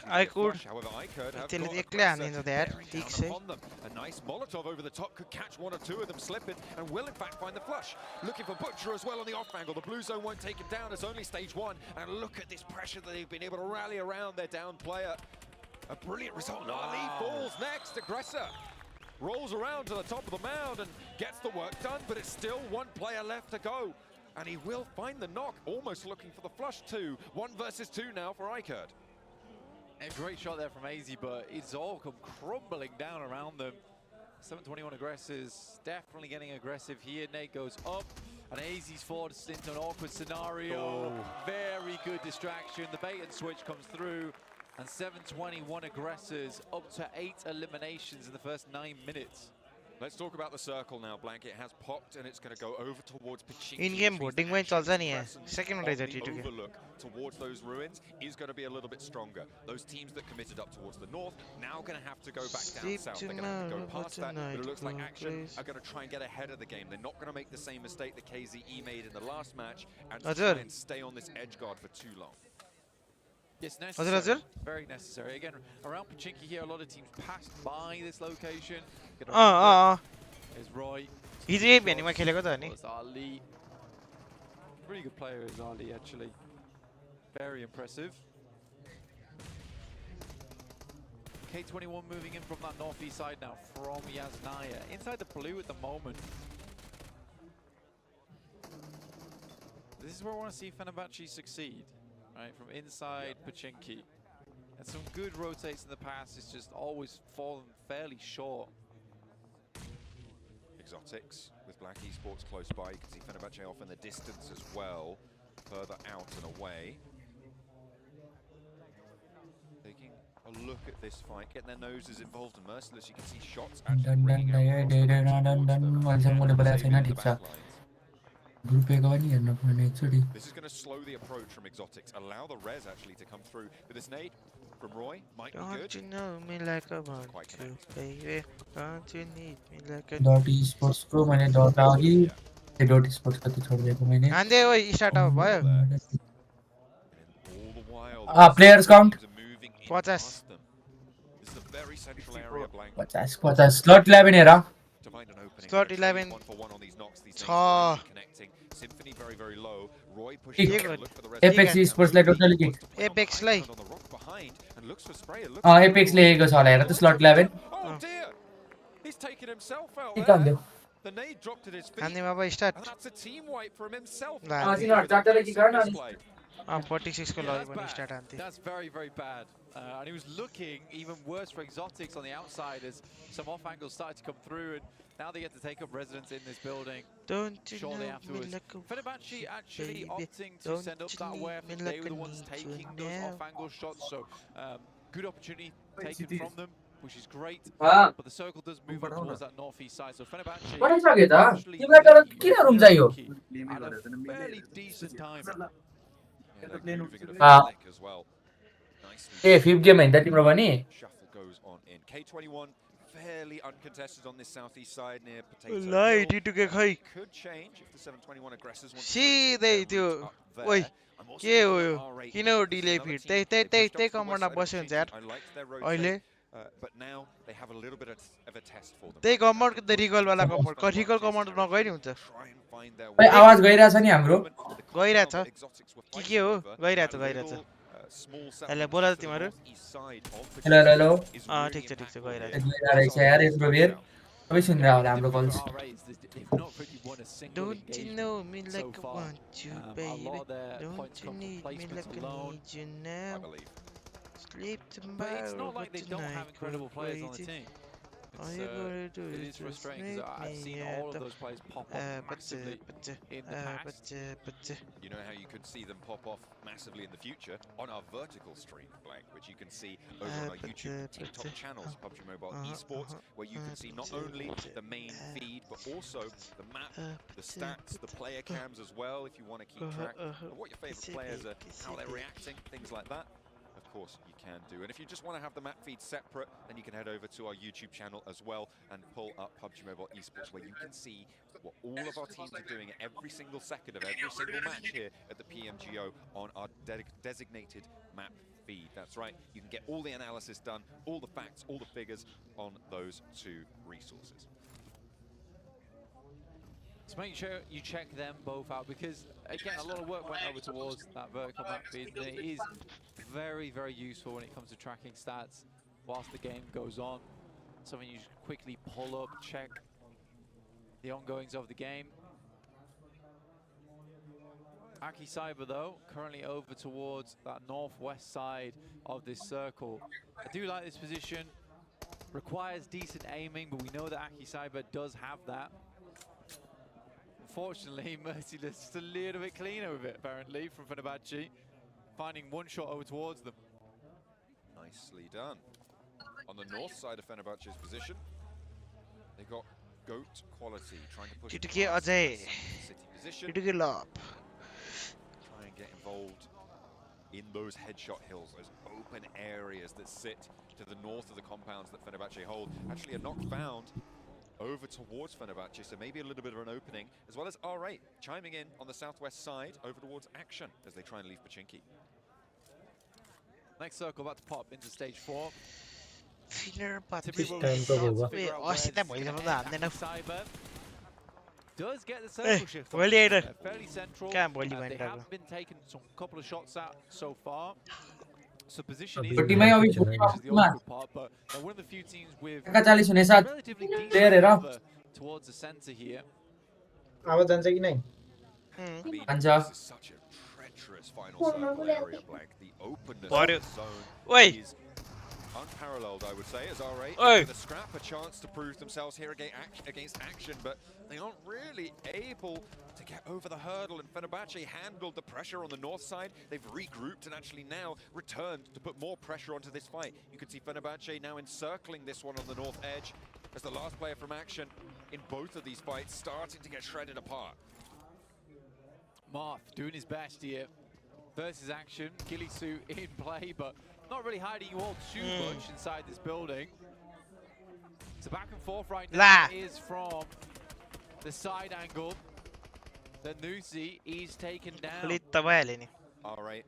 I could. However, Kurd have got aggressor bearing down upon them. A nice Molotov over the top could catch 1 or 2 of them slipping, and will in fact find the flush. Looking for Butcher as well on the off angle. The blue zone won't take him down. It's only stage 1, and look at this pressure that they've been able to rally around their down player. A brilliant result. Ali falls next. Aggressor rolls around to the top of the mound and gets the work done, but it's still 1 player left to go. And he will find the knock, almost looking for the flush too. 1 versus 2 now for Kurd. A great shot there from AZ, but it's all come crumbling down around them. 721 aggressors definitely getting aggressive here. Nate goes up, and AZ's forced into an awkward scenario. Very good distraction. The bait and switch comes through. And 721 aggressors up to 8 eliminations in the first 9 minutes. Let's talk about the circle now, Blank. It has popped and it's going to go over towards Pachinki. In-game voting में चल्छ नि यहाँ. Second one is the overlook towards those ruins is going to be a little bit stronger. Those teams that committed up towards the north now going to have to go back down south. They're going to have to go past that, but it looks like Action are going to try and get ahead of the game. They're not going to make the same mistake that KZE made in the last match and try and stay on this edge guard for too long. Yes, necessary. Very necessary. Again, around Pachinki here, a lot of teams passed by this location. Is Roy. He's a bit anyway. Ali. Pretty good player is Ali, actually. Very impressive. K21 moving in from that northeast side now from Yasnaya. Inside the blue at the moment. This is where I want to see Fenerbahce succeed, right? From inside Pachinki. And some good rotates in the past, it's just always fallen fairly short. Exotics with Black Esports close by. You can see Fenerbahce off in the distance as well, further out and away. Taking a look at this fight, getting their noses involved and merciless. You can see shots actually ringing out across the map towards them. And the back lines. This is going to slow the approach from Exotics, allow the res actually to come through. But this nade from Roy might be good. Don't you know me like I want to, baby? Don't you need me like I Dot esports को मैंने dot डाली, ये dot esports का तो छोड़ दिया मैंने. आंधे वो start up भयो. Players count. 50. 50 slot 11 है रा. Slot 11. chha. Apex esports ले total kick. Apex ले. Apex लेगा साला यार तो slot 11. Oh dear! He's taken himself out निकाल there. दो. The nade dropped at his feet. आंधे बाबा start. And that's a team wipe from himself. चाटा लेके garna. 46 को लॉग बनी start आंधे. That's very, very bad. And he was looking even worse for Exotics on the outside as some off angles started to come through, and now they get to take up residence in this building. Don't you shortly know afterwards. me like a Fenerbahce actually baby. opting to Don't send up you that need way. I me think like they were I the ones need taking you those now. off angle shots, so good opportunity taken from them, which is great. Ah. But the circle does move up towards that northeast side, so Fenerbahce What is it? You better kill a room जाइयो. at a fairly decent time. As well. Hey, fifth game in that team Ravani. Shuffle goes on in. K21 fairly uncontested on this southeast side near Potato. Lie, did you get high? Could change if the 721 aggressors want See, they do. Wait. के हो यो किन हो डिले फिर त्यही कमरमा बस्यो हुन्छ यार अहिले but now they have a little bit of a test for them. त्यही कमर द रिकल वाला कमर रिकल कमर नगइ नि हुन्छ भाइ आवाज गइराछ नि हाम्रो गइराछ के हो गइराछ अहिले बोला त तिमीहरु हेलो हेलो ठीक छ गइराछ गइराछ यार यत्रो बेर सबै सुनिरा होला हाम्रो calls Don't you know me like I want you, baby? Don't you need me like I need you now? Sleep tomorrow, but it's not like they don't have incredible players on the team. All you gotta do it is is frustrating because I've seen all of those players pop off massively in the past. You know how you could see them pop off massively in the future on our vertical stream, Blank, which you can see over on our YouTube and TikTok channels, PUBG Mobile Esports, where you can see not only the main feed but also the map, the stats, the player cams as well, if you want to keep track of what your favorite players are, how they're reacting, things like that. Of course you can do, and if you just want to have the map feed separate, then you can head over to our YouTube channel as well and pull up PUBG Mobile Esports, where you can see what all of our teams are doing every single second of every single match here at the PMGO on our designated map feed. That's right, you can get all the analysis done, all the facts, all the figures on those two resources. So make sure you check them both out, because again a lot of work went over towards that vertical map feed, and it is very, very useful when it comes to tracking stats whilst the game goes on. Something you just quickly pull up, check the ongoings of the game. Aki Cyber though, currently over towards that northwest side of this circle. I do like this position, requires decent aiming, but we know that Aki Cyber does have that. Unfortunately, Merciless just a little bit cleaner with it, apparently, from Fenerbahce, finding one shot over towards them. Nicely done. On the north side of Fenerbahce's position, they got goat quality, trying to push past the city position. Try and get involved in those headshot hills, those open areas that sit to the north of the compounds that Fenerbahce hold. Actually, a knock found over towards Fenerbahce, so maybe a little bit of an opening, as well as R8 chiming in on the southwest side over towards Action as they try and leave Pachinki. Next circle about to pop into stage 4. Does get the circle shift fairly central. They have been taking some couple of shots out so far. So position is the awkward part, but they're one of the few teams with relatively decent cover towards the center here. I mean, Anja. this is such a treacherous final circle area, Blank. The openness What of the zone Oi. is unparalleled, I would say, as RA Oi. with a scrap, a chance to prove themselves here against action, but they aren't really able to get over the hurdle, and Fenerbahce handled the pressure on the north side. They've regrouped and actually now returned to put more pressure onto this fight. You can see Fenerbahce now encircling this one on the north edge as the last player from action in both of these fights starting to get shredded apart. Marth doing his best here versus action. Gillisu in play, but not really hiding you all too much inside this building. So back and forth right now is from the side angle. The Nusi is taken down. RA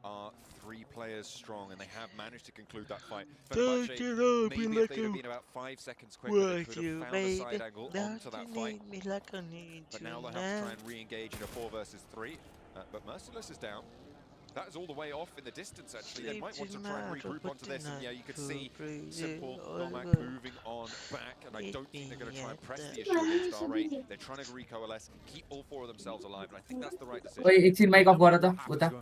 are 3 players strong, and they have managed to conclude that fight. Don't Fenerbahce, you know maybe me if like they'd have you been about 5 seconds quicker, they could have found a baby. side angle onto that fight. But now they'll have to try and re-engage in a 4 versus 3. But Merciless is down. That is all the way off in the distance, actually. They might want to try and regroup onto this. And yeah, you can see Simple, Nomak moving on back. And I don't think they're going to try and press the issue against R8. They're trying to recoalesce, keep all 4 of themselves alive. And I think that's the right decision. Wait, एकछिन mic off गर त उता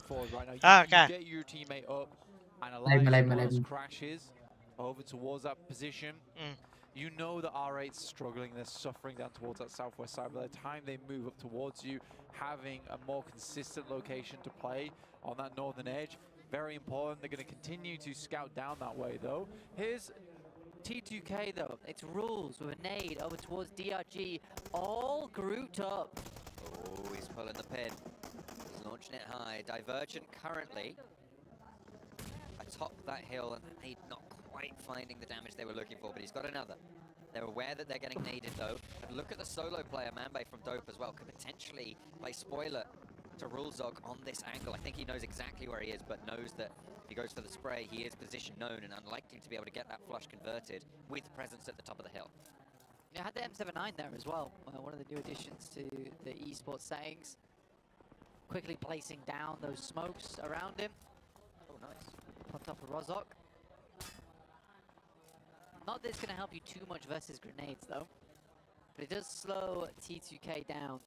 You get your teammate up and live. crashes over towards that position. You know that R8's struggling, they're suffering down towards that southwest side. By the time they move up towards you, having a more consistent location to play on that northern edge, very important. They're going to continue to scout down that way, though. Here's T2K, though. It's rules with a nade over towards DRG, all grouped up. Oh, he's pulling the pin. He's launching it high. Divergent currently atop that hill, and the nade not quite finding the damage they were looking for, but he's got another. They're aware that they're getting naded, though. And look at the solo player, Manbay from Dope as well. Could potentially play spoiler to Rulzog on this angle. I think he knows exactly where he is, but knows that if he goes for the spray, he is position known and unlikely to be able to get that flush converted with presence at the top of the hill. You had the M79 there as well, one of the new additions to the esports settings. Quickly placing down those smokes around him. Oh, nice. On top of Rozok. Not that it's going to help you too much versus grenades, though. But it does slow T2K down.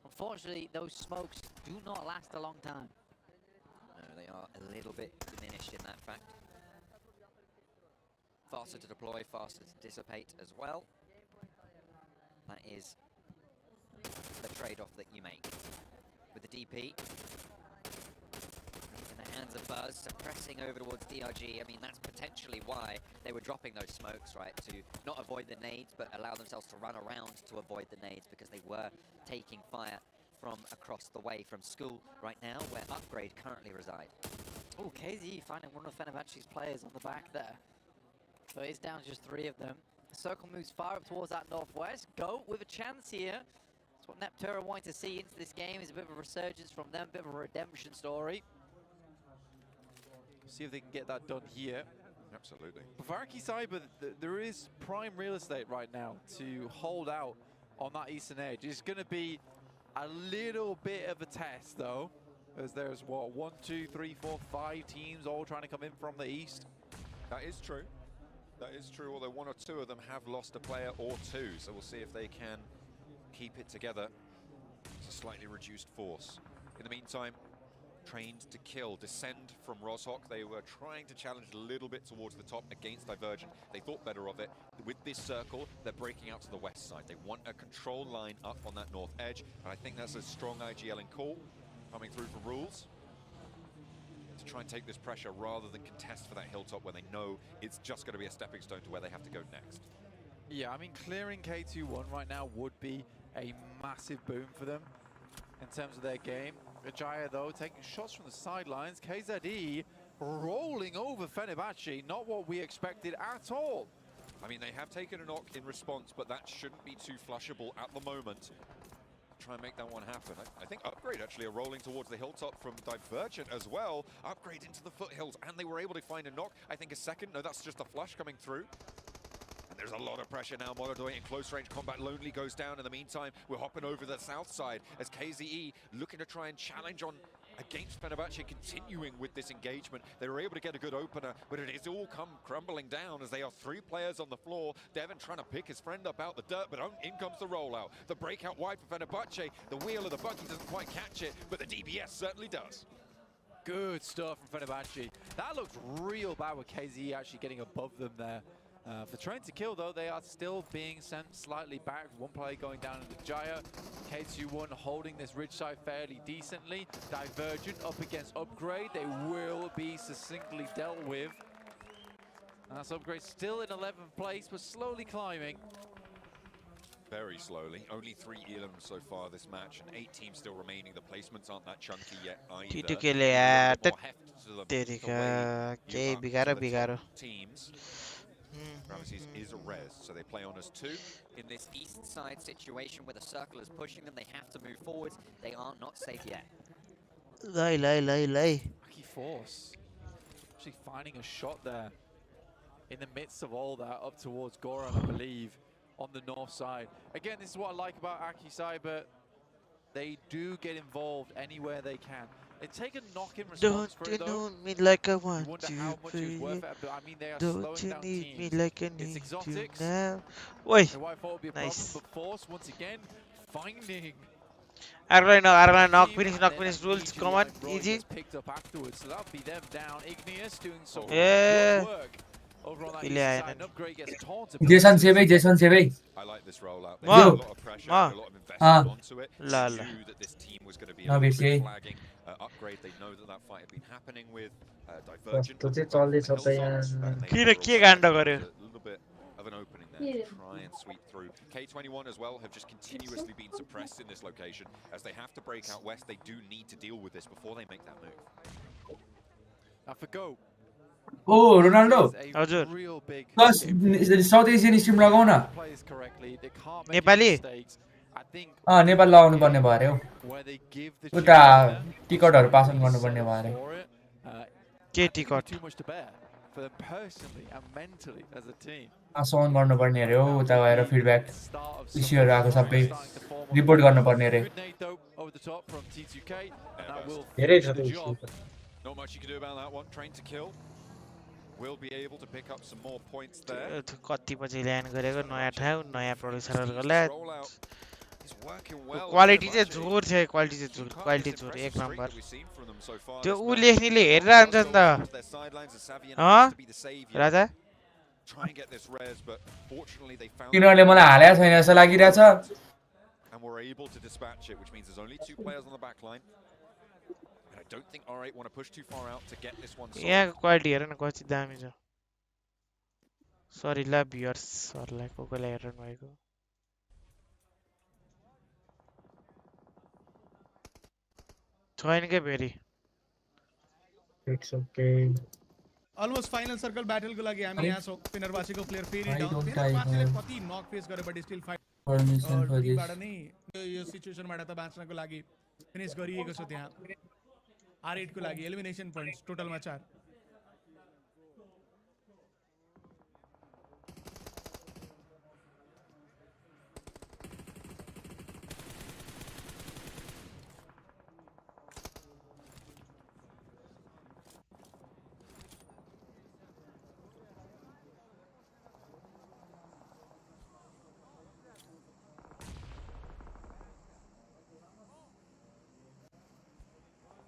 Unfortunately, those smokes do not last a long time. No, they are a little bit diminished in that fact. Faster to deploy, faster to dissipate as well. That is the trade-off that you make. With the DP, in the hands of Buzz, suppressing over towards DRG. I mean, that's potentially why they were dropping those smokes, right? To not avoid the nades, but allow themselves to run around to avoid the nades, because they were taking fire from across the way from school right now, where Upgrade currently reside. Oh, KZ finding one of Fenerbahce's players on the back there. So it's down to just 3 of them. The circle moves far up towards that northwest. Goat with a chance here. That's what Neptura wanted to see into this game, is a bit of a resurgence from them, a bit of a redemption story. See if they can get that done here. Absolutely. For Varki Cyber, there is prime real estate right now to hold out on that eastern edge. It's going to be a little bit of a test, though, as there's, what, 1, 2, 3, 4, 5 teams all trying to come in from the east. That is true. That is true, although 1 or 2 of them have lost a player or 2, so we'll see if they can keep it together. It's a slightly reduced force. In the meantime, Trained to Kill descend from Rozhok. They were trying to challenge a little bit towards the top against Divergent. They thought better of it. With this circle, they're breaking out to the west side. They want a control line up on that north edge, and I think that's a strong IGL in call coming through from Rules to try and take this pressure rather than contest for that hilltop where they know it's just going to be a stepping stone to where they have to go next. Yeah, I mean, clearing K2-1 right now would be a massive boom for them in terms of their game. Aaja, though, taking shots from the sidelines. KZE rolling over Fenerbahce, not what we expected at all. I mean, they have taken a knock in response, but that shouldn't be too flushable at the moment. Try and make that one happen. I think Upgrade actually are rolling towards the hilltop from Divergent as well. Upgrade into the foothills, and they were able to find a knock. I think a second. No, that's just a flush coming through. And there's a lot of pressure now. Morodoy in close range combat. Lonely goes down. In the meantime, we're hopping over the south side as KZE looking to try and challenge on against Fenerbahce continuing with this engagement. They were able to get a good opener, but it has all come crumbling down as they are 3 players on the floor. Devon trying to pick his friend up out the dirt, but in comes the rollout. The breakout wide for Fenerbahce. The wheel of the buggy doesn't quite catch it, but the DBS certainly does. Good stuff from Fenerbahce. That looked real bad with KZE actually getting above them there. For trying to kill though, they are still being sent slightly back. One player going down into Jaya. K21 holding this ridge side fairly decently. Divergent up against Upgrade. They will be succinctly dealt with. And that's Upgrade still in 11th place, but slowly climbing. Very slowly. Only 3 elims so far this match, and 8 teams still remaining. The placements aren't that chunky yet either. Teams. Ramesses is a res, so they play on as 2. In this east side situation where the circle is pushing them, they have to move forwards. They are not safe yet. Lucky Force. Actually finding a shot there in the midst of all that up towards Goran, I believe, on the north side. Again, this is what I like about Aki side, but they do get involved anywhere they can. They take a knock-in response for it, though. Don't you need me like I want wonder you, how much it's worth pretty. it, but I mean, they are Don't slowing you down need teams. me like I It's need you exotics. now. Oi, So I thought it would be a nice. problem, but Force once again finding Argline knock finish rules, come on, easy. picked up afterwards. So that'll be them down. Igneous doing some Yeah. good work over on that east Yeah. side. Upgrade gets taunted. Jason Sevey. I like this rollout. They Ma. had a lot of pressure, Ma. a lot of investment onto it. La, They la. knew that this team was going to be No, a little basically. bit flagging. Upgrade, they know that fight had been happening with Divergent. कस्तो चाहिँ चल्दैछ त यहाँ के गाण्ड गर्यो? A little bit of an opening there to try and sweep through. K21 as well have just continuously been suppressed in this location. As they have to break out west, they do need to deal with this before they make that move. Now for Go. Oh Ronaldo हजुर प्लस साउथ एसियन स्ट्रिम लगाउ न Plays correctly. They can't make Nepali mistakes. I think Nepal लगाउनु पर्ने भयो अरे where they give the उता टिकटहरु पासन गर्नुपर्ने भयो अरे for it, के I think ticket it's too much to bear for them personally and mentally as a team. आसन गर्नुपर्ने अरे हो उता गएर फिडब्याक इस्युहरु आएको सबै रिपोर्ट गर्नुपर्ने अरे Good nade though over the top from T2K, and that will धेरै finish छ the त्यो job. Not much you can do about that one. Train to kill. Will be able to pick up some more points there. कति पछि ल्यान्ड गरेको नयाँ ठाउँ नयाँ प्रोड्युसरहरुलाई It's working well. क्वालिटी चाहिँ जोर छ क्वालिटी जोर एक नम्बर त्यो उ लेख्नेले हेरेर हुन्छ नि त राजा Try and get this res, but fortunately they found तिनीहरुले मलाई हालेको छैन जस्तो लागिरहेछ and were able to dispatch it, which means there's only 2 players on the back line. And I don't think R8 want to push too far out to get this one solved. यहाँको क्वालिटी हेर न कति दामी छ सरी ल भ्युअर्सहरुलाई कोकोलाई हेर्नु भएको छैन के फेरि it's okay almost final circle ब्याटलको लागि हामी यहाँ छौं फेनेरबाचेको प्लेयर फेरि I डाउन don't फेनेरबाचेले die, कति नक फेस गरे but still fight permission for this बाट नै यो सिचुएसनबाट त बाँच्नको लागि फिनिश गरिएको छ त्यहाँ R8 को लागि एलिमिनेसन पोइन्ट्स टोटलमा 4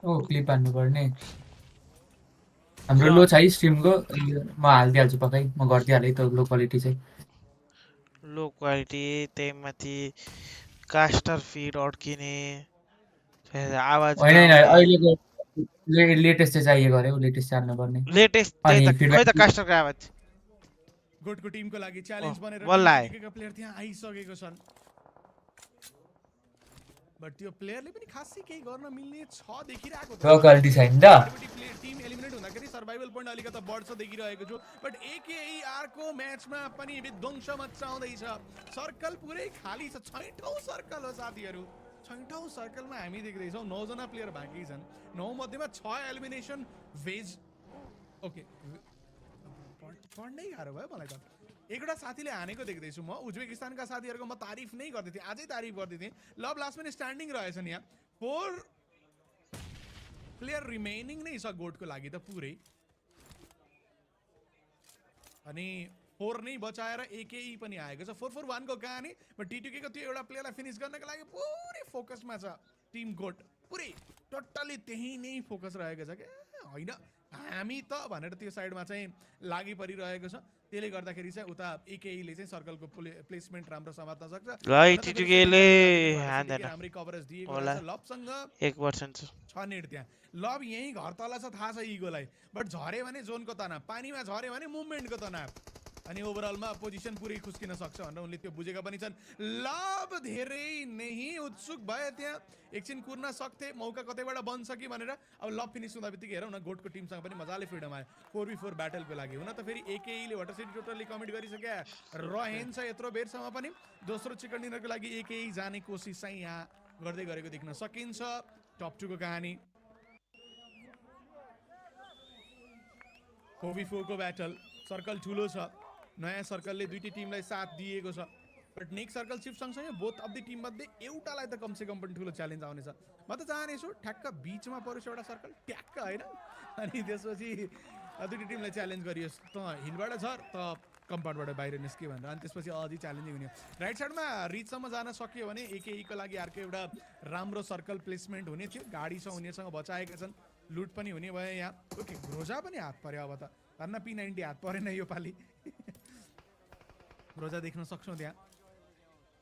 ओ क्लिप हान्नु पर्ने हाम्रो लो छ है स्ट्रिमको म हाल्दिहाल्छु पक्कै म गर्दिहालेँ त लो क्वालिटी चाहिँ लो क्वालिटी त्यही माथि कास्टर फिड अड्किने आवाज होइन होइन अहिलेको लेटेस्ट चाहिँ चाहिएको अरे लेटेस्ट हाल्नु पर्ने लेटेस्ट त्यही त खै त कास्टरको आवाज गोटको टिमको लागि च्यालेन्ज बनेर बल्ल टिमको प्लेयर त्यहाँ आइसकेको छन् बट त्यो प्लेयरले पनि खासै केही गर्न मिल्ने छ देखिरहेको लो क्वालिटी छैन त टिम एलिमिनेट हुँदाखेरि सर्भाइभल पोइन्ट अलिकति बढ्छ देखिरहेको छु बट एकेआर को म्याचमा पनि विध्वंस मचाउँदैछ सर्कल पुरै खाली छ 6औं सर्कल हो साथीहरु 6औं सर्कलमा हामी देख्दैछौं 9 जना प्लेयर बाँकी छन् 9 मध्येमा 6 एलिमिनेसन वेज ओके पढ्नै गाह्रो भयो मलाई त एकवटा साथीले हानेको देख्दैछु म उज्बेकिस्तानका साथीहरुको म तारिफ नै गर्दै थिएँ आजै तारिफ गर्दै थिएँ लभ लास्टमा स्ट्यान्डिङ रहेछन् यहाँ 4 प्लेयर रिमेनिङ नै छ गोटको लागि त पुरै अनि 4 नै बचाएर एकेई पनि आएको छ 4-4-1 को कहानी बट टी2के को त्यो एउटा प्लेयरलाई फिनिश गर्नको लागि पुरै फोकसमा छ टिम गोट पुरै टोटली त्यही नै फोकस रहेको छ के हैन हामी त भनेर त्यो साइडमा चाहिँ लागि परिरहेको छ त्यसले गर्दाखेरि चाहिँ उता एकेईले चाहिँ सर्कलको प्लेसमेन्ट राम्रो समात्न सक्छ ल टी2केले हान्दैन राम्रै कभरेज दिएको छ लबसँग 1% छ नेट त्यहाँ लब यही घर तल छ थाहा छ इगोलाई बट झरे भने जोनको तनाव पानीमा झरे भने मुभमेन्टको तनाव अनि ओभरअलमा पोजिसन पुरै खुस्किन सक्छ भनेर उनले त्यो बुझेका पनि छन् लब धेरै नै उत्सुक भए त्यहाँ एकछिन कुर्न सक्थे मौका कतैबाट बन्छ कि भनेर अब लब फिनिस हुँदा बित्तिकै हेरौँ न गोटको टिमसँग पनि मजाले फ्रिडम आयो 4v4 ब्याटलको लागि हुन त फेरि एकेईले वाटर सिटी टोटली कमिट गरिसक्या रहेछ यत्रो बेरसम्म पनि दोस्रो चिकन डिनरको लागि एकेई जाने कोसिस चाहिँ यहाँ गर्दै गरेको देख्न सकिन्छ टप 2 को कहानी 4v4 को ब्याटल सर्कल ठुलो छ नयाँ सर्कलले दुईटै टिमलाई साथ दिएको छ बट नेक्स्ट सर्कल शिफ्ट सँगसँगै बोथ अफ द टिम मध्ये एउटालाई त कमसेकम पनि ठुलो च्यालेन्ज आउनेछ म त चाहनेछु ठ्याक्क बीचमा परोस् एउटा सर्कल ट्याक्क हैन अनि त्यसपछि दुईटै टिमलाई च्यालेन्ज गरियोस् त हिलबाट झर त कम्पाउन्डबाट बाहिर निस्क्यो भनेर अनि त्यसपछि अझै च्यालेन्जिङ हुने राइट साइडमा रिचसम्म जान सक्यो भने एकेईको लागि अर्को एउटा राम्रो सर्कल प्लेसमेन्ट हुने थियो गाडी छ उनीहरूसँग बचाएका छन् लुट पनि हुने भयो यहाँ ओके ग्रोजा पनि हात पर्यो अब त धन्न P90 हात परेन यो पालि ग्रोजा देख्न सक्छौँ त्यहाँ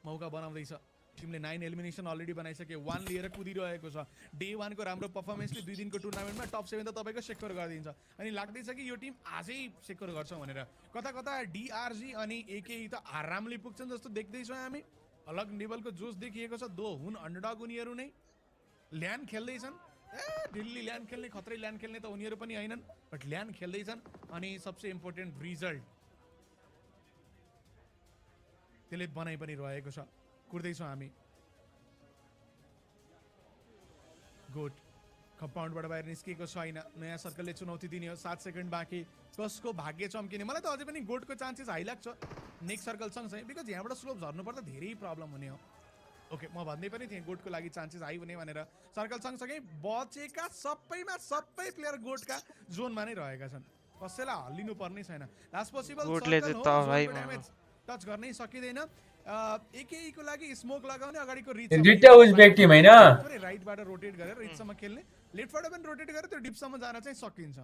मौका बनाउँदैछ टिमले 9 एलिमिनेसन अलरेडी बनाइसके 1 लिएर कुदिरहेको छ डे 1 को राम्रो पर्फर्मेन्सले 2 दिनको टुर्नामेन्टमा टप 7 त तपाईँको सेक्योर गरिदिन्छ अनि लाग्दैछ कि यो टिम आजै सेक्योर गर्छ भनेर कता कता डीआरजी अनि एकेई त आरामले पुग्छन् जस्तो देख्दैछौँ हामी अलग लेभलको जोस देखिएको छ दो हुन अन्डरडग उनीहरू नै ल्यान्ड खेल्दैछन् दिल्ली ल्यान्ड खेल्ने खतरै ल्यान्ड खेल्ने त उनीहरू पनि हैनन् बट ल्यान्ड खेल्दैछन् अनि सबसे इम्पोर्टेन्ट रिजल्ट त्यसले बनाइ पनि रहेको छ कुर्दैछौँ हामी गुड कम्पाउन्डबाट बाहिर निस्किएको छैन नयाँ सर्कलले चुनौती दिने हो 7 सेकेन्ड बाँकी कसको भाग्य चम्किने मलाई त अझै पनि गोटको चान्सेस हाई लाग्छ नेक्स्ट सर्कल सँगसँगै बिकज यहाँबाट स्लोप झर्नुपर्दा धेरै प्रब्लम हुने हो ओके म भन्दै पनि थिएँ गोटको लागि चान्सेस हाई हुने भनेर सर्कल सँगसँगै बचेका सबै प्लेयर गोटका जोनमा नै रहेका छन् कसैलाई हल्लिनु पर्ने छैन लास्ट पोसिबल टच गर्नै सकिँदैन एकेईको लागि स्मोक लगाउने अगाडिको रिच उज्बेक टिम हैन राइटबाट रोटेट गरेर रिचसम्म खेल्ने लेफ्टबाट पनि रोटेट गरेर त्यो डिपसम्म जान चाहिँ सकिन्छ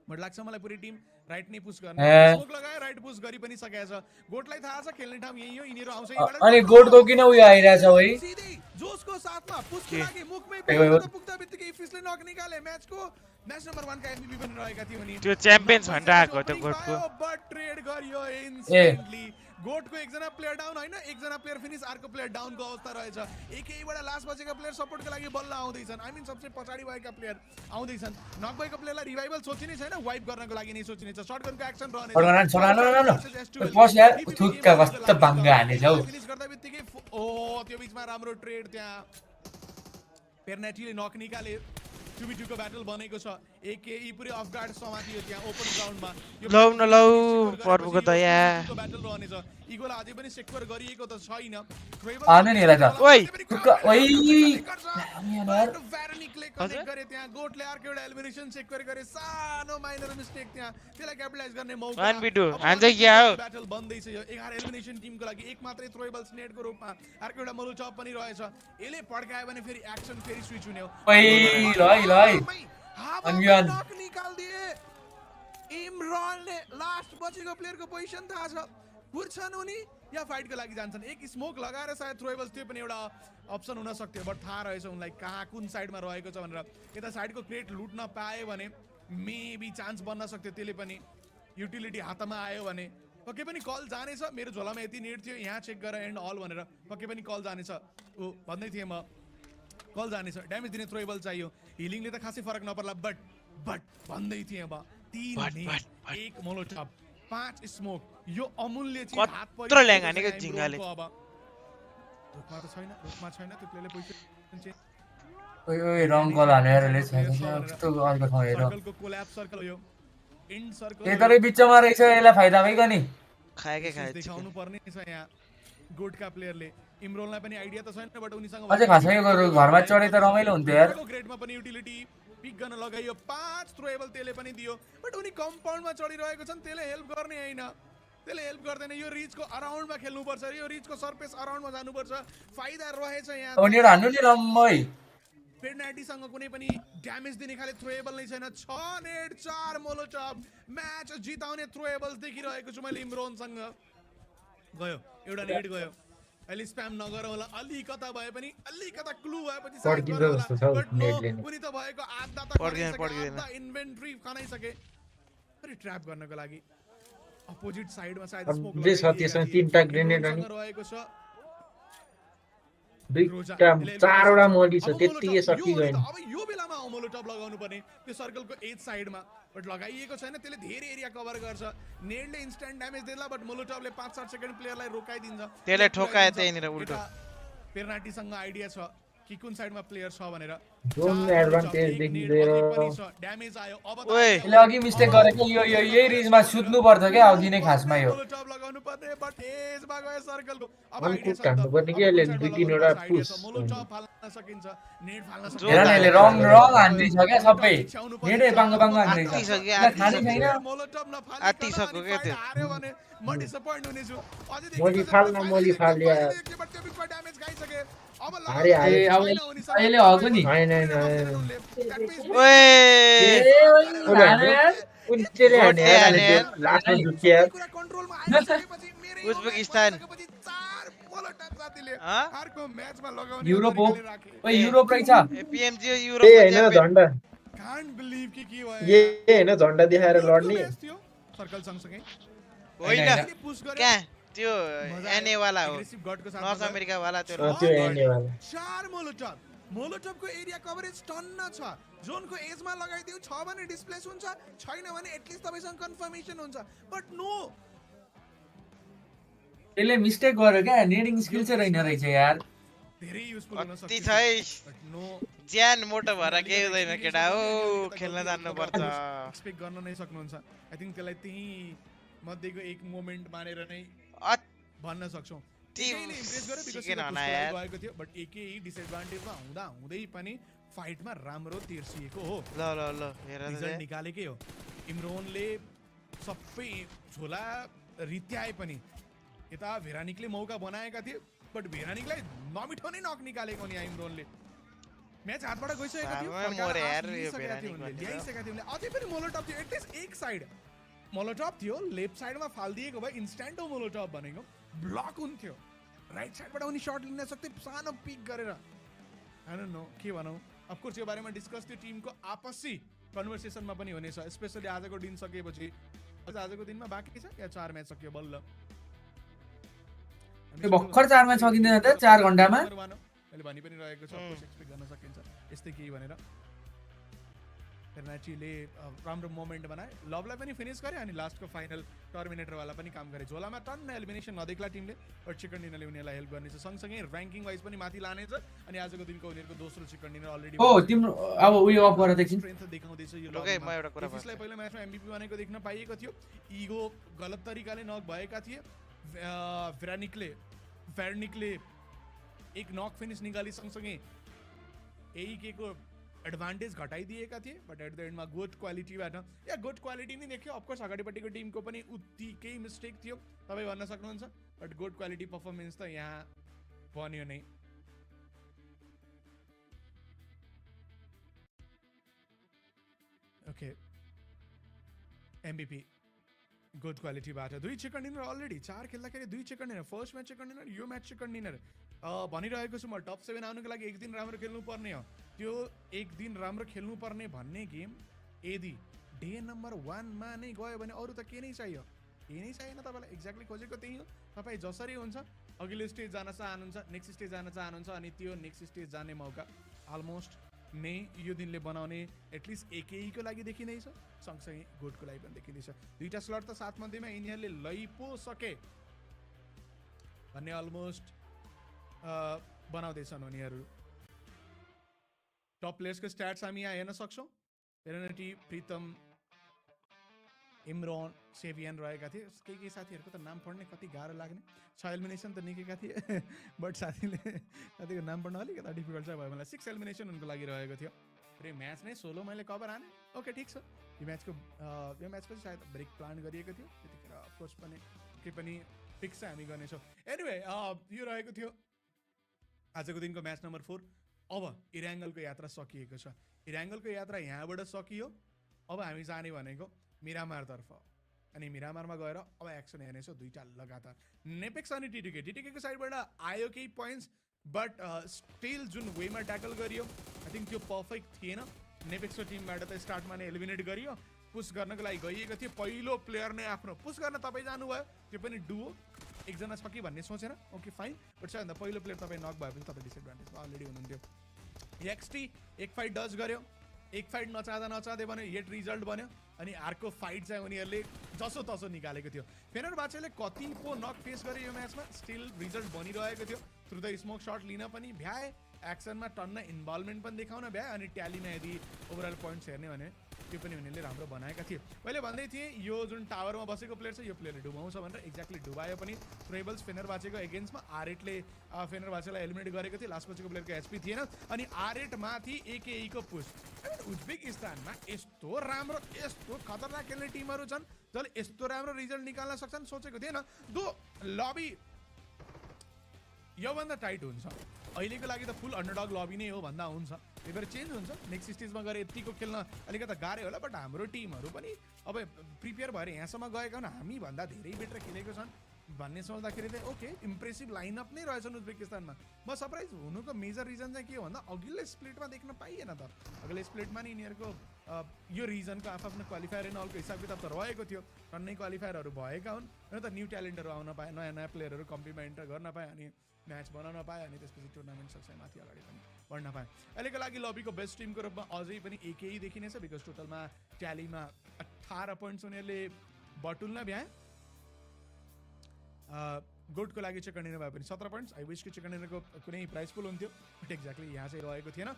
बट लाग्छ मलाई पुरै टिम राइट नै पुश गर्ने स्मोक लगाए राइट पुश गरि पनि सकेछ गोटलाई थाहा छ खेल्ने ठाउँ यही हो यिनीहरू आउँछ यहीबाट अनि गोटको किन उयो आइराछ है सिधै जोसको साथमा पुशको लागि मुखमै पुग्दा बित्तिकै फिसले नक निकाले मैच नम्बर 1 का एमभीपी पनि रहेका थियो नि त्यो च्याम्पियन्स भनेर आएको त्यो गोटको बट ट्रेड गरियो इन्स्टेन्टली गोटको एकजना प्लेयर डाउन हैन एकजना प्लेयर फिनिश अर्को प्लेयर डाउनको अवस्था रहेछ एकेईबाट लास्ट बचेका प्लेयर सपोर्टको लागि बल्ल आउँदैछन् आई मिन सबसे पछाडी भएका प्लेयर आउँदैछन् नक भएका प्लेयरलाई रिभाइभल सोचिनै छैन वाइप गर्नको लागि नै सोचिने छ शटगनको एक्सन रहने पस यार थुक्का कस्तो बंगा हाने जाऊ फिनिश गर्दा बित्तिकै त्यो बीचमा राम्रो ट्रेड त्यहाँ पेर्नेटीले नक निकाले 2v2 को ब्याटल बनेको छ एकेई पुरै अफ गार्ड समातियो त्यहाँ ओपन ग्राउन्डमा लौ लौ पर्वको दया ब्याटल रहने छ इगोला अझै पनि सेक्युर गरिएको त छैन आने नि होला त ओइ यार भ्यारनिकले कनेक्ट गरे त्यहाँ गोटले अर्को एउटा एलिमिनेसन सेक्युर गरे सानो माइनर मिस्टेक त्यहाँ त्यसलाई क्यापिटलाइज गर्ने मौका 1v2 हान्छ क्या हो ब्याटल बन्दैछ यो 11 एलिमिनेसन टिमको लागि एक मात्रै थ्रोएबल्स नेटको रूपमा अर्को एउटा मलु चप पनि रहेछ यसले पड्कायो भने फेरि एक्सन फेरि स्विच हुने हो ओइ लइ अनबियन निकाल दिए इमरानले लास्ट बचेको प्लेयरको पोजिसन थाहा छ पुर्छन् उनी या फाइटको लागि जान्छन् एक स्मोक लगाएर सायद थ्रोएबल्स त्यो पनि एउटा अप्सन हुन सक्थ्यो बट थाहा रहेछ उनलाई कहाँ कुन साइडमा रहेको छ भनेर यता साइडको क्रेट लुट्न पायो भने मेबी चान्स बन्न सक्थ्यो त्यसले पनि युटिलिटी हातमा आयो भने पक्कै पनि कल जानेछ मेरो झोलामा यति नेट थियो यहाँ चेक गर एन्ड अल भनेर पक्कै पनि कल जानेछ ओ भन्दै थिएँ म कल जानेछ ड्यामेज दिने थ्रोएबल चाहियो हिलिङले त खासै फरक नपर्ला बट भन्दै थिएँ अब 3 1 मोलोटप 5 स्मोक यो अमूल्य चीज हात पर्यो कत्रो ल्याङ हानेको जिंगाले अब रुखमा त छैन त्यो प्लेले पैसा ओइ रङ कल हानेरले छैन कस्तो अर्को ठाउँ हेर सर्कलको कोल्याप सर्कल हो यो इन्ड सर्कल यतरै बिचमा रहेछ यसलाई फाइदा भइगयो नि खाएकै खाए देखाउनु पर्ने छ यहाँ गोटका प्लेयरले इमरोनलाई पनि आइडिया त छैन बट उनीसँग अझै खासै घरमा चढे त रमाइलो हुन्थ्यो यार ग्रेडमा पनि युटिलिटी पिक गर्न लगाइयो 5 थ्रोएबल त्यसले पनि दियो बट उनी कम्पाउन्डमा चढिरहेको छन् त्यसले हेल्प गर्ने हैन त्यसले हेल्प गर्दैन यो रिचको अराउन्डमा खेल्नुपर्छ यो रिचको सरफेस अराउन्डमा जानुपर्छ फाइदा रहेछ यहाँ उनीहरु हान्नु नि रम्मै पेनाल्टीसँग कुनै पनि ड्यामेज दिने खाले थ्रोएबल नै छैन 6 नेट 4 मोलोटॉप म्याच जिताउने थ्रोएबल्स देखिरहेको छु मैले इमरोनसँग गयो एउटा नेट गयो अहिले स्प्याम नगर होला अलिकता भए पनि अलिकता क्लू भएपछि उनी त भएको आधा त आधा इन्भेन्ट्री खनाइसके फेरि ट्र्याप गर्नको लागि अपोजिट साइडमा सायद स्मोक त्यसमा तीनटा ग्रेनेड अनि रहेको छ चारवटा मली छ त्यतिकै सकिगयो अब यो बेलामा मोलोटॉप लगाउनु पर्ने त्यो सर्कलको एज साइडमा बट लगाइएको छैन त्यसले धेरै एरिया कभर गर्छ नेडले इन्स्ट्यान्ट ड्यामेज देला बट मोलोटॉपले 5-7 सेकेन्ड प्लेयरलाई रोकाइदिन्छ त्यसले ठोकाए त्यहीँनिर उल्टो पेनाल्टीसँग आइडिया छ कि कुन साइडमा प्लेयर छ भनेर जोन एडभान्टेज देखिँदैन ड्यामेज आयो अब यसले अघि मिस्टेक गरेको यो यही रिजमा सुत्नु पर्छ के अघि नै खासमा यो मोलोटॉप लगाउनु पर्ने बट एजमा गयो सर्कलको अब आइडिया छ पर्ने के अहिले दुई तीनवटा पुश मोलोटॉप फाल्न सकिन्छ नेट फाल्न सकिन्छ हेर न यसले रङ हान्दै छ के सबै नेटै बाङ्गो हान्दै छ खाने छैन मोलोटॉप नफाल्न आतिसक्यो के त्यो हार्यो भने म डिसअपोइन्ट हुनेछु अझै मोली फाल्या बट त्यो बिचमा ड्यामेज खाइसके अब अरे अहिले हग्यो नि हैन ओए उनीले हाने लास्टमा झुक्या उज्बेकिस्तान अर्को म्याचमा लगाउने युरोप हो ओए युरोप रहेछ PMGO युरोप ए हैन झण्डा कान्ट बिलिभ कि के भयो ए हैन झण्डा देखाएर लड्ने सर्कल सँगसँगै होइन क्या त्यो एनए वाला हो नर्थ अमेरिका वाला त्यो एनए वाला 4 मोलोटॉपको एरिया कभरेज टन्न छ जोनको एजमा लगाइदिउ छ भने डिस्प्लेस हुन्छ छैन भने एटलिस्ट तपाईसँग कन्फर्मेसन हुन्छ बट नो यसले मिस्टेक गर्यो क्या नेडिङ स्किल चाहिँ रहेन रहेछ यार धेरै युजफुल हुन सक्छ नो ज्यान मोटो भएर केही हुँदैन केटा हो खेल्न जान्नु पर्छ एक्सपेक्ट गर्न नै सक्नुहुन्छ आई थिंक त्यसलाई त्यही मध्येको एक मोमेन्ट मानेर नै भन्न सक्छौं टिमले इम्प्रेस गर्यो बिकज गएको थियो बट एकै डिसएडभान्टेजमा हुँदै पनि फाइटमा राम्रो तिर्सिएको हो ल हेर रिजल्ट निकालेकै हो इमरोनले सबै झोला रित्याए पनि यता भेरानिकले मौका बनाएका थिए बट भेरानिकलाई नमिठो नै नक निकालेको नि इमरोनले म्याच हातबाट गइसकेको थियो अझै पनि मोलोटॉप थियो एटलिस्ट एक साइड मोलोटॉप थियो लेफ्ट साइडमा फाल्दिएको भए इन्स्ट्यान्ट मोलोटॉप भनेको ब्लक हुन्थ्यो राइट साइडबाट उनी शट लिन सक्थे सानो पिक गरेर आई डोन्ट नो के भनौँ अफकोर्स यो बारेमा डिस्कस त्यो टिमको आपसी कन्भर्सेसनमा पनि हुनेछ स्पेसली आजको दिन सकिएपछि आजको दिनमा बाँकी छ या 4 म्याच सक्यो बल्ल भर्खर 4 म्याच सकिँदैन त 4 घण्टामा मैले भनि पनि रहेको छु एक्सपेक्ट गर्न सकिन्छ यस्तै केही भनेर पेनाल्टीले राम्रो मोमेन्ट बनाए लभलाई पनि फिनिश गरे अनि लास्टको फाइनल टर्मिनेटरवाला पनि काम गरे झोलामा टन्न एलिमिनेसन नदेख्ला टिमले बट चिकन डिनरले उनीहरूलाई हेल्प गर्नेछ सँगसँगै र्याङ्किङ वाइज पनि माथि लानेछ अनि आजको दिनको उनीहरूको दोस्रो चिकन डिनर अलरेडी हो तिम्रो अब उयो अफ गरेर एकछिन स्ट्रेन्थ देखाउँदैछ यो ओके म एउटा कुरा त्यसलाई पहिलो म्याचमा एमभीपी बनेको देख्न पाइएको थियो इगो गलत तरिकाले नक भएका थिए भेर्निकले एक नक फिनिश निकाली सँगसँगै एईकेको एडभान्टेज घटाइदिएका थिए बट एट द एन्डमा गुड क्वालिटीबाट या गुड क्वालिटी नै देख्यो अफकोर्स अगाडिपट्टिको टिमको पनि उत्तिकै मिस्टेक थियो तपाईँ भन्न सक्नुहुन्छ बट गुड क्वालिटी पर्फर्मेन्स त यहाँ बन्यो नै ओके एमबीपी गुड क्वालिटीबाट 2 चिकन डिनर अलरेडी 4 खेल्दाखेरि 2 chicken dinner first match chicken dinner यो म्याच चिकन डिनर भनिरहेको छु म टप 7 आउनुको लागि एक दिन राम्रो खेल्नु पर्ने हो त्यो एक दिन राम्रो खेल्नु पर्ने भन्ने गेम यदि डे नम्बर 1 मा नै गयो भने अरु त के नै चाहियो के नै चाहिएन तपाईलाई एक्ज्याक्टली खोजेको त्यही हो तपाई जसरी हुन्छ अघिल्लो स्टेज जान चाहनुहुन्छ नेक्स्ट स्टेज जान चाहनुहुन्छ अनि त्यो नेक्स्ट स्टेज जाने मौका अलमोस्ट नै यो दिनले बनाउने एटलिस्ट एकेईको लागि देखिँदैछ सँगसँगै गुडको लागि पनि देखिँदैछ दुईटा स्लट त सात मध्येमा यिनीहरूले लै पो सके भन्ने अलमोस्ट बनाउँदैछन् उनीहरू टप प्लेयर्सको स्ट्याट्स हामी यहाँ हेर्न सक्छौँ पेनाल्टी प्रीतम इमरोन सेभियन रहेका थिए केही साथीहरूको त नाम पढ्ने कति गाह्रो लाग्ने 6 एलिमिनेसन त निकैका थिए बट साथीको नाम पढ्न अलिकति डिफिकल्ट चाहिँ भयो मलाई 6 एलिमिनेसन उनको लागि रहेको थियो र म्याच नै 16 मैले कभर हाने ओके ठिक छ यो म्याचपछि सायद ब्रेक प्लान गरिएको थियो त्यतिखेर अफकोर्स पनि के पनि फिक्स चाहिँ हामी गर्नेछौँ एनिवे यो रहेको थियो आजको दिनको म्याच नम्बर 4 अब इराङ्गलको यात्रा सकिएको छ इराङ्गलको यात्रा यहाँबाट सकियो अब हामी जाने भनेको मिरामारतर्फ अनि मिरामारमा गएर अब एक्सन हेर्नेछौँ दुईटा लगातार नेपेक्स अनि टिटिकेको साइडबाट आयो केही पोइन्ट्स बट स्टिल जुन वेमा ट्याकल गरियो आई थिङ्क त्यो पर्फेक्ट थिएन नेपेक्सको टिमबाट त स्टार्टमा नै एलिमिनेट गरियो पुस गर्नको लागि गइएको थियो पहिलो प्लेयर नै आफ्नो पुस गर्न तपाईँ जानुभयो त्यो पनि डुओ एकजना छ कि भन्ने सोचेर ओके फाइन बट सबैभन्दा पहिलो प्लेयर तपाईँ नक भएपछि तपाईँ डिसएडभान्टेजमा अलरेडी हुनुहुन्थ्यो एक्सटी एक फाइट डच गर्यो एक फाइट नचाहँदै बन्यो येट रिजल्ट बन्यो अनि अर्को फाइट चाहिँ उनीहरूले जसो तसो निकालेको थियो फेनरबाचेले कति पो नक फेस गर्यो यो म्याचमा स्टिल रिजल्ट बनिरहेको थियो थ्रु द स्मोक शट लिन पनि भ्याए एक्सनमा टन्न इन्भल्भमेन्ट पनि देखाउन भ्याए अनि ट्यालीमा यदि ओभरअल पोइन्ट्स हेर्ने भने त्यो पनि उनीहरूले राम्रो बनाएका थिए मैले भन्दै थिएँ यो जुन टावरमा बसेको प्लेयर छ यो प्लेयरले डुबाउँछ भनेर एक्ज्याक्टली डुबायो पनि ट्रेबल्स फेनरबाचेको एगेन्स्टमा आरेटले फेनरबाचेलाई एलिमिनेट गरेको थियो लास्ट बचेको प्लेयरको एचपी थिएन अनि आरेट माथि एकेईको पुस उज्बेकिस्तानमा यस्तो राम्रो यस्तो खतरनाक खेल्ने टिमहरू छन् जसले यस्तो राम्रो रिजल्ट निकाल्न सक्छन् सोचेको थिएन दो लबी योभन्दा टाइट हुन्छ अहिलेको लागि त फुल अन्डरडग लबी नै हो भन्दा हुन्छ त्यही भएर चेन्ज हुन्छ नेक्स्ट स्टेजमा गएर यतिको खेल्न अलिकति गाह्रै होला बट हाम्रो टिमहरू पनि अब प्रिपेयर भएर यहाँसम्म गएका हुन् हामीभन्दा धेरै बेटर खेलेको छन् भन्ने सोच्दाखेरि चाहिँ ओके इम्प्रेसिभ लाइनअप नै रहेछन् उज्बेकिस्तानमा म सरप्राइज हुनुको मेजर रिजन चाहिँ के हो भन्दा अघिल्लो स्प्लिटमा देख्न पाइएन त अघिल्लो स्प्लिटमा नि यिनीहरूको यो रिजनको आफ्नो क्वालिफायर एन्ड अलको हिसाब किताब त रहेको थियो टन्नै क्वालिफायरहरू भएका हुन् र त न्यू ट्यालेन्टहरू आउन पाए नयाँ नयाँ प्लेयरहरू कम्प्लिमेन्ट गर्न पाए अनि म्याच बनाउन पाए अनि त्यसपछि टुर्नामेन्ट सक्छ माथि अगाडि पनि बढ्न पाए अहिलेको लागि लबीको बेस्ट टिमको रूपमा अझै पनि एकै देखिनेछ बिकज टोटलमा ट्यालीमा 18 पोइन्ट्स उनीहरूले बटुल्न भ्याए गोटको लागि चेक डिनर भए पनि 17 पोइन्ट्स आई विश कि चेक डिनरको कुनै प्राइस पुल हुन्थ्यो बट एक्ज्याक्टली यहाँ चाहिँ रहेको थिएन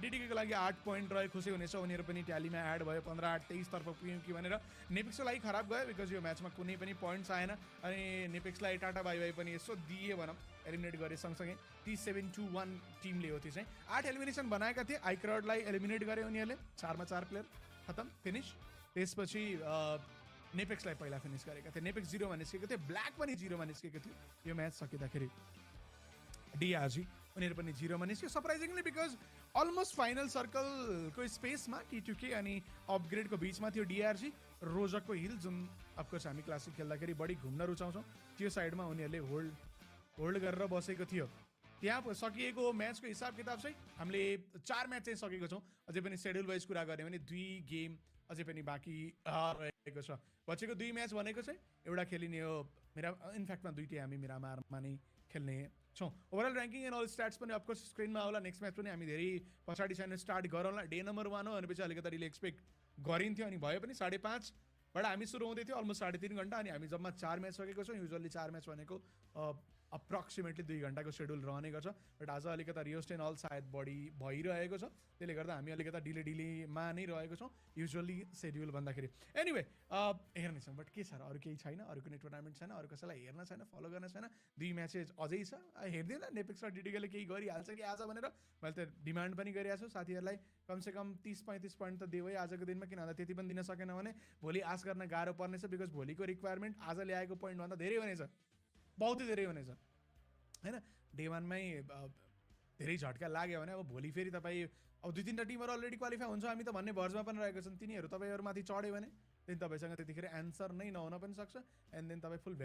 डिटिकेको लागि 8 पोइन्ट रहे खुसी हुनेछ उनीहरू पनि ट्यालीमा एड भयो 15-8-23 तर्फ पुग्यो भनेर नेपेक्सको लागि खराब गयो बिकज यो म्याचमा कुनै पनि पोइन्ट्स आएन अनि नेपेक्सलाई टाटा बाई बाई पनि यसो दिए भनौँ एलिमिनेट गरे सँगसँगै 37-1 टिमले हो त्यो चाहिँ 8 एलिमिनेसन बनाएका थिए आइक्रडलाई एलिमिनेट गरे उनीहरूले 4 मा 4 प्लेयर खतम फिनिस त्यसपछि नेपेक्सलाई पहिला फिनिस गरेका थिए नेपेक्स 0 मा निस्केको थियो ब्ल्याक पनि 0 मा निस्केको थियो यो म्याच सकिँदाखेरि डिआरजी उनीहरू पनि 0 मा निस्क्यो सरप्राइजिङली बिकज अलमोस्ट फाइनल सर्कलको स्पेसमा T2K अनि अपग्रेडको बिचमा थियो डिआरजी रोजकको हिल जुन अफकोर्स हामी क्लासिक खेल्दाखेरि बढी घुम्न रुचाउँछौँ त्यो साइडमा उनीहरूले होल्ड गरेर बसेको थियो त्यहाँ सकिएको म्याचको हिसाब किताब चाहिँ हामीले 4 म्याच चाहिँ सकेको छौँ अझै पनि सेड्युल वाइज कुरा गर्ने भने 2 गेम अझै पनि बाँकी रहेको छ बचेको 2 म्याच भनेको चाहिँ एउटा खेलिने हो इनफ्याक्टमा दुईटै हामी मिरामारमा नै खेल्ने छौँ overall ranking and all stats पनि अफकोर्स स्क्रिनमा आउला नेक्स्ट म्याच पनि हामी धेरै पछाडि छैन स्टार्ट गरौँला डे नम्बर 1 हो भनेपछि अलिकति एक्सपेक्ट गरिन्थ्यो अनि भयो पनि 5:30 बाट हामी सुरु हुँदै थियो अलमोस्ट 3.5 घन्टा अनि हामी जम्मा 4 म्याच सकेको छौँ युजुअली 4 म्याच भनेको अप्रोक्सिमेटली 2 घन्टाको सेड्युल रहने गर्छ बट आज अलिकति रियोस्ट एन्ड अल सायद बढी भइरहेको छ त्यसले गर्दा हामी अलिकति डिलेमा नै रहेको छौँ युजुअली सेड्युल भन्दाखेरि एनिवे हेर्नेछौँ बट के छ र अरू केही छैन अरू कुनै टुर्नामेन्ट छैन अरू कसैलाई हेर्न छैन फलो गर्न छैन 2 म्याचेस अझै छ हेर्दैन नेपेक्स र डिटिकेले केही गरिहाल्छ कि आज भनेर मैले त डिमान्ड पनि गरिरहेको छु साथीहरूलाई कमसेकम 30-35 पोइन्ट त देऊ है आजको दिनमा किन भन्दा त्यति पनि दिन सकेन भने भोलि आश गर्न गाह्रो पर्नेछ बिकज भोलिको रिक्वायरमेन्ट आज ल्याएको पोइन्टभन्दा धेरै हुनेछ बहुतै धेरै हुनेछ हैन डे 1 मै धेरै झट्का लाग्यो भने अब भोलि फेरि तपाईँ अब 2-3टा टिमहरू अलरेडी क्वालिफाई हुन्छ हामी त भन्ने भर्जमा पनि रहेको छन् तिनीहरू तपाईँहरूमाथि चढ्यो भने त्यही तपाईँसँग त्यतिखेर एन्सर नै नहुन पनि सक्छ एन्ड देन तपाईँ फुल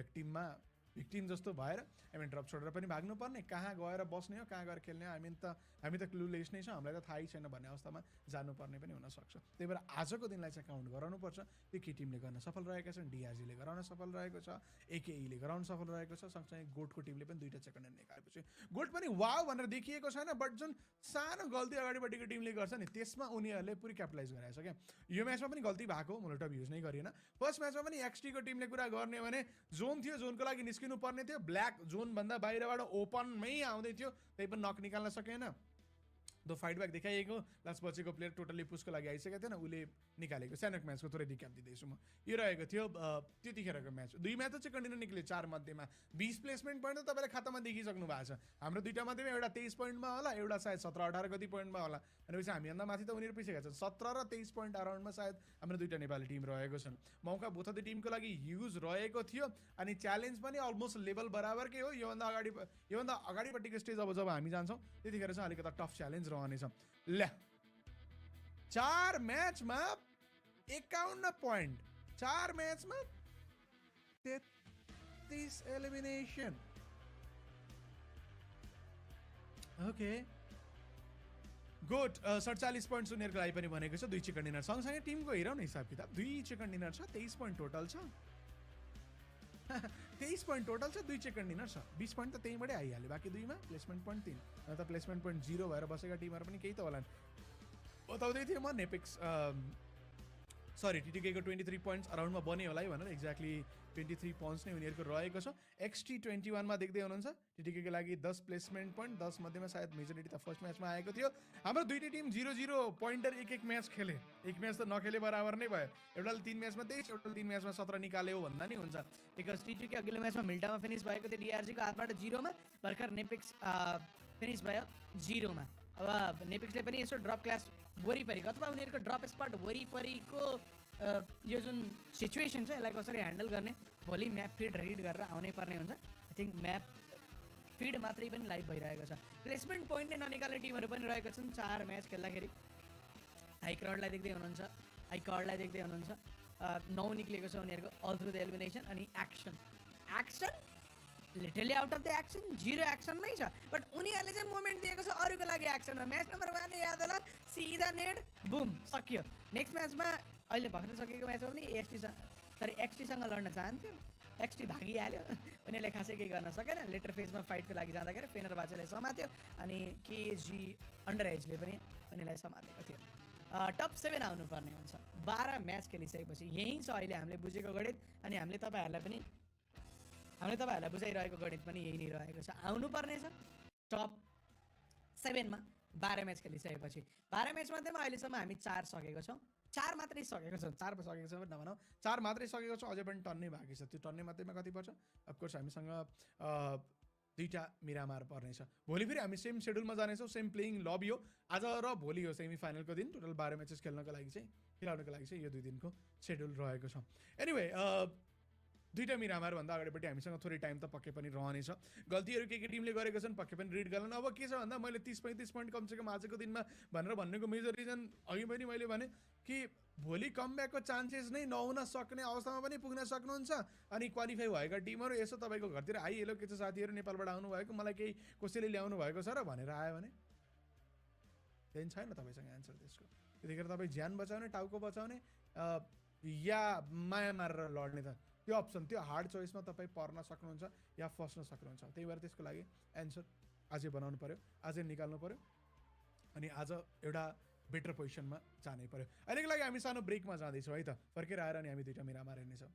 भिक्टिम जस्तो भएर ड्रप छोडेर पनि भाग्नुपर्ने कहाँ गएर बस्ने हो कहाँ गएर खेल्ने हो हामी त क्लुलेस नै छौँ हामीलाई त थाहै छैन भन्ने अवस्थामा जानुपर्ने पनि हुनसक्छ त्यही भएर आजको दिनलाई चाहिँ काउन्ट गराउनुपर्छ त्यो के टिमले गर्न सफल रहेका छन् डिआरजीले गराउन सफल रहेको छ एकेईले गराउन सफल रहेको छ सँगसँगै गोटको टिमले पनि 2टा सेकेन्ड निकालेपछि गोट पनि वाव भनेर देखिएको छैन बट जुन सानो गल्ती अगाडिपट्टिको टिमले गर्छ नि त्यसमा उनीहरूले पुरै क्यापिटलाइज गरेको छ क्या यो म्याचमा पनि गल्ती भएको मोलोटप युज नै गरिएन फर्स्ट म्याचमा पनि एक्सटीको टिमले कुरा गर्ने भने जोन थियो जोनको लागि निस्किनु पर्ने थियो ब्ल्याक जोन भन्दा बाहिरबाट ओपनमै आउँदै थियो त्यही पनि नक निकाल्न सकेन दो फाइट ब्याक देखाइएको लास्ट बचेको प्लेयर टोटल्ली पुसको लागि आइसकेको थिएन उसले निकालेको सानो म्याचको थोरै रिक्याप दिँदैछु म यो रहेको थियो त्यतिखेरको म्याच 2 म्याच चाहिँ कन्टिन्यू निक्ल्यो 4 मध्येमा 20 प्लेसमेन्ट पोइन्ट त तपाईँले खातामा देखिसक्नु भएको छ हाम्रो दुईटा मध्येमा एउटा 23 पोइन्टमा होला एउटा सायद 17-18 कति पोइन्टमा होला भनेपछि हामीभन्दा माथि त उनीहरू पछि गएको छ 17 र 23 पोइन्ट अराउन्डमा सायद हाम्रो दुईटा नेपाली टिम रहेको छन् मौका बोथ अफ द टिमको लागि ह्युज रहेको थियो अनि च्यालेन्ज पनि अलमोस्ट लेभल बराबरकै हो योभन्दा अगाडिपट्टिको स्टेज अब जब हामी जान्छौँ त्यतिखेर चाहिँ अलिकति टफ च्यालेन्ज रहनेछ ल 4 म्याचमा 51 पोइन्ट 4 म्याचमा 33 एलिमिनेसन ओके गुड 47 पोइन्ट उनीहरूको लागि पनि भनेको छ 2 चिकन डिनर सँगसँगै टिमको हेरौँ न हिसाब किताब 2 चिकन डिनर छ 23 पोइन्ट टोटल छ 23 पोइन्ट टोटल छ 2 चिकन डिनर छ 20 पोइन्ट त त्यहीँबाटै आइहाल्यो बाँकी 2मा प्लेसमेन्ट पोइन्ट 3 न त प्लेसमेन्ट पोइन्ट 0 भएर बसेका टिमहरू पनि केही त होला बताउँदै थिएँ म नेपेक्स सरी टिटिकेको 23 पोइन्ट्स अराउन्डमा बन्यो होला है भनेर एक्ज्याक्टली 23 पोइन्ट्स नै उनीहरूको रहेको छ XT 21 मा देख्दै हुनुहुन्छ टिटिकेको लागि 10 प्लेसमेन्ट पोइन्ट 10 मध्येमा सायद मेजोरिटी त फर्स्ट म्याचमा आएको थियो हाम्रो दुईटै टिम 0-0 पोइन्टर एक म्याच खेले एक म्याच त नखेले बराबर नै भयो एउटाले 3 म्याचमा 23 एउटाले 3 म्याचमा 17 निकाल्यो भन्दा नि हुन्छ बिकज टिटिके अघिल्लो म्याचमा मिल्टामा फिनिस भएको थियो DRG को हातबाट 0 मा भर्खर नेपेक्स फिनिस भयो 0 मा अब नेपेक्सले पनि यसो ड्रप क्लास वरिपरि अथवा उनीहरूको ड्रप स्पट वरिपरिको यो जुन सिचुएसन छ यसलाई कसरी ह्यान्डल गर्ने भोलि म्याप फिड रिड गरेर आउनै पर्ने हुन्छ आई थिङ्क म्याप फिड मात्रै पनि लाइभ भइरहेको छ प्लेसमेन्ट पोइन्ट नै ननिकाल्ने टिमहरू पनि रहेका छन् 4 म्याच खेल्दाखेरि हाइक्रडलाई देख्दै हुनुहुन्छ 9 निक्लेको छ उनीहरूको अल थ्रु द एलिमिनेसन अनि action literally out of the action 0 एक्सनमै छ बट उनीहरूले चाहिँ मोमेन्ट दिएको छ अरूको लागि एक्सनमा म्याच नम्बर 1 याद होला सिधा नेट बुम सकियो नेक्स्ट म्याचमा अहिले भर्खर सकेको म्याचमा पनि एक्सटीसँग लड्न चाहन्थ्यो एक्सटी भागिहाल्यो उनीहरूले खासै केही गर्न सकेन लेटर फेजमा फाइटको लागि जाँदाखेरि फेनर बाचेलाई समात्यो अनि केजी अन्डर एजले पनि उनीलाई समातेको थियो टप 7 आउनुपर्ने हुन्छ 12 म्याच खेलिसकेपछि यही छ अहिले हामीले बुझेको गणित अनि हामीले तपाईँहरूलाई बुझाइरहेको गणित पनि यही नै रहेको छ आउनुपर्ने छ टप 7 मा 12 म्याच खेलिसकेपछि 12 म्याच मध्येमा अहिलेसम्म हामी 4 सकेको छौँ 4 मात्रै सकेको छौँ 4 सकेको छ नभनौँ 4 मात्रै सकेको छौँ अझै पनि टन्नै बाँकी छ त्यो टन्नै मात्रमा कति पर्छ अफकोर्स हामीसँग 2टा मिरामार पर्नेछ भोलि फेरि हामी सेम सेड्युलमा जानेछौँ सेम प्लेइङ लबी हो आज र भोलि हो सेमी फाइनलको दिन टोटल 12 म्याचेस खेल्नको लागि चाहिँ यो 2 दिनको सेड्युल रहेको छ एनिवे 2टा मिरामार भन्दा अगाडिपट्टि हामीसँग थोरै टाइम त पक्कै पनि रहनेछ गल्तीहरू के टिमले गरेको छन् पक्कै पनि रिड गर्नु अब के छ भन्दा मैले 30-35 पोइन्ट कमसेकम आजको दिनमा भनेर भन्नेको मेजर रिजन अघि पनि मैले भने कि भोलि कमब्याकको चान्सेस नै नहुन सक्ने अवस्थामा पनि पुग्न सक्नुहुन्छ अनि क्वालिफाई भएका टिमहरू यसो तपाईँको घरतिर आइहेलो के छ साथीहरू नेपालबाट आउनुभएको मलाई केही कसैले ल्याउनु भएको छ र भनेर आयो भने त्यही छैन तपाईँसँग एन्सर त्यसको त्यतिखेर तपाईँ ज्यान बचाउने टाउको बचाउने या माया मारेर लड्ने त त्यो अप्सन त्यो हार्ड चोइसमा तपाईँ पर्न सक्नुहुन्छ या फस्न सक्नुहुन्छ त्यही भएर त्यसको लागि एन्सर आजै बनाउनु पऱ्यो आजै निकाल्नु पऱ्यो अनि आज एउटा बेटर पोजिसनमा जानै पऱ्यो अहिलेको लागि हामी सानो ब्रेकमा जाँदैछौँ है त फर्केर आएर अनि हामी 2टा मिरामार हेर्नेछौँ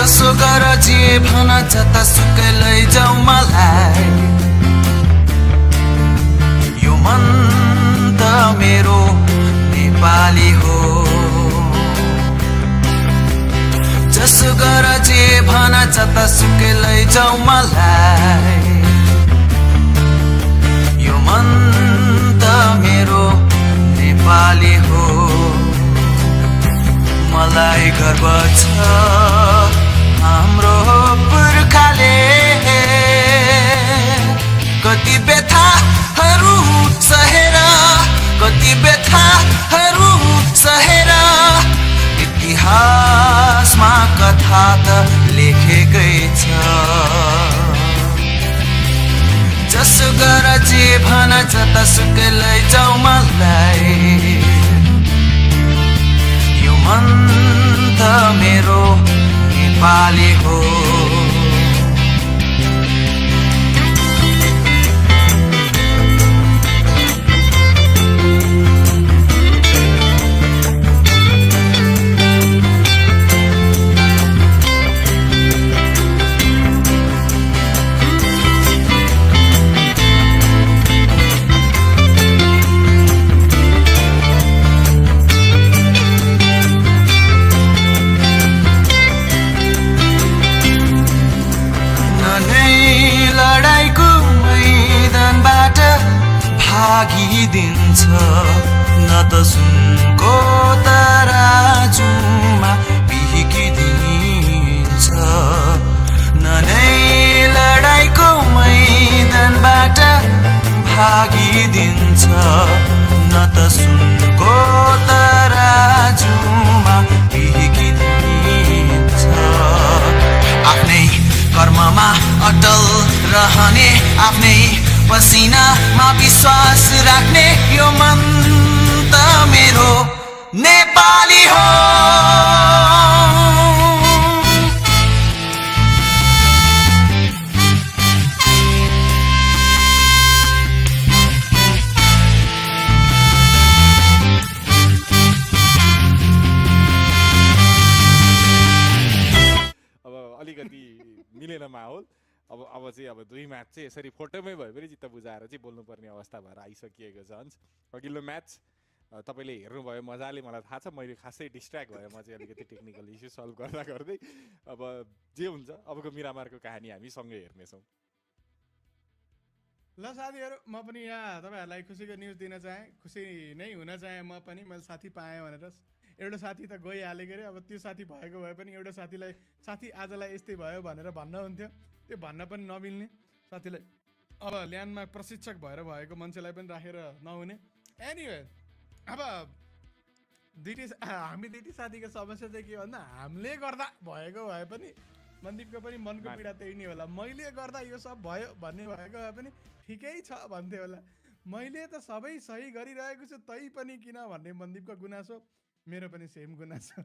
जसो गर जे भन जतासुकै लैजाऊ मलाई यो मन त मेरो नेपाली हो जसो गर जे भन जतासुकै लैजाऊ मलाई यो मन त मेरो नेपाली हो मलाई गर्व छ हाम्रो पुर्खाले कति व्यथाहरू सहेर कति व्यथाहरू सहेर इतिहासमा कथा त लेखेकै छ जसो गर जे भन जतासुकै लैजाऊ मलाई यो मन त मेरो नेपाली हो भागिदिन्छ न त सुनको तराजुमा बिहिकिदिन्छ न नै लडाईँको मैदानबाट भागिदिन्छ न त सुनको तराजुमा बिहिकिदिन्छ आफ्नै कर्ममा अटल रहने आफ्नै पसिनामा विश्वास राख्ने यो मन त मेरो नेपाली हो अब अलिकति मिलेन माहौल अब चाहिँ अब दुई म्याच चाहिँ यसरी फोटोमै भए पनि चित्त बुझाएर चाहिँ बोल्नुपर्ने अवस्था भएर आइसकिएको छ हन्छ अघिल्लो म्याच तपाईँले हेर्नुभयो मजाले मलाई थाहा छ मैले खासै डिस्ट्र्याक्ट भयो म चाहिँ अलिकति टेक्निकल इस्यु सल्भ गर्दा गर्दै अब जे हुन्छ अबको मिरामारको कहानी हामी सँगै हेर्नेछौँ ल साथीहरू म पनि यहाँ तपाईँहरूलाई खुसीको न्युज दिन चाहेँ खुसी नै हुन चाहेँ म पनि मैले साथी पाएँ भनेर एउटा साथी त गइहालेको अरे अब त्यो साथी भएको भए पनि एउटा साथीलाई साथी आजलाई यस्तै भयो भनेर भन्न हुन्थ्यो त्यो भन्न पनि नमिल्ने साथीलाई अब ल्यान्डमा प्रशिक्षक भएर भएको मान्छेलाई पनि राखेर नहुने एनिवे अब हामी दुईटी साथीको समस्या चाहिँ के भन्दा हामीले गर्दा भएको भए पनि मनदीपको पनि मनको पीडा त्यही नै होला मैले गर्दा यो सब भयो भन्ने भएको भए पनि ठिकै छ भन्थे होला मैले त सबै सही गरिरहेको छु तै पनि किन भन्ने मनदीपको गुनासो मेरो पनि सेम गुनासो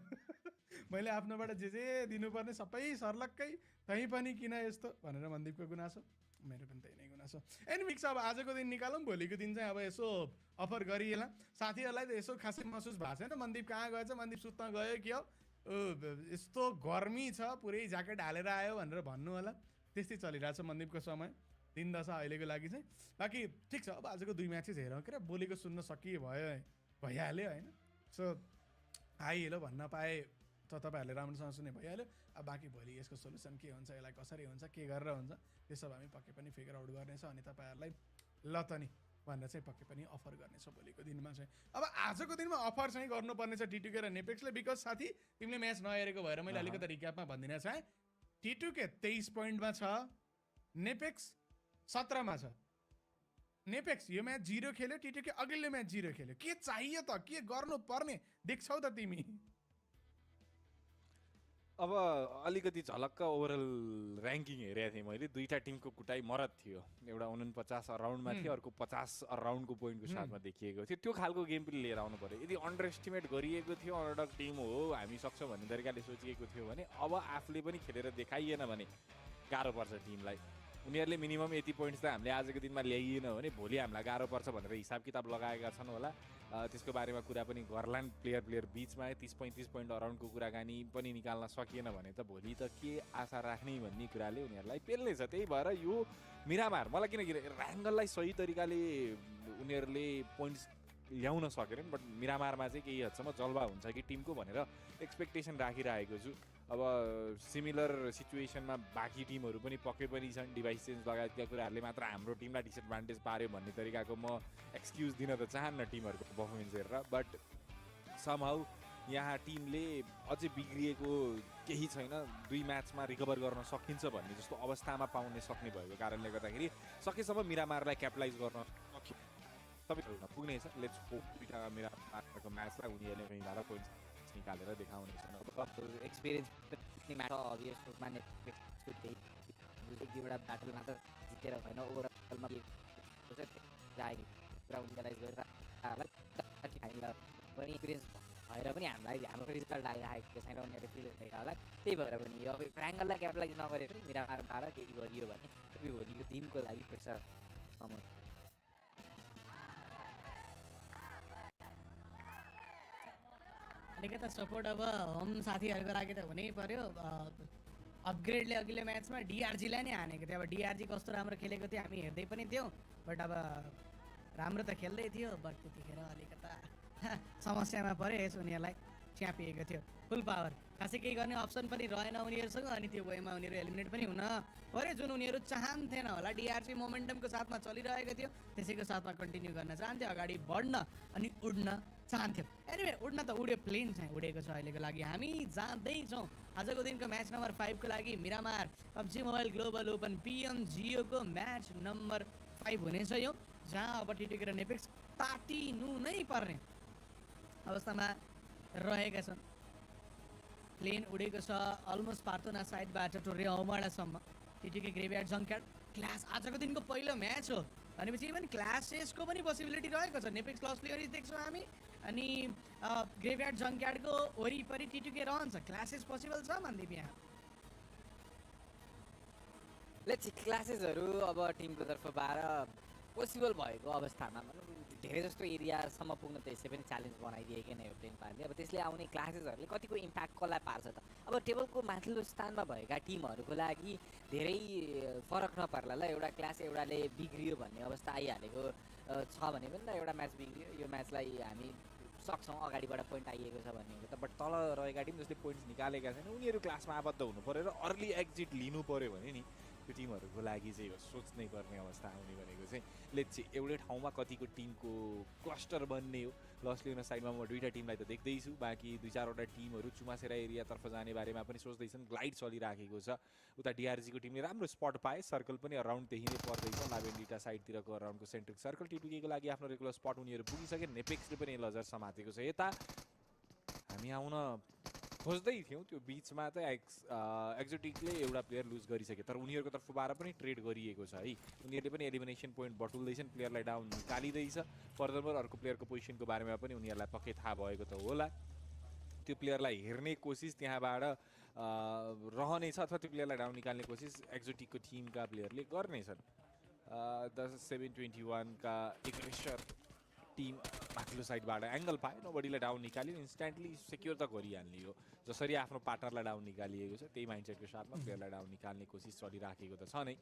मैले आफ्नोबाट जे दिनुपर्ने सबै सर्लक्कै तै पनि किन यस्तो भनेर मनदीपको गुनासो मेरो पनि त्यही नै गुनासो एन्ड मिक्स अब आजको दिन निकालौँ भोलिको दिन चाहिँ अब यसो अफर गरिएला साथीहरूलाई त यसो खासै महसुस भएको छैन मनदीप कहाँ गएछ मनदीप सुत्न गयो कि हो यस्तो गर्मी छ पुरै ज्याकेट हालेर आयो भनेर भन्नु होला त्यस्तै चलिरहेछ मनदीपको समय दिन दशा अहिलेको लागि चाहिँ बाँकी ठिक छ अब आजको दुई म्याचेस हेरौँ के बोलेको सुन्न सकिए भयो भइहाल्यो होइन सो आइहाल्यो भन्न पाए त तपाईँहरूले राम्रोसँग सुने भइहाल्यो अब बाँकी भोलि यसको सोल्युसन के हुन्छ यसलाई कसरी हुन्छ के गरेर हुन्छ त्यो सब हामी पक्कै पनि फिगर आउट गर्नेछ अनि तपाईँहरूलाई ल त नि भनेर चाहिँ पक्कै पनि अफर गर्नेछ भोलिको दिनमा चाहिँ अब आजको दिनमा अफर चाहिँ गर्नुपर्ने छ टिटुके र नेपेक्सले बिकज साथी तिमीले म्याच नहेरेको भएर मैले अलिकति रिक्यापमा भनिदिन चाहेँ टिटुके 23 पोइन्टमा छ नेपेक्स 17मा छ नेपेक्स यो म्याच 0 खेल्यो टिटुके अघिल्लो म्याच 0 खेल्यो के चाहियो त के गर्नु पर्ने देख्छौ त तिमी अब अलिकति झलक्क ओभरअल ऱ्याङ्किङ हेरेको थिएँ मैले दुईटा टिमको कुटाइ मरद थियो एउटा 49 अराउन्डमा थियो अर्को 50 अराउन्डको पोइन्टको साथमा देखिएको थियो त्यो खालको गेम पनि लिएर आउनु पर्यो यदि अन्डर एस्टिमेट गरिएको थियो अन्डरडग टिम हो हामी सक्छौँ भन्ने तरिकाले सोचिएको थियो भने अब आफूले पनि खेलेर देखाइएन भने गाह्रो पर्छ टिमलाई उनीहरूले मिनिमम यति पोइन्ट्स त हामीले आजको दिनमा ल्याइएन भने भोलि हामीलाई गाह्रो पर्छ भनेर हिसाब किताब लगाएका छन् होला। त्यसको बारेमा कुरा पनि गर्लान् प्लेयर बिचमा 30-35 पोइन्ट अराउन्डको कुराकानी पनि निकाल्न सकिएन भने त भोलि त के आशा राख्ने भन्ने कुराले उनीहरूलाई पेल्नेछ। त्यही भएर यो मिरामार मलाई किनकि ऱ्याङ्गललाई सही तरिकाले उनीहरूले पोइन्ट्स ल्याउन सकेनन्, बट मिरामारमा चाहिँ केही हदसम्म जल्वा हुन्छ कि टिमको भनेर एक्सपेक्टेसन राखिरहेको छु। अब सिमिलर सिचुएसनमा बाँकी टिमहरू पनि पक्कै पनि छन्, डिभाइस चेन्ज लगायतका कुराहरूले मात्र हाम्रो टिमलाई डिसएडभान्टेज पार्यो भन्ने तरिकाको म एक्सक्युज दिन त चाहन्न टिमहरूको पर्फर्मेन्स हेरेर, बट समहाउ यहाँ टिमले अझै बिग्रिएको केही छैन, 2 म्याचमा रिकभर गर्न सकिन्छ भन्ने जस्तो अवस्थामा पाउन सक्ने भएको कारणले गर्दाखेरि सकेसम्म मिरामारलाई क्यापिटलाइज गर्न सबैजना पुग्नेछ। लेट्स होप मिरामारको म्याचलाई उनीहरूले कहीँ जाँदा पोइन्ट्स निकालेर देखाउनेछन्। एक्सपिरियन्स पनि म्याच अभियस रूपमा नेटफ्लिक्सको दुईवटा ब्याटलमा त जितेर भएन, ओभरअलमा उनीहरूलाई गरेर पनि एक्सपिरियन्स भएर पनि हामीलाई हाम्रो रिजल्ट आइरहेको छैन, उनीहरूले फिल भइरहेको होला। त्यही भएर पनि अब ट्रायङ्गललाई क्यापिटलाइज नगरे पनि मिरामारबाट केही गरियो भने भोलिको दिनको लागि प्रेसर समय अलिकति सपोर्ट अब होम साथीहरूको लागि त हुनै पर्यो। अपग्रेडले अघिल्लो म्याचमा डिआरजीलाई नै हानेको थियो। अब डिआरजी कस्तो राम्रो खेलेको थियो हामी हेर्दै पनि थियौँ, बट अब राम्रो त खेल्दै थियो, बट त्यतिखेर अलिकता समस्यामा पऱ्यो यस उनीहरूलाई च्यापिएको थियो। फुल पावर खासै केही गर्ने अप्सन पनि रहेन उनीहरूसँग, अनि त्यो वेमा उनीहरू एलिमिनेट पनि हुन पऱ्यो, जुन उनीहरू चाहन्थेन होला। डिआरजी मोमेन्टमको साथमा चलिरहेको थियो, त्यसैको साथमा कन्टिन्यू गर्न चाहन्थ्यो, अगाडि बढ्न अनि उड्न चाहन्थ्यो। एनिवे उड्न त उड्यो, प्लेन चाहिँ उडेको छ अहिलेको लागि। हामी जाँदैछौँ आजको दिनको म्याच नम्बर 5 को लागि। Miramar PUBG mobile global open PMGO को म्याच नम्बर 5 हुनेछ यो, जहाँ अब टिटिकेर नेपेक्स तातिनु नै पर्ने अवस्थामा रहेका छन्। प्लेन उडेको छ अलमोस्ट पार्तोना साइडबाट टोरे औमाडासम्म। टिटिके ग्रेभयार्ड जङ्क्यार्ड क्लास आजको दिनको पहिलो म्याच हो भनेपछि इभन क्लासेसको पनि पोसिबिलिटी रहेको छ। नेपेक्स क्लस प्लेयर्स देख्छौँ हामी, अनि ग्रेभयार्ड जङ्क्यार्डको वरिपरि टिटिके रहन्छ। क्लासेस पोसिबल छ मन्दिप यहाँ। लेट्स क्लासेसहरू अब टिमको तर्फबाट पोसिबल भएको अवस्थामा धेरै जस्तो एरियासम्म पुग्न त यसै पनि च्यालेन्ज बनाइदिएकै नै हो प्लेन पार्ने। अब त्यसले आउने क्लासेसहरूले कतिको इम्प्याक्ट कसलाई पार्छ त? अब टेबलको माथिल्लो स्थानमा भएका टिमहरूको लागि धेरै फरक नपर्ला ल, एउटा क्लास एउटाले बिग्रियो भन्ने अवस्था आइहालेको छ भने पनि त एउटा म्याच बिग्रियो, यो म्याचलाई हामी सक्छौँ अगाडिबाट पोइन्ट आइएको छ भन्ने हो त, बट तल रहेका टिम जसले पोइन्ट्स निकालेका छैन उनीहरू क्लासमा आबद्ध हुनु पऱ्यो र अर्ली एक्जिट लिनु पऱ्यो भने नि त्यो टिमहरूको लागि चाहिँ सोच्नै पर्ने अवस्था आउने भनेको चाहिँ लेट्स चाहिँ एउटै ठाउँमा कतिको टिमको क्लस्टर बन्ने हो। लसले हुन साइडमा म 2टा टिमलाई त देख्दैछु, बाँकी 2-4वटा टिमहरू चुमासेरा एरियातर्फ जाने बारेमा पनि सोच्दैछन्। ग्लाइड चलिराखेको छ, उता डिआरजीको टिमले राम्रो स्पट पाए, सर्कल पनि अराउन्ड त्यही नै पर्दैछ, लाभेन्डिटा साइडतिरको अराउन्डको सेन्ट्रिक सर्कल। टिटुकेको लागि आफ्नो रेगुलर स्पट उनीहरू पुगिसके। नेपेक्सले पनि लजर समातेको छ। यता हामी आउन खोज्दै थियौँ, त्यो बिचमा त एक्जोटिकले एउटा प्लेयर लुज गरिसके, तर उनीहरूको तर्फबाट पनि ट्रेड गरिएको छ है। उनीहरूले पनि एलिमिनेसन पोइन्ट बटुल्दैछन्, प्लेयरलाई डाउन निकालिँदैछ। फर्दरमोर अर्को प्लेयरको पोजिसनको बारेमा पनि उनीहरूलाई पक्कै थाहा भएको त होला। त्यो प्लेयरलाई हेर्ने कोसिस त्यहाँबाट रहनेछ, अथवा त्यो प्लेयरलाई डाउन निकाल्ने कोसिस एक्जोटिकको टिमका प्लेयरले गर्नेछन्। 721 का उत्कृष्ट टिम माथिल्लो साइडबाट एङ्गल पाए, नोबडीलाई डाउन निकाल्यो, इन्स्ट्यान्टली सेक्योर त गरिहाल्ने हो। जसरी आफ्नो पार्टनरलाई डाउन निकालिएको छ त्यही माइन्डसेटको साथमा प्लेयरलाई डाउन निकाल्ने कोसिस चलिराखेको त छ नै।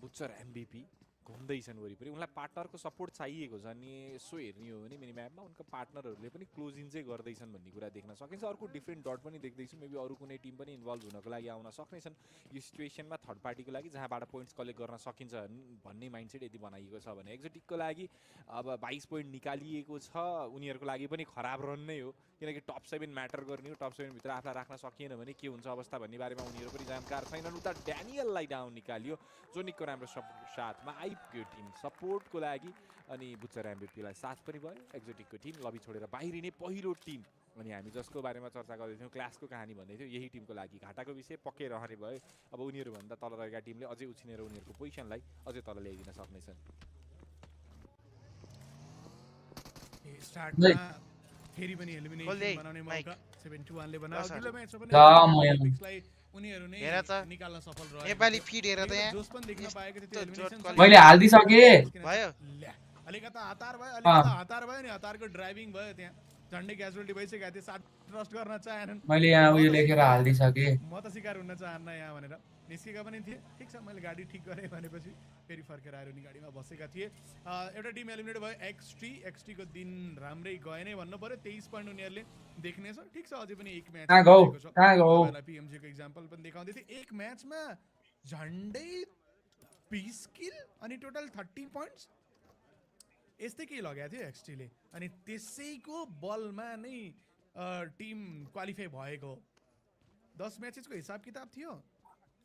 बुचर MVP घुम्दैछन् वरिपरि, उनलाई पार्टनरको सपोर्ट चाहिएको छ। अनि यसो हेर्ने हो भने मिनिम्यापमा उनका पार्टनरहरूले पनि क्लोज इन चाहिँ गर्दैछन् भन्ने कुरा देख्न सकिन्छ। अर्को डिफ्रेन्ट डट पनि देख्दैछु, मेबी अरू कुनै टिम पनि इन्भल्भ हुनको लागि आउन सक्नेछन् यो सिचुएसनमा थर्ड पार्टीको लागि, जहाँबाट पोइन्ट्स कलेक्ट गर्न सकिन्छ भन्ने माइन्डसेट यदि बनाइएको छ भने। एक्जोटिकको लागि अब 22 पोइन्ट निकालिएको छ, उनीहरूको लागि पनि खराब रन नै हो, किनकि टप 7 म्याटर गर्ने हो। टप 7 भित्र आफूलाई राख्न सकिएन भने के हुन्छ अवस्था भन्ने बारेमा उनीहरू पनि जानकार छैनन्। उता ड्यानियललाई डाउन निकालियो, जोनिकको राम्रो साथमा आइपुग्यो टिम सपोर्टको लागि, अनि बुचर एमभीपीलाई साथ पनि भयो। एक्जोटिकको टिम लबी छोडेर बाहिरिने पहिलो टिम, अनि हामी जसको बारेमा चर्चा गर्दै थियौँ क्लासको कहानी भन्दै थियौँ, यही टिमको लागि घाटाको विषय पक्कै रहने भयो। अब उनीहरूभन्दा तल रहेका टिमले अझै उछिनेर उनीहरूको पोजिसनलाई अझै तल ल्याइदिन सक्नेछन्। फेरि पनि एलिमिनेसन बनाउने मौका 71 ले बनायो। अघिल्लो म्याचमा पनि नेपेक्सलाई उनीहरु नै हेर त निकाल्न सफल रहे नेपाली फिड हेर त यहाँ जोस पनि देख्न पाएको थियो त्यो एलिमिनेसन मैले हाल्दिसके भयो अलिकता हतार भयो अलिकता हतार भयो नि हतारको ड्राइभिङ भयो त्यहाँ झन्डै क्याजुअलिटी भइसकेको थियो साथ ट्रस्ट गर्न चाहेनन् मैले यहाँ उयो लेखेर हाल्दिसके म त शिकार हुन चाहन्न यहाँ भनेर निस्केका पनि थिए ठीक छ मैले गाडी ठीक गरेँ भनेपछि फेरि फर्केर आएर उनी गाडीमा बसेका थिए एउटा टिम एलिमिनेट भयो एक्सटी को दिन राम्रै गए नै भन्नु पर्यो 23 पोइन्ट उनीहरूले देख्नेछ ठीक छ अझै पनि एक म्याच कहाँ गयो PMG को एक्जाम्पल पनि देखाउँदै थिए एक म्याचमा झन्डै 20 किल अनि टोटल 30 पोइन्ट्स यस्तै केही लगाएको थियो एक्सटीले अनि त्यसैको बलमा नै टिम क्वालिफाई भएको 10 म्याचेसको हिसाब किताब थियो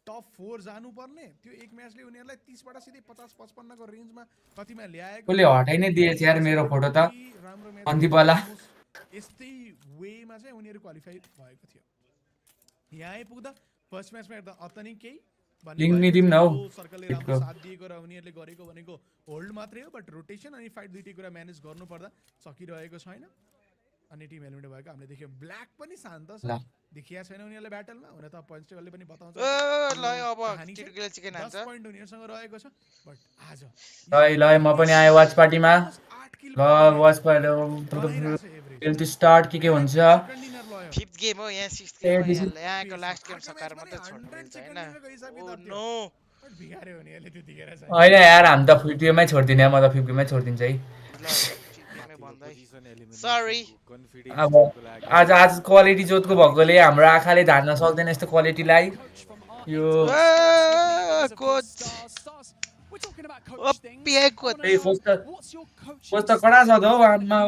टप 4 जानुपर्ने त्यो एक म्याचले उनीहरूलाई 30 बाट सिधै 50-55 को रेन्जमा कतिमा ल्याएको कसले हटाइ नै दिएछ यार मेरो फोटो त अन्तिवाला यस्तै वेमा चाहिँ उनीहरू क्वालिफाई भएको थियो यहाँ आइपुग्दा फर्स्ट म्याचमा हेर्दा अतनी केही लिंक नि दिम न हौ सर्कलले राम्रो साथ दिएको र उनीहरूले गरेको भनेको होल्ड मात्रै हो बट रोटेसन अनि फाइट दुईटै कुरा म्यानेज गर्नुपर्दा सकिरहेको छैन अनि टिम एलिमिनेट भएको हामीले देख्यौं ब्ल्याक पनि शान्त छ देखिया छैन उनीहरूले ब्याटलमा हुन त पोइन्ट्स टेबलले पनि बताउँछ ल अब टिटुकेले चिकन हान्छ 10 पोइन्ट उनीहरुसँग रहेको छ बट आज ल म पनि आए वाच पार्टीमा ल वाच पार्टी एल स्टार्ट के हुन्छ 5th गेम हो यहाँ 6th गेम हो यहाँको लास्ट गेम सकार मात्र छोड्नु छैन ओ नो बिगारे उनीहरुले त्यतिखेर चाहिँ हैन यार हामी त 5th गेममै छोड्दिने म त 5th गेममै छोड्दिन्छ है सरी अब आज क्वालिटी जोतको भएकोले हाम्रो आँखाले धान्न सक्दैन यस्तो क्वालिटीलाई यो कोच कोच त कडा छ त हौ आमा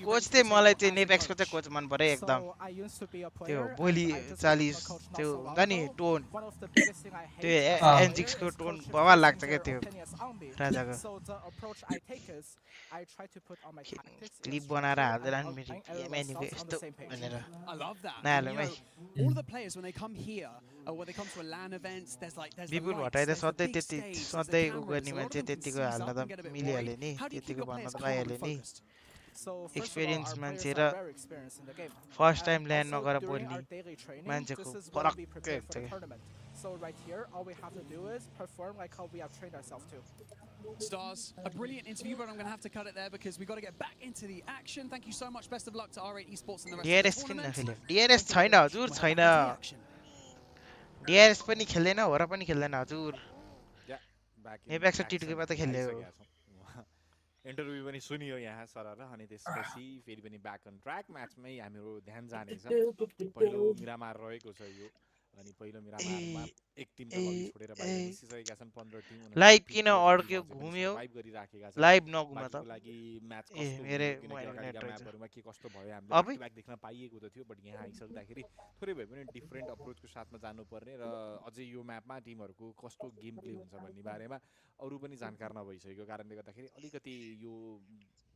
कोच चाहिँ मलाई चाहिँ नेपेक्सको चाहिँ कोच मन पर्यो एकदम त्यो बोली चाली त्यो हुन्छ नि टोन त्यो एन्जिक्सको टोन बवाल लाग्छ क्या त्यो राजाको क्लिप बनाएर हाल्दैन नि मेरो एमएनको यस्तो भनेर नहालौँ है विपुल भट्टाई त सधैँ त्यति सधैँ उ गर्ने मान्छे त्यतिको हाल्न त मिलिहाल्यो नि त्यतिको भन्न त पाइहाल्यो नि एक्सपिरियन्स मान्छे र फर्स्ट टाइम ल्यान्डमा गएर बोल्ने मान्छेको फरक हुन्छ So right here, all we have to do is perform like how we have trained ourselves to. Stars, a brilliant interview, but I'm going to have to cut it there because we've got to get back into the action. Thank you so much. Best of luck to R8 Esports and the rest of the tournament. DRS छैन हजुर छैन DRS पनि खेल्दैन हो र पनि खेल्दैन हजुर नेपेक्स टिटुकेमा त खेल्यो इन्टरभ्यु पनि सुनियो यहाँ सरर अनि त्यसपछि फेरि पनि ब्याक अन ट्र्याक म्याचमै हाम्रो ध्यान जानेछ पहिलो मिरामार रहेको छ यो अनि पहिलो मिरामारमा एक टिम त अघि छोडेर बाहिर निस्किसकेका छन् 15 टिम लाइभ किन अड्क्यो घुम्यो फाइभ गरिराखेका छन् लाइभ नघुमा त लागि म्याच ए मेरे म्यापहरुमा के कस्तो भयो हामीले ब्याक देख्न पाइएको त थियो बट यहाँ आइसक्दाखेरि थोरै भए पनि डिफरेन्ट अप्रोचको साथमा जानुपर्ने र अझै यो म्यापमा टिमहरुको कस्तो गेम प्ले हुन्छ भन्ने बारेमा अरु पनि जानकार नभइसकेको कारणले गर्दाखेरि अलिकति यो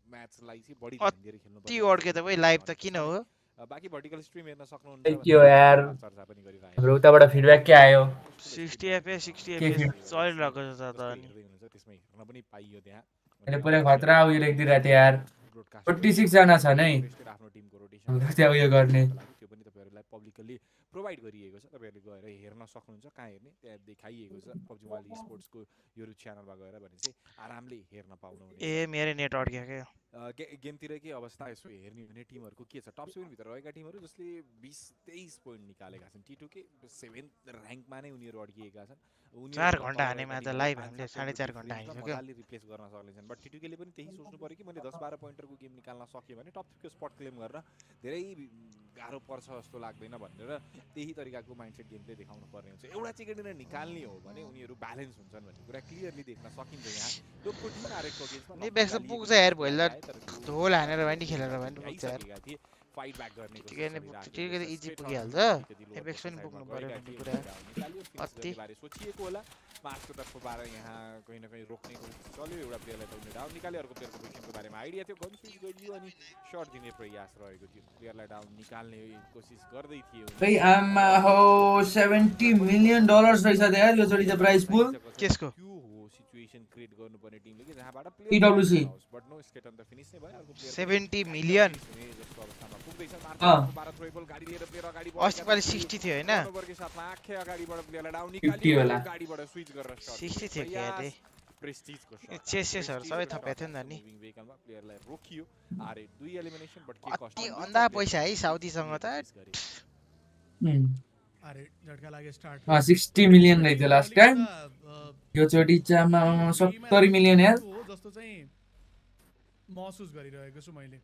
म्याचलाई चाहिँ बढी ध्यान दिएर खेल्नु पर्छ ती अड्के त भइ लाइभ त किन हो बाकी भर्टिकल स्ट्रिम हेर्न सक्नुहुन्छ के हो यार हाम्रो उताबाट फिडब्याक के आयो 60 fps 60 fps चलिरहेको छ त अनि त्यसमै हेर्न पनि पाइयो त्यहाँ मैले पुरै खतरा उयो लेख्दिरा थिए यार 46 जना छन् है आफ्नो टिमको रोटेसन त्यहाँ उयो गर्ने त्यो पनि तपाईहरुलाई पब्लिकली प्रोवाइड गरिएको छ तपाईहरुले गएर हेर्न सक्नुहुन्छ कहाँ हेर्ने त्यहाँ देखाइएको छ PUBG मोबाइल स्पोर्ट्सको YouTube च्यानलमा गएर भने चाहिँ आरामले हेर्न पाउनुहुन्छ ए मेरो नेट अड्क्यो के गेमतिर के अवस्था यसो हेर्ने भने टिमहरुको के छ टप 7 भित्र रहेका टिमहरु जसले 20-23 पोइन्ट निकालेका छन् T2 के 7th र्याङ्कमा नै उनीहरु अड्किएका छन् 4 घण्टा हानेमा त लाइभ हामीले 4.5 घण्टा हानिसक्यो मजाले रिप्लेस गर्न सक्नेछन् बट T2 ले पनि त्यही सोच्नु पर्यो कि मैले 10-12 पोइन्टरको गेम निकाल्न सके भने टप 3 को स्पट क्लेम गर्न धेरै गाह्रो पर्छ जस्तो लाग्दैन भनेर त्यही तरिकाको माइन्डसेट गेम प्ले देखाउनु पर्ने हुन्छ एउटा चिकेट निकाल्ने हो भने उनीहरु ब्यालेन्स हुन्छन् भन्ने कुरा क्लियरली देख्न सकिन्छ यहाँ टोपको टिम आरेको गेममा नि बेक्स पुग्छ यार भइला ढोल हानेर भनि खेलेर भनि पुग्छ यार फाइट ब्याक गर्ने ठीक है इजी पुगिहाल्छ एपेक्स पनि पुग्नु पर्यो भन्ने कुरा अति बारे सोचिएको होला मार्क्सको तर्फबाट यहाँ कहीं न कहीं रोक्ने कोसिस चल्यो एउटा प्लेयरलाई डाउन डाउन निकाल्यो अर्को प्लेयरको पोजिसनको बारेमा आइडिया थियो गन स्विच गरियो अनि शट दिने प्रयास रहेको थियो प्लेयरलाई डाउन निकाल्ने कोसिस गर्दै थियो खै आमा हो $70 मिलियन रहेछ त यार यो जोडी त प्राइस पुल केसको सिचुएसन क्रिएट गर्नुपर्ने टिमले कि जहाँबाट PWC but no skate on the finish नै भयो अर्को प्लेयर 70 मिलियन जस्तो अवस्थामा पुग्दैछ अँ 12 थ्रोबल गाडी लिएर प्लेयर अगाडि अस्ति पालि 60 थियो हैन ओभरको साथमा आखे अगाडिबाट प्लेयरलाई डाउन 50 निकालियो होला गाडीबाट स्विच गरेर शट 60 थियो के यार प्रेस्टिजको शट चेसेसहरु सबै थपेको थियो नि त नि मुभिङ भेहिकलमा प्लेयरलाई रोकियो आरे 2 एलिमिनेसन बट के कस्ट अति अन्धा पैसा है साउदीसँग त अरे झट्का लाग्यो स्टार्ट 60 मिलियन गएको लास्ट टाइम यो चोटी चामा 70 मिलियन यार जस्तो चाहिँ महसुस गरिरहेको छु मैले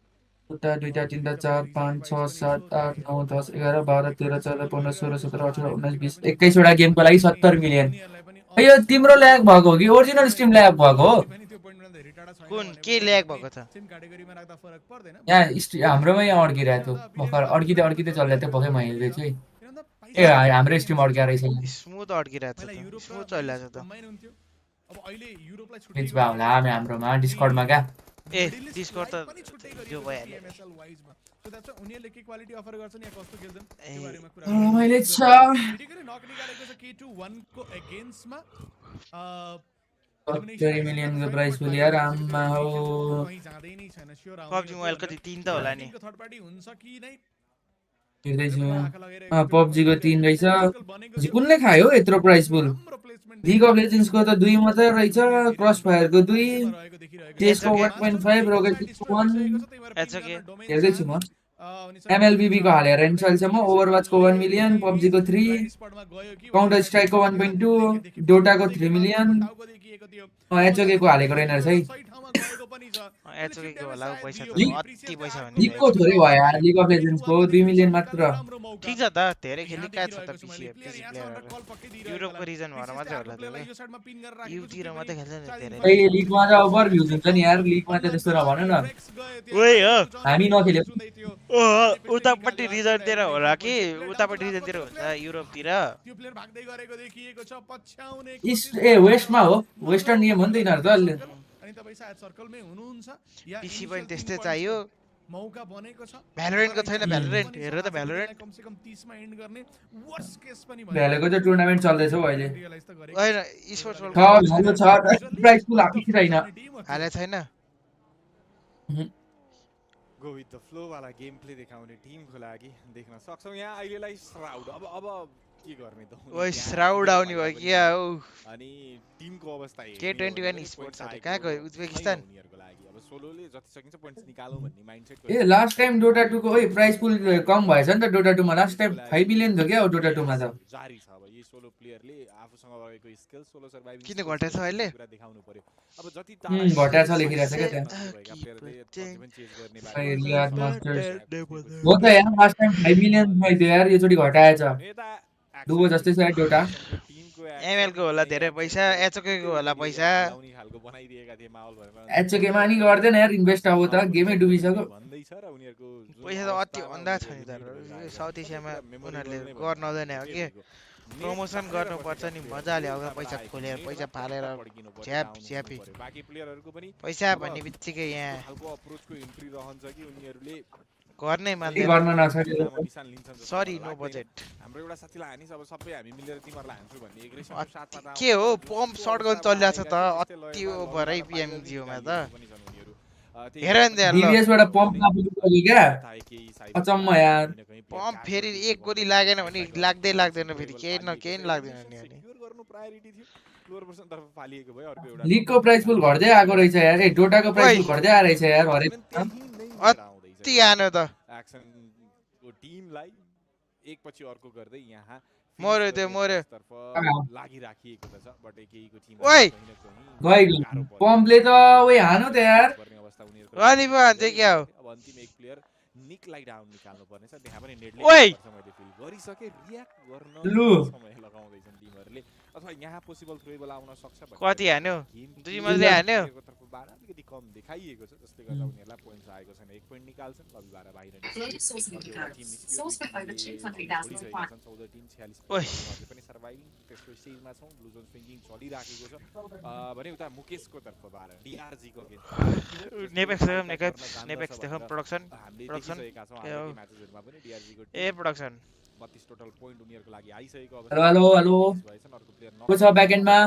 उता 2 3 4 5 6 7 8 9 10 11 12 13 14 15 16 17 18 19 20 21 वटा गेमको लागि 70 मिलियन यो तिम्रो ल्याग भएको हो कि ओरिजिनल स्ट्रिम ल्याग भएको हो कुन के ल्याग भएको छ यहाँ हाम्रोमै यहाँ अड्किरहेको थियो भर्खर अड्किँदै चलिरहेको थियो भर्खर म हेर्दै छु है ए हाम्रो स्ट्रिम अड्किया रहेछ स्मुथ अड्किरहेको छ त स्मुथ चलिरहेको छ त अब अहिले युरोपलाई फ्रिज भा होला हाम्रोमा डिस्कर्डमा क्या ए डिस्कर्ड त जो भइहाल्यो सो द्याट्स उनीहरुले के क्वालिटी अफर गर्छन् या कस्तो खेल्छन् त्यो बारेमा कुरा मैले छ ठिकै नक निकालेको छ K2-1 को अगेन्स्टमा 70 मिलियन को प्राइस पुल यार आमा हो PUBG मोबाइल कति 3 त होला नि थर्ड पार्टी हुन्छ कि नै हेर्दै छु PUBG को 3 रहेछ कुनले खायो यत्रो prize pool league of legends को त 2 मात्र रहेछ क्रस फायर को 2 टेस्ट को 1.5 रोकेट को 1 हेर्दै छु म MLBB को हालेर नि चल्छ म ओभरवॉच को 1 मिलियन PUBG को 3 काउन्टर स्ट्राइक को 1.2 डोटा को 3 मिलियन एचओके को हालेको रहेन रहेछ है एचओके को होला पैसा त अति पैसा भन्ने लीग को थोरै भयो यार लीग अफ लेजेन्ड्स को 2 मिलियन मात्र ठीक छ त धेरै खेली का छ त पीसी प्लेयर युरोपको रिजन भएर मात्र होला त्यो युतिर मात्र खेल्छ नि धेरै ए लीगमा त ओभर भ्यूज हुन्छ नि यार लीगमा त त्यस्तो नभन न ओइ हो हामी नखेले उतापट्टि रिजनतिर होला कि उतापट्टि रिजनतिर हुन्छ युरोपतिर त्यो प्लेयर भाग्दै गरेको देखिएको छ पछ्याउने इस्ट ए वेस्टमा हो वेस्टर्न गेम हो नि त यिनीहरु त अनि तपाई सायद सर्कलमै हुनुहुन्छ या पीसी पनि त्यस्तै चाहियो मौका बनेको छ भ्यालोरेन्ट को छैन भ्यालोरेन्ट हेर त भ्यालोरेन्ट कम से कम 30 मा एन्ड गर्ने वर्स्ट केस पनि भयो भ्यालोको त टुर्नामेन्ट चल्दैछ हो अहिले हैन स्पोर्ट्स वर्ल्ड कप छ प्राइस पुल हाकि छैन हाले छैन गो विथ द फ्लो वाला गेम प्ले देखाउने टिमको लागि देख्न सक्छौं यहाँ अहिलेलाई श्राउड अब के गर्ने त ओइ श्राउड आउने भयो क्या हो अनि टिमको अवस्था K21 स्पोर्ट्स अरे कहाँ गयो उज्बेकिस्तान उनीहरुको लागि अब सोलोले जति सकिन्छ पोइन्ट्स निकालौं भन्ने माइन्डसेट ए लास्ट टाइम डोटा 2 को ओइ प्राइस पुल कम भएछ नि त डोटा 2 मा लास्ट टाइम 5 मिलियन थियो क्या डोटा 2 मा त जारी छ अब यी सोलो प्लेयरले आफूसँग भएको स्किल सोलो सर्भाइभिङ किन घटेछ अहिले कुरा देखाउनु पर्यो अब जति घट्या छ लेखिरहेछ के त्यहाँ हो त यार लास्ट टाइम 5 मिलियन थियो यार यो चोटी घटाएछ डुबो जस्तै छ डोटा एमएल को होला धेरै पैसा एचओके को होला पैसा एचओके मा नि गर्दैन यार इन्भेस्ट अब त गेमै डुबिसक्यो पैसा त अति अन्धा छ नि त साउथ एसियामा उनीहरुले गर्न हुँदैन हो के प्रमोसन गर्नुपर्छ नि मजाले आउँदा पैसा खोलेर पैसा फालेर झ्याप झ्यापी पैसा भन्ने बित्तिकै यहाँ गर्नै मान्दैन गर्न नसके सरी नो बजेट हाम्रो एउटा साथीलाई हानिस अब सबै हामी मिलेर तिमीहरुलाई हान्छु भन्ने एग्रेसन साथमा के हो पम्प शटगन चलिरहेछ त अति ओभरै PMGO मा त हेर न यार डीबीएस बाट पम्प नपुग्यो क्या अचम्म यार पम्प फेरि एक गोली लागेन भने लाग्दैन फेरि केही न लाग्दैन नि अनि गर्नु प्रायोरिटी थियो फ्लोर पर्सन तर्फ फालिएको भयो अर्को एउटा लीगको प्राइस पुल घट्दै आएको रहेछ यार ए डोटाको प्राइस पुल घट्दै आएको रहेछ यार हरेक अति आनो त एक्सनको टिमलाई एकपछि अर्को गर्दै यहाँ मर्यो तर्फ लागिराखिएको छ बट एकेको टिम ओइ गयो पम्पले त ओइ हानु त यार अनि पो हान्छ क्या हो अब अन्तिम एक प्लेयर निकलाई डाउन निकाल्नु पर्ने छ त्यहाँ पनि नेटले ओइ मैले फिल गरिसके रियाक्ट गर्न समय लगाउँदैछन् टिमहरुले अथवा यहाँ पोसिबल थ्रोबल आउन सक्छ भन्ने कति हान्यो 2 मात्रै हान्यो तर्फबाट अलिकति कम देखाइएको छ जसले गर्दा उनीहरुलाई पोइन्ट्स आएको छैन 1 पोइन्ट निकाल्छन् लबीबाट बाहिर ओइ पनि सर्भाइभिङ त्यसको स्टेजमा छौं ब्लू जोन स्विंगिङ चलिराखेको छ भने उता मुकेशको तर्फबाट डीआरजी को गेम नेपेक्स देखम प्रोडक्सन म्याचहरुमा पनि डीआरजी को ए प्रोडक्सन 32 टोटल पोइन्ट उनीहरुको लागि आइसकेको अवस्था हेलो को छ ब्याकएन्डमा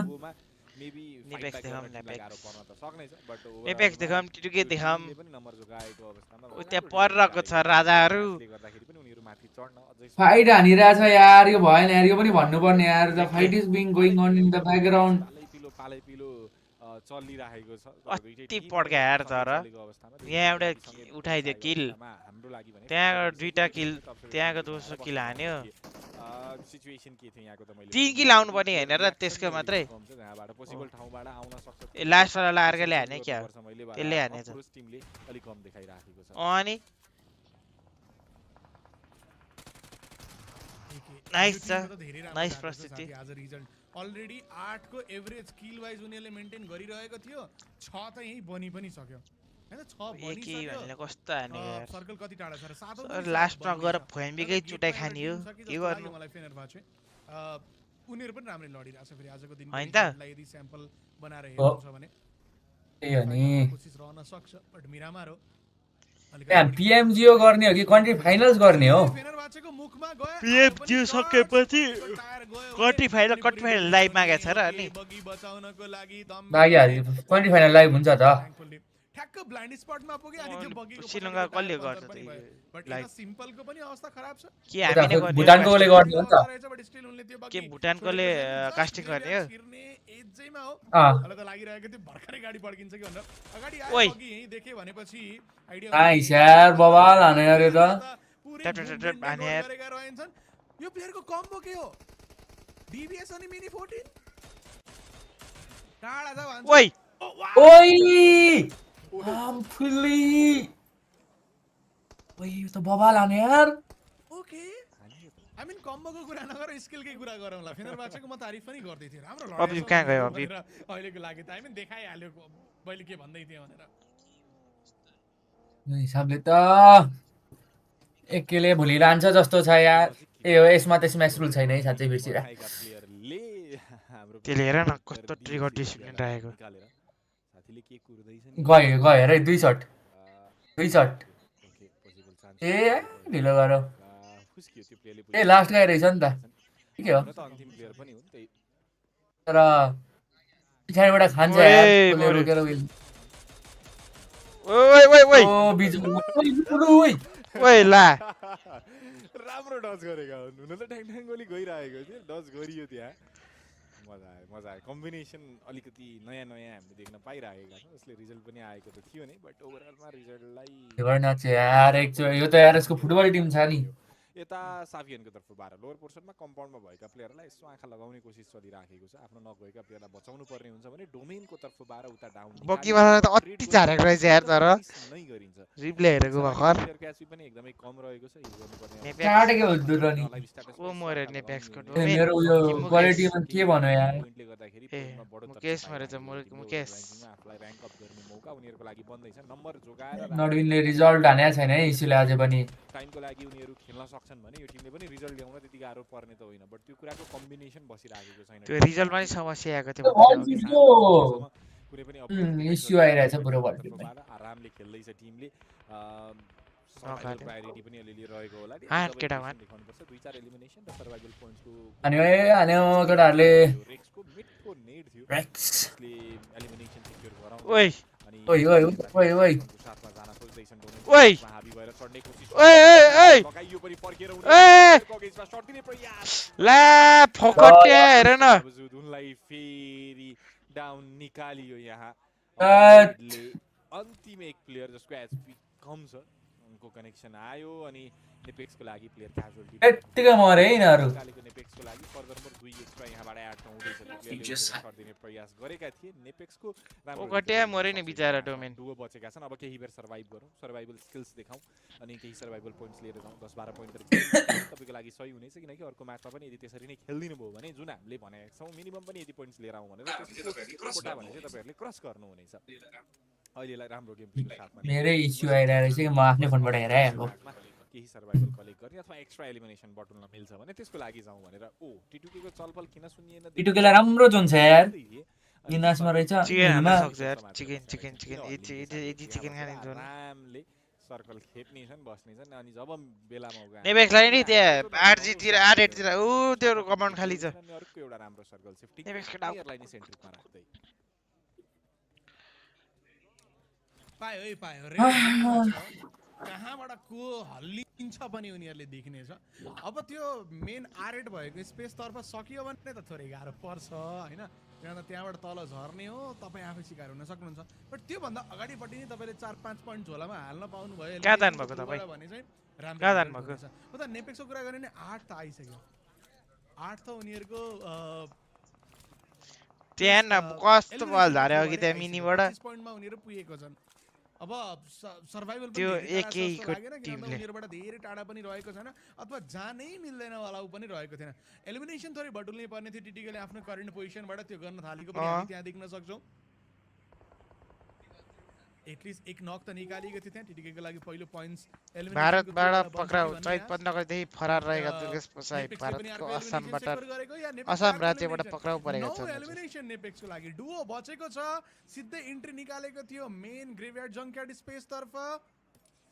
मेबी Nepex देखाउँ Nepex गाह्रो पर्न त सक्नै छ बट Nepex देखाउँ टिटुके देखाउँ पनि नम्बर जोगाएको अवस्थामा उ त्यहाँ परिरहेको छ राजाहरू गर्दाखेरि पनि उनीहरू माथि चढ्न अझै फाइट हानिरहेछ यार यो भएन यार यो पनि भन्नुपर्ने यार the fight is being going on in the background पालै पिलो चलिरहेको छ कति पड्का यार तर यहाँ एउटा उठाइदियो किल त्यहाँ दुईटा किल त्यहाँको दोस्रो किल हान्यो सिचुएसन के थियो यहाँको त मैले 3 किल आउनु पर्ने हैन र त्यसको मात्रै जहाँबाट पोसिबल ठाउँबाट आउन सक्छ लास्ट वाला अर्कोले हाने क्या त्यसले हानेछ टिमले अलि कम देखाइराखेको छ अनि नाइस छ नाइस प्रस्तुति अलरेडी 8 को एभरेज किल वाइज उनीहरुले मेन्टेन गरिरहेको थियो 6 त यही बनि पनि सक्यो हैन 6 बनि सक्यो कस्तो हाने यार सर्कल कति टाढा छ र सातौं लास्टमा गएर फ्यामिलीकै चुटाइ खानी हो के गर्नु मलाई फेनर भएको छ उनीहरु पनि राम्रै लडिरहेछ फेरि आजको दिन यदि स्याम्पल बनाएर हेर्नु छ भने ए अनि कोसिस रहन सक्छ बट मिरामार हो यहाँ PMGO गर्ने हो कि कन्ट्री फाइनल्स गर्ने हो PMGO सकेपछि कन्ट्री फाइनल लाइभ मागेको छ र अनि लागिहाल्यो कन्ट्री फाइनल लाइभ हुन्छ त ठ्याक्क ब्लाइन्ड स्पटमा पुगे अनि त्यो बगी श्रीलङ्का कसले गर्छ त बट यो सिम्पलको पनि अवस्था खराब छ के हामीले गर्ने भुटानकोले गर्ने हो नि त के भुटानकोले कास्टिङ गर्ने हो एजैमा हो मलाई त लागिरहेको थियो भर्खरै गाडी पड्किन्छ कि भनेर अगाडि आयो बगी यही देखे भनेपछि आइडिया नाइस यार बवाल हाने अरे त टट हाने यार यो प्लेयरको कम्बो के हो डीबीएस अनि मिनी 14 टाढा जा भन्छ ओइ ओइ आम्फुली ओइ यो त बवाल हाने यार ओके आई मीन कम्बोको कुरा नगर स्किलकै कुरा गरौँला फेनरबाचेको म तारिफ पनि गर्दै थिए राम्रो लड्यो अबि कहाँ गयो अबि अहिलेको लागि त आई मीन देखाइहाल्यो मैले के भन्दै थिए भनेर यो हिसाबले त एकेले भोलि लान्छ जस्तो छ यार ए हो यसमा त स्म्याश रुल छैन है साच्चै बिर्सिरा त्यसले हेर न कस्तो ट्रिगर डिसिप्लिन राखेको गयो गयो अरे 2 शट ए ढिलो गरौ ए लास्ट गए रहेछ नि त के हो तर पछाडिबाट खान्छ यार रोकेर विल ओइ ओ बिजु ओइ ला राम्रो डज गरेका हुनु न त ट्याङ गोली गइरहेको थियो डज गरियो त्यहाँ मजा आयो कम्बिनेसन अलिकति नयाँ हामीले देख्न पाइरहेका छौँ यसले रिजल्ट पनि आएको त थियो नै बट ओभरअलमा रिजल्टलाई गर्न चाहिँ यार एकचोटि यो त यार यसको फुटबल टिम छ नि यता साफियनको तर्फबाट लोअर पोर्सनमा कम्पाउन्डमा भएका प्लेयरलाई यसो आँखा लगाउने कोसिस चलिराखेको छ आफ्नो नगएका प्लेयरलाई बचाउनु पर्ने हुन्छ भने डोमेनको तर्फबाट उता डाउन बकीवाला त अति झारेको रहेछ यार तर नै गरिन्छ रिप्ले हेरेको भर्खर क्यासी पनि एकदमै कम रहेको छ युज गर्नुपर्ने काटेको हो दुर नि ओ मोरे नेपेक्सको डोमेन मेरो यो क्वालिटीमा के भन्नु यार ए मुकेश मरे त मुकेश आफुलाई र्याङ्क अप गर्ने मौका उनीहरुको लागि बन्दैछ नम्बर जोगाएर नडविनले रिजल्ट हानेको छैन है इस्युले अझै पनि टाइमको लागि उनीहरु खेल्न सक्छन् भने यो टिमले पनि रिजल्ट ल्याउन त्यति गाह्रो पर्ने त होइन बट त्यो कुराको कम्बिनेसन बसिरहेको छैन त्यो रिजल्टमा नि समस्या आएको थियो कुनै पनि इस्यु आइरहेछ पुरो वर्ल्ड टिममा आरामले खेल्दैछ टिमले प्रायोरिटी पनि अलिअलि रहेको होला केटा वान देखाउनुपर्छ 2-4 एलिमिनेसन र सर्भाइभल पोइन्ट्सको अनि आन्यो केटाहरुले रेक्सको मिडको नेड थियो रेक्सले एलिमिनेसन सिक्योर गराउँछ ओइ ओइ साथमा जान खोज्दैछन् ओइ हाबी भएर चढ्ने कोसिस ओइ लगाइयो पनि फर्केर उनीहरुको शट दिने प्रयास ला फकट्या हेर न जुनलाई फेरि डाउन निकालियो यहाँ अन्तिम एक प्लेयर जसको एचपी कम छ उनको कनेक्सन आयो अनि नेपेक्सको लागि प्लेयर क्याजुअलिटी यतिकै मरे है यिनीहरु नेपेक्सको लागि फर्दरमोर 2 एक्स्ट्रा यहाँबाट एड हुँदैछ प्लेयरले शट दिने प्रयास गरेका थिए नेपेक्सको राम्रो फकट्या मरे नि बिचारा डोमेन दुवो बचेका छन् अब केही बेर सर्भाइभ गरौँ सर्भाइभल स्किल्स देखाउँ अनि केही सर्भाइभल पोइन्ट्स लिएर जाउँ 10-12 पोइन्ट तपाईको लागि सही हुनेछ किनकि अर्को म्याचमा पनि यदि त्यसरी नै खेल्दिनु भयो भने जुन हामीले भनेका छौँ मिनिमम पनि यदि पोइन्ट्स लिएर आउँ भनेर त्यसको कोटा भने चाहिँ तपाईहरुले क्रस गर्नु हुनेछ अहिलेलाई राम्रो गेम प्लेको साथमा मेरै इस्यु आइरहेको छ कि म आफ्नै फोनबाट हेरेँ अब केही सर्भाइभल कलेक्ट गर्ने अथवा एक्स्ट्रा एलिमिनेसन बटुल्न मिल्छ भने त्यसको लागि जाउँ भनेर ओ टिटुकेको चलपल किन सुनिएन टिटुकेलाई राम्रो जोन छ यार इनासमा रहेछ चिकन खान सक्छ यार चिकन यति चिकन खाने जोन रामले सर्कल खेप्ने छन् बस्ने छन् अनि जब बेला मौका नेबेक्सलाई नि त्यहाँ 8G तिर 8 तिर ऊ त्यो कमाउन्ट खाली छ अर्को एउटा राम्रो सर्कल शिफ्टिङ नेबेक्सको डाउट उनीहरुलाई नि सेन्ट्रिकमा राख्दै पायो है पायो रेड कहाँबाट को हल्लिन्छ पनि उनीहरूले देख्नेछ अब त्यो मेन आरेट भएको स्पेस तर्फ सकियो भने त थोरै गाह्रो पर्छ हैन त्यहाँबाट तल झर्ने हो तपाईँ आफै शिकार हुन सक्नुहुन्छ बट त्योभन्दा अगाडिपट्टि नि तपाईँले 4-5 पोइन्ट झोलामा हाल्न पाउनु भयो कहाँ जानु भएको तपाईँ भने चाहिँ कहाँ जानु भएको म त नेपेक्सको कुरा गर्ने नि 8 त आइसक्यो 8 त उनीहरूको त्यहाँ कस्तो बल झार्यो अघि त्यहाँ मिनीबाट 25 पोइन्टमा उनीहरू पुगेको छन् अब सर्भाइभल त्यो एकैको टिमले उनीहरूबाट धेरै टाढा पनि रहेको छैन अथवा जानै मिल्दैन वालाउ पनि रहेको थिएन एलिमिनेसन थोरै बटुल्नै पर्ने थियो टिटिकेले आफ्नो करेन्ट पोजिसनबाट त्यो गर्न थालेको पनि हामी त्यहाँ देख्न सक्छौँ एटलिस्ट एक नक त निकालिएको थियो त्यहाँ टिटिकेको लागि पहिलो पोइन्ट्स भारतबाट पक्राउ चैत 15 गतेदेखि फरार रहेका दुर्गेश प्रसाद भारतको असम राज्यबाट पक्राउ परेका छन् एलिमिनेसन नेपेक्सको लागि डुओ बचेको छ सिधै एन्ट्री निकालेको थियो मेन ग्रेभयार्ड जङ्कयार्ड स्पेस तर्फ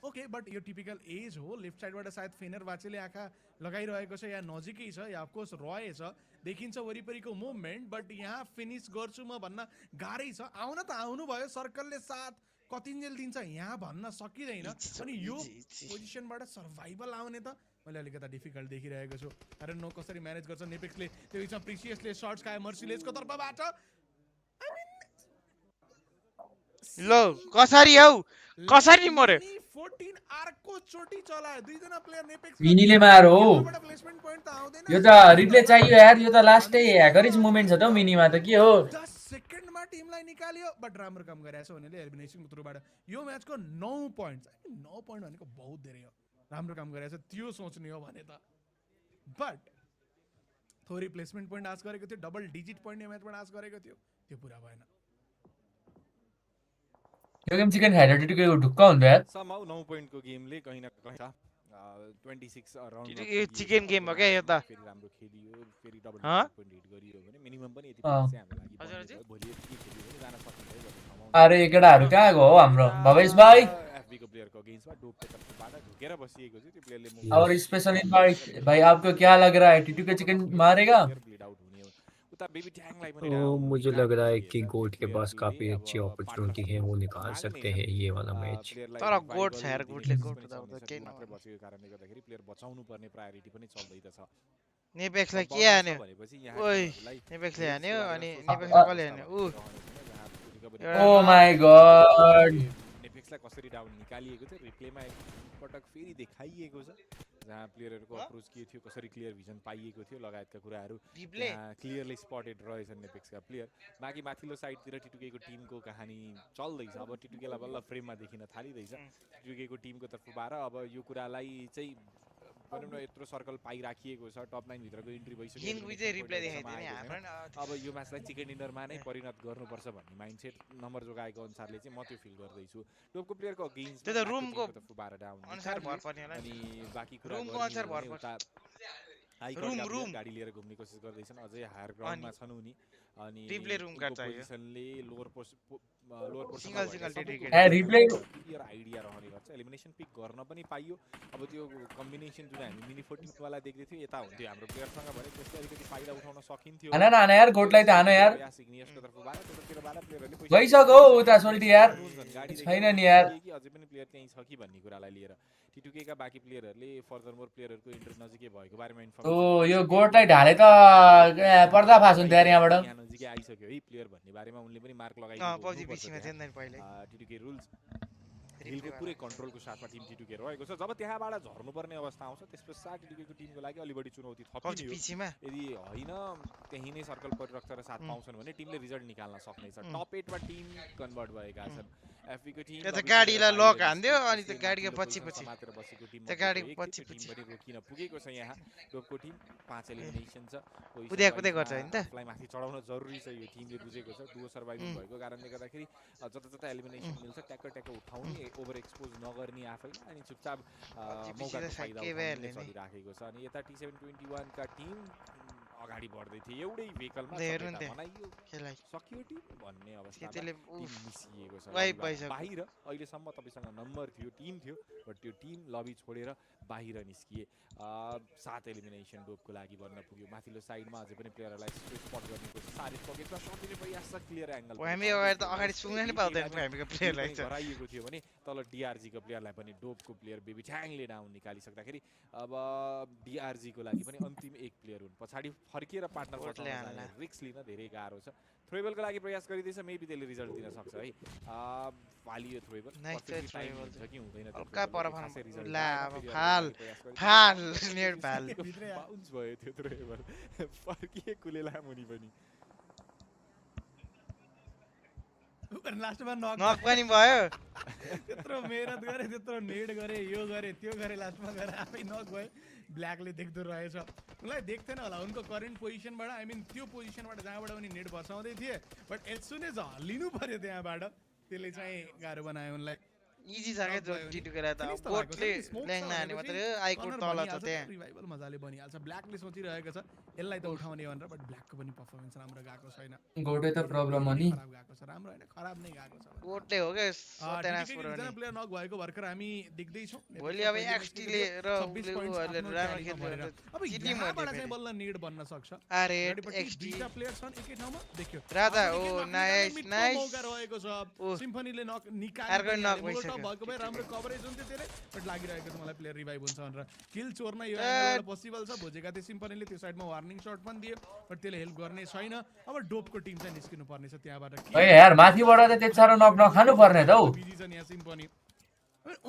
ओके बट यो टिपिकल एज हो लेफ्ट साइडबाट सायद फेनर बाचेले आँखा लगाइरहेको छ या नजिकै छ या अफकोर्स रहेछ देखिन्छ वरिपरिको मुभमेन्ट बट यहाँ फिनिस गर्छु म भन्न गाह्रै छ आउन त आउनु भयो सर्कलले साथ कतिन्जेल दिन्छ यहाँ भन्न सकिँदैन अनि यो पोजिसनबाट सर्भाइभल आउने त मैले अलिकति डिफिकल्ट देखिरहेको छु कारण नो कसरी म्यानेज गर्छ नेपेक्सले त्यो बिचमा प्रिसियसले सर्ट्स खायो मर्सिलेसको तर्फबाट लो कसरी हौ कसरी मर्यो 14 आर्को चोटी चलायो दुईजना प्लेयर नेपेक्स विनीले मार हो यो त रिप्ले चाहियो यार यो त लास्टै ह्याकरिज मोमेन्ट छ त मिनीमा त के हो 10 सेकेन्डमा टिमलाई निकाल्यो बट राम्रो काम गरेछ उनीले एलिमिनेसनको थ्रुबाट यो म्याचको 9 पोइन्ट्स 9 पोइन्ट भनेको बहुत धेरै हो राम्रो काम गरेछ त्यो सोच्ने हो भने त बट थोरै प्लेसमेन्ट पोइन्ट आश गरेको थियो डबल डिजिट पोइन्ट यो म्याचबाट आश गरेको थियो त्यो पुरा भएन यो गेम चिकन खाएर टिटिकेको ढुक्क हुन्छ यार समाउ 9 पोइन्टको गेमले कहीं न कहीं 26 अराउन्ड चिकन गेम हो क्या यो त फेरि राम्रो खेलियो फेरि डबल पोइन्ट हिट गरियो भने मिनिमम पनि यति चाहिँ हाम्रो लागि भोलि यति खेलियो भने जान सक्छ अरे केटाहरु कहाँ गयो हाम्रो भवेश भाइ एफबी को प्लेयर को अगेंस्ट डोप के तर्फबाट ढुकेर बसिएको छ त्यो प्लेयरले और स्पेशल इनवाइट भाई आपको क्या लग रहा है टिटिके चिकन मारेगा मुझे लग रहा है कि गोट के पास काफी अच्छी अपॉर्चुनिटी है वो निकाल सकते हैं ये वाला मैच तर गोट छ यार गोटले गोट त के मात्र बसेको कारणले गर्दाखेरि प्लेयर बचाउनु पर्ने प्रायोरिटी पनि चल्दै त छ नेपेक्सलाई के हान्यो ओइ नेपेक्सले हान्यो अनि नेपेक्सले कसले हान्यो ओ माय गॉड नेपेक्सलाई कसरी डाउन निकालिएको थियो रिप्लेमा एक पटक फेरि देखाइएको छ जहाँ प्लेयरहरुको अप्रोच के थियो कसरी क्लियर भिजन पाइएको थियो लगायतका कुराहरु क्लियरली स्पटेड रहेछन् नेपेक्सका प्लेयर बाकी माथिल्लो साइडतिर टिटुकेको टिमको कहानी चल्दैछ अब टिटुकेलाई बल्ल फ्रेममा देखिन थालिदैछ टिटुकेको टिमको तर्फबाट अब यो कुरालाई चाहिँ भनौं न यत्रो सर्कल पाइराखिएको छ टप 9 भित्रको इन्ट्री भइसक्यो हिङले रिप्ले देखाइदियो नि हाम्रो अब यो म्याचलाई चिकन डिनरमा नै परिणत गर्नुपर्छ भन्ने माइन्डसेट नम्बर जोगाएको अनुसारले चाहिँ म त्यो फिल गर्दैछु टपको प्लेयरको अगेन्स्ट त्यो त रुमको तर्फबाट डाउन अनुसार भर पर्ने होला अनि बाकी कुरा रुमको अनुसार भर पर्छ रुम गाडी लिएर घुम्ने कोसिस गर्दैछन् अझै हायर ग्राउन्डमा छन् उनी अनि रिप्ले रुम कार्ड चाहियो पोजिसनले लोअर पोजिसन सिंगल डेडिकेटेड ए रिप्ले क्लियर आइडिया रहने गर्छ एलिमिनेसन पिक गर्न पनि पाइयो अब त्यो कम्बिनेसन जुन हामी मिनी 14 वाला देख्दै थियो यता हुन्थ्यो हाम्रो प्लेयरसँग भने त्यसले अलिकति फाइदा उठाउन सकिन्थ्यो हैन न यार गोटलाई त हान यार सिग्नियसको तर्फबाट त्यतातिरबाट प्लेयरहरुले गइसक्यो उता सोल्टी यार छैन नि यार अझै पनि प्लेयर त्यही छ कि भन्ने कुरालाई लिएर टिटुकेका बाकी प्लेयरहरुले फर्दर मोर प्लेयरहरुको इन्ट्री नजिकै भएको बारेमा इन्फर्मेसन ओ यो गोटलाई ढाले त पर्दाफास हुन्छ यार यहाँबाट यहाँ नजिकै आइसक्यो है प्लेयर भन्ने बारेमा उनले पनि मार्क लगाइदियो पबजी पिसीमा थिएन नि पहिले टिटुके रुल्स हिलको पुरै कन्ट्रोलको साथमा टिम टिटुके रहेको छ जब त्यहाँबाट झर्नुपर्ने अवस्था आउँछ त्यसपछि टिटुकेको टिमको लागि अलि बढी चुनौती थपियो यदि हैन त्यही नै सर्कल परिरक्षक र साथ पाउँछन् भने टिमले रिजल्ट निकाल्न सक्नेछ टप 8 मा टिम कन्भर्ट भएका छन् एफबी को टिम त गाडीलाई लक हान्दियो अनि त गाडीको पछि मात्र बसेको टिम त गाडी पछि पनि रोकिन पुगेको छ यहाँ टपको टिम 5 एलिमिनेसन छ कुदै गर्छ हैन त फ्लाइ माथि चढाउन जरुरी छ यो टिमले बुझेको छ डुओ सर्भाइभिङ भएको कारणले गर्दाखेरि जता एलिमिनेसन मिल्छ ट्याक्क उठाउने ओभर एक्सपोज नगर्ने आफैलाई अनि चुपचाप मौकाको फाइदा उठाउने चलिराखेको छ अनि यता T721 का टिम अगाडि बढ्दै थिए एउटै भेहिकलमा बनाइयो सकियो टिम भन्ने अवस्थामा टिम मिसिएको छ बाहिर अहिलेसम्म तपाईसँग नम्बर थियो टिम थियो बट त्यो टिम लबी छोडेर बाहिर निस्किए 7 एलिमिनेसन डोपको लागि बन्न पुग्यो माथिल्लो साइडमा अझै पनि प्लेयरहरूलाई स्पट गर्ने कोसिस सारिफ पकेटमा शट दिने प्रयास छ क्लियर एंगल हामी अगाडि सुन्न नि पाउँदैन हामीको प्लेयरलाई हराइएको थियो भने तल डीआरजी को प्लेयरलाई पनि डोपको प्लेयर बेबी ठ्याङले डाउन निकालिसक्दाखेरि अब डीआरजी को लागि पनि अन्तिम एक प्लेयर हुन् पछाडी फर्किएर पार्टनर बचाउन रिस्क लिन धेरै गाह्रो छ थ्रोबलको लागि प्रयास गरिदैछ मेबी त्यसले रिजल्ट दिन सक्छ है फालियो थ्रोबल छ कि हुँदैन हल्का पर ला अब फाल नेट फाल बाउन्स भयो त्यो थ्रोबल फर्किए कुलेला मुनि पनि लास्टमा नक पनि भयो त्यत्रो मेहनत गरे त्यत्रो नेड गरे यो गरे त्यो गरे लास्टमा गएर आफै नक भयो ब्ल्याकले देख्दो रहेछ उनलाई देख्थेन होला उनको करेन्ट पोजिसनबाट आई मिन त्यो पोजिसनबाट जहाँबाट उनी नेट बचाउँदै थिए बट एज सुन एज हल्लिनु पर्यो त्यहाँबाट त्यसले चाहिँ गाह्रो बनायो उनलाई इजी छ के जो टिटुकेरा त बोटले ल्याङ नहाने मात्र आइकोड तल छ त्यहाँ रिभाइभल मजाले बनिहाल्छ ब्ल्याकले सोचिरहेको छ यसलाई त उठाउने भनेर बट ब्ल्याकको पनि पर्फर्मेन्स राम्रो गएको छैन गोटे त प्रब्लम हो नि गएको छ राम्रो हैन खराब नै गएको छ गोटले हो के सत्यनाश पुराउने एकजना प्लेयर नक भएको भर्खर हामी देख्दै छौं भोलि अब एक्सटी ले र उले राम्रो खेलेर अब यहाँबाट चाहिँ बल्ल नीड बन्न सक्छ अरे एक्सटी दुईटा प्लेयर छन् एकै ठाउँमा देख्यो राधा ओ नाइस नाइस मौका रहेको छ सिम्फनीले नक अर्को नक भइसक्यो भएको भए राम्रो कभरेज हुन्थ्यो त्यसले बट लागिरहेको छ मलाई प्लेयर रिभाइभ हुन्छ भनेर किल चोर्न यो एंगलबाट पोसिबल छ भोजेका थियो सिम्फनीले त्यो साइडमा वार्निङ शट पनि दियो बट त्यसले हेल्प गर्ने छैन अब डोपको टिम चाहिँ निस्किनु पर्ने छ त्यहाँबाट ए यार माथिबाट त त्यति साह्रो नक नखानु पर्ने त हौ बिजी छन् यहाँ सिम्फनी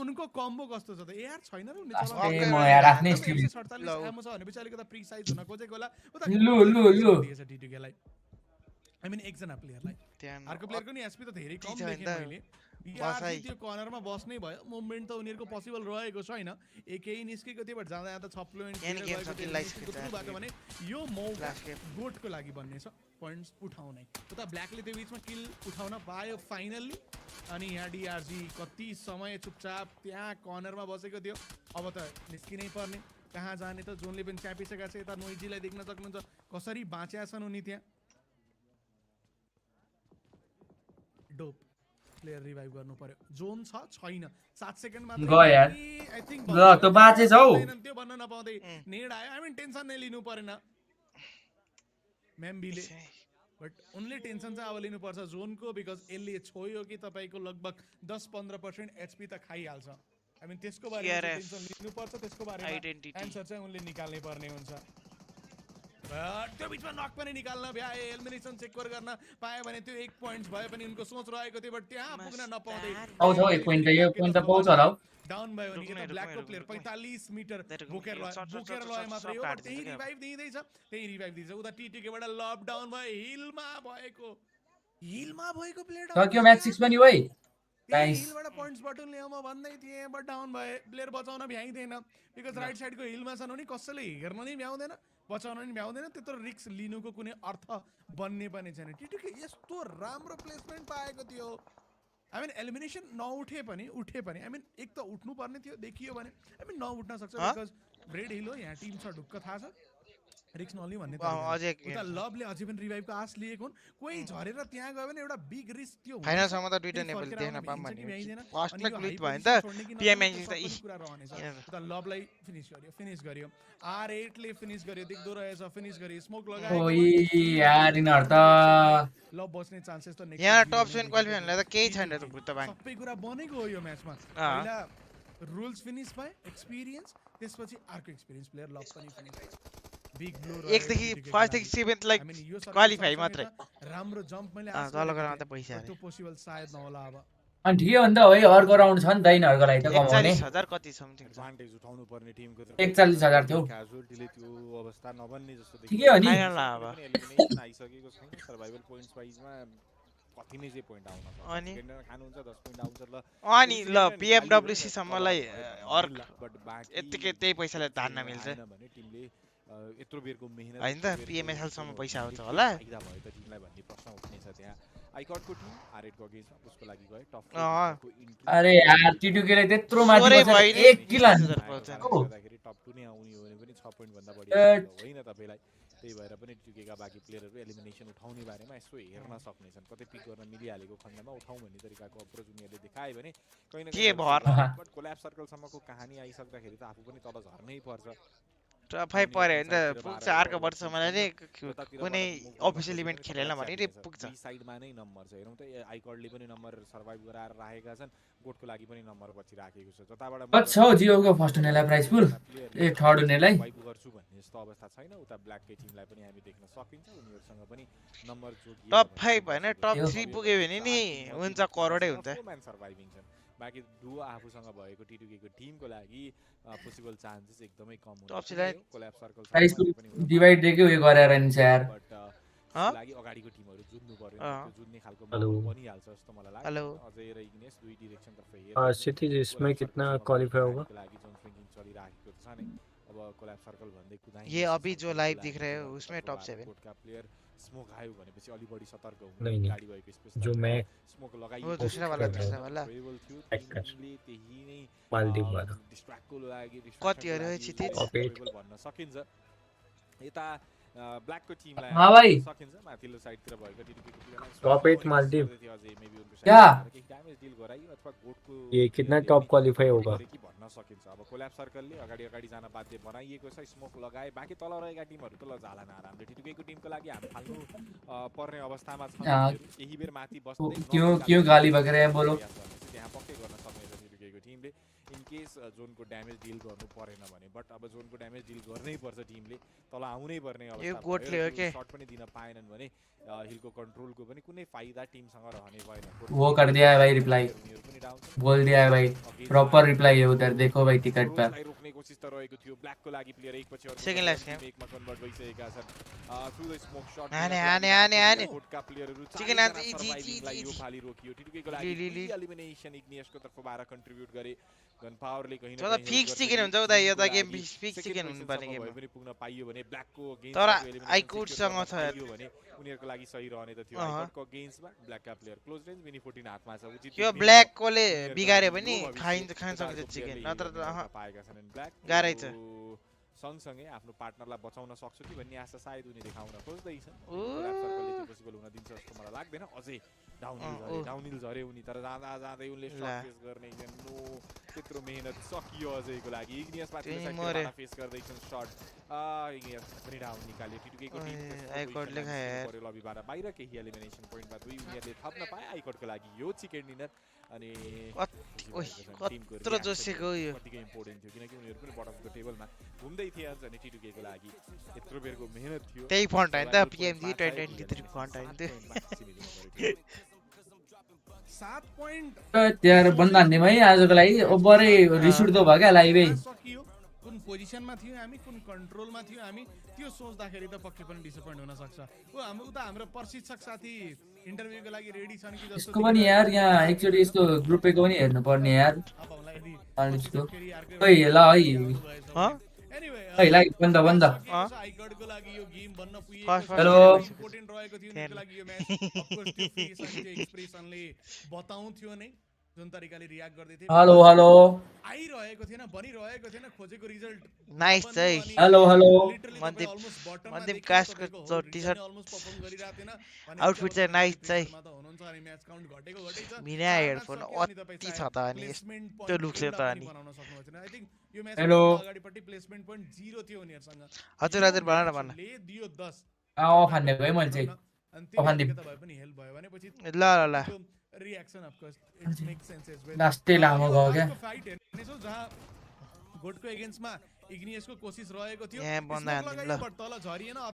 उनको कम्बो कस्तो छ त यार छैन र उनी चलाउँछ ए म यार आफ्नै स्टिल 47 एमो छ भनेपछि अलिकति प्रिसाइज हुन खोजेको होला उता लु टिटुकेलाई आई मिन एकजना प्लेयरलाई अर्को प्लेयरको नि एसपी त धेरै कम देखे मैले त्यो कर्नरमा बस्नै भयो मुभमेन्ट त उनीहरुको पोसिबल रहेको छैन एकै निस्केको थियो बट जाँदा जाँदा 6 प्लेयर बाटो भने यो मौका गोटको लागि बन्ने छ पोइन्ट्स उठाउने उता ब्ल्याकले त्यो बीचमा किल उठाउन पायो फाइनली अनि यहाँ डीआरजी कति समय चुपचाप त्यहाँ कर्नरमा बसेको थियो अब त निस्किनै पर्ने कहाँ जाने त जोनले पनि च्यापिसकेको छ यता नोइजीलाई देख्न सक्नुहुन्छ कसरी बाँचेका छन् उनी त्यहाँ डोप प्लेयर रिभाइभ गर्नु पर्यो जोन छ छैन 7 सेकेन्ड मात्र गयो यार आई थिंक ल त बाँचे छौ त्यो भन्न नपाउँदै नेड आयो आई मिन टेन्सन नै लिनु परेन मेम्बीले बट ओन्ली टेन्सन चाहिँ अब लिनु पर्छ जोनको बिकज यसले छोयो कि तपाईको लगभग 10-15% एचपी त खाइहाल्छ आई मिन त्यसको बारेमा टेन्सन लिनु पर्छ त्यसको बारेमा आन्सर चाहिँ उनले निकाल्नै पर्ने हुन्छ त्यो बीचमा नक पनि निकाल्न भ्याए एलिमिनेसन सेक्योर गर्न पाए भने त्यो 1 पोइन्ट्स भए पनि उनको सोच रहेको थियो बट त्यहाँ पुग्न नपाउँदै आउँछ 1 पोइन्ट त यो पोइन्ट त पाउँछ होला डाउन भयो नि यो ब्ल्याकको प्लेयर 45 मिटर बोकेर लय मात्र हो बट त्यही रिभाइभ दिँदैछ उता टीटीकेबाट लप डाउन भयो हिलमा भएको प्लेयर सक्यो म्याच 6 पनि वइ नाइस हिलबाट पोइन्ट्स बटन ल्याउम भन्दै थिए बट डाउन भए प्लेयर बचाउन भ्याइदैन बिकज राइट साइडको हिलमा छन् नि कसैले हेर्न नै भ्याउँदैन बचाउन नि भ्याउँदैन त्यत्रो रिस्क लिनुको कुनै अर्थ बन्ने पनि छैन टिटुके यस्तो राम्रो प्लेसमेन्ट पाएको थियो आई मिन एलिमिनेसन नउठे पनि उठे पनि आई मिन एक त उठ्नु पर्ने थियो देखियो भने आई मिन नउठ्न सक्छ बिकज रेड हिल हो यहाँ टिम छ ढुक्क थाहा छ रिस्क नलिनु भन्ने त उता लभले अझै पनि रिभाइभको आश लिएको हुन् कोही झरेर त्यहाँ गयो भने एउटा बिग रिस्क थियो फाइनल सम्म त दुईटा नेपाल देख्न पाम भन्ने लास्टमा क्लिक भयो नि त पीएमएनजी त उता लभलाई फिनिश गर्यो R8 ले फिनिश गर्यो देख्दो रहेछ फिनिश गर्यो स्मोक लगायो ओइ यार इनहरु त लभ बस्ने चान्सेस त यहाँ टप 7 क्वालिफायरलाई त केही छैन त भुत्त बाङ सबै कुरा बनेको हो यो म्याचमा पहिला रुल्स फिनिश भयो एक्सपिरियन्स त्यसपछि अर्को एक्सपिरियन्स प्लेयर लभ पनि फिनिश बिग ब्लू एकदेखि फर्स्टदेखि 7th लाइक क्वालिफाई मात्रै राम्रो जम्प मैले तल गराउन त पैसा त्यो पोसिबल सायद नहोला अब अनि ठिकै हो नि त है अर्को राउन्ड छ नि त यिनीहरुको लागि त कमाउने 41000 कति समथिङ एडभान्टेज उठाउनु पर्ने टिमको 41000 थियो क्याजुअलिटीले त्यो अवस्था नबन्ने जस्तो देखियो ठिकै हो नि फाइनल अब एलिमिनेसन आइसकेको छैन सर्भाइभल पोइन्ट्स वाइजमा कति नै चाहिँ पोइन्ट आउन सक्छ अनि खानुहुन्छ 10 पोइन्ट आउँछ ल अनि ल पीएमडब्ल्यूसी सम्मलाई अर्क यतिकै त्यही पैसाले धान्न मिल्छ भने टिमले यत्रो बेरको मेहनत हैन त पीएमएसएल सम्म पैसा आउँछ होला फाइदा भयो त टिमलाई भन्ने प्रश्न उठ्ने छ त्यहाँ आइकर्डको टिम R8 को अगेन्स्टमा उसको लागि गयो टप अरे यार टिटुकेले त्यत्रो माथि बसेर 1 किल टप 2 नै आउने हो भने पनि 6 पोइन्ट भन्दा बढी होइन तपाईलाई त्यही भएर पनि टिकेका बाँकी प्लेयरहरू एलिमिनेसन उठाउने बारेमा यसो हेर्न सक्नेछन् कतै पिक गर्न मिलिहालेको खण्डमा उठाउँ भन्ने तरिकाको अप्रोच उनीहरूले देखाए भने कहीँ न कहीँ बट कोल्याब सर्कलसम्मको कहानी आइसक्दाखेरि त आफू पनि तल झर्नै पर्छ टप 5 पर्यो भने त पुग्छ अर्को वर्षसम्म नै कुनै अफिसियल इभेन्ट खेलेन भने नि पुग्छ बी साइडमा नै नम्बर छ हेरौँ त आइकर्डले पनि नम्बर सर्भाइभ गराएर राखेका छन् गोटको लागि पनि नम्बर पछि राखेको छ जताबाट अच्छा हो जियोको फर्स्ट हुनेलाई प्राइस पुल ए थर्ड हुनेलाई वाइप गर्छु भन्ने जस्तो अवस्था छैन उता ब्ल्याककै टिमलाई पनि हामी देख्न सकिन्छ उनीहरुसँग पनि नम्बर जोगियो टप 5 हैन टप 3 पुग्यो भने नि हुन्छ करोडै हुन्छ म्यान सर्भाइभिङ छन् बाकी डुओ आफूसँग भएको टिटुकेको टिमको लागि पोसिबल चान्सेस एकदमै कम हुन्छ कोल्याब सर्कल प्राइस डिवाइड दिएकै उयो गरेर नि यार लागि अगाडिको टिमहरु जुन्नु पर्यो त्यो जुन्ने खालको माहौल बनिहाल्छ जस्तो मलाई लाग्छ अजय र इग्नेस दुई डाइरेक्सन तर्फ हेर्नु क्षितिज इसमें कितना क्वालिफाई होगा लागि जोन स्विंगिङ चलिरहेको छ नि अब कोल्याब सर्कल भन्दै कुदाइ ये अभी जो लाइव दिख रहे हो उसमें टॉप 7 का प्लेयर स्मोक आयो भनेपछि अलि बढी सतर्क हुनु नहीं गाडी भएको स्पेस जो मैं स्मोक लगाइयो वो दूसरा वाला टिमले त्यही नै मालदिव वाला डिस्ट्र्याक्टको लागि कतिहरु क्षितिज भन्न सकिन्छ यता ब्ल्याकको टिमलाई हां भाई सकिन्छ माथिल्लो साइडतिर भएको टिटीको टिमलाई टॉप 8 मालदीव क्या ड्यामेज डिल गराइयो अथवा गोटको ये कितना टॉप क्वालिफाई होगा कि भन्न सकिन्छ अब कोल्याब सर्कलले अगाडि अगाडि जान बाध्य बनाइएको छ स्मोक लगाए बाकी तल रहेका टिमहरु त ल जाला नराम्रो टिटीको टिमको लागि हामी फाल्नु पर्ने अवस्थामा छ यही बेर माथि बस्दै क्यों गाली बगरे हैं बोलो त्यहाँ पक्कै गर्न सक्ने छ टिटीको टिमले इन केस जोनको ड्यामेज डिल गर्नु परेन भने बट अब जोनको ड्यामेज डिल गर्नै पर्छ टिमले तल आउनै पर्ने अवस्था यो गोटले हो के शट पनि दिन पाएनन् भने हिलको कन्ट्रोलको पनि कुनै फाइदा टिमसँग रहने भएन वो कर दिया है भाई रिप्लाई बोल दिया है भाई प्रॉपर रिप्लाई है उधर देखो भाई टिकट पर रोक्ने कोसिस त रहेको थियो ब्ल्याकको लागि प्लेयर एक पछि अर्को सेकेन्ड लास्ट गेम एकमा कन्भर्ट भइसकेका छन् थ्रु द स्मोक शट आने गोटका प्लेयरहरु चिकन आन्ट जी यो फाली रोकियो टिटीको लागि एलिमिनेसन इग्नियसको तर्फबाट कन्ट्रिब्युट गरे गन पावरले कहीं न तर फिक्स चिकन हुन्छ उता यो त गेम फिक्स चिकन हुनु पर्ने गेम पनि पुग्न पाइयो भने ब्ल्याकको अगेन्स्ट तर आइकोड सँग छ भने उनीहरुको लागि सही रहने त थियो आइकोडको अगेन्स्टमा ब्ल्याकका प्लेयर क्लोज रेन्ज मिनी 14 हातमा छ उचित यो ब्ल्याक कोले बिगार्यो भने खान सक्छ चिकन नत्र त पाएका छन् ब्ल्याक गारै छ सँगसँगै आफ्नो पार्टनरलाई बचाउन सक्छु कि भन्ने आशा सायद उनी देखाउन खोज्दैछन् कोल्याब सर्कलले त्यो पोसिबल हुन दिन्छ जस्तो मलाई लाग्दैन अझै डाउनहिल झरे उनी तर जाँदा जाँदै उनले शट फेस गर्ने नो त्यत्रो मेहनत सकियो अझैको लागि इग्नियस माथिल्लो साइडबाट फेस गर्दैछन् शट इग्नियस पनि डाउन निकाल्यो टिटुकेको टिम आइकोडले खायो लबीबाट बाहिर केही एलिमिनेसन पोइन्टमा दुई उनीहरूले थप्न पाए आइकोडको लागि यो चिकन डिनर अनि कत्रो जोसेको यो कतिको इम्पोर्टेन्ट थियो किनकि उनीहरू पनि बटम अफ द टेबलमा घुम्दै थिए अनि टिटुकेको लागि यत्रो बेरको मेहनत थियो त्यही फन्ट हैन त PMG 2023 फन्ट हैन त 7 पॉइंट त्यार बन्दा हान्ने भाइ आजको लागि ओभरै रिस उठ्दो भयो क्या लाइभै कुन पोजिसनमा थियो हामी कुन कन्ट्रोलमा थियो हामी त्यो सोच्दाखेरि त पक्कै पनि डिसअपोइन्ट हुन सक्छ ओ हाम्रो उता हाम्रो प्रशिक्षक साथी इन्टरभ्युको लागि रेडी छन् कि जस्तो यसको पनि यार यहाँ एकचोटी यसको ग्रुपको पनि हेर्नु पर्ने यार अनिसको ओइ ल है ओइ लाइक बन्द आइकर्डको लागि यो गेम बन्न पुगेको हेलो इम्पोर्टेन्ट रहेको थियो उनीहरुको लागि यो म्याच अफ कोर्स त्यो फेस अनि त्यो एक्सप्रेसनले बताउँथ्यो नै जुन तरिकाले रियाक्ट गर्दै थिए हेलो हेलो आइरहेको थिएन बनिरहेको थिएन खोजेको रिजल्ट नाइस चाहिँ hello hello Mandip कास्टको T-shirt outfit चाहिँ नाइस चाहिँ मिना हेडफोन अति छ त अनि त्यो लुक्सले त अनि हेलो अगाडिपट्टि प्लेसमेन्ट पोइन्ट 0 थियो उनीहरुसँग हजुर भन न ले दियो 10 अफ हान्ने गए मैले चाहिँ अफ हान्दिम त भए पनि हेल्प भयो भनेपछि ल reaction of course it makes sense as well लास्टै लामो गयो क्या फाइट हेर्नेछौ जहाँ गोटको एगेन्स्टमा इग्नियसको कोसिस रहेको थियो यहाँ बन्दा हान्दिम ल तल झरिएन